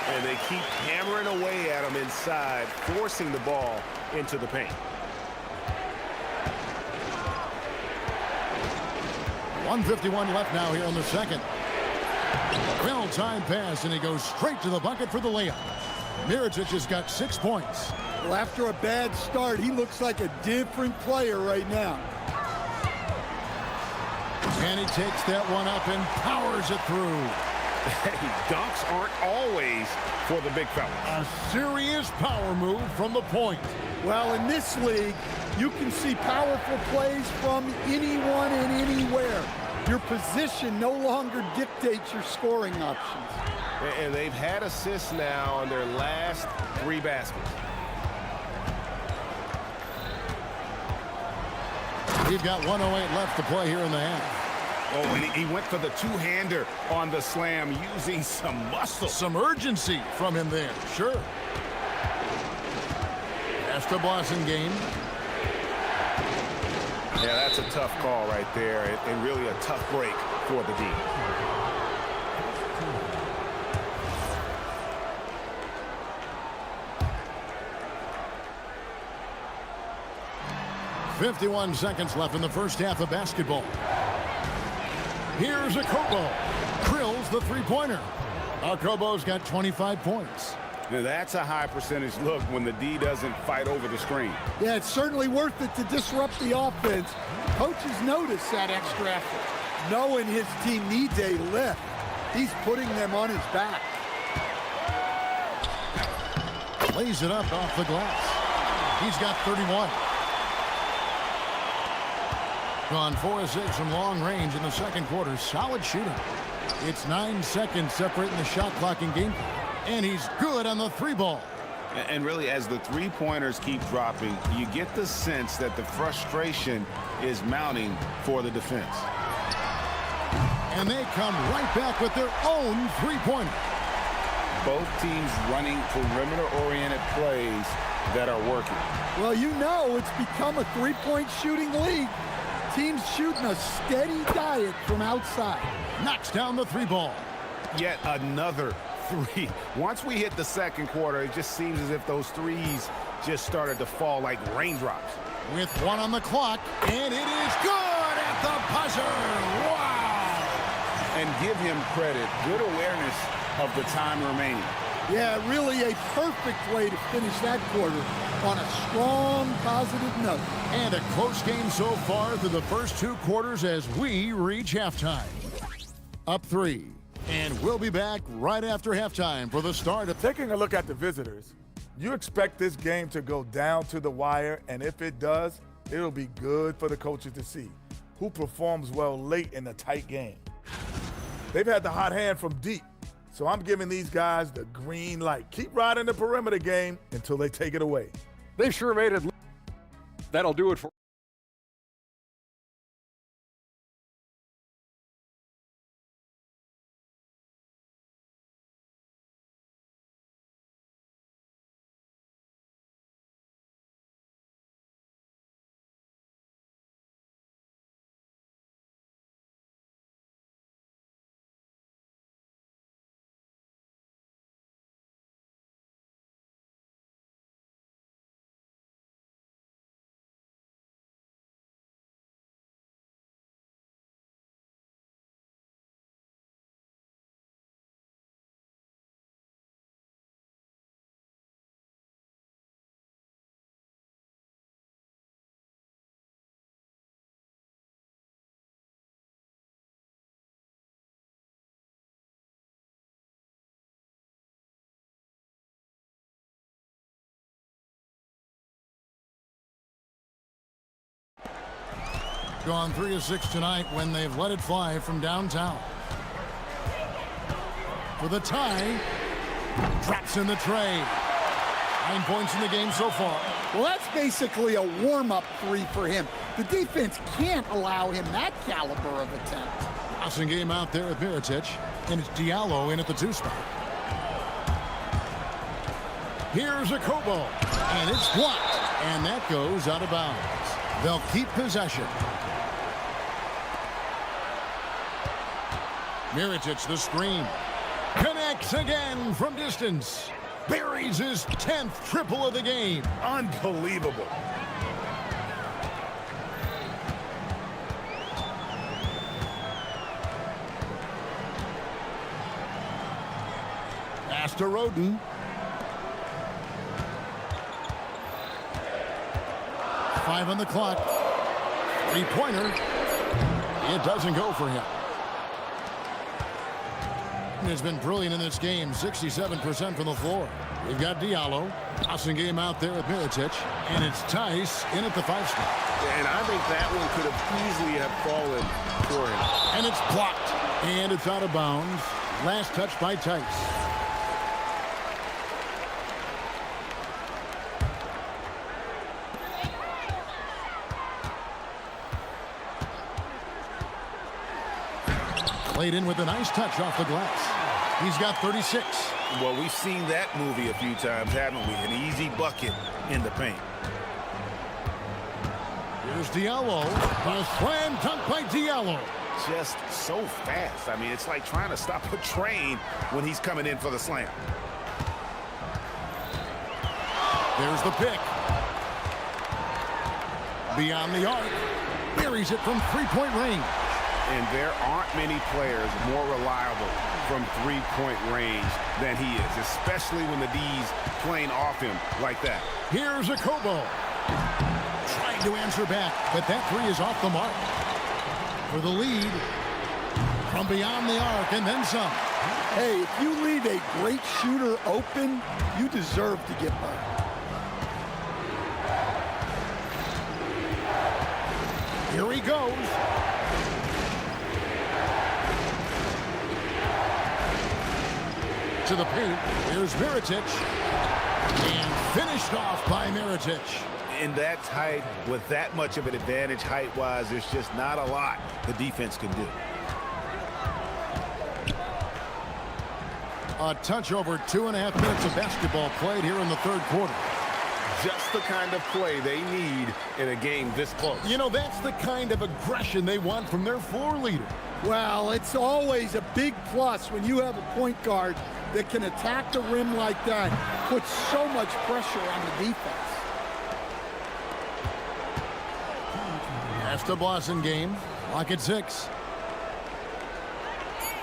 And they keep hammering away at him inside, forcing the ball into the paint. 1:51 left now here in the second. Well-timed pass, and he goes straight to the bucket for the layup. Mirotic has got 6 points. Well, after a bad start, he looks like a different player right now. And he takes that one up and powers it through. Hey, dunks aren't always for the big fella. A serious power move from the point. Well, in this league, you can see powerful plays from anyone and anywhere. Your position no longer dictates your scoring options. And they've had assists now on their last 3 baskets. We've got 1:08 left to play here in the half. Oh, and he went for the two-hander on the slam, using some muscle. Some urgency from him there, sure. That's the Blasingame. Yeah, that's a tough call right there, and really a tough break for the D. .51 seconds left in the first half of basketball. Here's Akobo. Drills the three-pointer. Akobo's got 25 points. Now that's a high percentage look when the D doesn't fight over the screen. Yeah, it's certainly worth it to disrupt the offense. Coaches notice that extra effort. Knowing his team needs a lift, he's putting them on his back. Lays it up off the glass. He's got 31. Gone 4 of 6 from long range in the second quarter. Solid shooting. It's 9 seconds separating the shot clock and game clock. And he's good on the 3-ball. And really, as the three-pointers keep dropping, you get the sense that the frustration is mounting for the defense. And they come right back with their own three-pointer. Both teams running perimeter-oriented plays that are working. Well, you know it's become a three-point shooting league. Teams shooting a steady diet from outside. Knocks down the 3-ball. Yet another 3. Once we hit the second quarter, it just seems as if those threes just started to fall like raindrops. With 1 on the clock, and it is good at the buzzer. Wow! And give him credit. Good awareness of the time remaining. Yeah, really a perfect way to finish that quarter on a strong, positive note. And a close game so far through the first 2 quarters as we reach halftime. Up 3. And we'll be back right after halftime for the start of... Taking a look at the visitors, you expect this game to go down to the wire, and if it does, it'll be good for the coaches to see who performs well late in a tight game. They've had the hot hand from deep, so I'm giving these guys the green light. Keep riding the perimeter game until they take it away. They sure made it. That'll do it for... Gone 3 of 6 tonight when they've let it fly from downtown. For the tie, drops in the tray. 9 points in the game so far. Well, that's basically a warm-up 3 for him. The defense can't allow him that caliber of attempt. Passing game out there with Mirotic, and it's Diallo in at the 2 spot. Here's Akobo, and it's blocked, and that goes out of bounds. They'll keep possession. Mirotic, the screen. Connects again from distance. Buries his 10th triple of the game. Unbelievable. Pass to Roden. Five on the clock. Three-pointer. It doesn't go for him. Has been brilliant in this game, 67% from the floor. We've got Diallo. Passing game out there with Mirotic. And it's Tice in at the 5 spot. And I think that one could have easily have fallen for him. And it's blocked. And it's out of bounds. Last touch by Tice. Played in with a nice touch off the glass. He's got 36. Well, we've seen that movie a few times, haven't we? An easy bucket in the paint. Here's Diallo. A slam dunk by Diallo. Just so fast. I mean, it's like trying to stop a train when he's coming in for the slam. There's the pick. Beyond the arc. Buries it from three-point range. And there aren't many players more reliable from three-point range than he is, especially when the D's playing off him like that. Here's a Kobo. Trying to answer back, but that three is off the mark. For the lead from beyond the arc and then some. Hey, if you leave a great shooter open, you deserve to get by. Here he goes. To the paint. Here's Mirotic. And finished off by Mirotic. In that tight, with that much of an advantage height-wise, there's just not a lot the defense can do. A touch over 2.5 minutes of basketball played here in the third quarter. Just the kind of play they need in a game this close. You know, that's the kind of aggression they want from their floor leader. Well, it's always a big plus when you have a point guard that can attack the rim like that, puts so much pressure on the defense. That's the Blossom game. Lock at 6.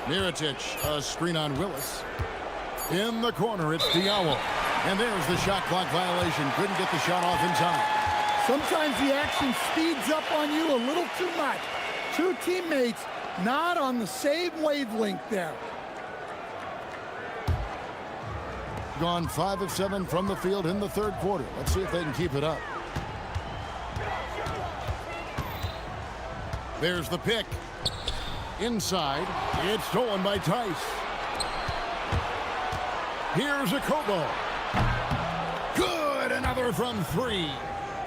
Mirotic, a screen on Willis. In the corner, it's Diallo. And there's the shot clock violation. Couldn't get the shot off in time. Sometimes the action speeds up on you a little too much. Two teammates not on the same wavelength there. Gone 5 of 7 from the field in the third quarter. Let's see if they can keep it up. There's the pick. Inside. It's stolen by Tice. Here's a Kobo. Good. Another from 3.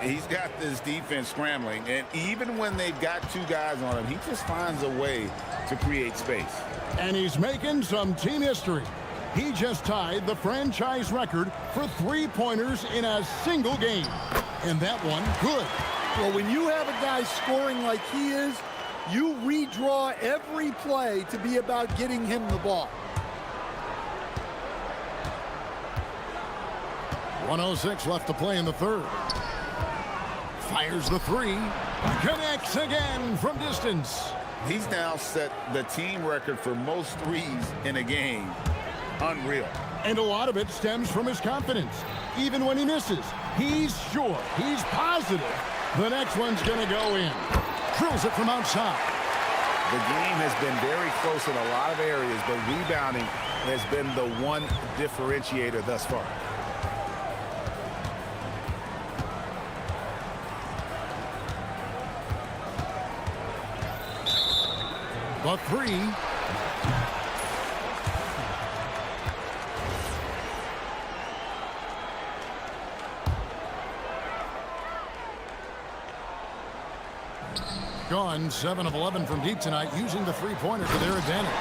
He's got this defense scrambling, and even when they've got two guys on him, he just finds a way to create space. And he's making some team history. He just tied the franchise record for three-pointers in a single game. And that one, good. Well, when you have a guy scoring like he is, you redraw every play to be about getting him the ball. 1:06 left to play in the third. Fires the 3. Connects again from distance. He's now set the team record for most threes in a game. Unreal. And a lot of it stems from his confidence. Even when he misses, he's sure, he's positive the next one's going to go in. Drills it from outside. The game has been very close in a lot of areas, but rebounding has been the one differentiator thus far. The 3. Gone 7 of 11 from deep tonight, using the three-pointer to their advantage.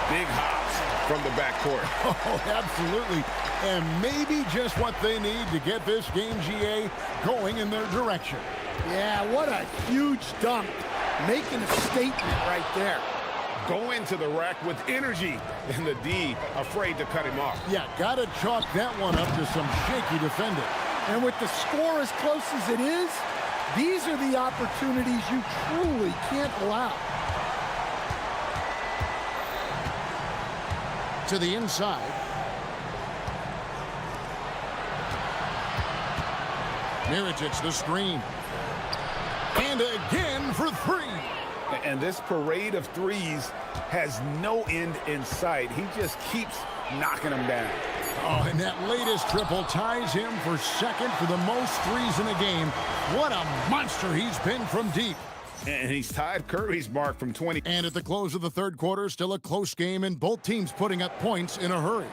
Big hops from the backcourt. Oh, absolutely. And maybe just what they need to get this game, GA, going in their direction. Yeah, what a huge dunk. Making a statement right there. go into the rack with energy, and the D afraid to cut him off. Yeah, got to chalk that one up to some shaky defending. And with the score as close as it is, these are the opportunities you truly can't allow. To the inside. Mirotic, the screen. And again for three. And this parade of threes has no end in sight. He just keeps knocking them down. Oh, and that latest triple ties him for second for the most threes in a game. What a monster he's been from deep. And he's tied Curry's mark from 20. And at the close of the third quarter, still a close game, and both teams putting up points in a hurry.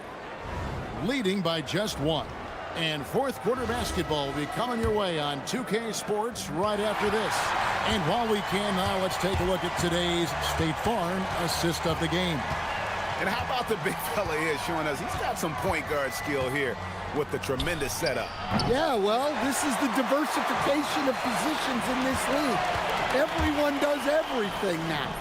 Leading by just one. And fourth quarter basketball will be coming your way on 2K Sports right after this. And while we can now, let's take a look at today's State Farm assist of the game. And how about the big fella here showing us he's got some point guard skill here with the tremendous setup. Yeah, well, this is the diversification of positions in this league. Everyone does everything now.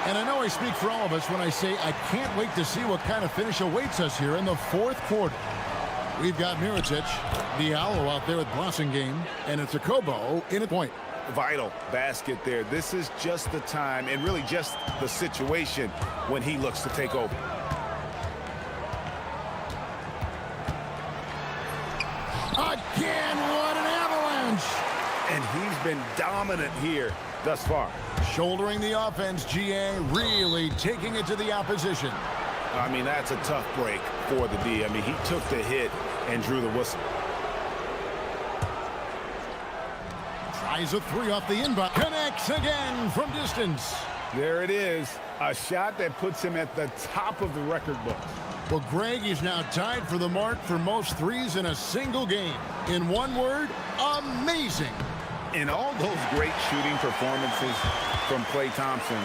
And I know I speak for all of us when I say I can't wait to see what kind of finish awaits us here in the fourth quarter. We've got Mirotic, Diallo out there with Blossingame, and it's a Kobo in a point. Vital basket there. This is just the time and really just the situation when he looks to take over. Again, what an avalanche! And he's been dominant here thus far. Shouldering the offense, GA really taking it to the opposition. I mean, that's a tough break for the D. I mean, he took the hit and drew the whistle. Tries a three off the inbound. Connects again from distance. There it is. A shot that puts him at the top of the record book. Well, Greg is now tied for the mark for most threes in a single game. In one word, amazing. In all those great shooting performances from Klay Thompson,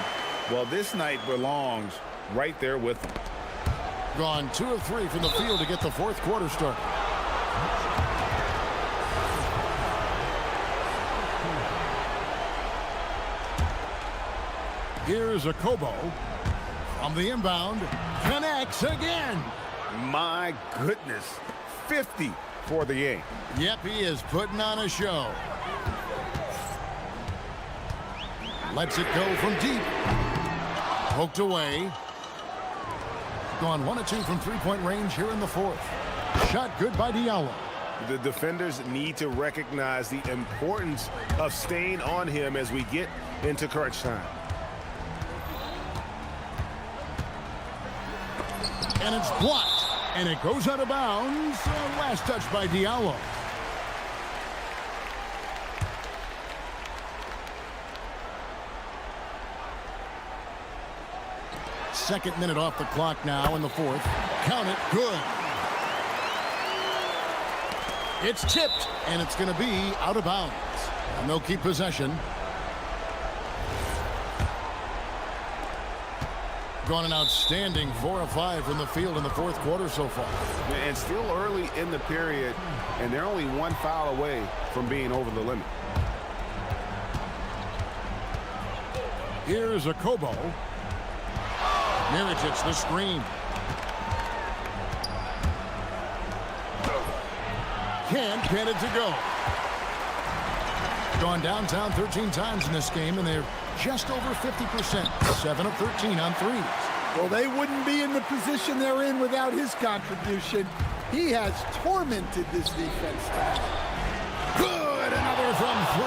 well, this night belongs right there with him. Gone 2 of 3 from the field to get the fourth quarter started. Here's a Kobo from the inbound. Connects again. My goodness. 50 for the game. Yep, he is putting on a show. Lets it go from deep. Poked away. Gone 1 of 2 from three-point range here in the fourth. Shot good by Diallo. The defenders need to recognize the importance of staying on him as we get into crunch time. And it's blocked. And it goes out of bounds. Last touch by Diallo. Second minute off the clock now in the fourth. Count it. Good. It's tipped, and it's going to be out of bounds. And they'll keep possession. Gone an outstanding 4 of 5 from the field in the fourth quarter so far. And still early in the period, and they're only 1 foul away from being over the limit. Here's a Kobo. Mirotic, the screen. Can't get it to go. Gone downtown 13 times in this game, and they're just over 50%. 7 of 13 on threes. Well, they wouldn't be in the position they're in without his contribution. He has tormented this defense tonight. Good, another from 3.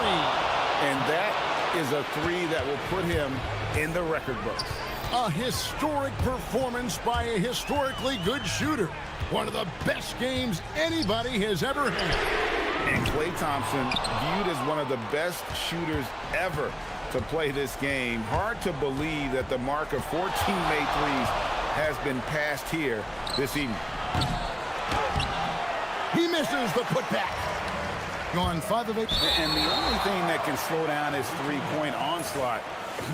And that is a 3 that will put him in the record books. A historic performance by a historically good shooter. One of the best games anybody has ever had. And Klay Thompson viewed as one of the best shooters ever to play this game. Hard to believe that the mark of 14 made threes has been passed here this evening. He misses the putback. Gone 5 of 8. And the only thing that can slow down his three-point onslaught,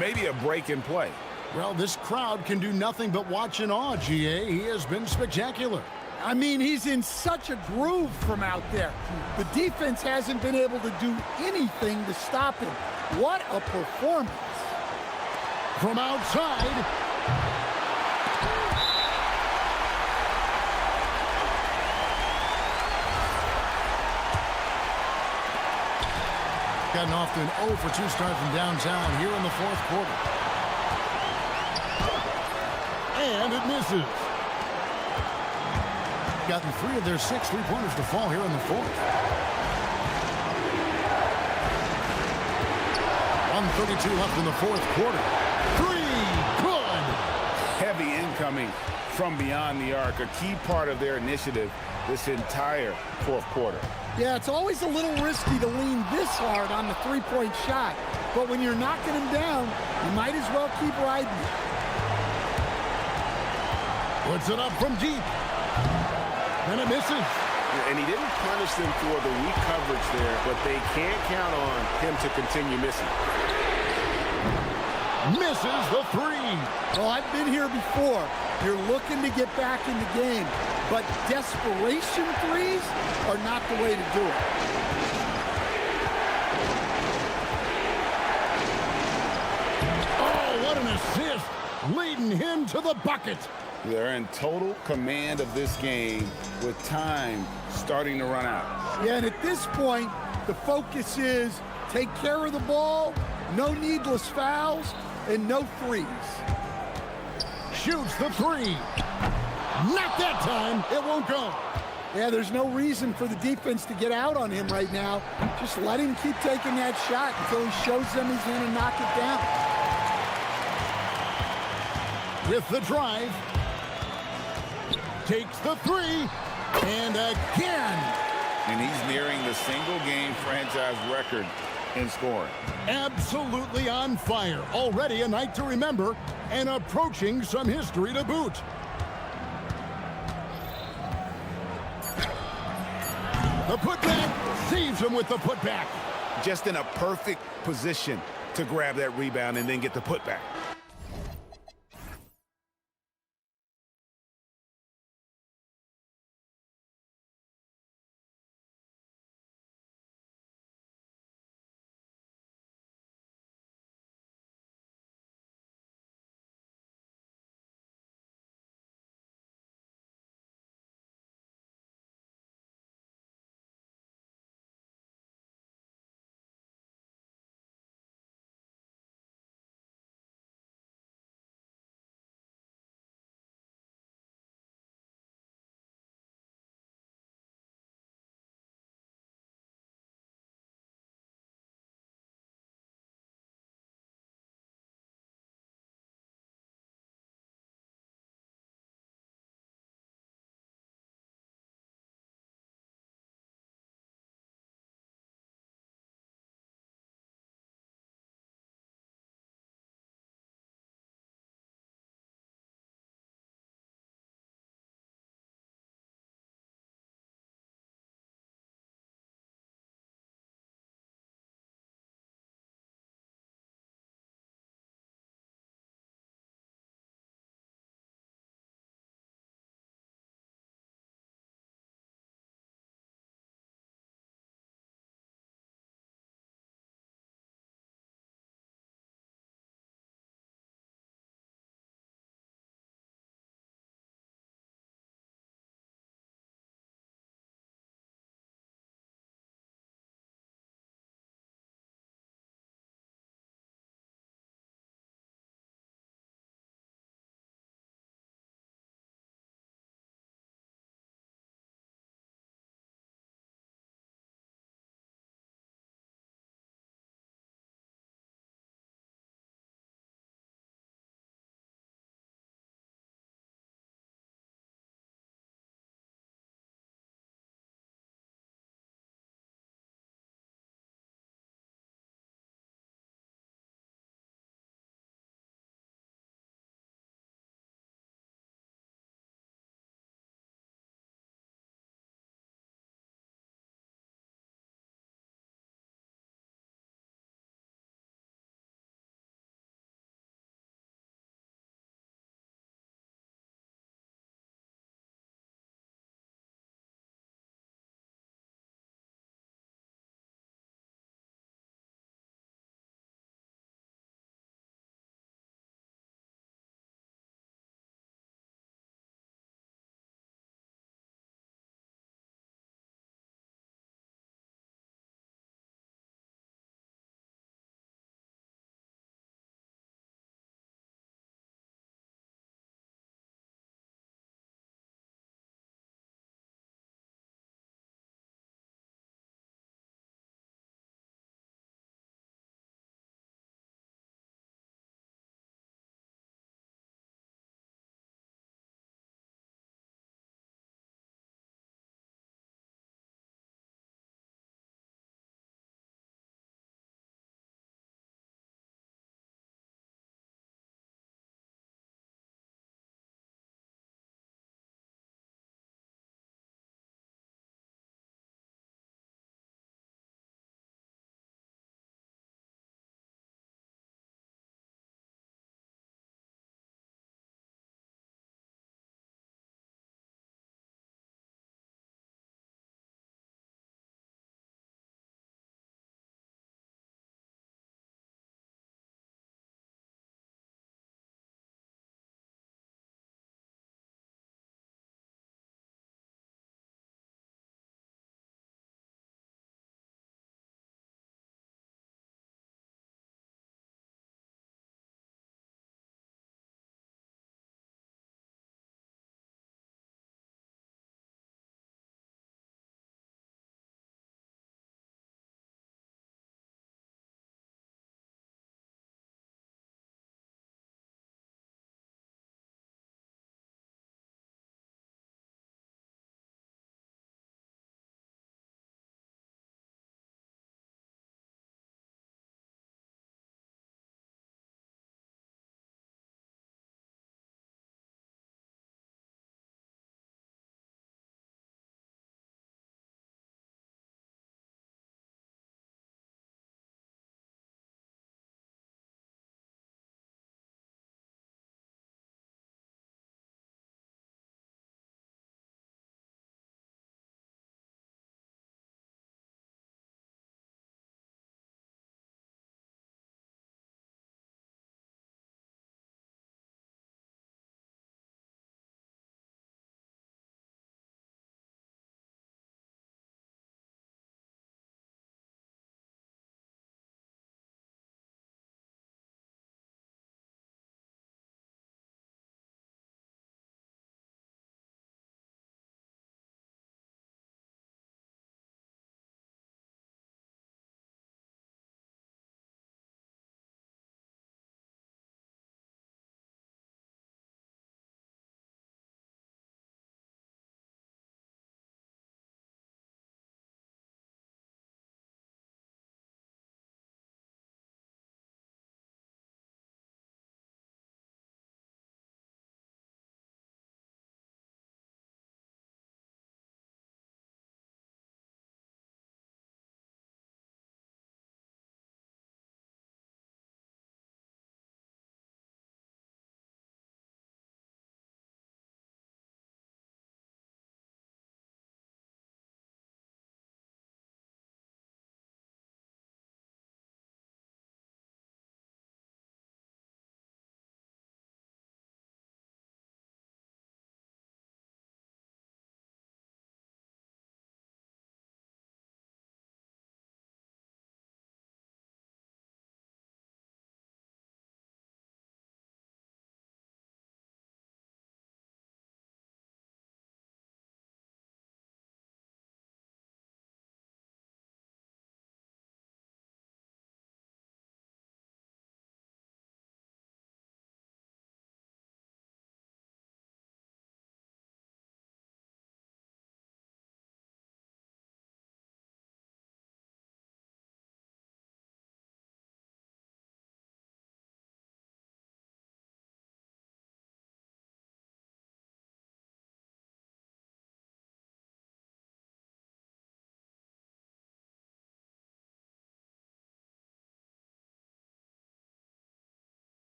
maybe a break in play. Well, this crowd can do nothing but watch in awe, GA. He has been spectacular. I mean, he's in such a groove from out there. The defense hasn't been able to do anything to stop him. What a performance. From outside. Gotten off to an 0 for 2 start from downtown here in the fourth quarter. And it misses. Gotten 3 of their 6 3-pointers to fall here in the fourth. 1:32 left in the fourth quarter. 3, good. Heavy incoming from beyond the arc, a key part of their initiative this entire fourth quarter. Yeah, it's always a little risky to lean this hard on the three-point shot. But when you're knocking him down, you might as well keep riding it. Puts it up from deep. And it misses. And he didn't punish them for the weak coverage there, but they can't count on him to continue missing. Misses the 3. Well, I've been here before. You're looking to get back in the game, but desperation threes are not the way to do it. Oh, what an assist, leading him to the bucket. They're in total command of this game with time starting to run out. Yeah, and at this point, the focus is take care of the ball, no needless fouls, and no threes. Shoots the 3. Not that time. It won't go. Yeah, there's no reason for the defense to get out on him right now. Just let him keep taking that shot until he shows them he's going to knock it down. With the drive. Takes the 3. And again. And he's nearing the single-game franchise record in scoring. Absolutely on fire. Already a night to remember and approaching some history to boot. The putback saves him with the putback. Just in a perfect position to grab that rebound and then get the putback.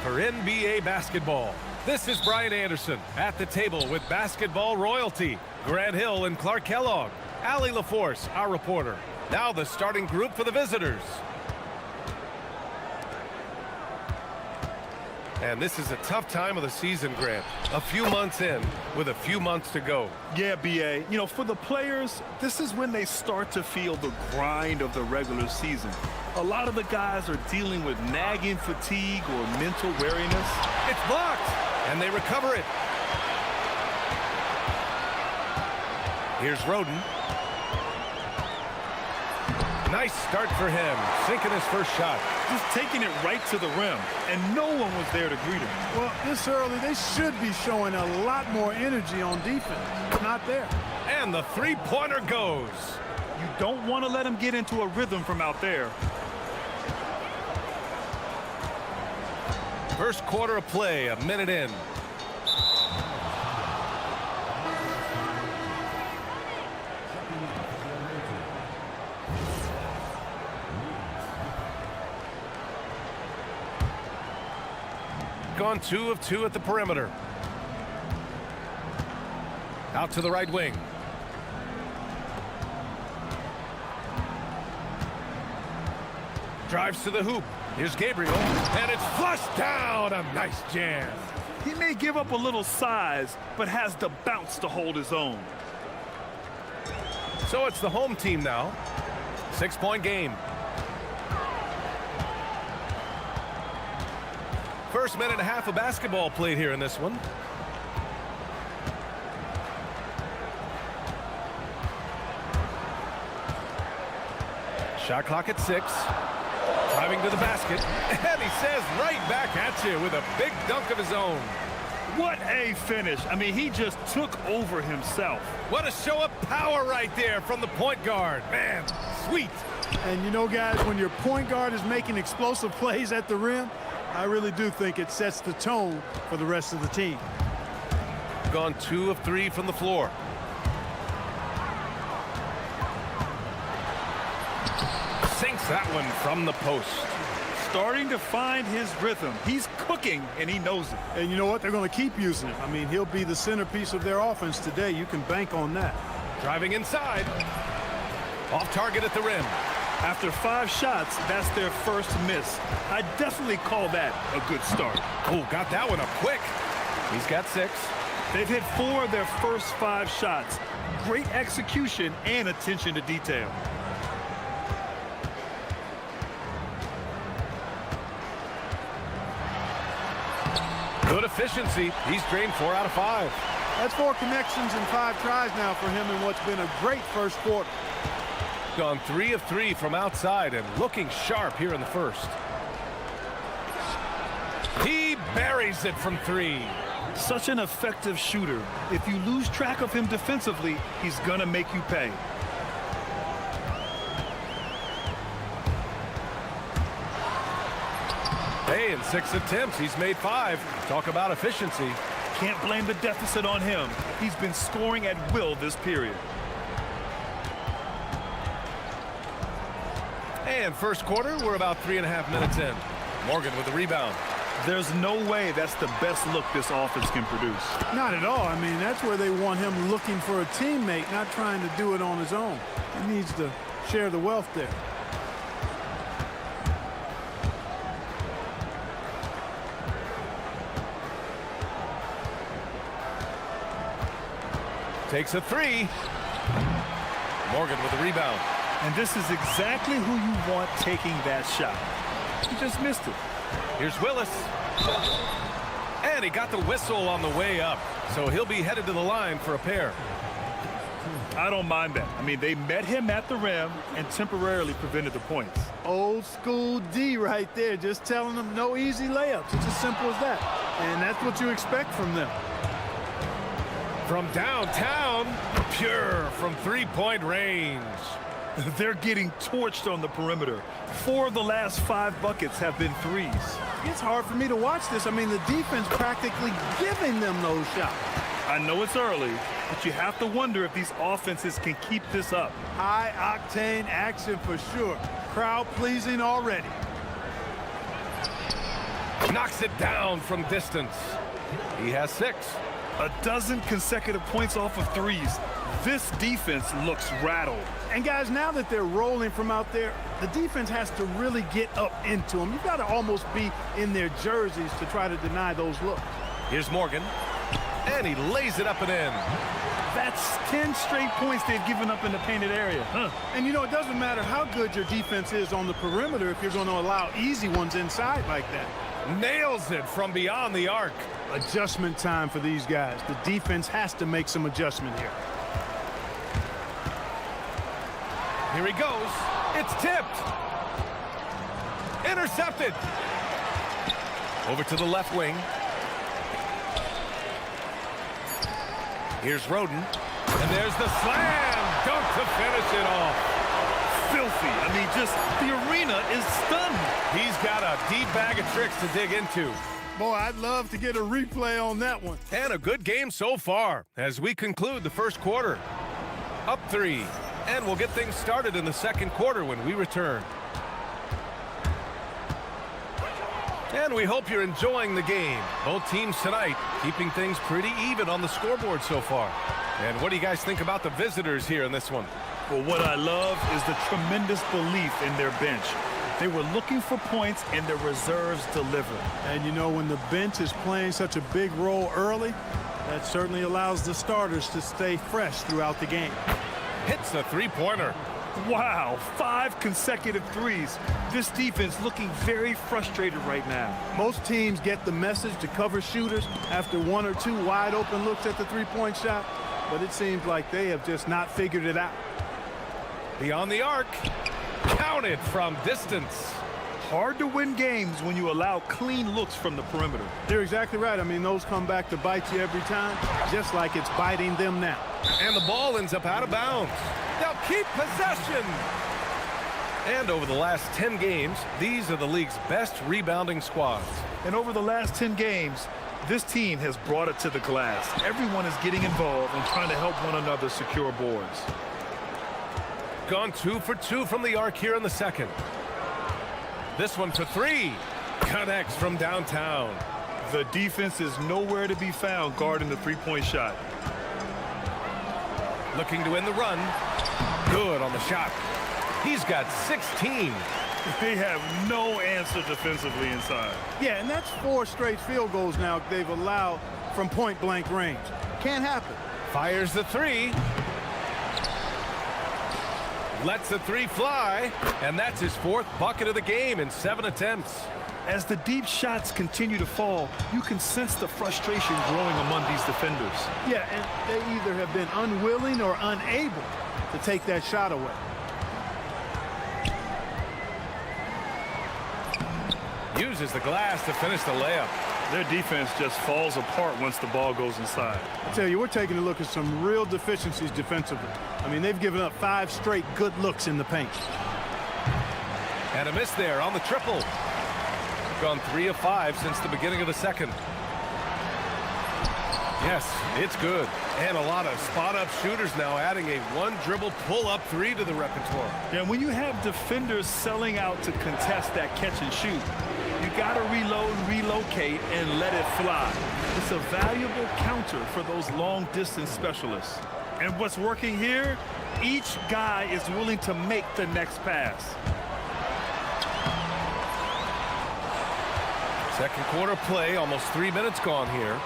for NBA basketball. This is Brian Anderson at the table with basketball royalty. Grant Hill and Clark Kellogg. Allie LaForce, our reporter. Now the starting group for the visitors. And this is a tough time of the season, Grant. A few months in with a few months to go. Yeah, B.A. You know, for the players, this is when they start to feel the grind of the regular season. A lot of the guys are dealing with nagging fatigue or mental weariness. It's blocked, and they recover it. Here's Roden. Nice start for him, sinking his first shot. Just taking it right to the rim, and no one was there to greet him. Well, this early, they should be showing a lot more energy on defense. Not there. And the three-pointer goes. You don't want to let him get into a rhythm from out there. First quarter of play, a minute in. Gone 2 of 2 at the perimeter. Out to the right wing. Drives to the hoop. Here's Gabriel, and it's flushed down. A nice jam. He may give up a little size, but has the bounce to hold his own. So it's the home team now. 6-point game. First minute and a half of basketball played here in this one. Shot clock at 6. Driving to the basket. And he says right back at you with a big dunk of his own. What a finish. I mean, he just took over himself. What a show of power right there from the point guard. Man, sweet. And you know, guys, when your point guard is making explosive plays at the rim, I really do think it sets the tone for the rest of the team. Gone 2 of 3 from the floor. Sinks that one from the post. Starting to find his rhythm. He's cooking, and he knows it. And you know what? They're going to keep using him. I mean, he'll be the centerpiece of their offense today. You can bank on that. Driving inside. Off target at the rim. After 5 shots, that's their first miss. I definitely call that a good start. Oh, got that one up quick. He's got 6. They've hit 4 of their first 5 shots. Great execution and attention to detail. Good efficiency. He's drained 4 out of 5. That's 4 connections and 5 tries now for him in what's been a great first quarter. Gone 3 of 3 from outside and looking sharp here in the first. He buries it from 3. Such an effective shooter. If you lose track of him defensively, he's going to make you pay. Hey, in 6 attempts, he's made 5. Talk about efficiency. Can't blame the deficit on him. He's been scoring at will this period. And first quarter, we're about 3.5 minutes in. Morgan with the rebound. There's no way that's the best look this offense can produce. Not at all. I mean, that's where they want him looking for a teammate, not trying to do it on his own. He needs to share the wealth there. Takes a 3. Morgan with the rebound. And this is exactly who you want taking that shot. He just missed it. Here's Willis. And he got the whistle on the way up. So he'll be headed to the line for a pair. I don't mind that. I mean, they met him at the rim and temporarily prevented the points. Old school D right there, just telling them no easy layups. It's as simple as that. And that's what you expect from them. From downtown, pure from 3-point range. They're getting torched on the perimeter. 4 of the last 5 buckets have been threes. It's hard for me to watch this. I mean, the defense practically giving them those shots. I know it's early, but you have to wonder if these offenses can keep this up. High-octane action for sure. Crowd pleasing already. Knocks it down from distance. He has 6. A dozen consecutive points off of threes. This defense looks rattled. And guys, now that they're rolling from out there, the defense has to really get up into them. You've got to almost be in their jerseys to try to deny those looks. Here's Morgan, and he lays it up and in. That's 10 straight points they've given up in the painted area. And you know, it doesn't matter how good your defense is on the perimeter if you're going to allow easy ones inside like that. Nails it from beyond the arc. Adjustment time for these guys. The defense has to make some adjustment here. Here he goes. It's tipped. Intercepted. Over to the left wing. Here's Roden. And there's the slam dunk to finish it off. Filthy. I mean, just the arena is stunned. He's got a deep bag of tricks to dig into. Boy, I'd love to get a replay on that one. And a good game so far as we conclude the first quarter. Up 3. And we'll get things started in the second quarter when we return. And we hope you're enjoying the game. Both teams tonight keeping things pretty even on the scoreboard so far. And what do you guys think about the visitors here in this one? Well, what I love is the tremendous belief in their bench. They were looking for points, and their reserves delivered. And you know, when the bench is playing such a big role early, that certainly allows the starters to stay fresh throughout the game. Hits the three-pointer. Wow, 5 consecutive threes. This defense looking very frustrated right now. Most teams get the message to cover shooters after 1 or 2 wide open looks at the three-point shot, but it seems like they have just not figured it out. Beyond the arc. Counted from distance. Hard to win games when you allow clean looks from the perimeter. You're exactly right. I mean, those come back to bite you every time, just like it's biting them now. And the ball ends up out of bounds. They'll keep possession. And over the last 10 games, these are the league's best rebounding squads. And over the last 10 games, this team has brought it to the glass. Everyone is getting involved and trying to help one another secure boards. Gone 2 for 2 from the arc here in the second. This one for 3. Connects from downtown. The defense is nowhere to be found guarding the three-point shot. Looking to win the run. Good on the shot. He's got 16. They have no answer defensively inside. Yeah, and that's 4 straight field goals now they've allowed from point-blank range. Can't happen. Fires the 3. Lets the 3 fly, and that's his 4th bucket of the game in 7 attempts. As the deep shots continue to fall, you can sense the frustration growing among these defenders. Yeah, and they either have been unwilling or unable to take that shot away. Uses the glass to finish the layup. Their defense just falls apart once the ball goes inside. I tell you, we're taking a look at some real deficiencies defensively. I mean, they've given up 5 straight good looks in the paint. And a miss there on the triple. Gone 3 of 5 since the beginning of the second. Yes, it's good. And a lot of spot-up shooters now adding a 1-dribble pull-up 3 to the repertoire. And when you have defenders selling out to contest that catch and shoot, you got to reload, relocate, and let it fly. It's a valuable counter for those long-distance specialists. And what's working here, each guy is willing to make the next pass. Second quarter play, almost 3 minutes gone here.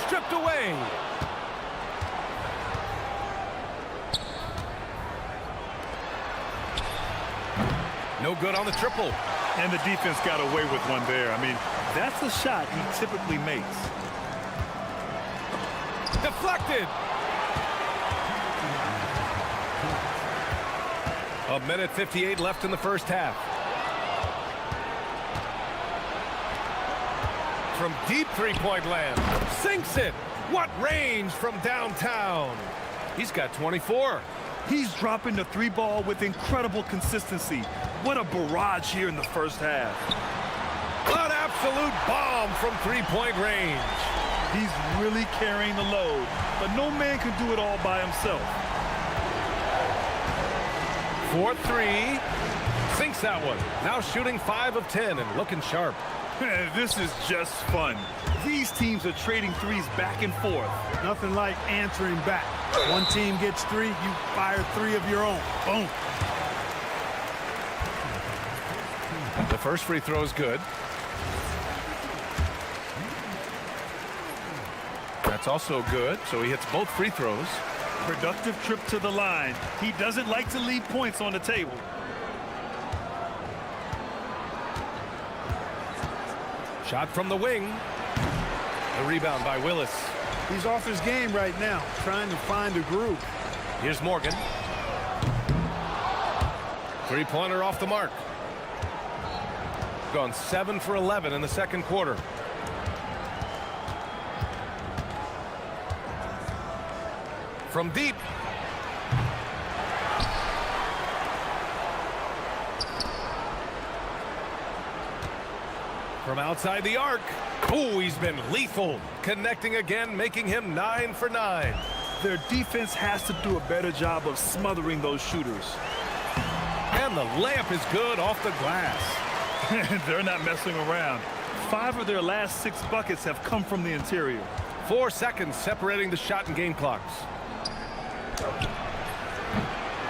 Stripped away. No good on the triple. And the defense got away with one there. I mean, that's a shot he typically makes. Deflected. A minute 58 left in the first half. From deep three-point land. Sinks it. What range from downtown. He's got 24. He's dropping the 3 ball with incredible consistency. What a barrage here in the first half. An absolute bomb from three-point range. He's really carrying the load, but no man can do it all by himself. 4-3. Sinks makes that one. Now shooting 5 of 10 and looking sharp. This is just fun. These teams are trading threes back and forth. Nothing like answering back. One team gets 3, you fire 3 of your own. Boom. The first free throw is good. That's also good, so he hits both free throws. Productive trip to the line. He doesn't like to leave points on the table. Shot from the wing. The rebound by Willis. He's off his game right now, trying to find a groove. Here's Morgan. Three-pointer off the mark. Gone 7 for 11 in the second quarter. From deep. From outside the arc. Oh, he's been lethal. Connecting again, making him 9 for 9. Their defense has to do a better job of smothering those shooters. And the layup is good off the glass. They're not messing around. 5 of their last 6 buckets have come from the interior. 4 seconds separating the shot and game clocks.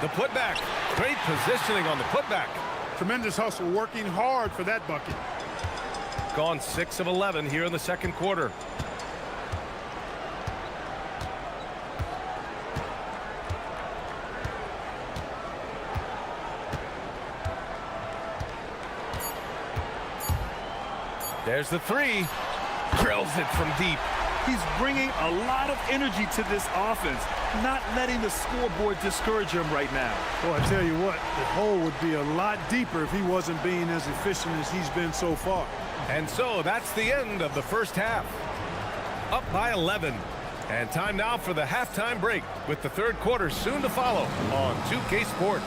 The putback. Great positioning on the putback. Tremendous hustle, working hard for that bucket. Gone 6 of 11 here in the second quarter. There's the 3. Drills it from deep. He's bringing a lot of energy to this offense, not letting the scoreboard discourage him right now. Well, I tell you what, the hole would be a lot deeper if he wasn't being as efficient as he's been so far. And so that's the end of the first half. Up by 11. And time now for the halftime break, with the third quarter soon to follow on 2K Sports.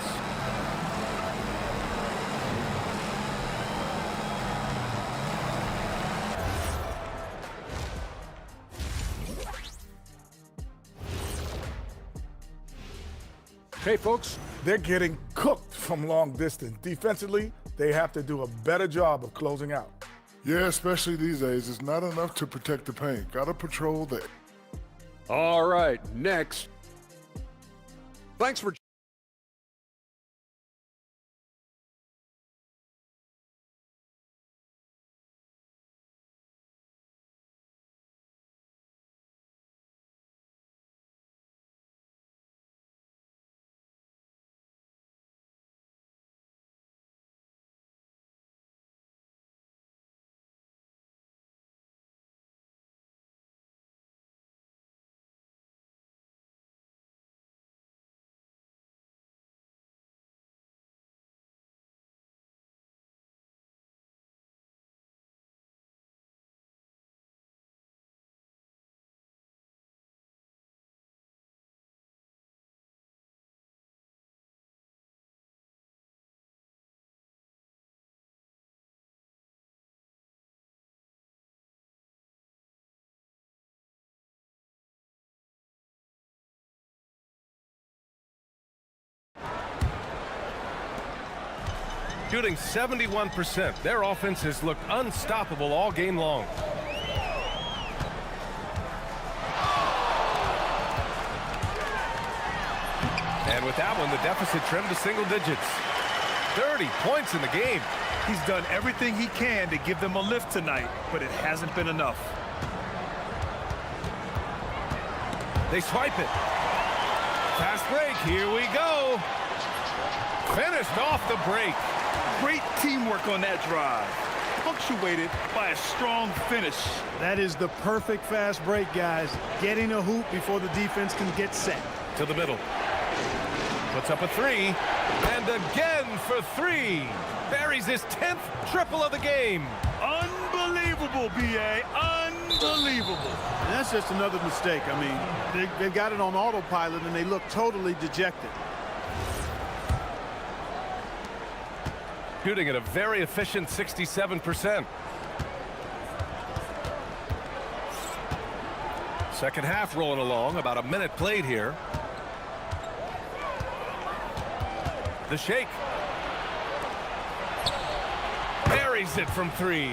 Hey, folks, they're getting cooked from long distance. Defensively, they have to do a better job of closing out. Yeah, especially these days. It's not enough to protect the paint. Got to patrol the... All right, next. Thanks for... Shooting 71%. Their offense has looked unstoppable all game long. And with that one, the deficit trimmed to single digits. 30 points in the game. He's done everything he can to give them a lift tonight, but it hasn't been enough. They swipe it. Fast break. Here we go. Finished off the break. Great teamwork on that drive, punctuated by a strong finish. That is the perfect fast break, guys. Getting a hoop before the defense can get set. To the middle. Puts up a 3. And again for 3. Buries his 10th triple of the game. Unbelievable, B.A. Unbelievable. And that's just another mistake. I mean, they've got it on autopilot, and they look totally dejected. Shooting at a very efficient 67%. Second half rolling along, about a minute played here. The shake. buries it from 3.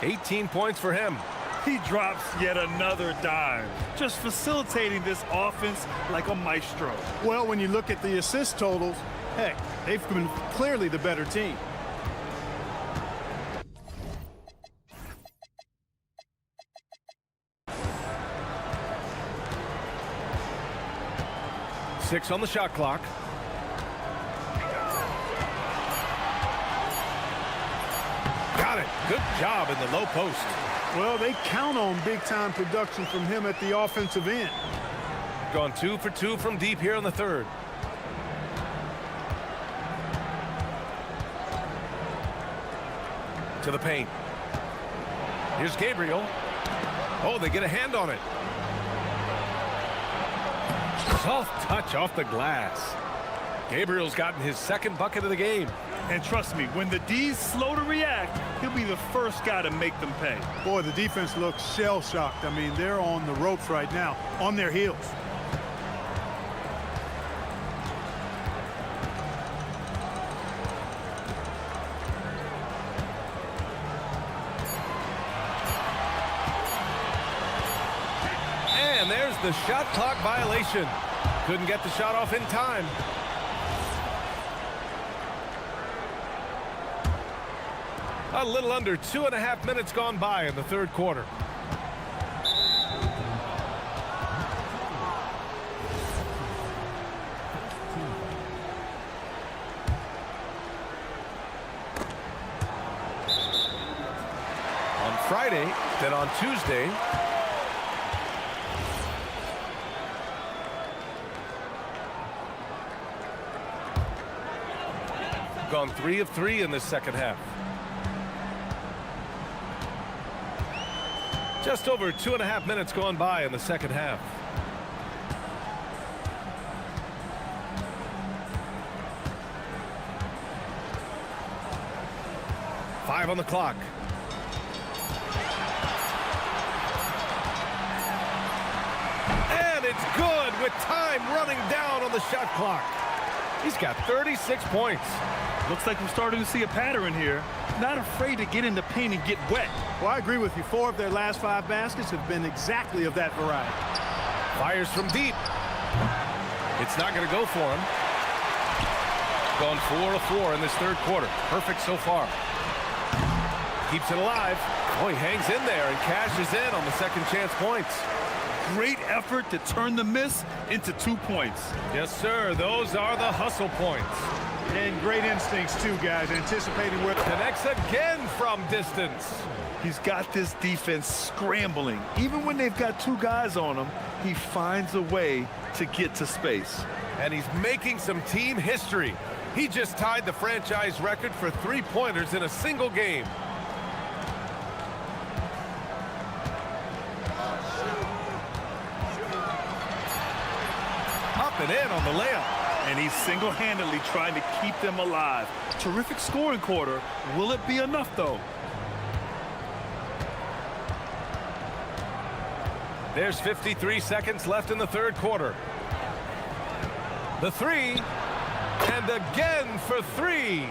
18 points for him. He drops yet another dime, just facilitating this offense like a maestro. Well, when you look at the assist totals, heck, they've been clearly the better team. Six on the shot clock. Got it. Good job in the low post. Well, they count on big-time production from him at the offensive end. Gone 2 for 2 from deep here in the third. To the paint. Here's Gabriel. Oh, they get a hand on it. Soft touch off the glass. Gabriel's gotten his second bucket of the game. And trust me, when the D's slow to react, he'll be the first guy to make them pay. Boy, the defense looks shell-shocked. I mean, they're on the ropes right now, on their heels. And there's the shot clock violation. Couldn't get the shot off in time. A little under 2.5 minutes gone by in the third quarter. On Friday, then on Tuesday, gone 3 of 3 in this second half. Just over 2.5 minutes gone by in the second half. Five on the clock. And it's good with time running down on the shot clock. He's got 36 points. Looks like we're starting to see a pattern here. Not afraid to get in the paint and get wet. Well, I agree with you. 4 of their last 5 baskets have been exactly of that variety. Fires from deep. It's not going to go for him. Gone 4 of 4 in this third quarter. Perfect so far. Keeps it alive. Oh, he hangs in there and cashes in on the second chance points. Great effort to turn the miss into 2 points. Yes, sir. Those are the hustle points. And great instincts, too, guys. Anticipating where... Connects again from distance. He's got this defense scrambling. Even when they've got 2 guys on him, he finds a way to get to space. And he's making some team history. He just tied the franchise record for 3-pointers in a single game. Up and in on the layup. And he's single-handedly trying to keep them alive. Terrific scoring quarter. Will it be enough, though? There's 53 seconds left in the third quarter. The 3. And again for 3.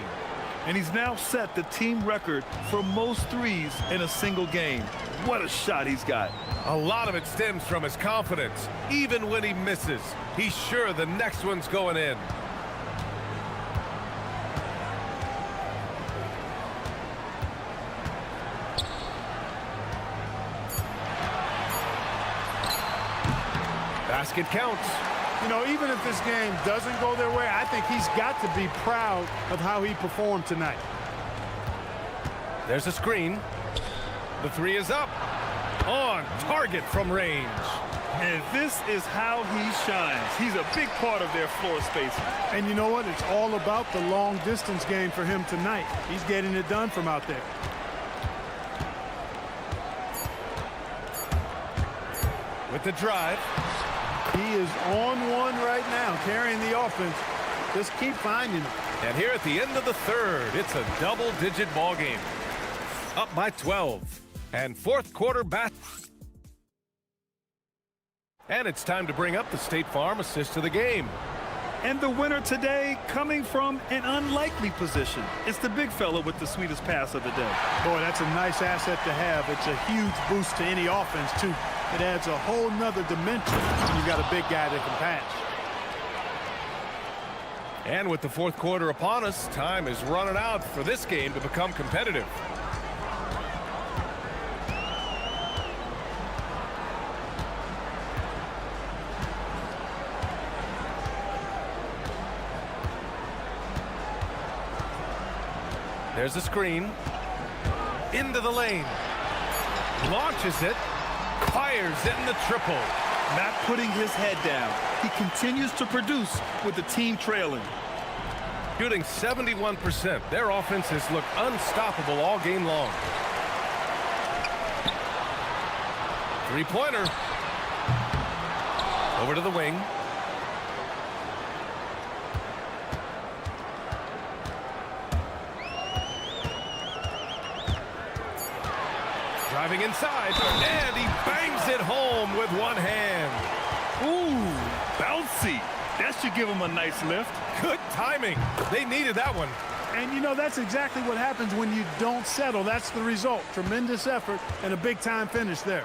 And he's now set the team record for most threes in a single game. What a shot he's got. A lot of it stems from his confidence. Even when he misses, he's sure the next one's going in. Basket counts. You know, even if this game doesn't go their way, I think he's got to be proud of how he performed tonight. There's a screen. The 3 is up. On target from range. And this is how he shines. He's a big part of their floor spacing. And you know what? It's all about the long distance game for him tonight. He's getting it done from out there. With the drive. He is on one right now, carrying the offense. Just keep finding him. And here at the end of the third, it's a double-digit ball game. Up by 12. And fourth quarter bat. And it's time to bring up the State Farm assist of the game. And the winner today coming from an unlikely position. It's the big fella with the sweetest pass of the day. Boy, that's a nice asset to have. It's a huge boost to any offense, too. It adds a whole nother dimension when you've got a big guy that can pass. And with the fourth quarter upon us, time is running out for this game to become competitive. There's the screen. Into the lane. Launches it. Fires in the triple. Not putting his head down. He continues to produce with the team trailing. Shooting 71%. Their offenses look unstoppable all game long. Three-pointer. Over to the wing. Driving inside, and he bangs it home with one hand. Ooh, bouncy. That should give him a nice lift. Good timing. They needed that one. And, you know, that's exactly what happens when you don't settle. That's the result. Tremendous effort and a big-time finish there.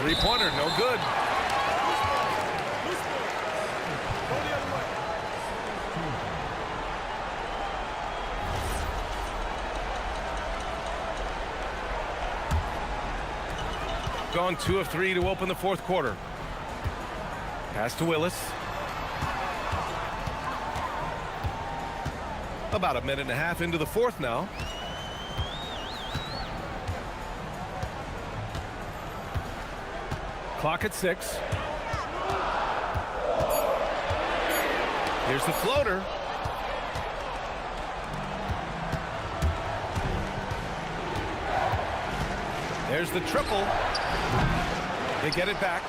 Three-pointer, no good. Gone 2 of 3 to open the fourth quarter. Pass to Willis. About a minute and a half into the fourth now. Clock at 6. Here's the floater. There's the triple. They get it back.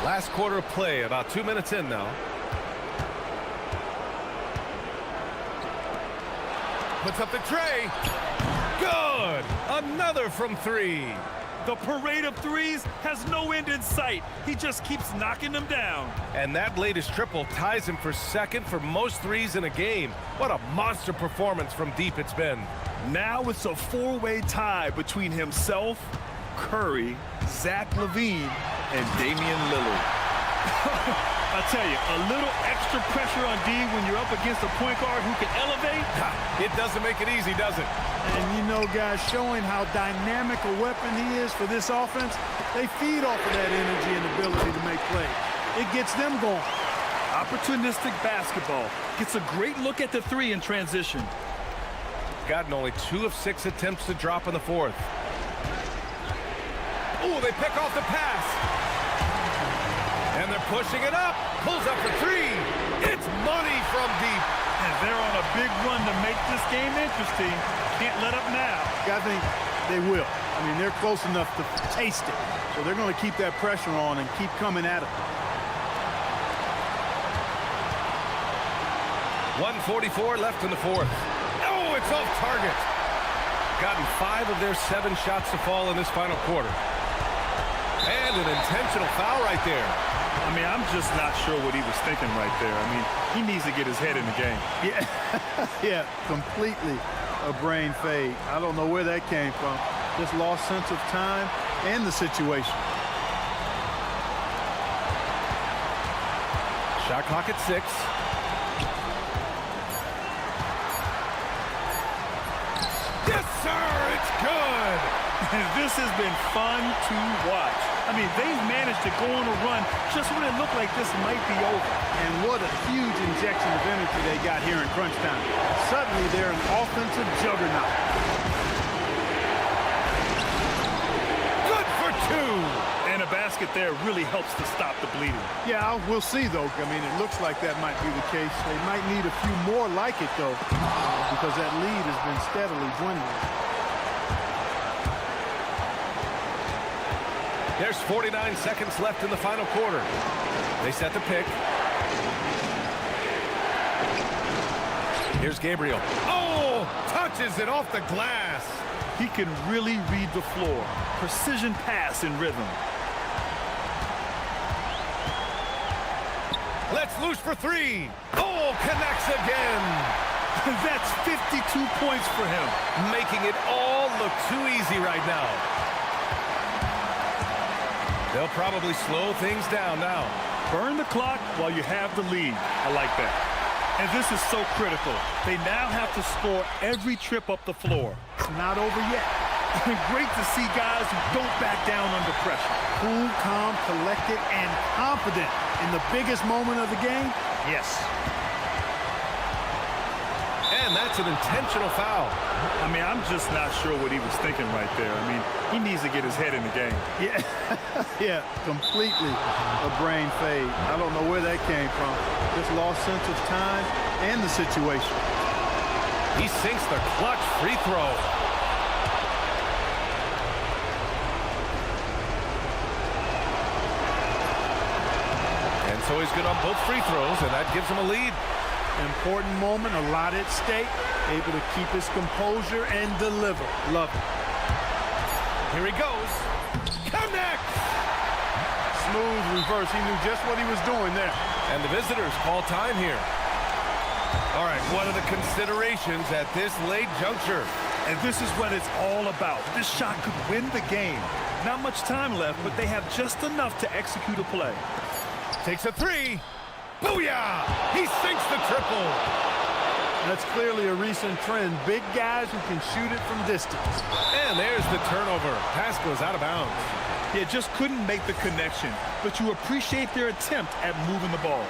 Last quarter of play, about 2 minutes in now. Puts up the tray. Good. Another from 3. The parade of threes has no end in sight. He just keeps knocking them down. And that latest triple ties him for second for most threes in a game. What a monster performance from deep it's been. Now it's a four-way tie between himself, Curry, Zach LaVine, and Damian Lillard. I tell you, a little extra pressure on D when you're up against a point guard who can elevate. It doesn't make it easy, does it? And you know, guys, showing how dynamic a weapon he is for this offense, they feed off of that energy and ability to make plays. It gets them going. Opportunistic basketball. Gets a great look at the three in transition. Gotten only 2 of 6 attempts to drop in the fourth. Oh, they pick off the pass. And they're pushing it up. Pulls up for 3. It's money from deep. And they're on a big run to make this game interesting. Can't let up now. I think they will. I mean, they're close enough to taste it. So they're going to keep that pressure on and keep coming at it. 1:44 left in the fourth. Oh, it's off target. Gotten 5 of their 7 shots to fall in this final quarter. And an intentional foul right there. I mean, I'm just not sure what he was thinking right there. I mean, he needs to get his head in the game. Yeah, yeah, completely a brain fade. I don't know where that came from. Just lost sense of time and the situation. Shot clock at 6. Yes, sir, it's good. This has been fun to watch. I mean, they've managed to go on a run just when it looked like this might be over. And what a huge injection of energy they got here in crunch time. Suddenly, they're an offensive juggernaut. Good for 2. And a basket there really helps to stop the bleeding. Yeah, we'll see, though. I mean, it looks like that might be the case. They might need a few more like it, though, because that lead has been steadily dwindling. There's 49 seconds left in the final quarter. They set the pick. Here's Gabriel. Oh, touches it off the glass. He can really read the floor. Precision pass in rhythm. Let's loose for three. Oh, connects again. That's 52 points for him. Making it all look too easy right now. They'll probably slow things down now. Burn the clock while you have the lead. I like that. And this is so critical. They now have to score every trip up the floor. It's not over yet. Great to see guys who don't back down under pressure. Cool, calm, collected, and confident in the biggest moment of the game. Yes. And that's an intentional foul. I mean, I'm just not sure what he was thinking right there. I mean, he needs to get his head in the game. Yeah, yeah, completely a brain fade. I don't know where that came from. Just lost sense of time and the situation. He sinks the clutch free throw. And so he's good on both free throws, and that gives him a lead. Important moment, a lot at stake. Able to keep his composure and deliver. Love it. Here he goes. Connect! Smooth reverse. He knew just what he was doing there. And the visitors call time here. All right, what are the considerations at this late juncture? And this is what it's all about. This shot could win the game. Not much time left, but they have just enough to execute a play. Takes a three. Booyah! He sinks the triple. That's clearly a recent trend. Big guys who can shoot it from distance. And there's the turnover. Pass goes out of bounds. Yeah, just couldn't make the connection. But you appreciate their attempt at moving the ball.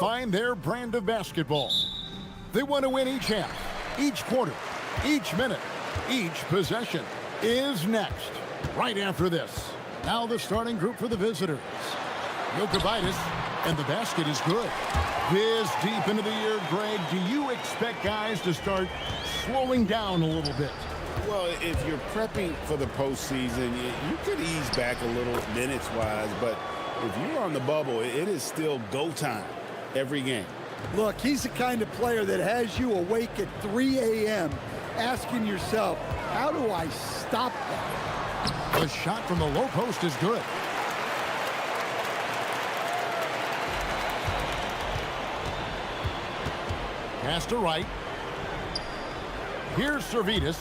find their brand of basketball. They want to win each half, each quarter, each minute, each possession. Is next, right after this. Now the starting group for the visitors. Jokic, and the basket is good. This deep into the year, Greg, do you expect guys to start slowing down a little bit? Well, if you're prepping for the postseason, you could ease back a little minutes-wise, but if you're on the bubble, it is still go time every game. Look, he's the kind of player that has you awake at 3 a.m. asking yourself, how do I stop that? The shot from the low post is good. Pass to right. Here's Servetus.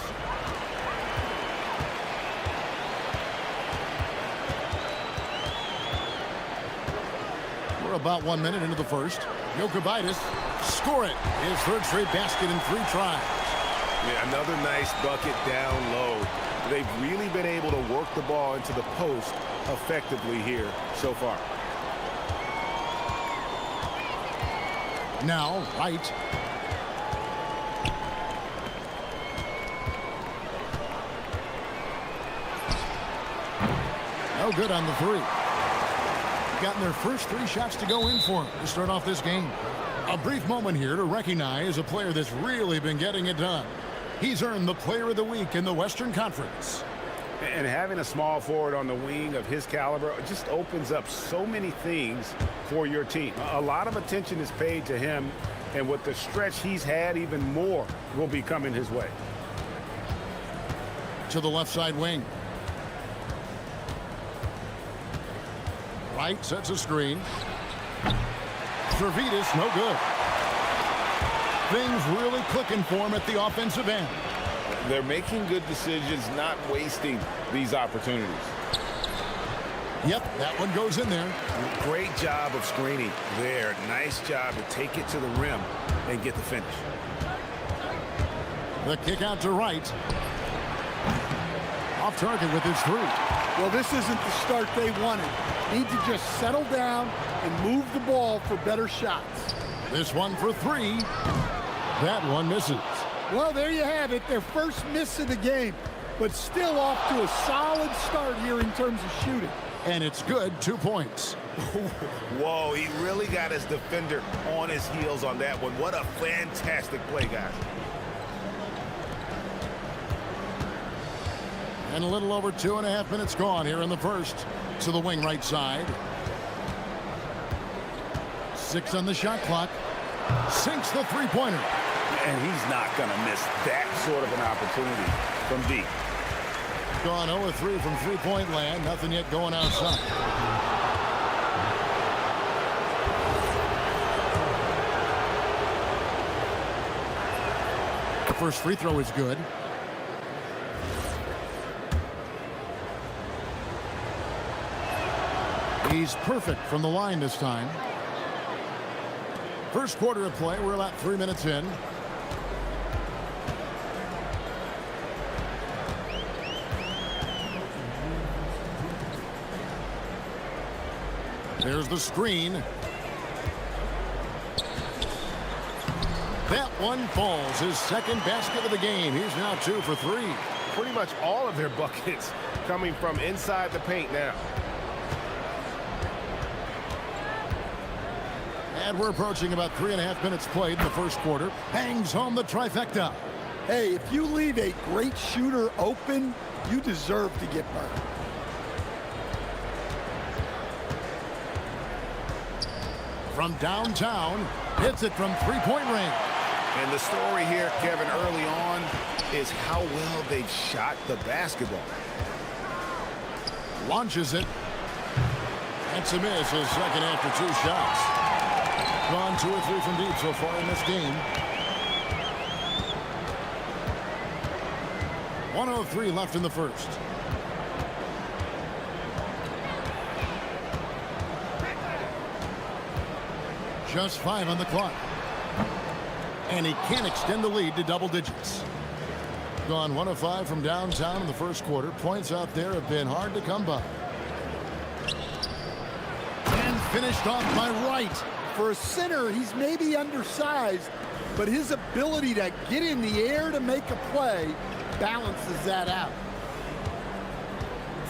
We're about 1 minute into the first. Jokic, score it. His third straight basket in 3 tries. Yeah, another nice bucket down low. They've really been able to work the ball into the post effectively here so far. Now, right. No good on the three. Gotten their first 3 shots to go in for them to start off this game. A brief moment here to recognize a player that's really been getting it done. He's earned the Player of the Week in the Western Conference. And having a small forward on the wing of his caliber just opens up so many things for your team. A lot of attention is paid to him, and with the stretch he's had, even more will be coming his way. To the left side wing. Right, sets a screen. Servetus, no good. Things really clicking for him at the offensive end. They're making good decisions, not wasting these opportunities. Yep, that one goes in there. Great job of screening there. Nice job to take it to the rim and get the finish. The kick out to right. Off target with his 3. Well, this isn't the start they wanted. Need to just settle down and move the ball for better shots. This one for 3. That one misses. Well, there you have it. Their first miss of the game, but still off to a solid start here in terms of shooting. And it's good, 2 points. Whoa, he really got his defender on his heels on that one. What a fantastic play, guys. And a little over 2.5 minutes gone here in the first. To the wing right side. 6 on the shot clock. Sinks the three-pointer. And he's not going to miss that sort of an opportunity from deep. Gone 0-3 from three-point land. Nothing yet going outside. The first free throw is good. He's perfect from the line this time. First quarter of play. We're about 3 minutes in. There's the screen. That one falls. His second basket of the game. He's now 2 for 3. Pretty much all of their buckets coming from inside the paint now. And we're approaching about 3.5 minutes played in the first quarter. Hangs home the trifecta. Hey, if you leave a great shooter open, you deserve to get burned. From downtown, hits it from three-point range. And the story here, Kevin, early on is how well they've shot the basketball. Launches it. That's a miss, his second after 2 shots. Gone 2 or 3 from deep so far in this game. 1:03 left in the first. Just 5 on the clock. And he can't extend the lead to double digits. Gone 1 of 5 from downtown in the first quarter. Points out there have been hard to come by. And finished off by Wright. For a center, he's maybe undersized, but his ability to get in the air to make a play balances that out.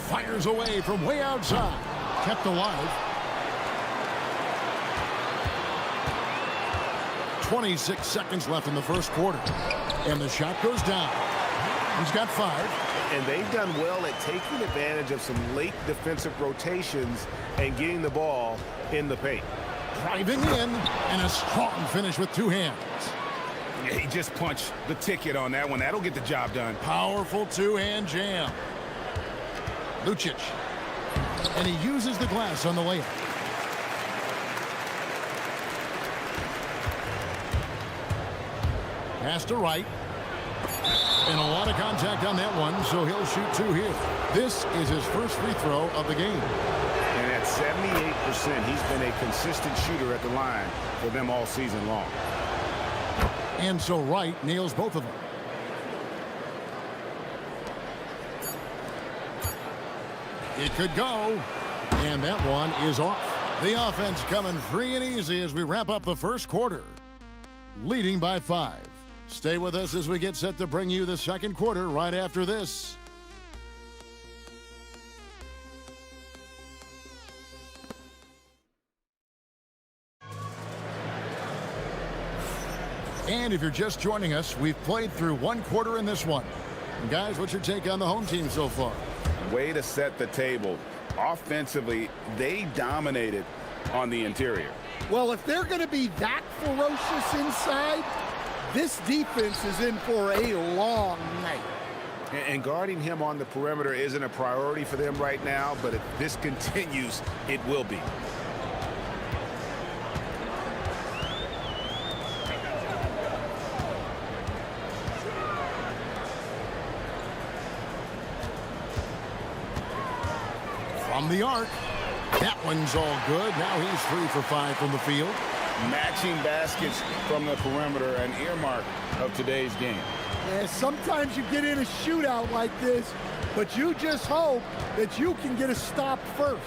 Fires away from way outside. Kept alive. 26 seconds left in the first quarter. And the shot goes down. He's got 5. And they've done well at taking advantage of some late defensive rotations and getting the ball in the paint. Driving in, and a strong finish with 2 hands. Yeah, he just punched the ticket on that one. That'll get the job done. Powerful 2-hand jam. Lucic. And he uses the glass on the layup. Pass to right. And a lot of contact on that one, so he'll shoot 2 here. This is his first free throw of the game. And at 78%, he's been a consistent shooter at the line for them all season long. And so Wright nails both of them. It could go. And that one is off. The offense coming free and easy as we wrap up the first quarter. Leading by 5. Stay with us as we get set to bring you the second quarter right after this. And if you're just joining us, we've played through 1 quarter in this one. And guys, what's your take on the home team so far? Way to set the table. Offensively, they dominated on the interior. Well, if they're going to be that ferocious inside, this defense is in for a long night. And guarding him on the perimeter isn't a priority for them right now, but if this continues, it will be. From the arc. That one's all good. Now he's 3 for 5 from the field. Matching baskets from the perimeter, an earmark of today's game. Yeah, sometimes you get in a shootout like this, but you just hope that you can get a stop first.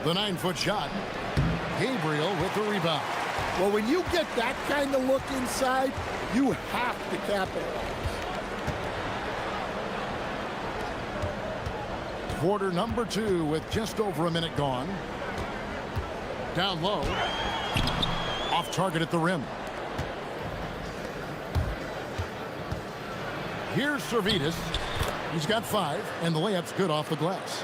The 9-foot shot. Gabriel with the rebound. Well, when you get that kind of look inside, you have to capitalize. Quarter number 2 with just over a minute gone. Down low. Off target at the rim. Here's Servetus. He's got 5, and the layup's good off the glass.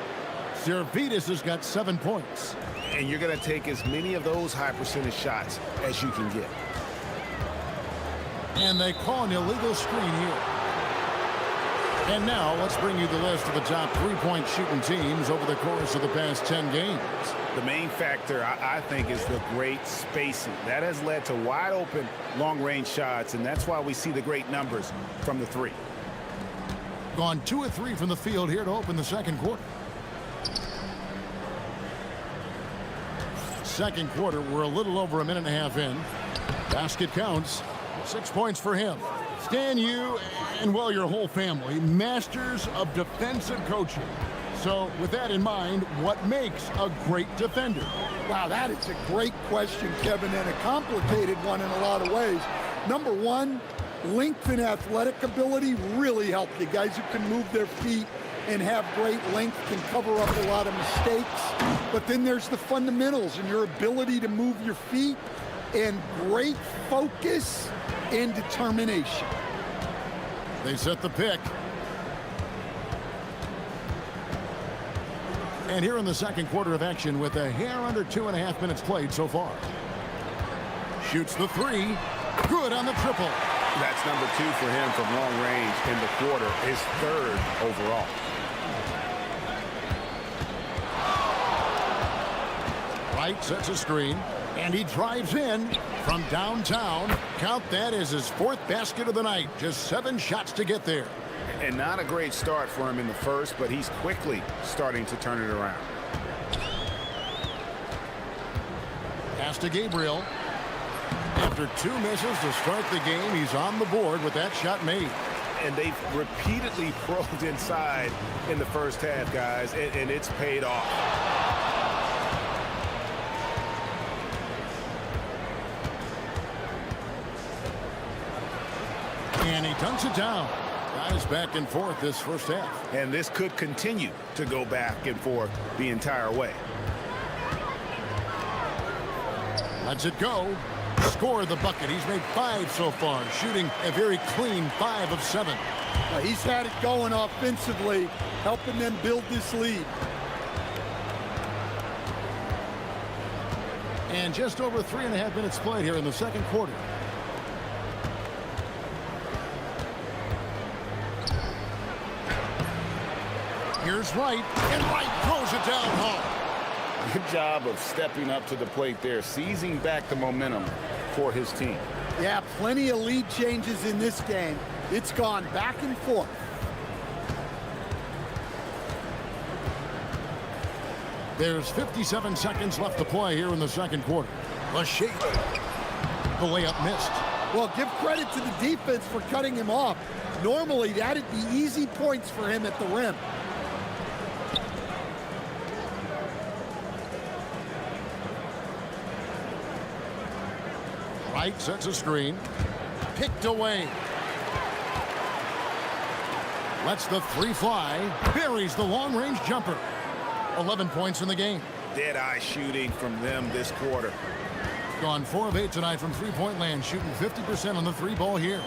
Servetus has got 7 points. And you're going to take as many of those high percentage shots as you can get. And they call an illegal screen here. And now let's bring you the list of the top 3-point shooting teams over the course of the past 10 games. The main factor, I think, is the great spacing. That has led to wide open long-range shots, and that's why we see the great numbers from the 3. Gone 2 of 3 from the field here to open the second quarter. Second quarter, we're a little over a minute and a half in. Basket counts. 6 points for him. Stan, you and, well, your whole family, masters of defensive coaching. So with that in mind, what makes a great defender? Wow, that is a great question, Kevin, and a complicated one in a lot of ways. Number 1, length and athletic ability really help you. Guys who can move their feet and have great length can cover up a lot of mistakes. But then there's the fundamentals and your ability to move your feet and great focus and determination. They set the pick. And here in the second quarter of action with a hair under 2.5 minutes played so far. Shoots the 3. Good on the triple. That's number 2 for him from long range in the quarter. His 3rd overall. Wright sets a screen. And he drives in from downtown. Count that as his 4th basket of the night. Just 7 shots to get there. And not a great start for him in the first, but he's quickly starting to turn it around. Pass to Gabriel. After 2 misses to start the game, he's on the board with that shot made. And they've repeatedly probed inside in the first half, guys, and it's paid off. And he dunks it down. Guys back and forth this first half. And this could continue to go back and forth the entire way. Lets it go. Score the bucket. He's made 5 so far, shooting a very clean 5 of 7. He's had it going offensively, helping them build this lead. And just over 3.5 minutes played here in the second quarter. Here's Wright, and Wright throws it down hard. Good job of stepping up to the plate there, seizing back the momentum for his team. Yeah, plenty of lead changes in this game. It's gone back and forth. There's 57 seconds left to play here in the second quarter. The shake. The layup missed. Well, give credit to the defense for cutting him off. Normally, that'd be easy points for him at the rim. Wright sets a screen. Picked away. Lets the 3 fly. Buries the long-range jumper. 11 points in the game. Dead-eye shooting from them this quarter. Gone 4 of 8 tonight from three-point land, shooting 50% on the 3 ball here.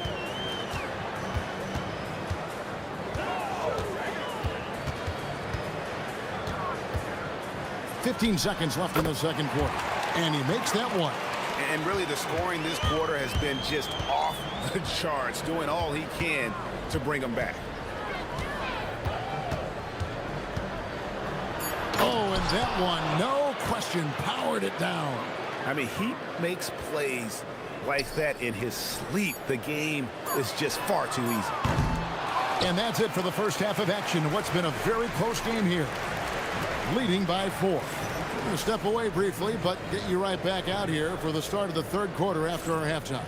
.15 seconds left in the second quarter. And he makes that one. And really the scoring this quarter has been just off the charts, doing all he can to bring them back. Oh, and that one, no question, powered it down. I mean, he makes plays like that in his sleep. The game is just far too easy. And that's it for the first half of action. What's been a very close game here. Leading by 4. We're going to step away briefly, but get you right back out here for the start of the third quarter after our halftime.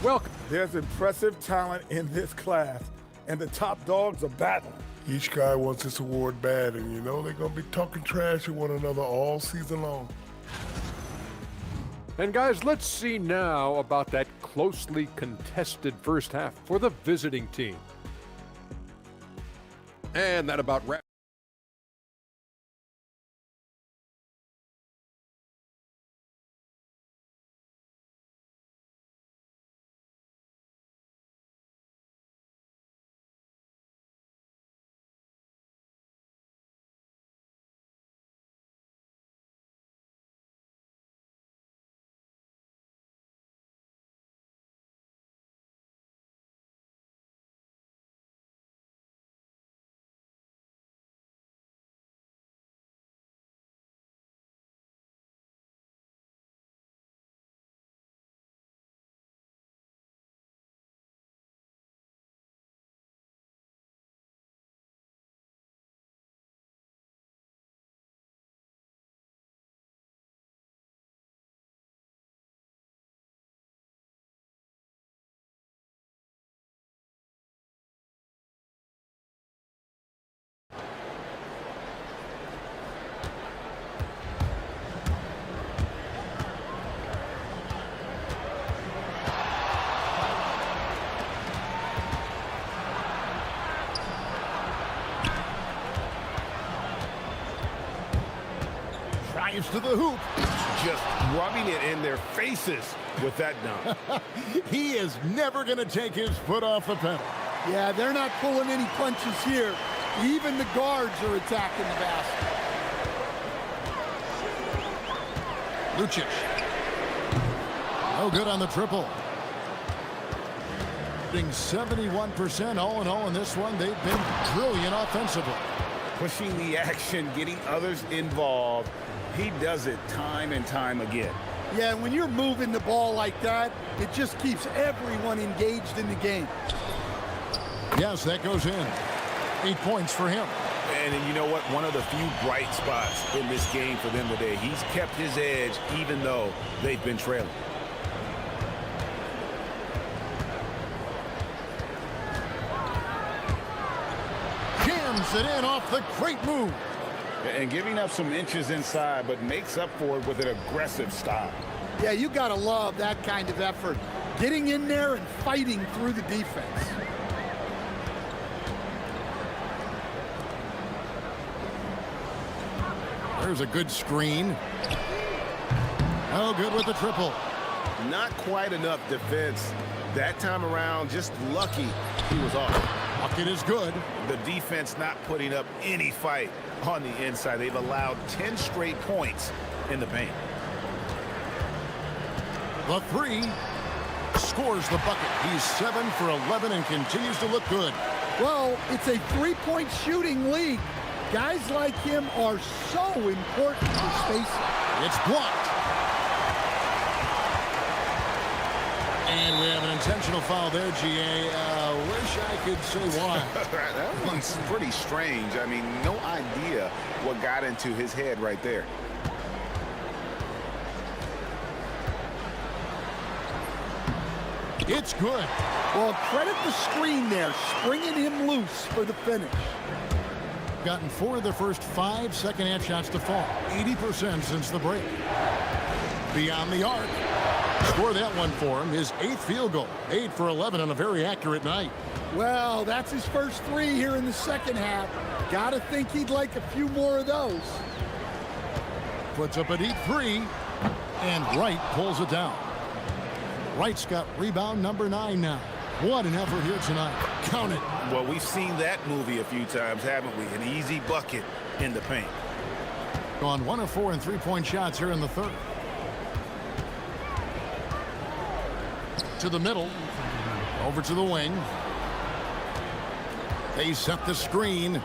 Welcome. There's impressive talent in this class, and the top dogs are battling. Each guy wants this award bad, and you know they're going to be talking trash to one another all season long. And guys, let's see now about that closely contested first half for the visiting team. And that about wraps. Drives to the hoop. Just rubbing it in their faces with that dunk. He is never going to take his foot off the pedal. Yeah, they're not pulling any punches here. Even the guards are attacking the basket. Lucic. No good on the triple. Shooting 71% all in all in this one. They've been brilliant offensively. Pushing the action, getting others involved. He does it time and time again. Yeah, when you're moving the ball like that, it just keeps everyone engaged in the game. Yes, that goes in. 8 points for him. And you know what? One of the few bright spots in this game for them today. He's kept his edge even though they've been trailing. Jams it in off the great move. And giving up some inches inside, but makes up for it with an aggressive style. Yeah, you got to love that kind of effort. Getting in there and fighting through the defense. There's a good screen. Oh, good with the triple. Not quite enough defense. That time around, just lucky he was off. Bucket is good. The defense not putting up any fight on the inside. They've allowed 10 straight points in the paint. The three scores the bucket. He's 7 for 11 and continues to look good. Well, it's a three-point shooting league. Guys like him are so important for spacing. It's blocked. And we have an intentional foul there, GA. Wish I could say why. That one's pretty strange. I mean, no idea what got into his head right there. It's good. Well, credit the screen there, springing him loose for the finish. Gotten 4 of the first 5 second-half shots to fall. 80% since the break. Beyond the arc. Score that one for him. His 8th field goal. 8 for 11 on a very accurate night. Well, that's his first 3 here in the second half. Gotta think he'd like a few more of those. Puts up a deep 3. And Wright pulls it down. Wright's got rebound number 9 now. What an effort here tonight. Count it. Well, we've seen that movie a few times, haven't we? An easy bucket in the paint. Gone 1 of 4 in 3-point shots here in the third. To the middle. Over to the wing. They set the screen.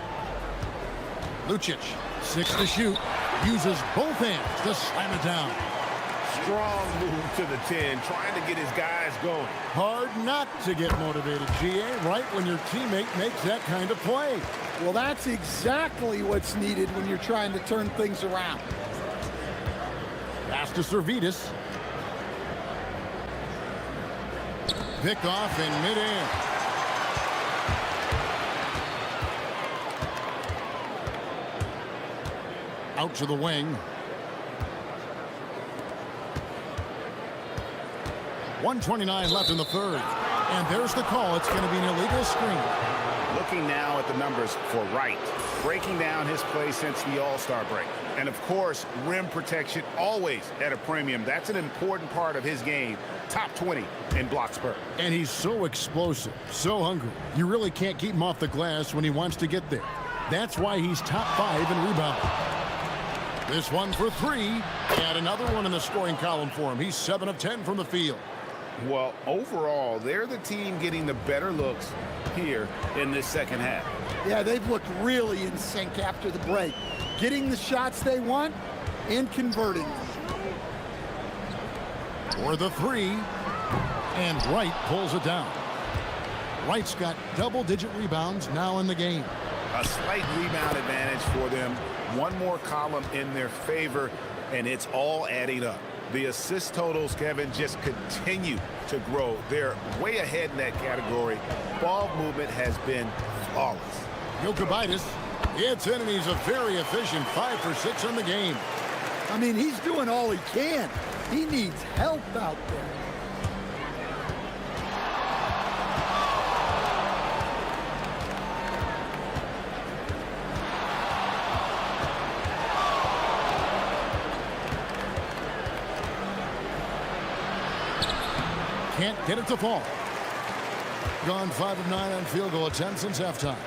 Lucic, 6 to shoot. Uses both hands to slam it down. Strong move to the 10, trying to get his guys going. Hard not to get motivated, GA, right when your teammate makes that kind of play. Well, that's exactly what's needed when you're trying to turn things around. Pass to Servetus. Pick off in midair. Out to the wing. 1:29 left in the third. And there's the call. It's going to be an illegal screen. Looking now at the numbers for Wright. Breaking down his play since the All-Star break. And, of course, rim protection always at a premium. That's an important part of his game. Top 20 in blocks per. And he's so explosive, so hungry. You really can't keep him off the glass when he wants to get there. That's why he's top 5 in rebounding. This one for 3. And another one in the scoring column for him. He's 7 of 10 from the field. Well, overall, they're the team getting the better looks here in this second half. Yeah, they've looked really in sync after the break. Getting the shots they want and converting them. For the 3. And Wright pulls it down. Wright's got double-digit rebounds now in the game. A slight rebound advantage for them. One more column in their favor, and it's all adding up. The assist totals, Kevin, just continue to grow. They're way ahead in that category. Ball movement has been flawless. Jokubaitis, it's in, and he's a very efficient 5 for 6 in the game. I mean, he's doing all he can. He needs help out there. Can't get it to fall. Gone 5 of 9 on field goal attempts since halftime.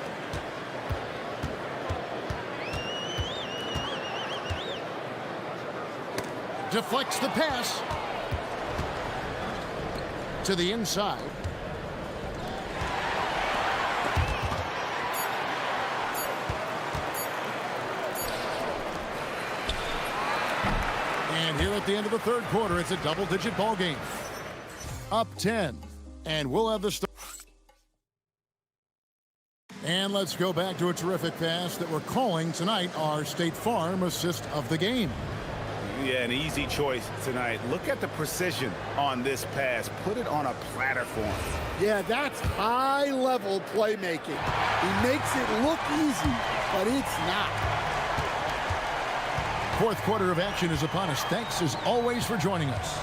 Deflects the pass to the inside. And here at the end of the third quarter, it's a double-digit ball game. Up 10. And we'll have the start. And let's go back to a terrific pass that we're calling tonight our State Farm assist of the game. Yeah, an easy choice tonight. Look at the precision on this pass. Put it on a platter for him. Yeah, that's high-level playmaking. He makes it look easy, but it's not. Fourth quarter of action is upon us. Thanks, as always, for joining us.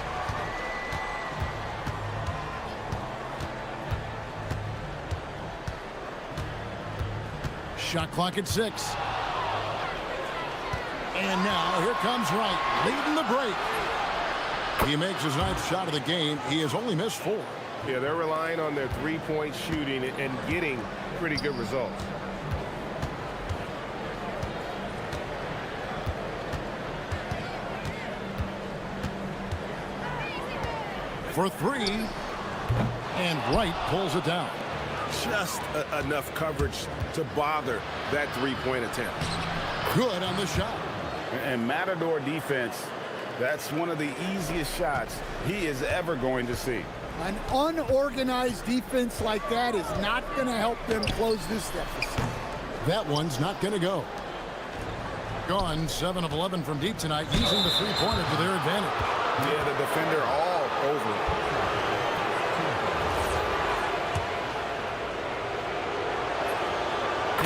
Shot clock at 6. And now, here comes Wright, leading the break. He makes his 9th shot of the game. He has only missed 4. Yeah, they're relying on their three-point shooting and getting pretty good results. For 3. And Wright pulls it down. Just enough coverage to bother that three-point attempt. Good on the shot. And Matador defense, that's one of the easiest shots he is ever going to see. An unorganized defense like that is not going to help them close this deficit. That one's not going to go. Gone 7 of 11 from deep tonight, using the three-pointer to their advantage. Yeah, the defender all over it.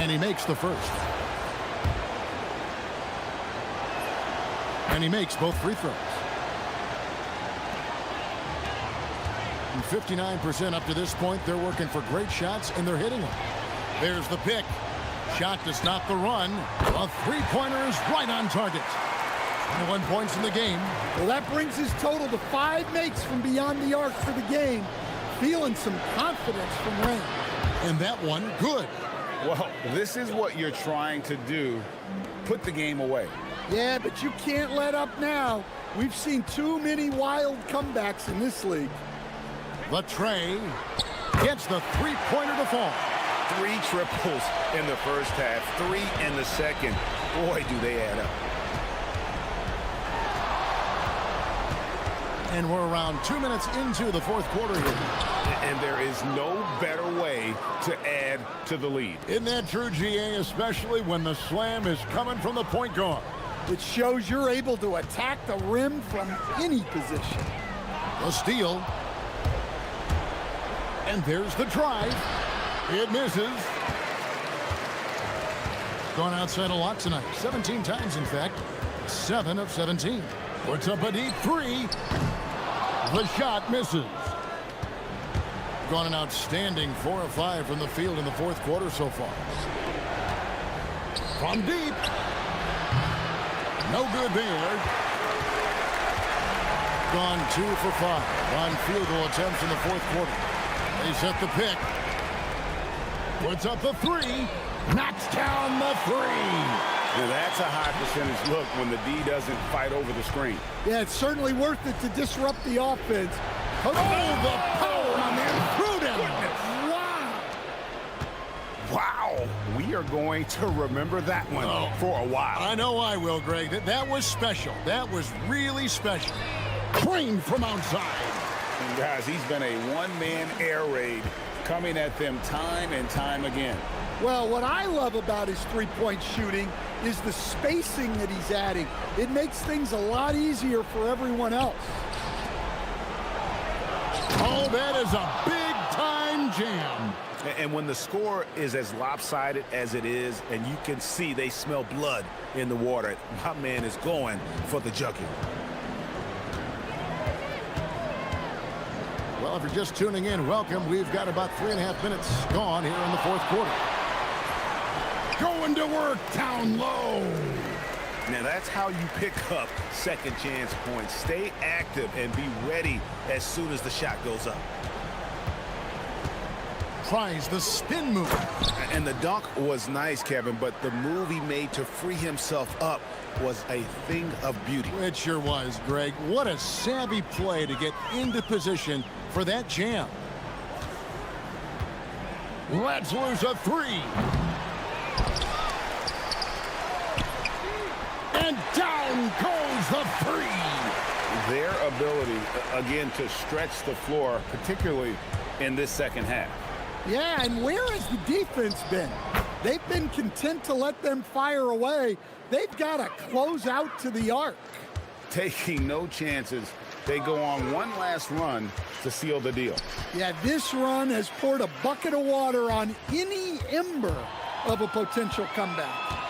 And he makes the first. And he makes both free throws. And 59% up to this point. They're working for great shots, and they're hitting them. There's the pick. Shot to stop the run. A three-pointer is right on target. 21 points in the game. Well, that brings his total to 5 makes from beyond the arc for the game. Feeling some confidence from Rain. And that one, good. Well, this is what you're trying to do. Put the game away. Yeah, but you can't let up now. We've seen too many wild comebacks in this league. Latre gets the three-pointer to fall. 3 triples in the first half, 3 in the second. Boy, do they add up. And we're around 2 minutes into the fourth quarter here. And there is no better way to add to the lead. Isn't that true, GA, especially when the slam is coming from the point guard? It shows you're able to attack the rim from any position. The steal. And there's the drive. It misses. Gone outside a lot tonight. 17 times, in fact. 7 of 17. Puts up a deep 3. The shot misses. Gone an outstanding 4 of 5 from the field in the fourth quarter so far. From deep. No good there. Gone 2 for 5 on field goal attempts in the fourth quarter. They set the pick. Puts up the 3. Knocks down the 3. Now that's a high percentage look when the D doesn't fight over the screen. Yeah, it's certainly worth it to disrupt the offense. Oh, the power on that. Wow, we are going to remember that one for a while. I know I will, Greg. That was special. That was really special. Crane from outside. And guys, he's been a one-man air raid coming at them time and time again. Well, what I love about his three-point shooting is the spacing that he's adding. It makes things a lot easier for everyone else. Oh, that is a big-time jam. And when the score is as lopsided as it is, and you can see they smell blood in the water, my man is going for the jugular. Well, if you're just tuning in, welcome. We've got about 3.5 minutes gone here in the fourth quarter. Going to work down low. Now that's how you pick up second chance points. Stay active and be ready as soon as the shot goes up. Tries the spin move. And the dunk was nice, Kevin, but the move he made to free himself up was a thing of beauty. It sure was, Greg. What a savvy play to get into position for that jam. Let's lose a 3. And down goes the three. Their ability, again, to stretch the floor, particularly in this second half. Yeah, and where has the defense been? They've been content to let them fire away. They've got to close out to the arc. Taking no chances, they go on one last run to seal the deal. Yeah, this run has poured a bucket of water on any ember of a potential comeback.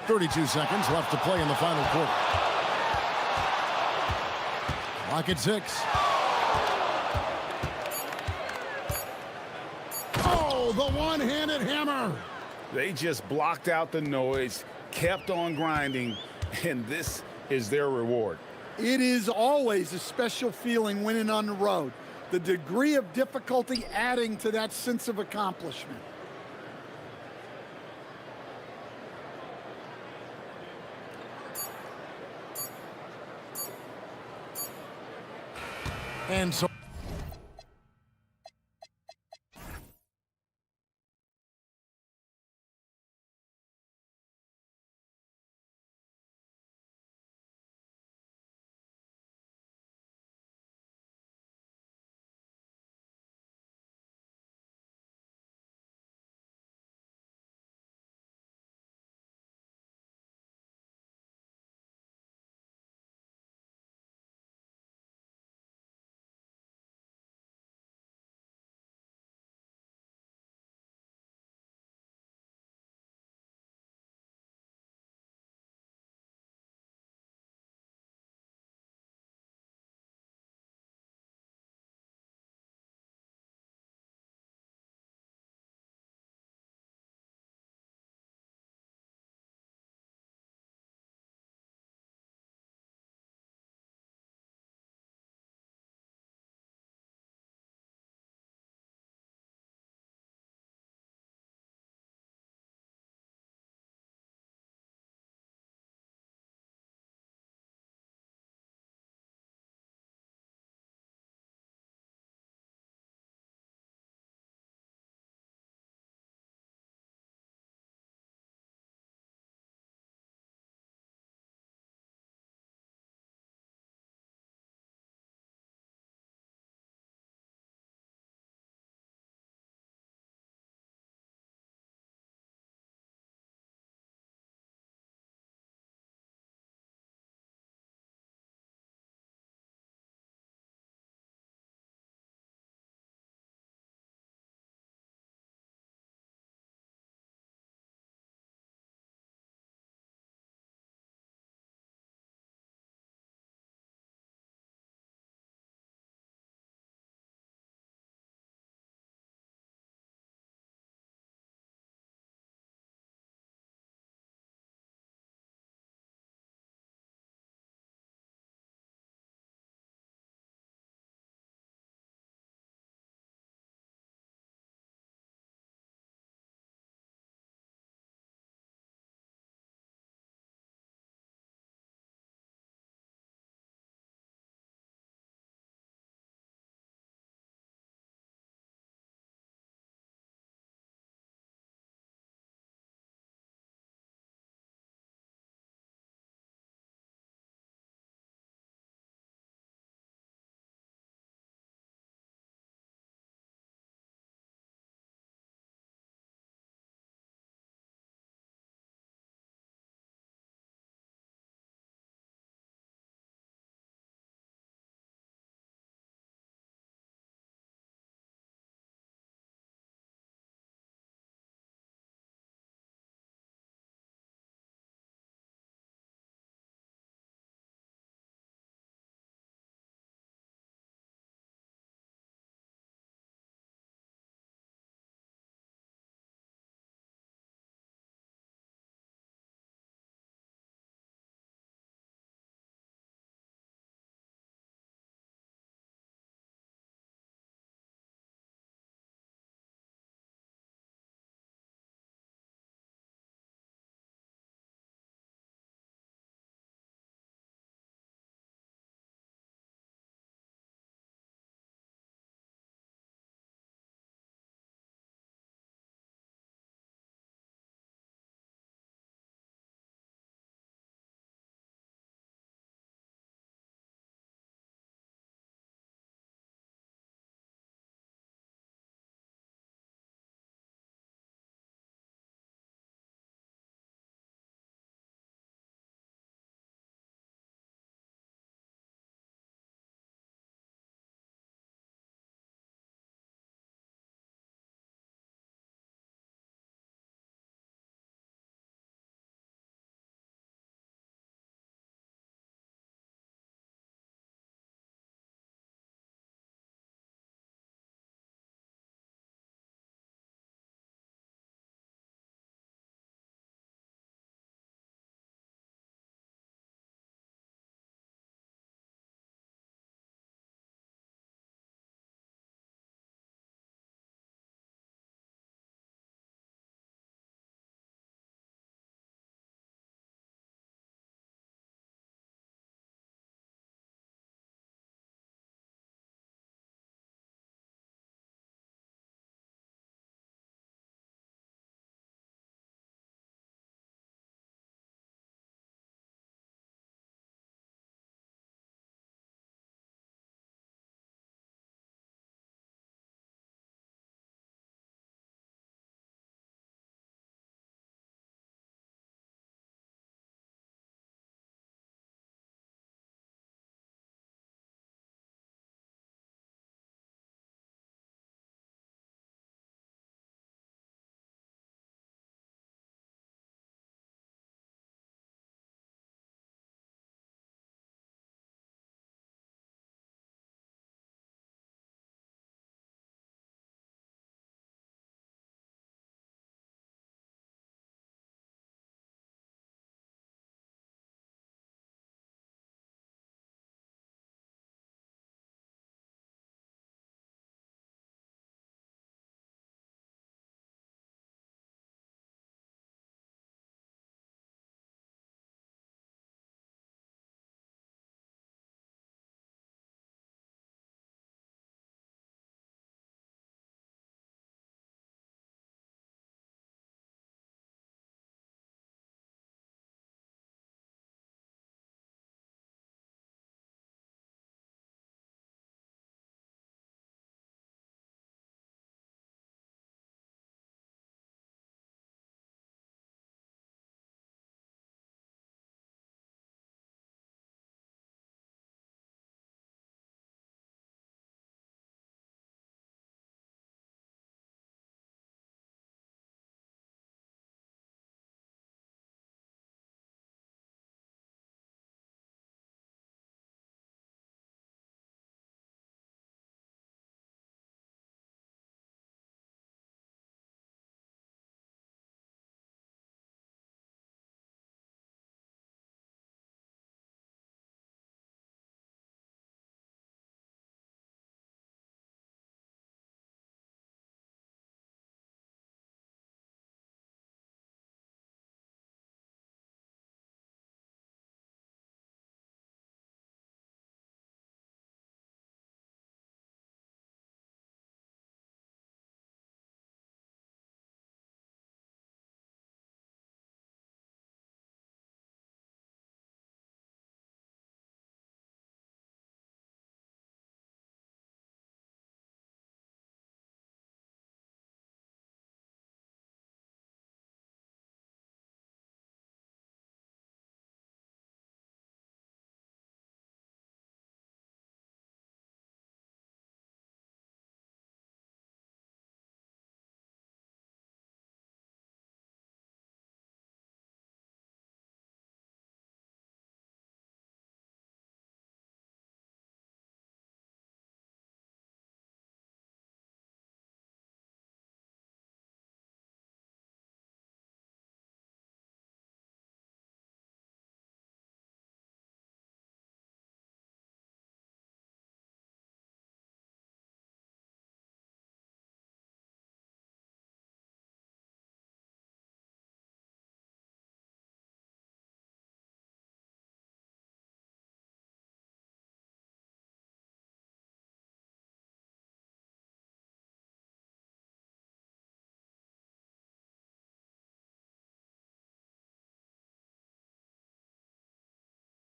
.32 seconds left to play in the final quarter. Clock at 6. Oh, the one-handed hammer. They just blocked out the noise, kept on grinding, and this is their reward. It is always a special feeling winning on the road. The degree of difficulty adding to that sense of accomplishment. And so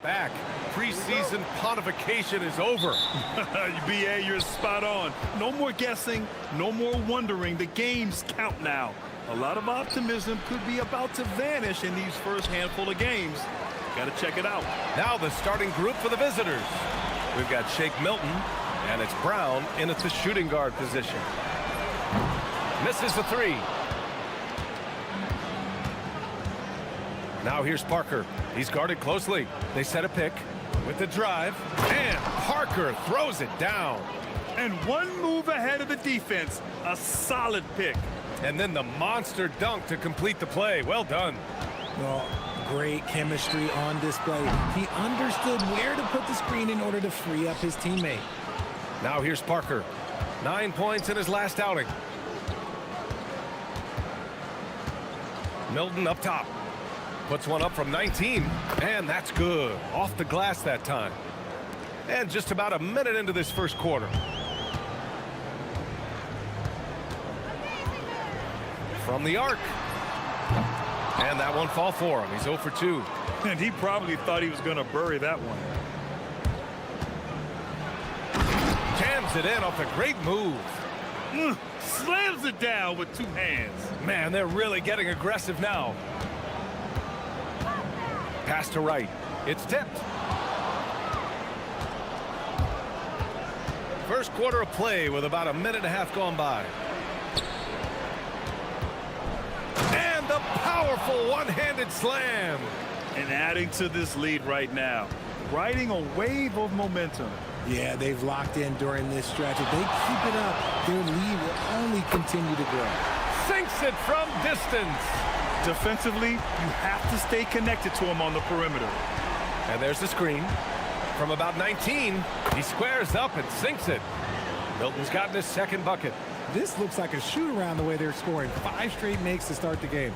back. Preseason pontification is over. BA, you're spot on. No more guessing, no more wondering. The games count now. A lot of optimism could be about to vanish in these first handful of games. Got to check it out. Now the starting group for the visitors. We've got Shake Milton, and it's Brown in at the shooting guard position. Misses the three. Now here's Parker. He's guarded closely. They set a pick with the drive, and Parker throws it down. And one move ahead of the defense. A solid pick. And then the monster dunk to complete the play. Well done. Well, great chemistry on display. He understood where to put the screen in order to free up his teammate. Now here's Parker. 9 points in his last outing. Milton up top. Puts one up from 19, and that's good. Off the glass that time. And just about a minute into this first quarter. From the arc. And that one fall for him. He's 0 for 2. And he probably thought he was going to bury that one. Jams it in off a great move. Slams it down with 2 hands. Man, they're really getting aggressive now. Pass to right. It's tipped. First quarter of play with about a minute and a half gone by. And the powerful one-handed slam. And adding to this lead right now. Riding a wave of momentum. Yeah, they've locked in during this stretch. If they keep it up, their lead will only continue to grow. Sinks it from distance. Defensively, you have to stay connected to him on the perimeter. And there's the screen. From about 19, he squares up and sinks it. Milton's gotten his second bucket. This looks like a shoot-around the way they're scoring. 5 straight makes to start the game.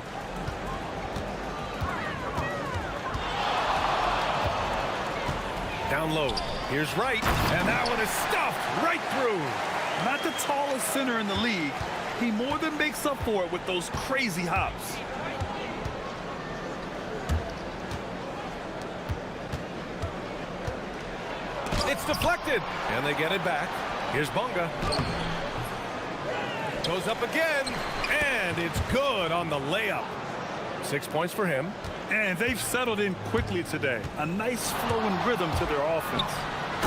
Down low. Here's Wright. And that one is stuffed right through. Not the tallest center in the league. He more than makes up for it with those crazy hops. It's deflected, and they get it back. Here's Bunga. Goes up again, and it's good on the layup. 6 points for him. And they've settled in quickly today. A nice flowing rhythm to their offense.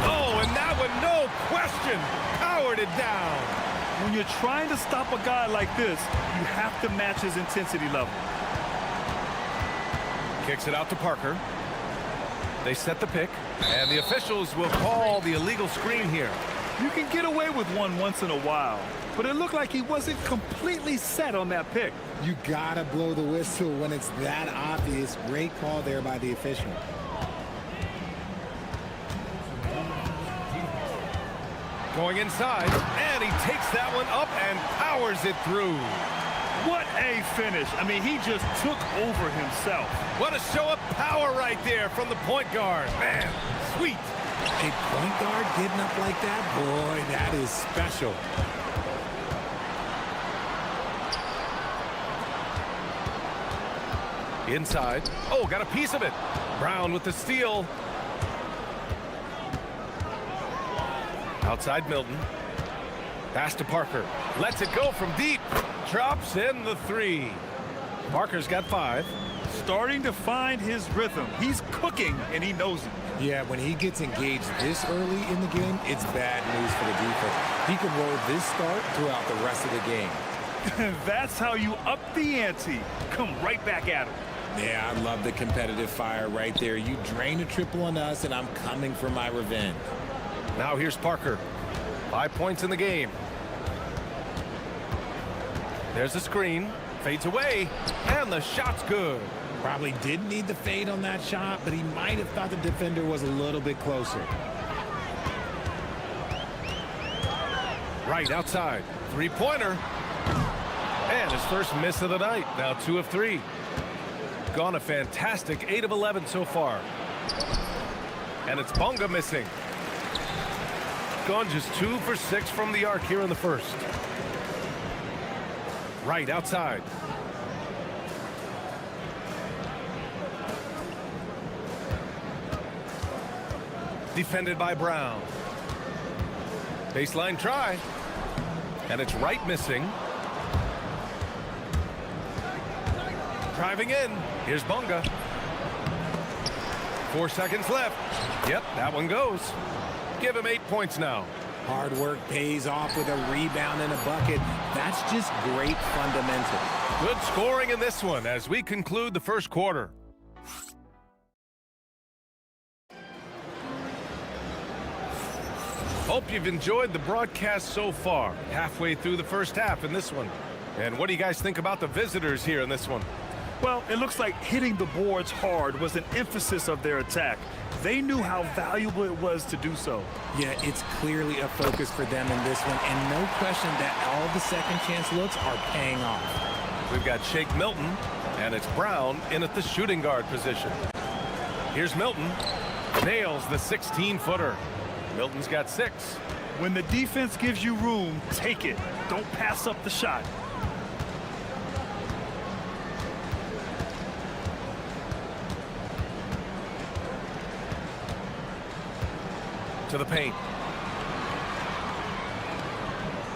Oh, and that one, no question, powered it down. When you're trying to stop a guy like this, you have to match his intensity level. Kicks it out to Parker. They set the pick, and the officials will call the illegal screen here. You can get away with one once in a while, but it looked like he wasn't completely set on that pick. You gotta blow the whistle when it's that obvious. Great call there by the official. Going inside, and he takes that one up and powers it through. What a finish. I mean, he just took over himself. What a show of power right there from the point guard. Man, sweet. A point guard getting up like that? Boy, that is special. Inside. Oh, got a piece of it. Brown with the steal. Outside Milton. Pass to Parker. Lets it go from deep. Drops in the 3. Parker's got 5. Starting to find his rhythm. He's cooking, and he knows it. Yeah, when he gets engaged this early in the game, it's bad news for the defense. He can roll this start throughout the rest of the game. That's how you up the ante. Come right back at him. Yeah, I love the competitive fire right there. You drain a triple on us, and I'm coming for my revenge. Now here's Parker. 5 points in the game. There's the screen. Fades away. And the shot's good. Probably didn't need the fade on that shot, but he might have thought the defender was a little bit closer. Right outside. 3-pointer. And his first miss of the night. Now 2 of 3. Gone a fantastic 8 of 11 so far. And it's Bunga missing. Gone just 2 for 6 from the arc here in the first. Right outside. Defended by Brown. Baseline try. And it's right missing. Driving in. Here's Bonga. 4 seconds left. Yep, that one goes. Give him 8 points now. Hard work pays off with a rebound and a bucket. That's just great fundamentals. Good scoring in this one as we conclude the first quarter. Hope you've enjoyed the broadcast so far. Halfway through the first half in this one. And what do you guys think about the visitors here in this one? Well, it looks like hitting the boards hard was an emphasis of their attack. They knew how valuable it was to do so. Yeah, it's clearly a focus for them in this one, and no question that all the second chance looks are paying off. We've got Shake Milton, and it's Brown in at the shooting guard position. Here's Milton. Nails the 16-footer. Milton's got 6. When the defense gives you room, take it. Don't pass up the shot. To the paint.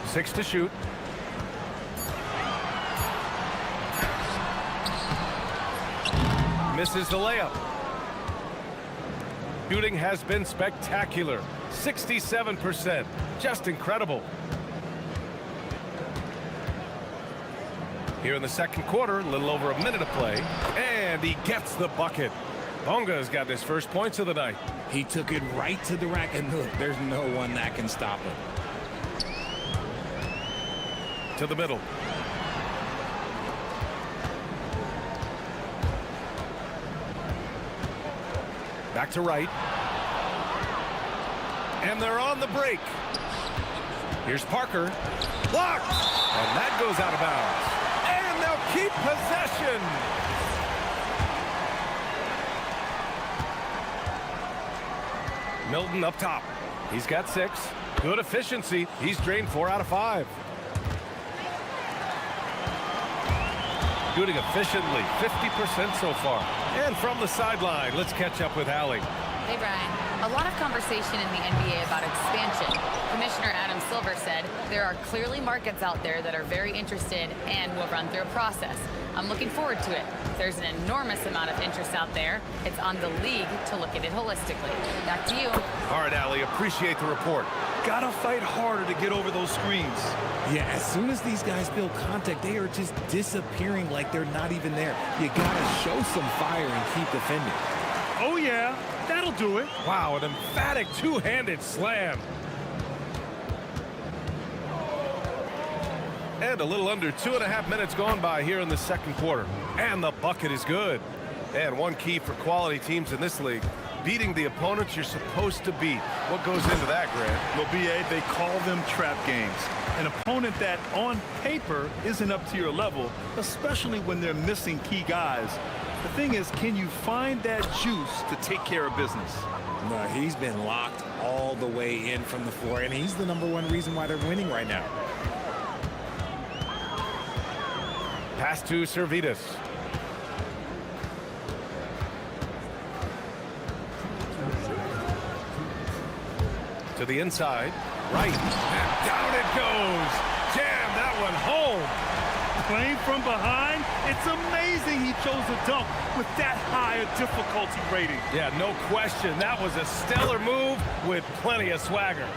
6 to shoot. Misses the layup. Shooting has been spectacular. 67%. Just incredible. Here in the second quarter, a little over a minute of play. And he gets the bucket. Bonga's got his first points of the night. He took it right to the rack, and look, there's no one that can stop it. To the middle. Back to right. And they're on the break. Here's Parker. Blocked! And that goes out of bounds. And they'll keep possession. Milton up top. He's got 6. Good efficiency. He's drained 4 out of 5. Shooting efficiently. 50% so far. And from the sideline, let's catch up with Allie. Hey, Brian. A lot of conversation in the NBA about expansion. Commissioner Adam Silver said there are clearly markets out there that are very interested and will run through a process. I'm looking forward to it. There's an enormous amount of interest out there. It's on the league to look at it holistically. Back to you. All right, Allie, appreciate the report. Gotta fight harder to get over those screens. Yeah, as soon as these guys build contact, they are just disappearing like they're not even there. You gotta show some fire and keep defending. Oh, yeah. That'll do it. Wow, an emphatic two-handed slam. And a little under 2.5 minutes gone by here in the second quarter. And the bucket is good. And one key for quality teams in this league, beating the opponents you're supposed to beat. What goes into that, Grant? Well, BA, they call them trap games. An opponent that, on paper, isn't up to your level, especially when they're missing key guys. The thing is, can you find that juice to take care of business? No, he's been locked all the way in from the floor, and he's the #1 reason why they're winning right now. Pass to Servetus. To the inside. Right. And down it goes. Jam that one home. Playing from behind, it's amazing he chose a dunk with that high a difficulty rating. Yeah, no question. That was a stellar move with plenty of swagger.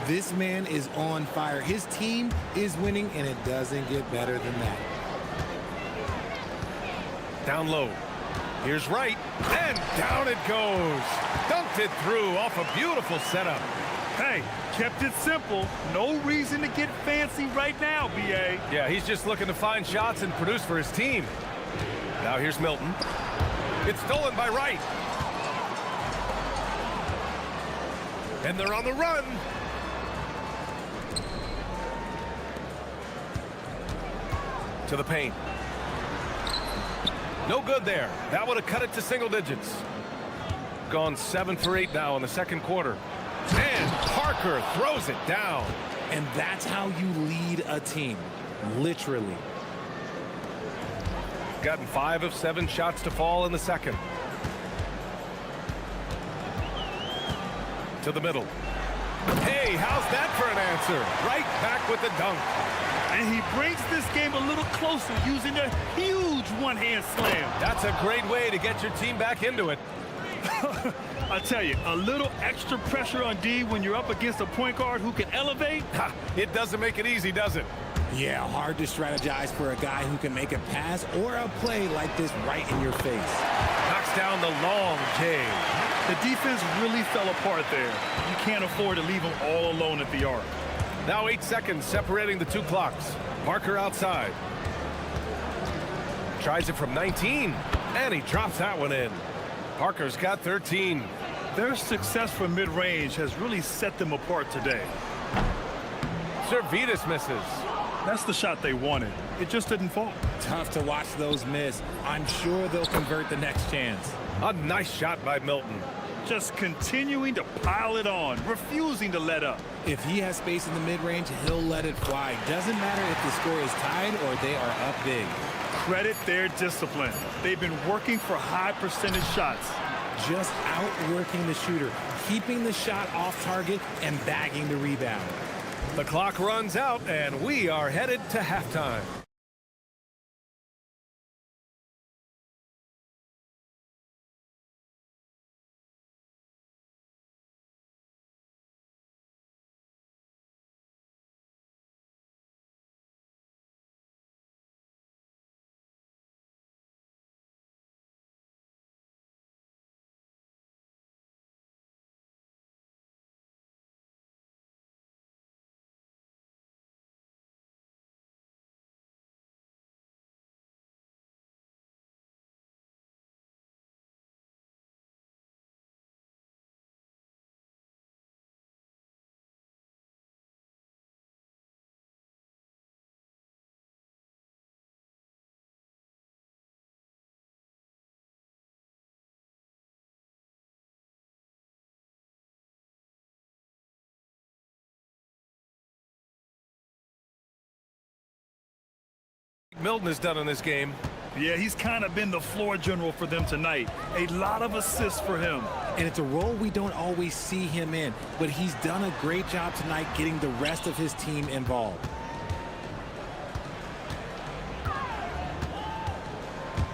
This man is on fire. His team is winning, and it doesn't get better than that. Down low. Here's right. And down it goes. Dunked it through off a beautiful setup. Hey, kept it simple. No reason to get fancy right now, BA. Yeah, he's just looking to find shots and produce for his team. Now here's Milton. It's stolen by Wright. And they're on the run. To the paint. No good there. That would have cut it to single digits. Gone 7 for 8 now in the second quarter. And Parker throws it down. And that's how you lead a team. Literally. Gotten 5 of 7 shots to fall in the second. To the middle. Hey, how's that for an answer? Right back with the dunk. And he brings this game a little closer using a huge one-hand slam. That's a great way to get your team back into it. I tell you, a little extra pressure on D when you're up against a point guard who can elevate. It doesn't make it easy, does it? Yeah, hard to strategize for a guy who can make a pass or a play like this right in your face. Knocks down the long J. The defense really fell apart there. You can't afford to leave them all alone at the arc. Now 8 seconds separating the two clocks. Parker outside. Tries it from 19, and he drops that one in. Parker's got 13. Their success from mid-range has really set them apart today. Servetus misses. That's the shot they wanted. It just didn't fall. Tough to watch those miss. I'm sure they'll convert the next chance. A nice shot by Milton. Just continuing to pile it on, refusing to let up. If he has space in the mid-range, he'll let it fly. Doesn't matter if the score is tied or they are up big. Credit their discipline. They've been working for high percentage shots. Just outworking the shooter, keeping the shot off target and bagging the rebound. The clock runs out, and we are headed to halftime. Milton has done in this game. Yeah, he's kind of been the floor general for them tonight. A lot of assists for him. And it's a role we don't always see him in, but he's done a great job tonight getting the rest of his team involved.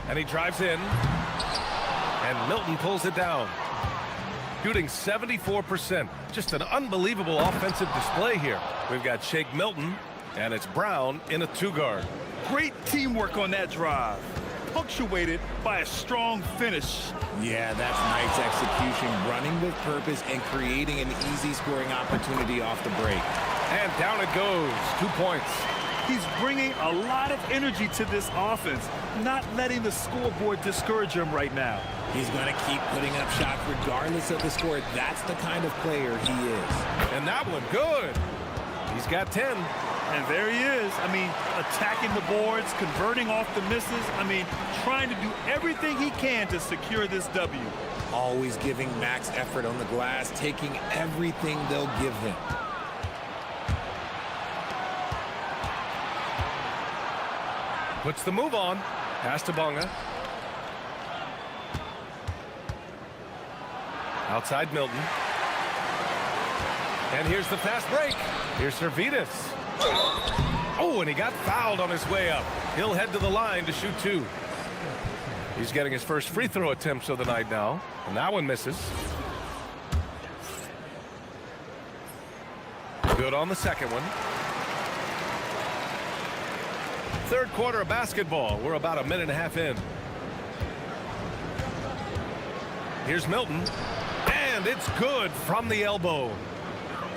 And he drives in. And Milton pulls it down. Shooting 74%. Just an unbelievable offensive display here. We've got Shake Milton, and it's Brown in a two-guard. Great teamwork on that drive, punctuated by a strong finish. Yeah, that's nice execution, running with purpose and creating an easy scoring opportunity off the break. And down it goes, 2 points. He's bringing a lot of energy to this offense, not letting the scoreboard discourage him right now. He's going to keep putting up shots regardless of the score. That's the kind of player he is. And that one, good. He's got 10. And there he is. I mean, attacking the boards, converting off the misses. I mean, trying to do everything he can to secure this W. Always giving max effort on the glass, taking everything they'll give him. Puts the move on. Pass to Bonga. Outside Milton. And here's the fast break. Here's Servetus. Oh, and he got fouled on his way up. He'll head to the line to shoot 2. He's getting his first free throw attempts of the night now. And that one misses. Good on the second one. Third quarter of basketball. We're about a minute and a half in. Here's Milton. And it's good from the elbow.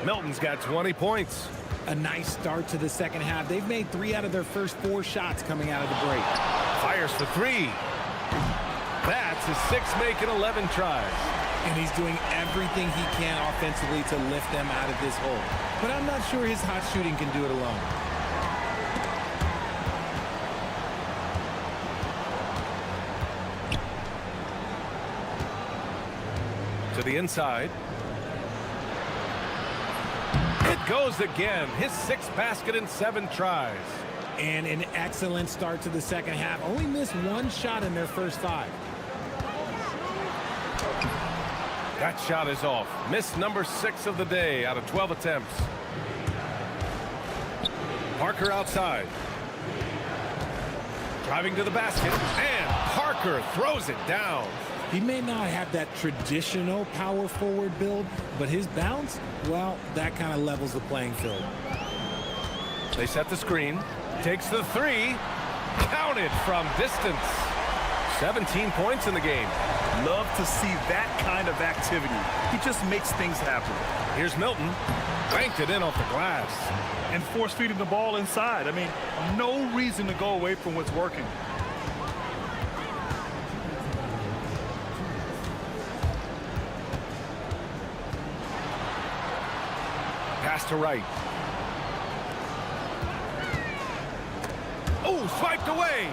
Milton's got 20 points. A nice start to the second half. They've made 3 out of their first 4 shots coming out of the break. Fires for 3. That's his 6th make in 11 tries. And he's doing everything he can offensively to lift them out of this hole. But I'm not sure his hot shooting can do it alone. To the inside. It goes again. His 6th basket in 7 tries. And an excellent start to the second half. Only missed 1 shot in their first 5. That shot is off. Miss number 6 of the day out of 12 attempts. Parker outside. Driving to the basket, and Parker throws it down. He may not have that traditional power forward build, but his bounce, well, that kind of levels the playing field. They set the screen. Takes the 3. Counted from distance. 17 points in the game. Love to see that kind of activity. He just makes things happen. Here's Milton. Banked it in off the glass. And force-feeding the ball inside. I mean, no reason to go away from what's working. Pass to right. Oh, swiped away.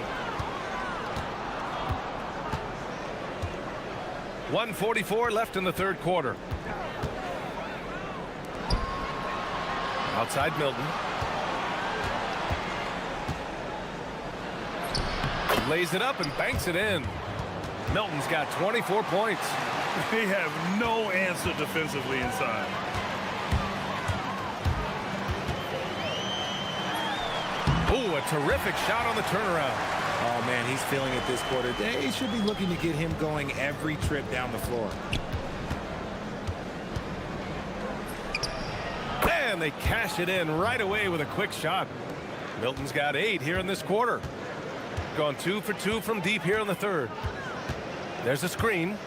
1:44 left in the third quarter. Outside Milton. Lays it up and banks it in. Milton's got 24 points. They have no answer defensively inside. Oh, a terrific shot on the turnaround. Oh, man, he's feeling it this quarter. They should be looking to get him going every trip down the floor. And they cash it in right away with a quick shot. Milton's got 8 here in this quarter. Gone 2 for 2 from deep here in the third. There's a screen.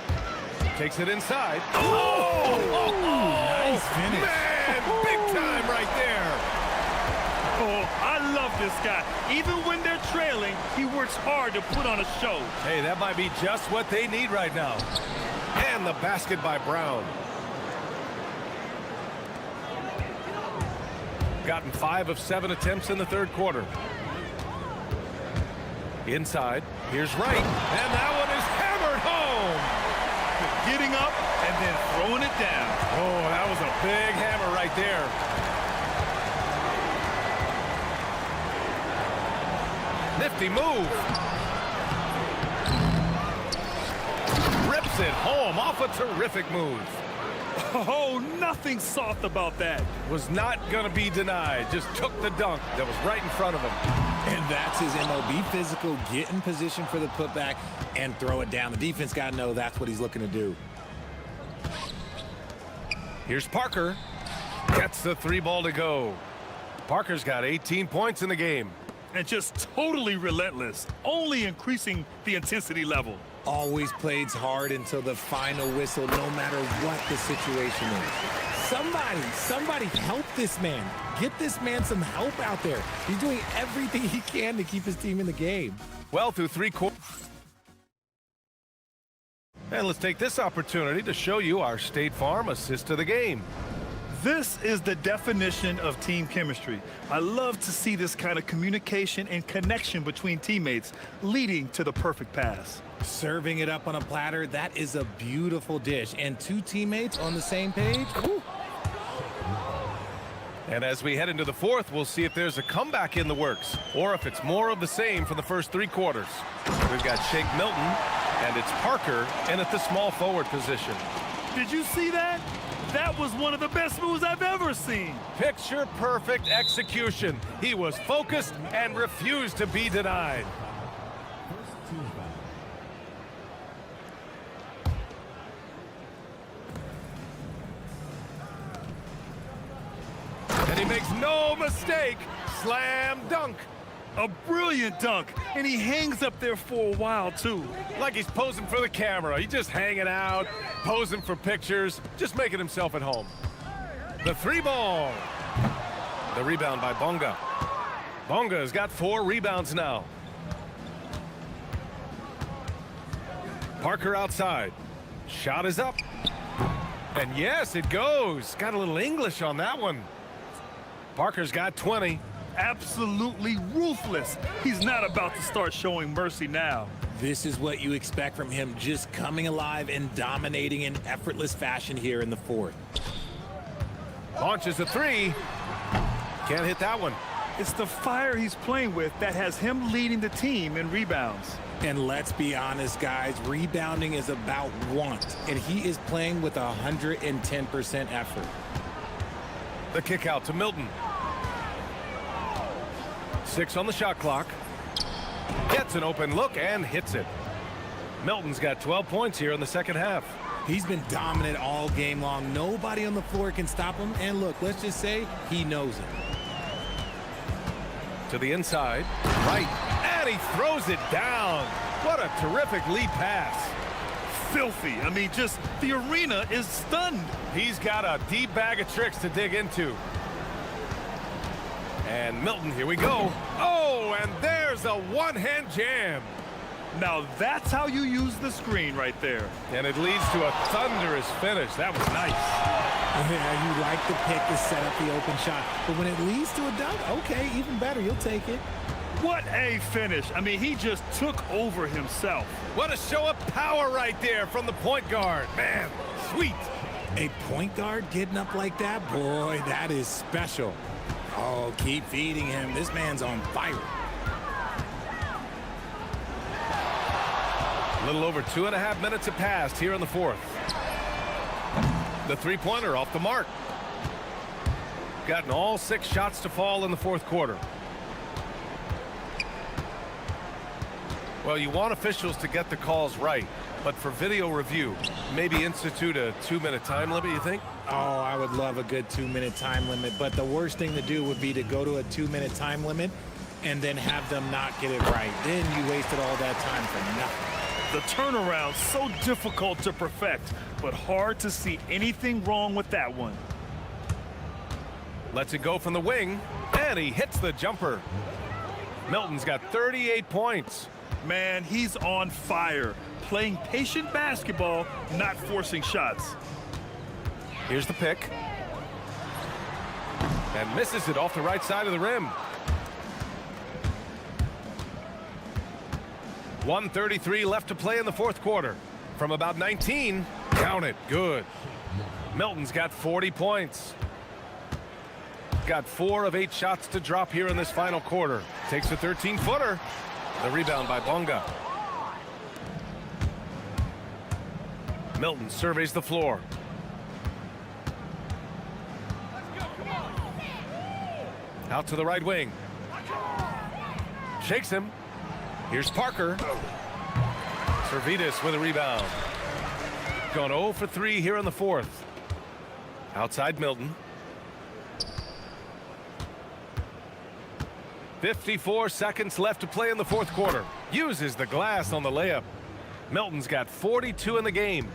Takes it inside. Oh! Nice finish. Man, big time right there. Oh, I love this guy. Even when they're trailing, he works hard to put on a show. Hey, that might be just what they need right now. And the basket by Brown. Gotten 5 of 7 attempts in the third quarter. Inside. Here's right. And that one is hammered home. Getting up and then throwing it down. Oh, that was a big hammer right there. Nifty move. Rips it home off a terrific move. Oh, nothing soft about that. Was not going to be denied. Just took the dunk that was right in front of him. And that's his MO. Be physical, get in position for the putback, and throw it down. The defense got to know that's what he's looking to do. Here's Parker. Gets the 3 ball to go. Parker's got 18 points in the game. And just totally relentless, only increasing the intensity level. Always plays hard until the final whistle, no matter what the situation is. Somebody help this man. Get this man some help out there. He's doing everything he can to keep his team in the game. Well, through 3 quarters. And let's take this opportunity to show you our State Farm assist to the game. This is the definition of team chemistry. I love to see this kind of communication and connection between teammates leading to the perfect pass. Serving it up on a platter, that is a beautiful dish. And 2 teammates on the same page. Woo. And as we head into the fourth, we'll see if there's a comeback in the works or if it's more of the same for the first 3 quarters. We've got Shake Milton, and it's Parker in at the small forward position. Did you see that? That was one of the best moves I've ever seen. Picture perfect execution. He was focused and refused to be denied. And he makes no mistake. Slam dunk. A brilliant dunk, and he hangs up there for a while, too. Like he's posing for the camera. He's just hanging out, posing for pictures, just making himself at home. The 3 ball. The rebound by Bonga. Bonga has got 4 rebounds now. Parker outside. Shot is up. And yes, it goes. Got a little English on that one. Parker's got 20. Absolutely ruthless. He's not about to start showing mercy now. This is what you expect from him, just coming alive and dominating in effortless fashion here in the fourth. Launches a 3. Can't hit that one. It's the fire he's playing with that has him leading the team in rebounds. And let's be honest, guys, rebounding is about want, and he is playing with 110% effort. The kick out to Milton. 6 on the shot clock. Gets an open look and hits it. Milton's got 12 points here in the second half. He's been dominant all game long. Nobody on the floor can stop him. And look, let's just say he knows it. To the inside. Right. And he throws it down. What a terrific lead pass. Filthy. I mean, just the arena is stunned. He's got a deep bag of tricks to dig into. And Milton, here we go. Oh, and there's a one-hand jam. Now that's how you use the screen right there. And it leads to a thunderous finish. That was nice. Yeah, you like the pick to set up the open shot. But when it leads to a dunk, okay, even better. You'll take it. What a finish. I mean, he just took over himself. What a show of power right there from the point guard. Man, sweet. A point guard getting up like that? Boy, that is special. Oh, keep feeding him. This man's on fire. A little over 2.5 minutes have passed here in the fourth. The three-pointer off the mark. Gotten all 6 shots to fall in the fourth quarter. Well, you want officials to get the calls right, but for video review, maybe institute a 2-minute time limit, you think? Oh, I would love a good 2-minute time limit, but the worst thing to do would be to go to a 2-minute time limit and then have them not get it right. Then you wasted all that time for nothing. The turnaround so difficult to perfect, but hard to see anything wrong with that one. Lets it go from the wing, and he hits the jumper. Milton's got 38 points. Man, he's on fire. Playing patient basketball, not forcing shots. Here's the pick. And misses it off the right side of the rim. 1:33 left to play in the fourth quarter. From about 19, count it, good. Milton's got 40 points. Got 4 of 8 shots to drop here in this final quarter. Takes a 13-footer. The rebound by Bonga. Milton surveys the floor. Out to the right wing. Shakes him. Here's Parker. Servetus with a rebound. Gone 0 for 3 here in the fourth. Outside Milton. 54 seconds left to play in the fourth quarter. Uses the glass on the layup. Milton's got 42 in the game.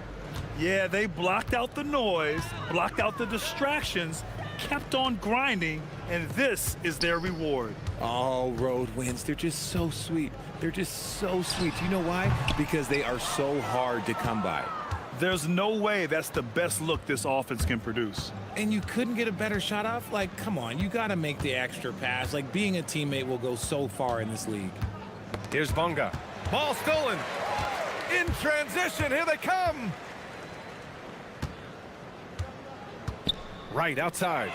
Yeah, they blocked out the noise, blocked out the distractions, kept on grinding, and this is their reward. Oh, road wins. They're just so sweet. They're just so sweet. You know why? Because they are so hard to come by. There's no way that's the best look this offense can produce. And you couldn't get a better shot off? Like, come on, you got to make the extra pass. Like, being a teammate will go so far in this league. Here's Bonga. Ball stolen. In transition, here they come. Right outside.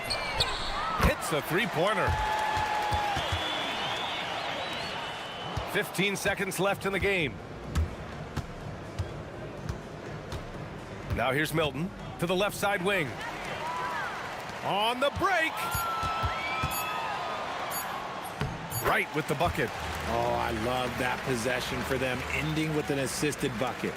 Hits a three-pointer. 15 seconds left in the game. Now here's Milton to the left side wing. On the break. Right with the bucket. Oh, I love that possession for them, ending with an assisted bucket.